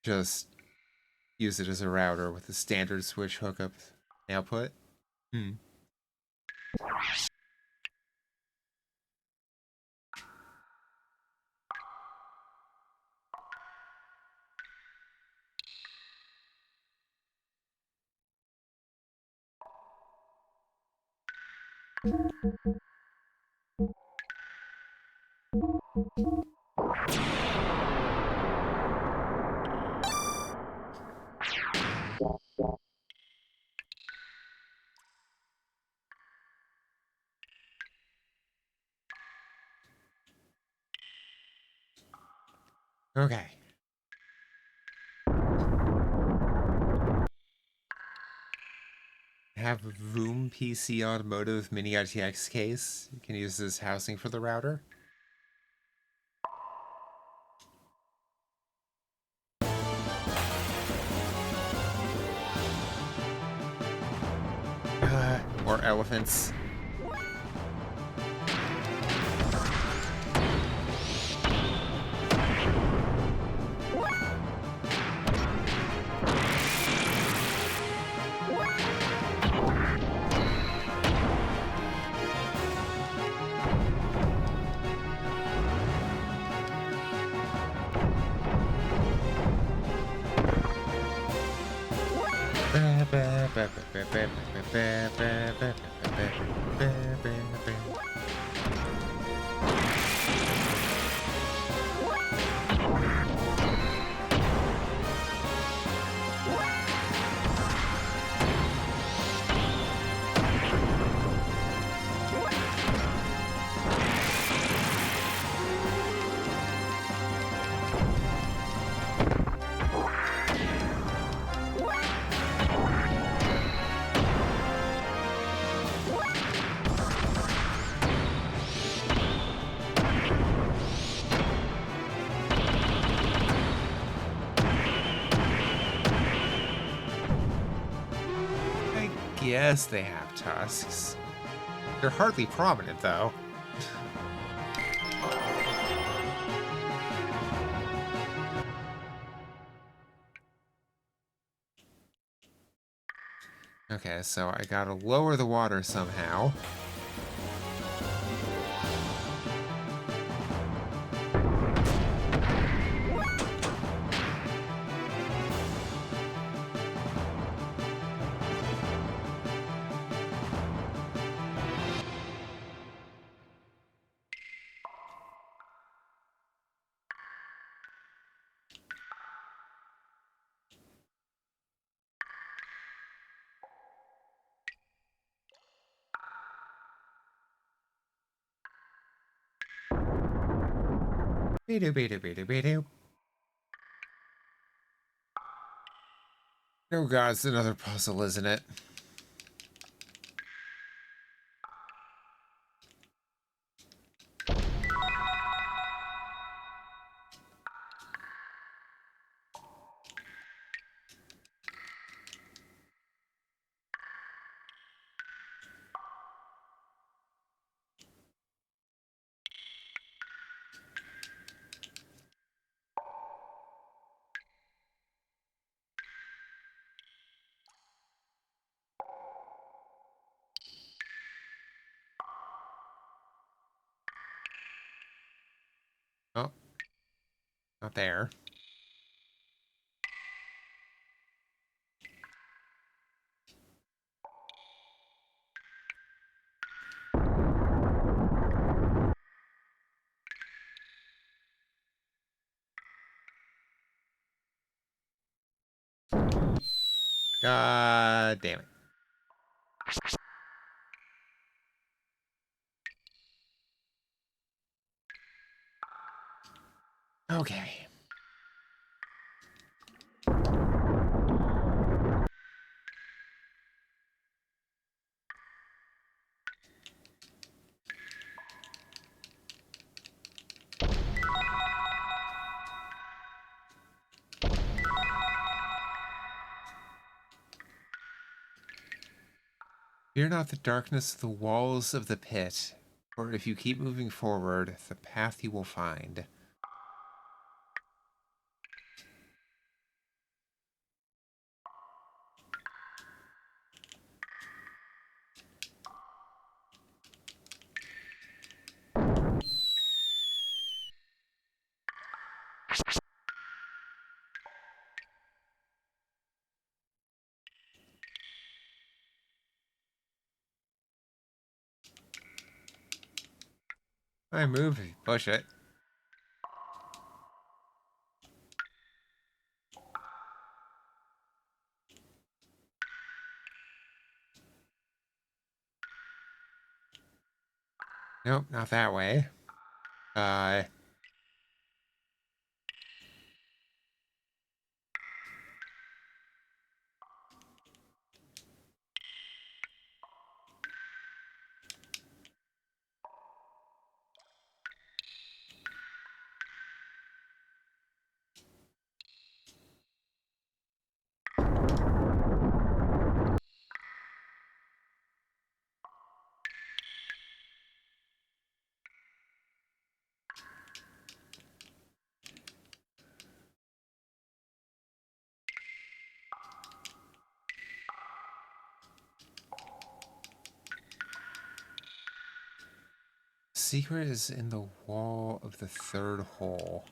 Just use it as a router with a standard switch hookup and output. Okay. Have Voom PC Automotive Mini ITX case. You can use this housing for the router. Or elephants. I guess they have tusks. They're hardly prominent, though. Okay, so I gotta lower the water somehow. Be-do, be-do, be-do, be-do. Oh god, it's another puzzle, isn't it? Oh, not there. God damn it. Okay. Fear not the darkness of the walls of the pit, for if you keep moving forward, the path you will find. I move if you push it. Nope, not that way. Uh, secret is in the wall of the third hole.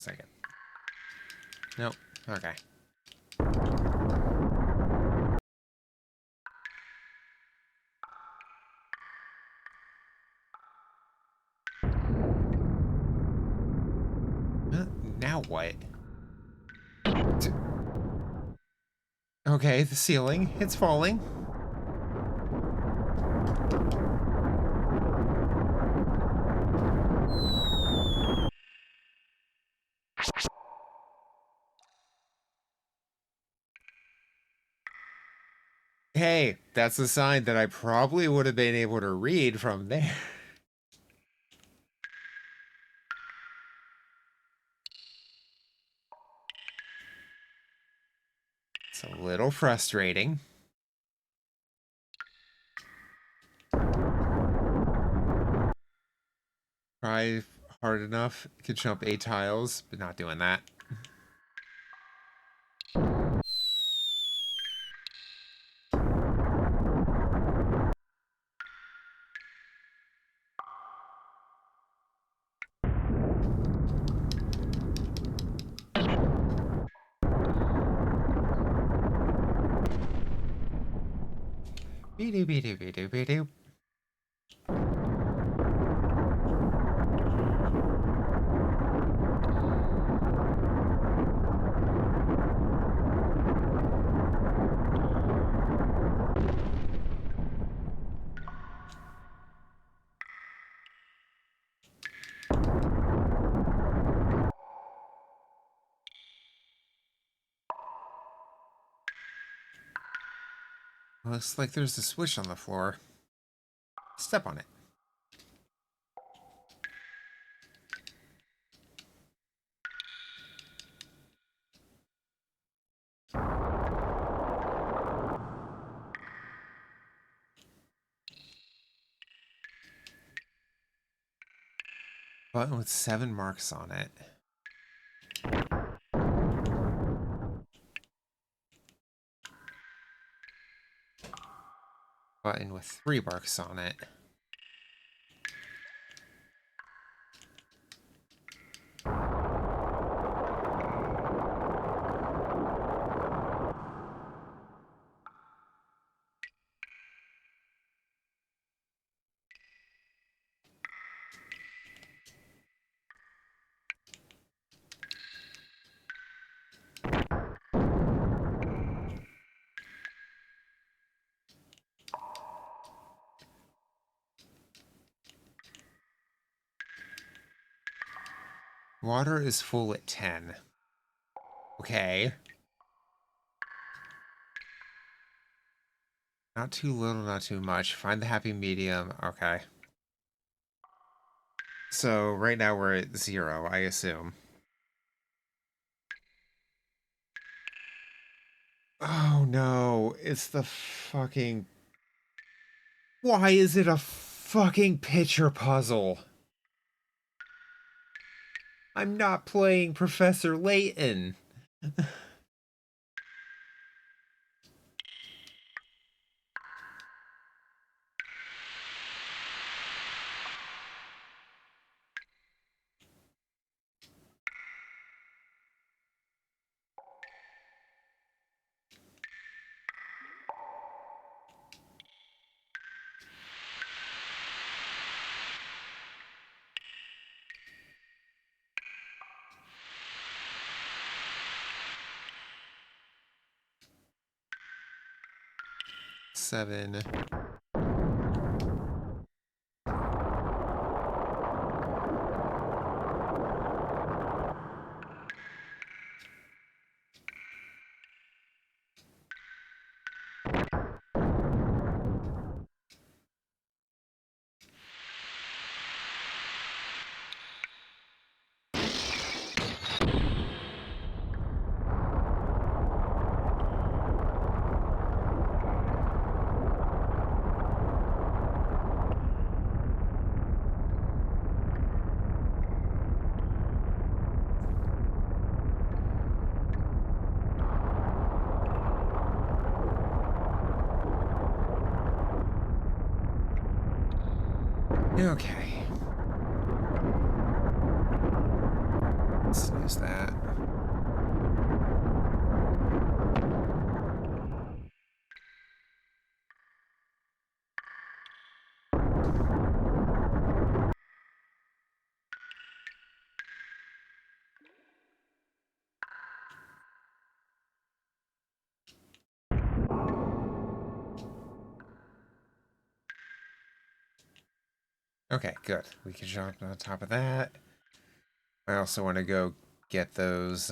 Second. Nope. Okay. Now what? Okay, the ceiling. It's falling. Hey, that's a sign that I probably would have been able to read from there. It's a little frustrating. Try hard enough. Could jump 8 tiles, but not doing that. Be-do, be-do, be-do, be-do. Looks like there's a switch on the floor. Step on it. Button with 7 marks on it. Button with 3 marks on it. Water is full at 10. Okay. Not too little, not too much. Find the happy medium. Okay. So right now we're at 0, I assume. Oh no, it's the fucking... Why is it a fucking picture puzzle? I'm not playing Professor Layton. Seven. Okay. Let's use that. Okay, good. We can jump on top of that. I also want to go get those,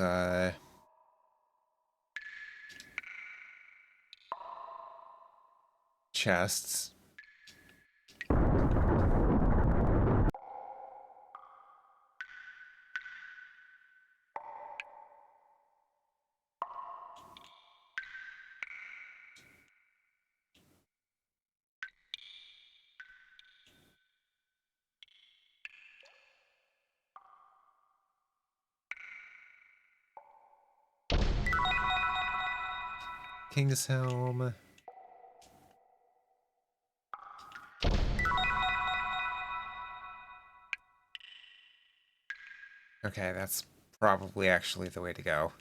chests. King's Helm. Okay, that's probably actually the way to go.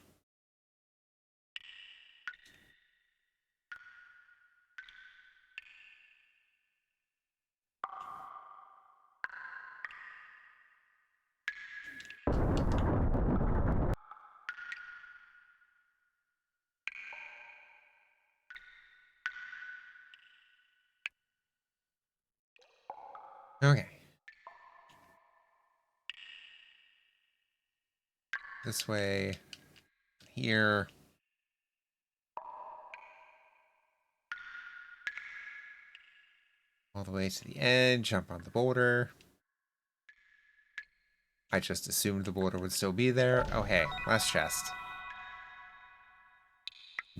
Okay. This way. Here. All the way to the end. Jump on the boulder. I just assumed the boulder would still be there. Oh, hey. Last chest.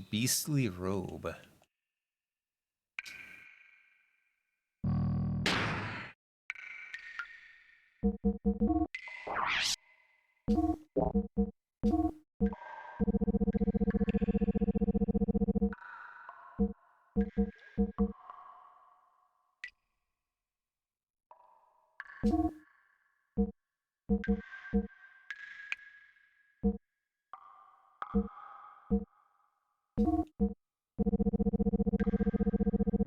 Beastly robe.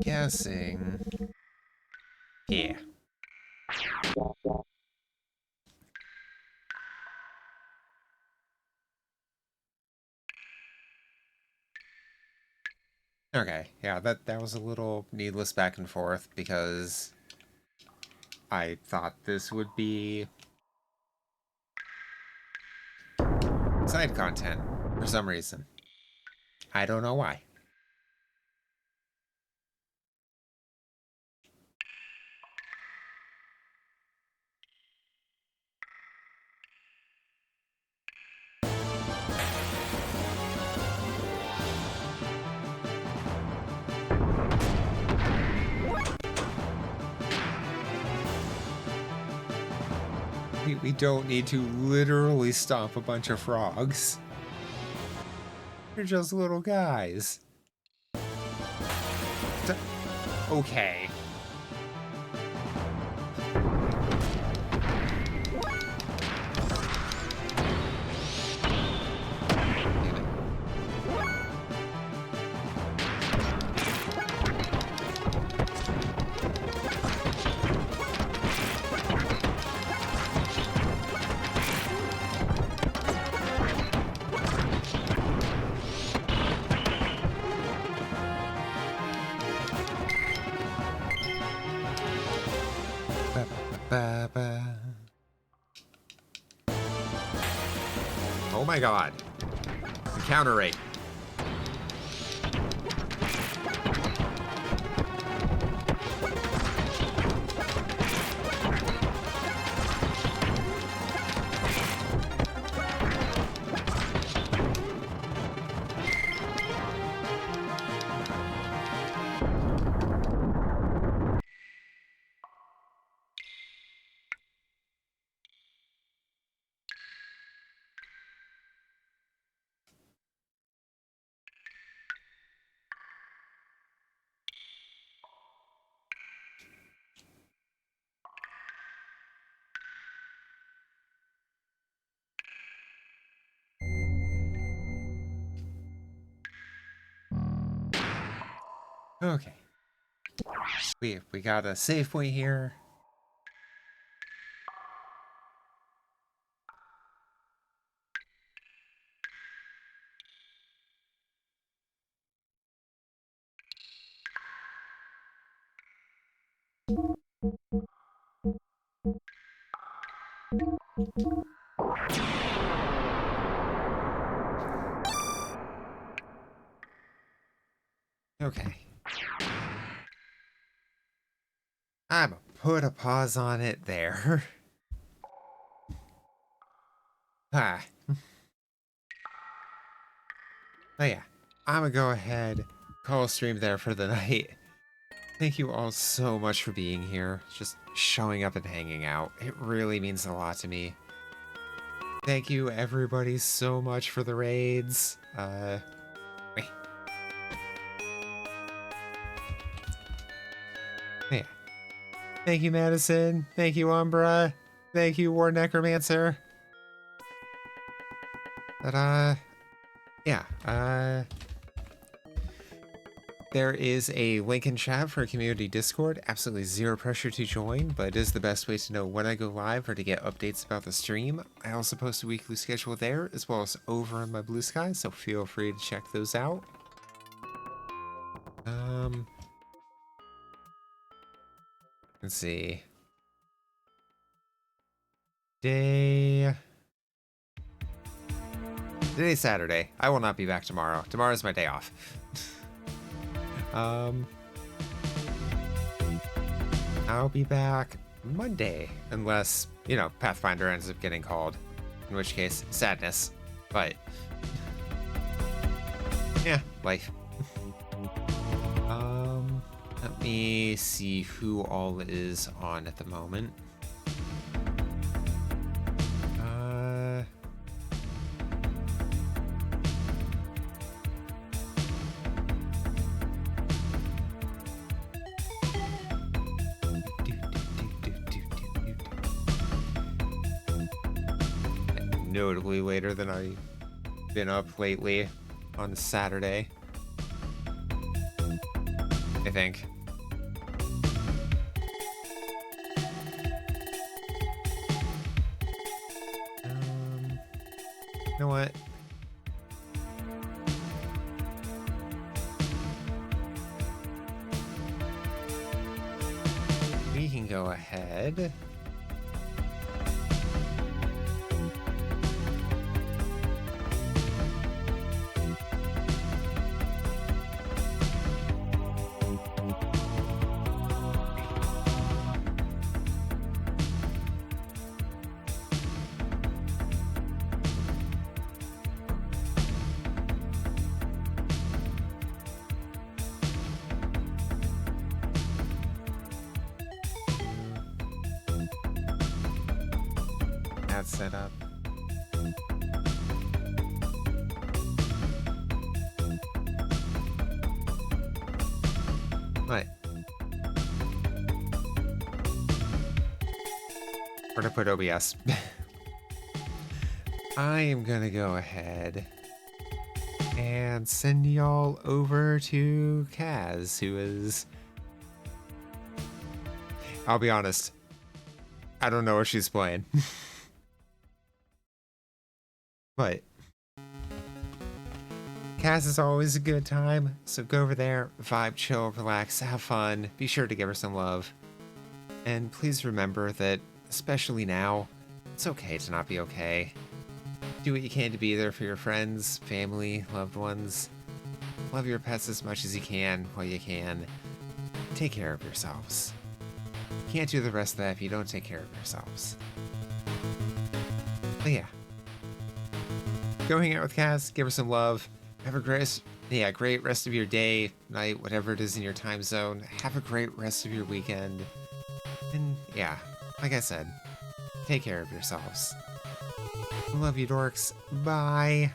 Guessing. Yeah. Okay, yeah, that was a little needless back and forth because I thought this would be side content for some reason. I don't know why. We don't need to literally stomp a bunch of frogs. They're just little guys. Okay. Ba-ba-ba-ba. Oh my god. Encounter rate. Okay. We got a save point here. Okay. I'm gonna put a pause on it there. Ah. Oh yeah. I'm gonna go ahead, call stream there for the night. Thank you all so much for being here, just showing up and hanging out. It really means a lot to me. Thank you everybody so much for the raids. Wait. Yeah. Thank you, Madison. Thank you, Umbra. Thank you, War Necromancer. But, yeah, there is a link in chat for a community Discord. Absolutely zero pressure to join, but it is the best way to know when I go live or to get updates about the stream. I also post a weekly schedule there, as well as over on my Blue Sky, so feel free to check those out. Let's see. Today's Saturday. I will not be back tomorrow. Tomorrow's my day off. I'll be back Monday, unless, you know, Pathfinder ends up getting called. In which case, sadness. But, yeah, life. Let me see who all is on at the moment. Notably later than I've been up lately on Saturday, I think. You know what? We can go ahead. Set up. What? Where to put OBS? I am gonna go ahead and send y'all over to Kaz, who is... I'll be honest, I don't know what she's playing. But Kaz is always a good time, so go over there, vibe, chill, relax, have fun, be sure to give her some love. And please remember that, especially now, it's okay to not be okay. Do what you can to be there for your friends, family, loved ones. Love your pets as much as you can while you can. Take care of yourselves. You can't do the rest of that if you don't take care of yourselves. But yeah. Go hang out with Kaz, give her some love. Have a great rest of your day, night, whatever it is in your time zone. Have a great rest of your weekend. And yeah, like I said, take care of yourselves. Love you, dorks. Bye.